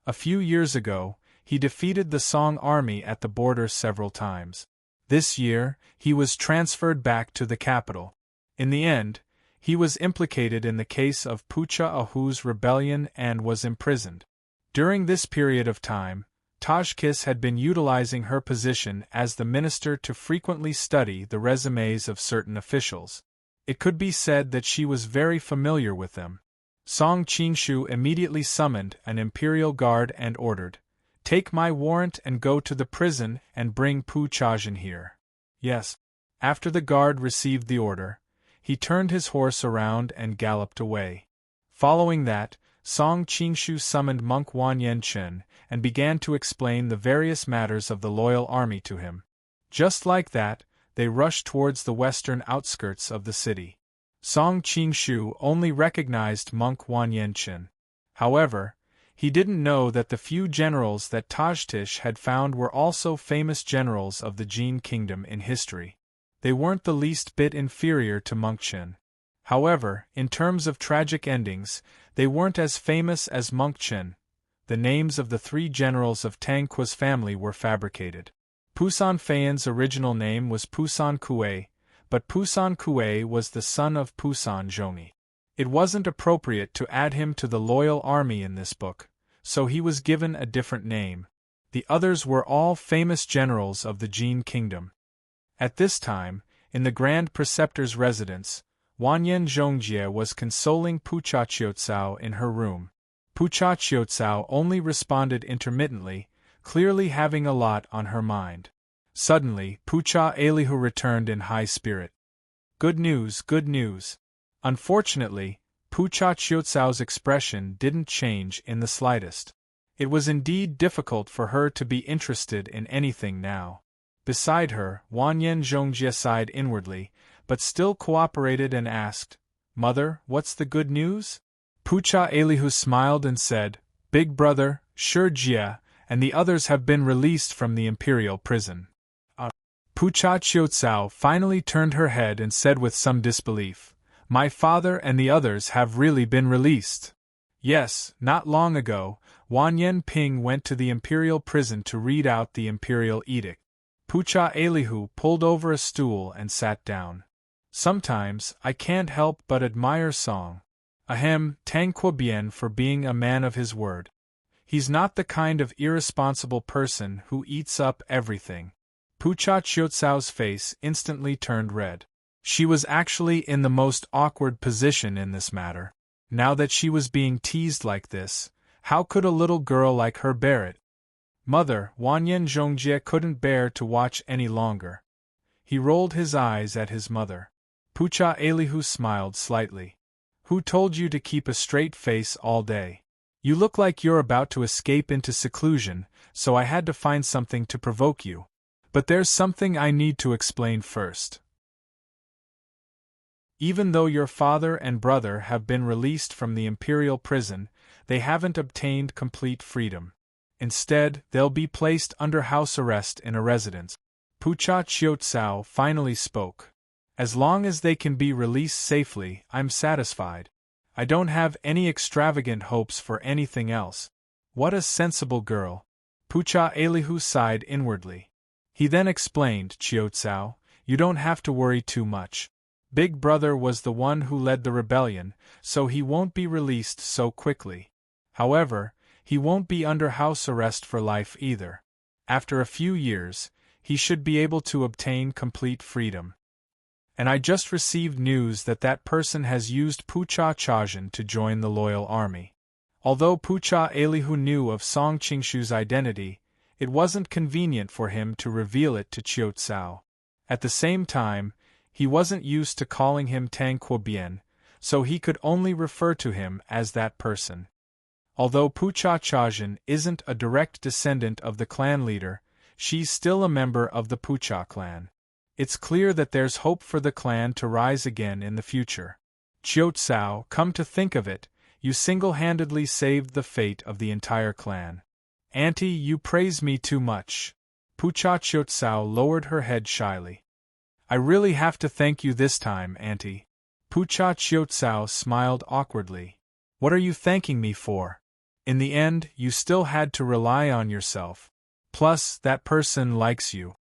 A few years ago, he defeated the Song army at the border several times. This year, he was transferred back to the capital. In the end, he was implicated in the case of Pucha Ahu's rebellion and was imprisoned. During this period of time, Tajkis had been utilizing her position as the minister to frequently study the resumes of certain officials. It could be said that she was very familiar with them. Song Qingshu immediately summoned an imperial guard and ordered, "Take my warrant and go to the prison and bring Pu Chajin here." Yes. After the guard received the order, he turned his horse around and galloped away. Following that, Song Qingshu summoned monk Wan Yenchen and began to explain the various matters of the loyal army to him. Just like that, they rushed towards the western outskirts of the city. Song Qingshu only recognized monk Wan Yenchen. However, he didn't know that the few generals that Tajtish had found were also famous generals of the Jin kingdom in history. They weren't the least bit inferior to Monk Chen. However, in terms of tragic endings, they weren't as famous as Monk Chen. The names of the three generals of Tangqua's family were fabricated. Pusan Feiyan's original name was Pusan Kuei, but Pusan Kuei was the son of Pusan Zhongyi. It wasn't appropriate to add him to the loyal army in this book, so he was given a different name. The others were all famous generals of the Jin kingdom. At this time, in the Grand Preceptor's residence, Wanyan Zhongjie was consoling Pucha Qiucao in her room. Pucha Qiucao only responded intermittently, clearly having a lot on her mind. Suddenly, Pucha Elihu returned in high spirit. Good news, good news. Unfortunately, Pucha Qiucao's expression didn't change in the slightest. It was indeed difficult for her to be interested in anything now. Beside her, Wanyan Zhongjie sighed inwardly, but still cooperated and asked, "Mother, what's the good news?" Pucha Elihu smiled and said, "Big brother, Shi Jie, and the others have been released from the imperial prison." Pucha Qiucao finally turned her head and said with some disbelief, "My father and the others have really been released?" Yes, not long ago, Wanyan Ping went to the imperial prison to read out the imperial edict. Pucha Elihu pulled over a stool and sat down. Sometimes, I can't help but admire Song. Ahem, Tangqua Bien for being a man of his word. He's not the kind of irresponsible person who eats up everything. Pucha Qiucao's face instantly turned red. She was actually in the most awkward position in this matter. Now that she was being teased like this, how could a little girl like her bear it? Mother, Wanyan Zhongjie couldn't bear to watch any longer. He rolled his eyes at his mother. Pucha Elihu smiled slightly. Who told you to keep a straight face all day? You look like you're about to escape into seclusion, so I had to find something to provoke you. But there's something I need to explain first. Even though your father and brother have been released from the imperial prison, they haven't obtained complete freedom. Instead, they'll be placed under house arrest in a residence. Pucha Qiucao finally spoke. As long as they can be released safely, I'm satisfied. I don't have any extravagant hopes for anything else. What a sensible girl. Pucha Elihu sighed inwardly. He then explained, Qiucao, you don't have to worry too much. Big Brother was the one who led the rebellion, so he won't be released so quickly. However, he won't be under house arrest for life either. After a few years, he should be able to obtain complete freedom. And I just received news that that person has used Pucha Chajin to join the loyal army. Although Pucha Elihu knew of Song Qingshu's identity, it wasn't convenient for him to reveal it to Qiucao. At the same time, he wasn't used to calling him Tang Quobian, so he could only refer to him as that person. Although Pucha Chajin isn't a direct descendant of the clan leader, she's still a member of the Pucha clan. It's clear that there's hope for the clan to rise again in the future. Chiozao, come to think of it, you single-handedly saved the fate of the entire clan. Auntie, you praise me too much. Pucha Chiozao lowered her head shyly. I really have to thank you this time, Auntie. Pucha Chiozao smiled awkwardly. What are you thanking me for? In the end, you still had to rely on yourself. Plus, that person likes you.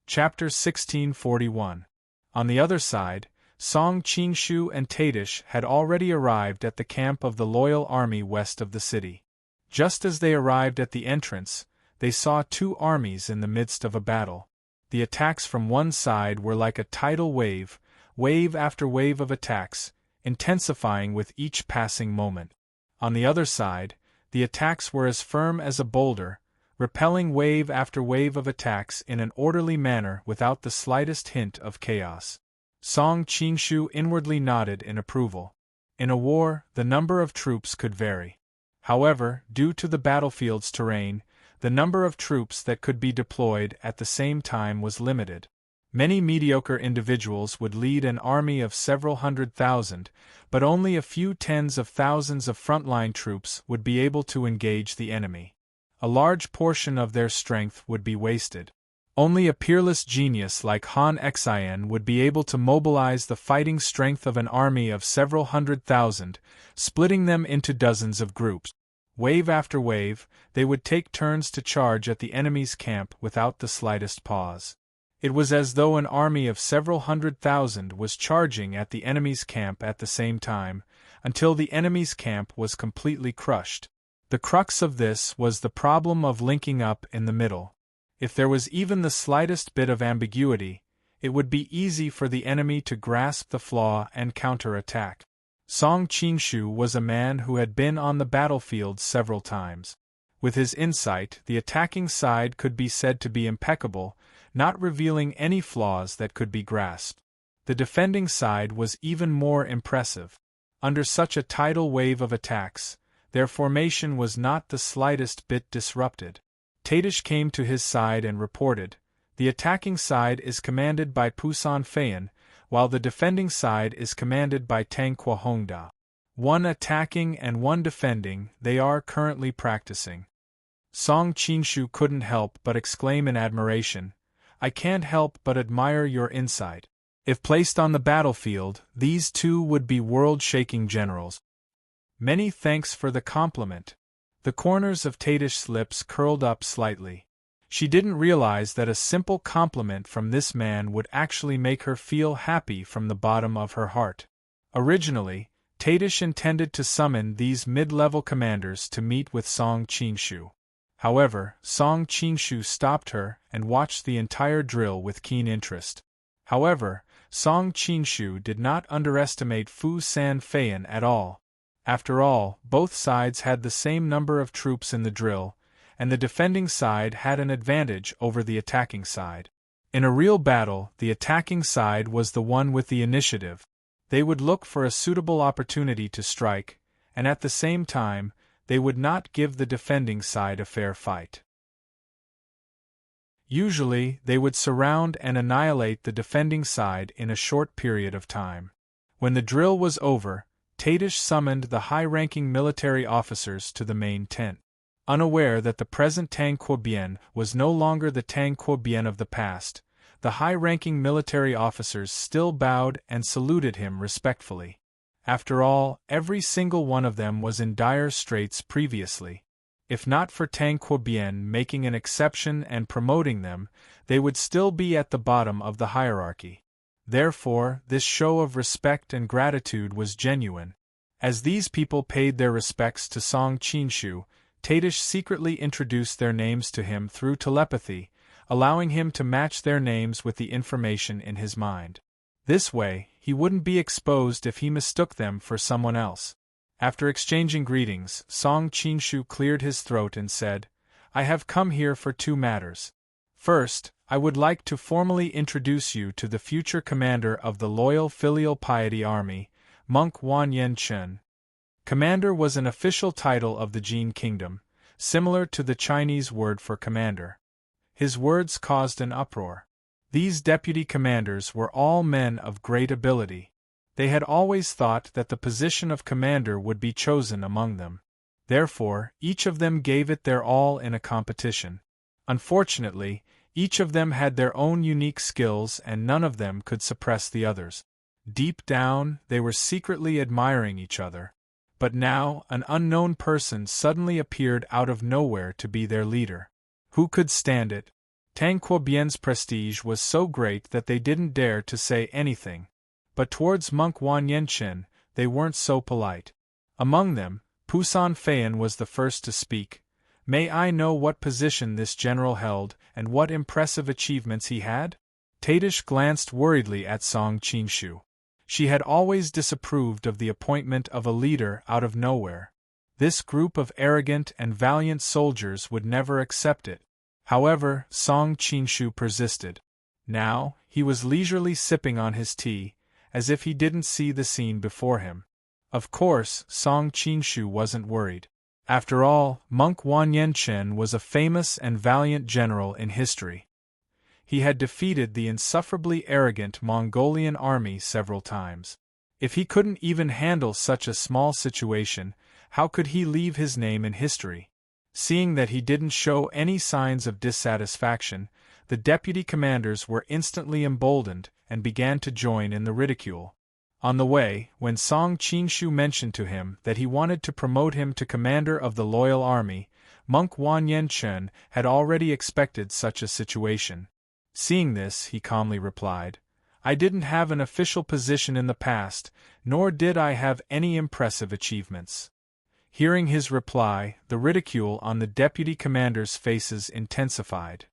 Chapter 1641. On the other side, Song Qingshu and Tadish had already arrived at the camp of the loyal army west of the city. Just as they arrived at the entrance, they saw two armies in the midst of a battle. The attacks from one side were like a tidal wave, wave after wave of attacks, intensifying with each passing moment. On the other side, the attacks were as firm as a boulder, repelling wave after wave of attacks in an orderly manner without the slightest hint of chaos. Song Qingshu inwardly nodded in approval. In a war, the number of troops could vary. However, due to the battlefield's terrain, the number of troops that could be deployed at the same time was limited. Many mediocre individuals would lead an army of several 100,000, but only a few tens of thousands of frontline troops would be able to engage the enemy. A large portion of their strength would be wasted. Only a peerless genius like Han Xian would be able to mobilize the fighting strength of an army of several 100,000, splitting them into dozens of groups. Wave after wave, they would take turns to charge at the enemy's camp without the slightest pause. It was as though an army of several 100,000 was charging at the enemy's camp at the same time, until the enemy's camp was completely crushed. The crux of this was the problem of linking up in the middle. If there was even the slightest bit of ambiguity, it would be easy for the enemy to grasp the flaw and counterattack. Song Qingshu was a man who had been on the battlefield several times. With his insight, the attacking side could be said to be impeccable, not revealing any flaws that could be grasped. The defending side was even more impressive. Under such a tidal wave of attacks, their formation was not the slightest bit disrupted. Tadish came to his side and reported, "The attacking side is commanded by Pusan Feian, while the defending side is commanded by Tang Hongda. One attacking and one defending, they are currently practicing." Song Qingshu couldn't help but exclaim in admiration, "I can't help but admire your insight. If placed on the battlefield, these two would be world-shaking generals." "Many thanks for the compliment." The corners of Tadish's lips curled up slightly. She didn't realize that a simple compliment from this man would actually make her feel happy from the bottom of her heart. Originally, Tadish intended to summon these mid-level commanders to meet with Song Qingshu. However, Song Qingshu stopped her and watched the entire drill with keen interest. However, Song Qingshu did not underestimate Fu San Feian at all. After all, both sides had the same number of troops in the drill, and the defending side had an advantage over the attacking side. In a real battle, the attacking side was the one with the initiative. They would look for a suitable opportunity to strike, and at the same time, they would not give the defending side a fair fight. Usually, they would surround and annihilate the defending side in a short period of time. When the drill was over, Tadish summoned the high-ranking military officers to the main tent. Unaware that the present Tang Quobian was no longer the Tang Quobian of the past, the high-ranking military officers still bowed and saluted him respectfully. After all, every single one of them was in dire straits previously. If not for Tang Quobian making an exception and promoting them, they would still be at the bottom of the hierarchy. Therefore, this show of respect and gratitude was genuine. As these people paid their respects to Song Qingshu, Tadish secretly introduced their names to him through telepathy, allowing him to match their names with the information in his mind. This way, he wouldn't be exposed if he mistook them for someone else. After exchanging greetings, Song Qingshu cleared his throat and said, I have come here for two matters. First, I would like to formally introduce you to the future commander of the Loyal Filial Piety Army, Monk Wan Yen Chen. Commander was an official title of the Jin Kingdom, similar to the Chinese word for commander. His words caused an uproar. These deputy commanders were all men of great ability. They had always thought that the position of commander would be chosen among them. Therefore, each of them gave it their all in a competition. Unfortunately, each of them had their own unique skills and none of them could suppress the others. Deep down, they were secretly admiring each other. But now, an unknown person suddenly appeared out of nowhere to be their leader. Who could stand it? Tang Quobien's prestige was so great that they didn't dare to say anything. But towards Monk Wan Yenchen, they weren't so polite. Among them, Pusan Feyan was the first to speak. May I know what position this general held, and what impressive achievements he had? Tadish glanced worriedly at Song Qinshu. She had always disapproved of the appointment of a leader out of nowhere. This group of arrogant and valiant soldiers would never accept it. However, Song Qinshu persisted. Now, he was leisurely sipping on his tea, as if he didn't see the scene before him. Of course, Song Qinshu wasn't worried. After all, Monk Wan Yenchen was a famous and valiant general in history. He had defeated the insufferably arrogant Mongolian army several times. If he couldn't even handle such a small situation, how could he leave his name in history? Seeing that he didn't show any signs of dissatisfaction, the deputy commanders were instantly emboldened and began to join in the ridicule. On the way, when Song Qinshu mentioned to him that he wanted to promote him to commander of the loyal army, Monk Wan Yenchen had already expected such a situation. Seeing this, he calmly replied, I didn't have an official position in the past, nor did I have any impressive achievements. Hearing his reply, the ridicule on the deputy commanders' faces intensified.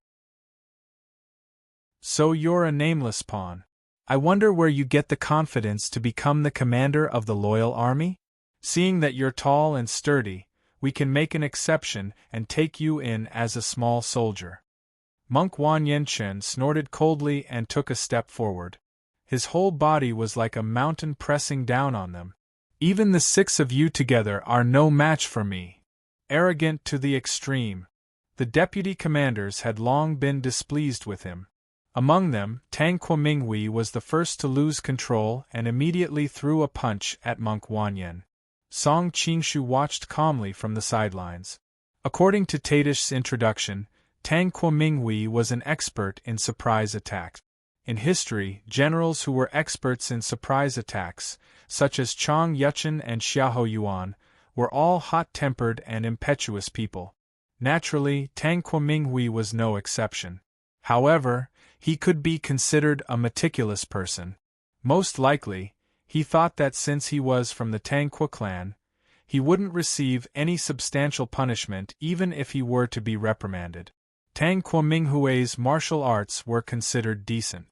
So you're a nameless pawn. I wonder where you get the confidence to become the commander of the loyal army? Seeing that you're tall and sturdy, we can make an exception and take you in as a small soldier. Monk Wan Yenchen snorted coldly and took a step forward. His whole body was like a mountain pressing down on them. Even the six of you together are no match for me. Arrogant to the extreme. The deputy commanders had long been displeased with him. Among them, Tang Quominghui was the first to lose control and immediately threw a punch at Monk Wanyan. Song Qinshu watched calmly from the sidelines. According to Tadish's introduction, Tang Quominghui was an expert in surprise attacks. In history, generals who were experts in surprise attacks, such as Chang Yuchen and Xiahou Yuan, were all hot-tempered and impetuous people. Naturally, Tang Quominghui was no exception. However, he could be considered a meticulous person. Most likely, he thought that since he was from the Tang Kwa clan, he wouldn't receive any substantial punishment even if he were to be reprimanded. Tang Quominghui's martial arts were considered decent.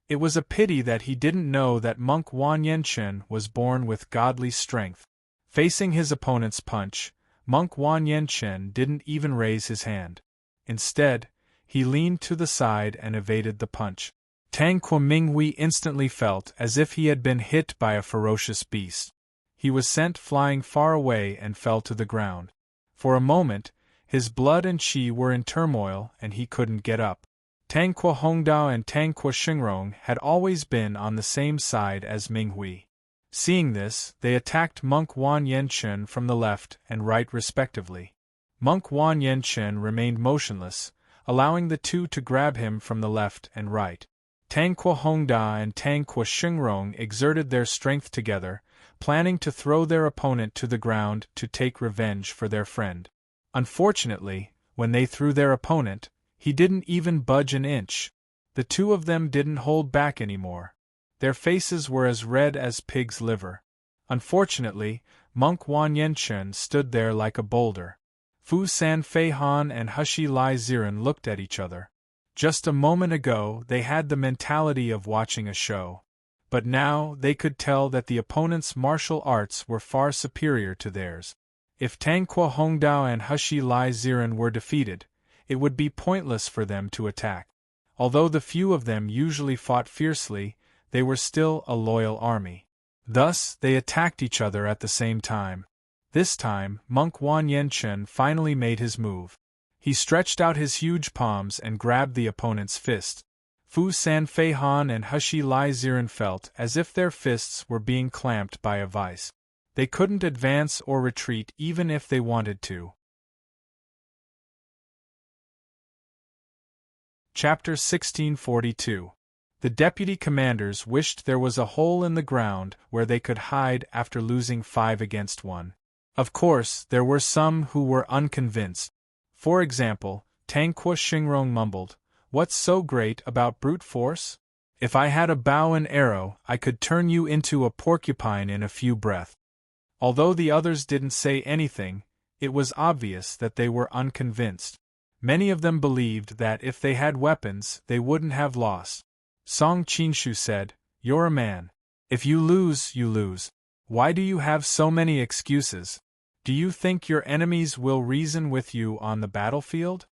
It was a pity that he didn't know that Monk Wan Yenchen was born with godly strength. Facing his opponent's punch, Monk Wan Yenchen didn't even raise his hand. Instead, he leaned to the side and evaded the punch. Tang Quominghui instantly felt as if he had been hit by a ferocious beast. He was sent flying far away and fell to the ground. For a moment, his blood and qi were in turmoil and he couldn't get up. Tang Kwa Hongdao and Tang Kwa Xingrong had always been on the same side as Minghui. Seeing this, they attacked Monk Wan Yenchen from the left and right respectively. Monk Wan Yenchen remained motionless, allowing the two to grab him from the left and right. Tang Kwa Hongda and Tang Kwa Xingrong exerted their strength together, planning to throw their opponent to the ground to take revenge for their friend. Unfortunately, when they threw their opponent, he didn't even budge an inch. The two of them didn't hold back anymore. Their faces were as red as pig's liver. Unfortunately, Monk Wan Yenchen stood there like a boulder. Fu San Fei Han and Hushi Lai Ziren looked at each other. Just a moment ago they had the mentality of watching a show. But now they could tell that the opponent's martial arts were far superior to theirs. If Tang Kwa Hongdao and Hushi Lai Ziren were defeated, it would be pointless for them to attack. Although the few of them usually fought fiercely, they were still a loyal army. Thus, they attacked each other at the same time. This time, monk Wan Yenchen finally made his move. He stretched out his huge palms and grabbed the opponent's fist. Fu Sanfei Han and Heshi Lai Ziren felt as if their fists were being clamped by a vice. They couldn't advance or retreat even if they wanted to. Chapter 1642. The deputy commanders wished there was a hole in the ground where they could hide after losing 5 against 1. Of course, there were some who were unconvinced. For example, Tang Kuo Xingrong mumbled, "What's so great about brute force? If I had a bow and arrow, I could turn you into a porcupine in a few breaths." Although the others didn't say anything, it was obvious that they were unconvinced. Many of them believed that if they had weapons, they wouldn't have lost. Song Qinshu said, "You're a man. If you lose, you lose. Why do you have so many excuses? Do you think your enemies will reason with you on the battlefield?"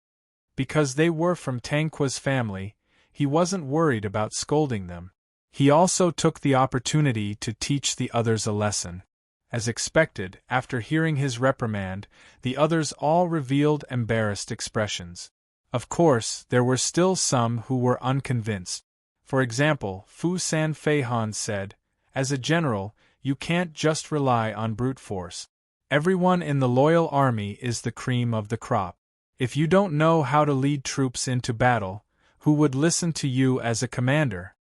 Because they were from Tang Kuo's family, he wasn't worried about scolding them. He also took the opportunity to teach the others a lesson. As expected, after hearing his reprimand, the others all revealed embarrassed expressions. Of course, there were still some who were unconvinced. For example, Fu Sanfei Han said, "As a general, you can't just rely on brute force. Everyone in the loyal army is the cream of the crop. If you don't know how to lead troops into battle, who would listen to you as a commander?"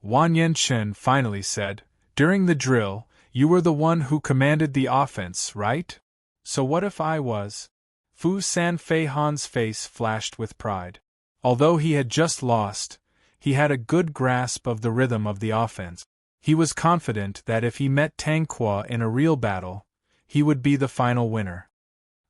Wan Yenchen finally said, "During the drill, you were the one who commanded the offense, right? So what if I was?" Fu Sanfei Han's face flashed with pride. Although he had just lost, he had a good grasp of the rhythm of the offense. He was confident that if he met Tang Kuo in a real battle, he would be the final winner.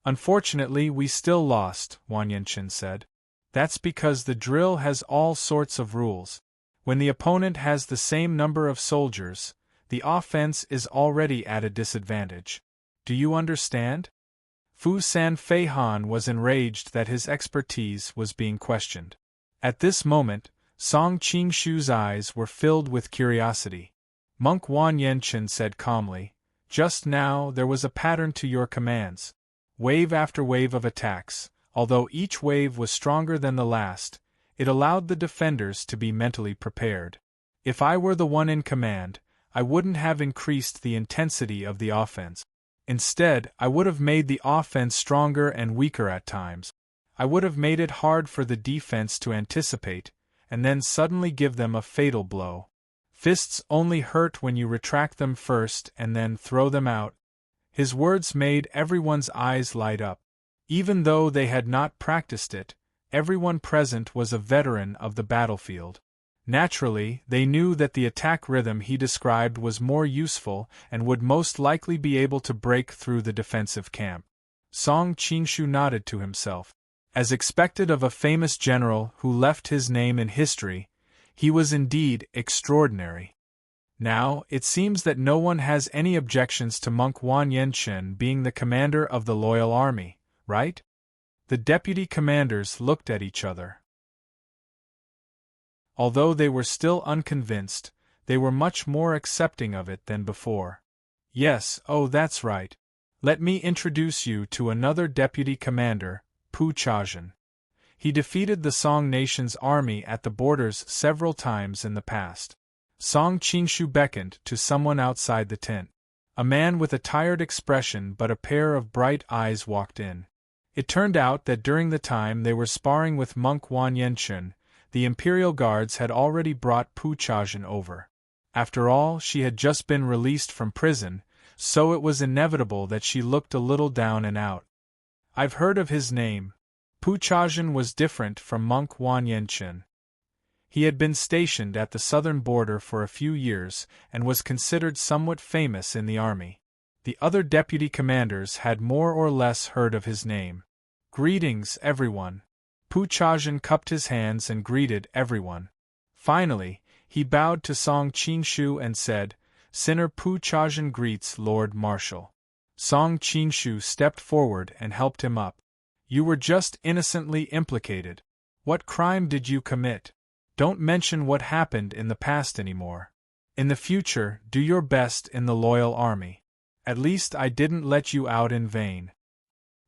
"Unfortunately, we still lost," Wan Yenchen said. "That's because the drill has all sorts of rules. When the opponent has the same number of soldiers, the offense is already at a disadvantage. Do you understand?" Fu Sanfei Han was enraged that his expertise was being questioned. At this moment, Song Qingshu's eyes were filled with curiosity. Monk Wan Yenchen said calmly, "Just now there was a pattern to your commands. Wave after wave of attacks, although each wave was stronger than the last, it allowed the defenders to be mentally prepared. If I were the one in command, I wouldn't have increased the intensity of the offense. Instead, I would have made the offense stronger and weaker at times. I would have made it hard for the defense to anticipate, and then suddenly give them a fatal blow. Fists only hurt when you retract them first and then throw them out." His words made everyone's eyes light up. Even though they had not practiced it, everyone present was a veteran of the battlefield. Naturally, they knew that the attack rhythm he described was more useful and would most likely be able to break through the defensive camp. Song Qingshu nodded to himself. As expected of a famous general who left his name in history, he was indeed extraordinary. Now, it seems that no one has any objections to monk Wan Yenchen being the commander of the loyal army, right? The deputy commanders looked at each other. Although they were still unconvinced, they were much more accepting of it than before. "Yes, oh that's right. Let me introduce you to another deputy commander, Pu Chazhen. He defeated the Song nation's army at the borders several times in the past." Song Qingshu beckoned to someone outside the tent. A man with a tired expression but a pair of bright eyes walked in. It turned out that during the time they were sparring with monk Wan Yenchen, the Imperial Guards had already brought Pu Chazhen over. After all, she had just been released from prison, so it was inevitable that she looked a little down and out. "I've heard of his name." Pu Chazhen was different from monk Wan Yenchen. He had been stationed at the southern border for a few years and was considered somewhat famous in the army. The other deputy commanders had more or less heard of his name. "Greetings, everyone." Pu Chazhen cupped his hands and greeted everyone. Finally, he bowed to Song Qingshu and said, "Sinner Pu Chazhen greets Lord Marshal." Song Qingshu stepped forward and helped him up. You were just innocently implicated. What crime did you commit? Don't mention what happened in the past anymore. In the future, do your best in the loyal army. At least I didn't let you out in vain.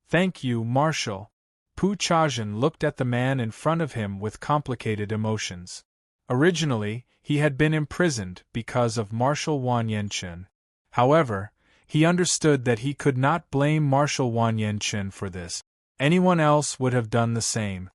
Thank you, Marshal. Pu Chaojun looked at the man in front of him with complicated emotions. Originally, he had been imprisoned because of Marshal Wan Yanchen. However, he understood that he could not blame Marshal Wan Yanchen for this. Anyone else would have done the same.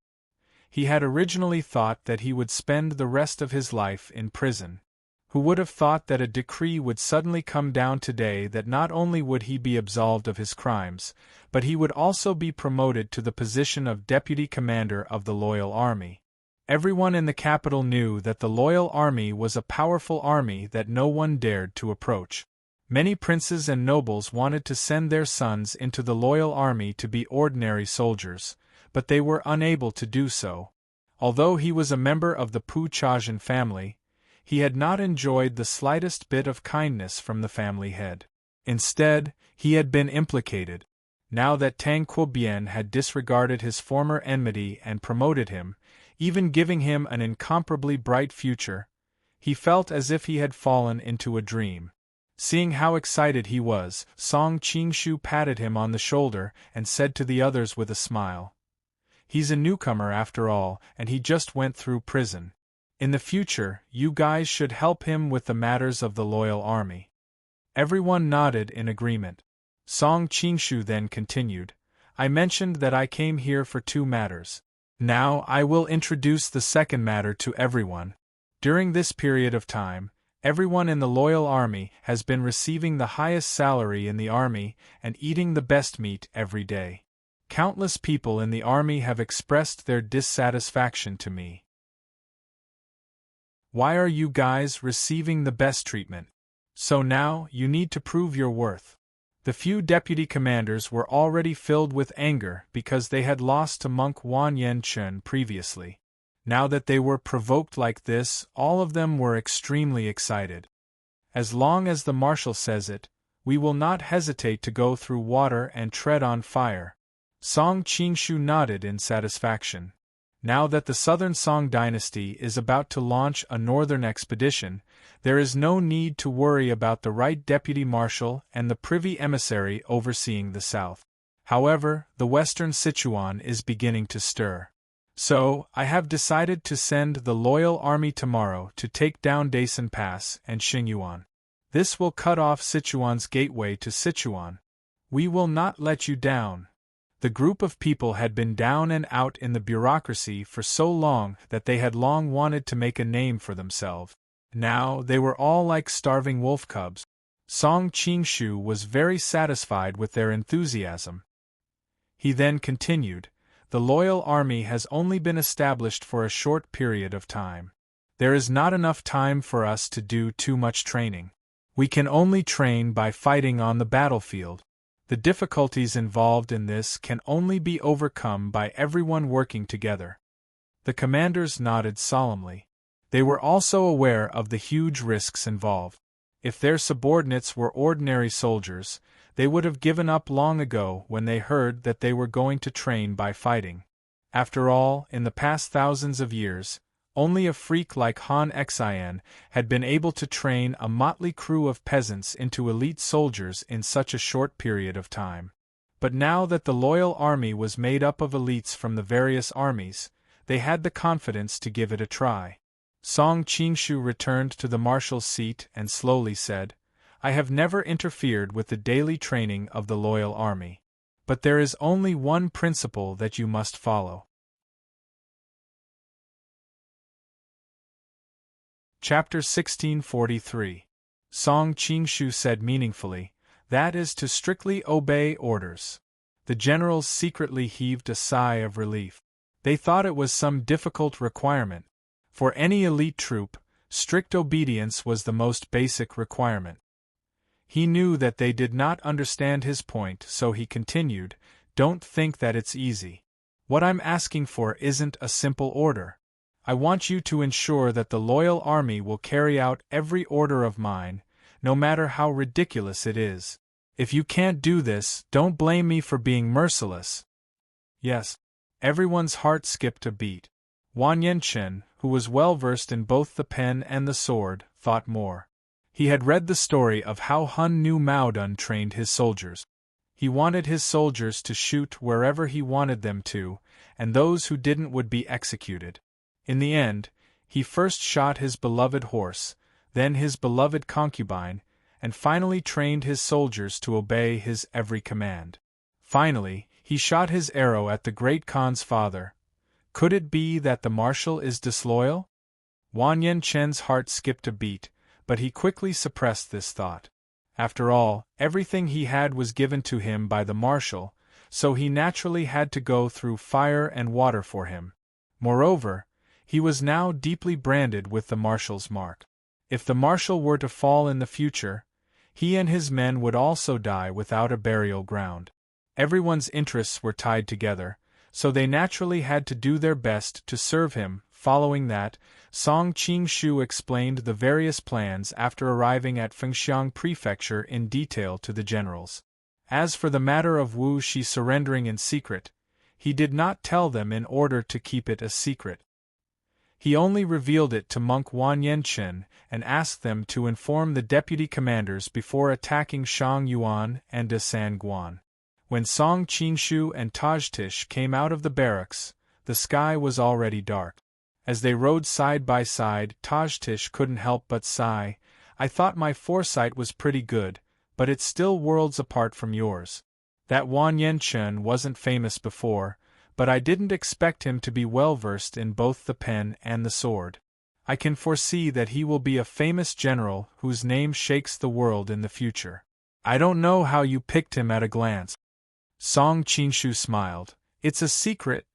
He had originally thought that he would spend the rest of his life in prison. Who would have thought that a decree would suddenly come down today that not only would he be absolved of his crimes, but he would also be promoted to the position of deputy commander of the loyal army. Everyone in the capital knew that the loyal army was a powerful army that no one dared to approach. Many princes and nobles wanted to send their sons into the loyal army to be ordinary soldiers, but they were unable to do so. Although he was a member of the Pu Chaojun family, he had not enjoyed the slightest bit of kindness from the family head. Instead, he had been implicated. Now that Tang Quobian had disregarded his former enmity and promoted him, even giving him an incomparably bright future, he felt as if he had fallen into a dream. Seeing how excited he was, Song Qingshu patted him on the shoulder and said to the others with a smile, "He's a newcomer after all, and he just went through prison. In the future, you guys should help him with the matters of the loyal army." Everyone nodded in agreement. Song Qingshu then continued, "I mentioned that I came here for two matters. Now I will introduce the second matter to everyone. During this period of time, everyone in the loyal army has been receiving the highest salary in the army and eating the best meat every day. Countless people in the army have expressed their dissatisfaction to me. Why are you guys receiving the best treatment? So now, you need to prove your worth." The few deputy commanders were already filled with anger because they had lost to monk Wan Yanchen previously. Now that they were provoked like this, all of them were extremely excited. "As long as the marshal says it, we will not hesitate to go through water and tread on fire." Song Qingshu nodded in satisfaction. Now that the southern Song dynasty is about to launch a northern expedition, there is no need to worry about the right deputy marshal and the privy emissary overseeing the south. However, the western Sichuan is beginning to stir. So, I have decided to send the loyal army tomorrow to take down Daisen Pass and Xingyuan. This will cut off Sichuan's gateway to Sichuan. We will not let you down. The group of people had been down and out in the bureaucracy for so long that they had long wanted to make a name for themselves. Now they were all like starving wolf cubs. Song Qingshu was very satisfied with their enthusiasm. He then continued, "The loyal army has only been established for a short period of time. There is not enough time for us to do too much training. We can only train by fighting on the battlefield. The difficulties involved in this can only be overcome by everyone working together." The commanders nodded solemnly. They were also aware of the huge risks involved. If their subordinates were ordinary soldiers, they would have given up long ago when they heard that they were going to train by fighting. After all, in the past thousands of years, only a freak like Han Xian had been able to train a motley crew of peasants into elite soldiers in such a short period of time. But now that the loyal army was made up of elites from the various armies, they had the confidence to give it a try. Song Qingshu returned to the marshal's seat and slowly said, "I have never interfered with the daily training of the loyal army. But there is only one principle that you must follow." Chapter 1643. Song Qingshu said meaningfully, "That is to strictly obey orders." The generals secretly heaved a sigh of relief. They thought it was some difficult requirement. For any elite troop, strict obedience was the most basic requirement. He knew that they did not understand his point, so he continued, "Don't think that it's easy. What I'm asking for isn't a simple order. I want you to ensure that the loyal army will carry out every order of mine, no matter how ridiculous it is. If you can't do this, don't blame me for being merciless. Yes. Everyone's heart skipped a beat. Wang Yanchen, who was well versed in both the pen and the sword, thought more. He had read the story of how Hun Nu Maodun trained his soldiers. He wanted his soldiers to shoot wherever he wanted them to, and those who didn't would be executed. In the end, he first shot his beloved horse, then his beloved concubine, and finally trained his soldiers to obey his every command. Finally, he shot his arrow at the great Khan's father. Could it be that the marshal is disloyal? Wang Yanchen's heart skipped a beat, but he quickly suppressed this thought. After all, everything he had was given to him by the marshal, so he naturally had to go through fire and water for him. Moreover, he was now deeply branded with the marshal's mark. If the marshal were to fall in the future, he and his men would also die without a burial ground. Everyone's interests were tied together, so they naturally had to do their best to serve him. Following that, Song Qingshu explained the various plans after arriving at Fengxiang Prefecture in detail to the generals. As for the matter of Wu Shi surrendering in secret, he did not tell them in order to keep it a secret. He only revealed it to monk Wang Yanchen and asked them to inform the deputy commanders before attacking Shang Yuan and De San Guan. When Song Qingshu and Tajtish came out of the barracks, the sky was already dark. As they rode side by side, Tajtish couldn't help but sigh. I thought my foresight was pretty good, but it's still worlds apart from yours. That Wang Yanchen wasn't famous before, but I didn't expect him to be well versed in both the pen and the sword. I can foresee that he will be a famous general whose name shakes the world in the future. I don't know how you picked him at a glance. Song Qingshu smiled. It's a secret.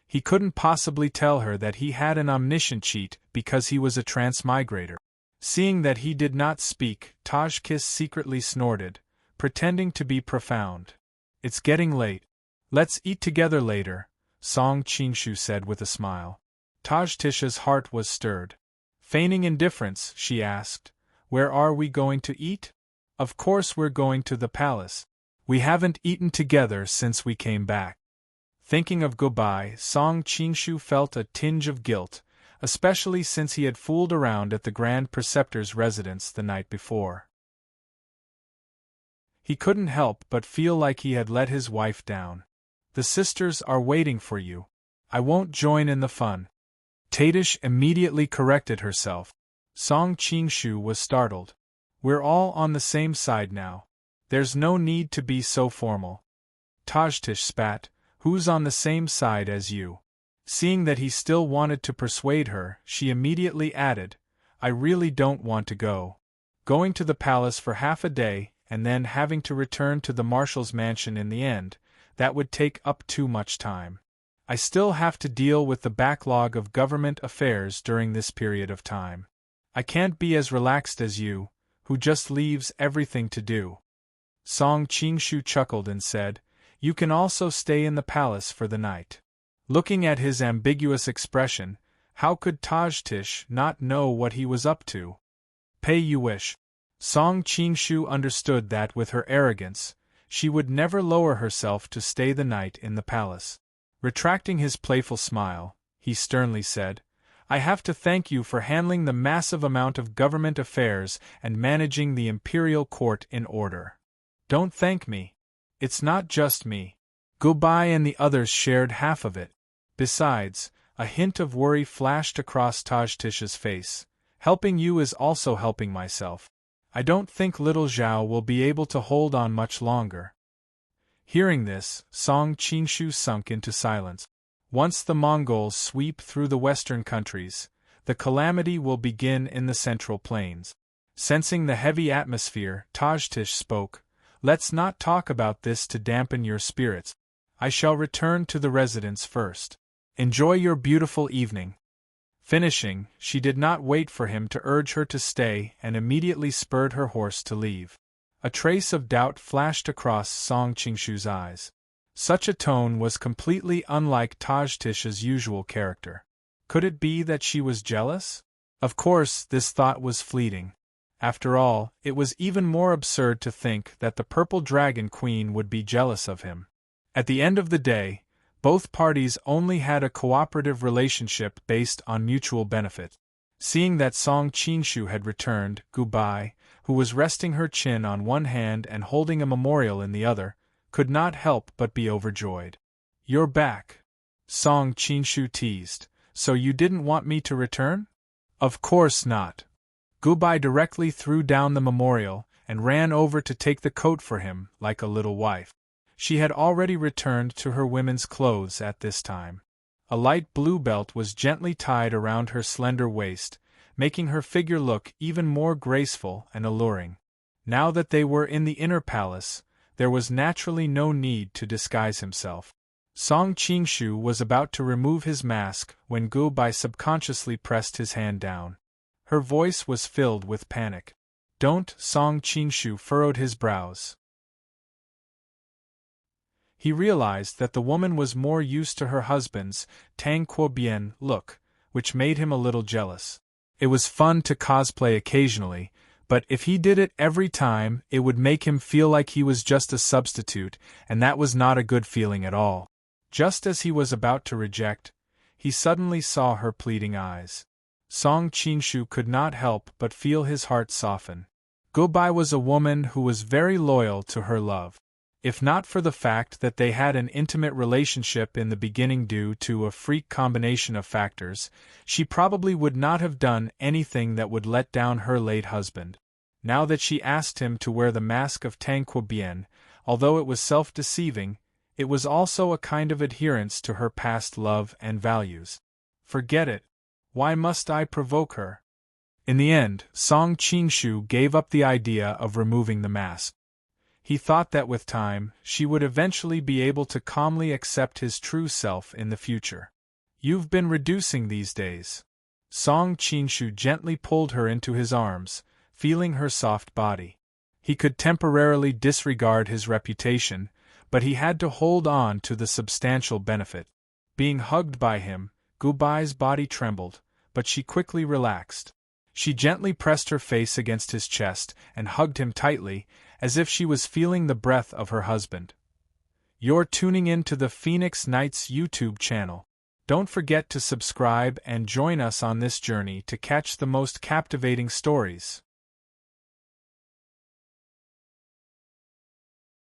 He couldn't possibly tell her that he had an omniscient cheat because he was a transmigrator. Seeing that he did not speak, Tajkis secretly snorted, pretending to be profound. It's getting late. Let's eat together later, Song Qingshu said with a smile. Tajtish's heart was stirred. Feigning indifference, she asked, "Where are we going to eat?" "Of course we're going to the palace. We haven't eaten together since we came back." Thinking of goodbye, Song Qingshu felt a tinge of guilt, especially since he had fooled around at the Grand Preceptor's residence the night before. He couldn't help but feel like he had let his wife down. "The sisters are waiting for you. I won't join in the fun." Tadish immediately corrected herself. Song Qingshu was startled. "We're all on the same side now. There's no need to be so formal." Tajtish spat. "Who's on the same side as you?" Seeing that he still wanted to persuade her, she immediately added, "I really don't want to go. Going to the palace for half a day, and then having to return to the marshal's mansion in the end, that would take up too much time. I still have to deal with the backlog of government affairs during this period of time. I can't be as relaxed as you, who just leaves everything to do." Song Qingshu chuckled and said, "You can also stay in the palace for the night." Looking at his ambiguous expression, how could Tajtish not know what he was up to? "Pay you wish." Song Qingshu understood that with her arrogance, she would never lower herself to stay the night in the palace. Retracting his playful smile, he sternly said, "I have to thank you for handling the massive amount of government affairs and managing the imperial court in order. Don't thank me. It's not just me. Goodbye and the others shared half of it." Besides, a hint of worry flashed across Tajtish's face. "Helping you is also helping myself. I don't think little Zhao will be able to hold on much longer." Hearing this, Song Qingshu sunk into silence. Once the Mongols sweep through the western countries, the calamity will begin in the central plains. Sensing the heavy atmosphere, Tajtish spoke, "Let's not talk about this to dampen your spirits. I shall return to the residence first. Enjoy your beautiful evening." Finishing, she did not wait for him to urge her to stay and immediately spurred her horse to leave. A trace of doubt flashed across Song Qingshu's eyes. Such a tone was completely unlike Tajtish's usual character. Could it be that she was jealous? Of course, this thought was fleeting. After all, it was even more absurd to think that the Purple Dragon Queen would be jealous of him. At the end of the day, Both parties only had a cooperative relationship based on mutual benefit. Seeing that Song Qinshu had returned, Gubai, who was resting her chin on one hand and holding a memorial in the other, could not help but be overjoyed. "You're back," Song Qinshu teased. "So you didn't want me to return?" "Of course not." Gubai directly threw down the memorial and ran over to take the coat for him, like a little wife. She had already returned to her women's clothes at this time. A light blue belt was gently tied around her slender waist, making her figure look even more graceful and alluring. Now that they were in the inner palace, there was naturally no need to disguise himself. Song Qinshu was about to remove his mask when Gu Bai subconsciously pressed his hand down. Her voice was filled with panic. "Don't," Song Qinshu furrowed his brows. He realized that the woman was more used to her husband's Tang Kuo Bien look, which made him a little jealous. It was fun to cosplay occasionally, but if he did it every time, it would make him feel like he was just a substitute, and that was not a good feeling at all. Just as he was about to reject, he suddenly saw her pleading eyes. Song Qinshu could not help but feel his heart soften. Gubai was a woman who was very loyal to her love. If not for the fact that they had an intimate relationship in the beginning due to a freak combination of factors, she probably would not have done anything that would let down her late husband. Now that she asked him to wear the mask of Tang Kuo Bien, although it was self-deceiving, it was also a kind of adherence to her past love and values. Forget it. Why must I provoke her? In the end, Song Qinshu gave up the idea of removing the mask. He thought that with time, she would eventually be able to calmly accept his true self in the future. "You've been reducing these days." Song Qinshu gently pulled her into his arms, feeling her soft body. He could temporarily disregard his reputation, but he had to hold on to the substantial benefit. Being hugged by him, Gubai's body trembled, but she quickly relaxed. She gently pressed her face against his chest and hugged him tightly, as if she was feeling the breath of her husband. You're tuning in to the Phoenix Nights YouTube channel. Don't forget to subscribe and join us on this journey to catch the most captivating stories.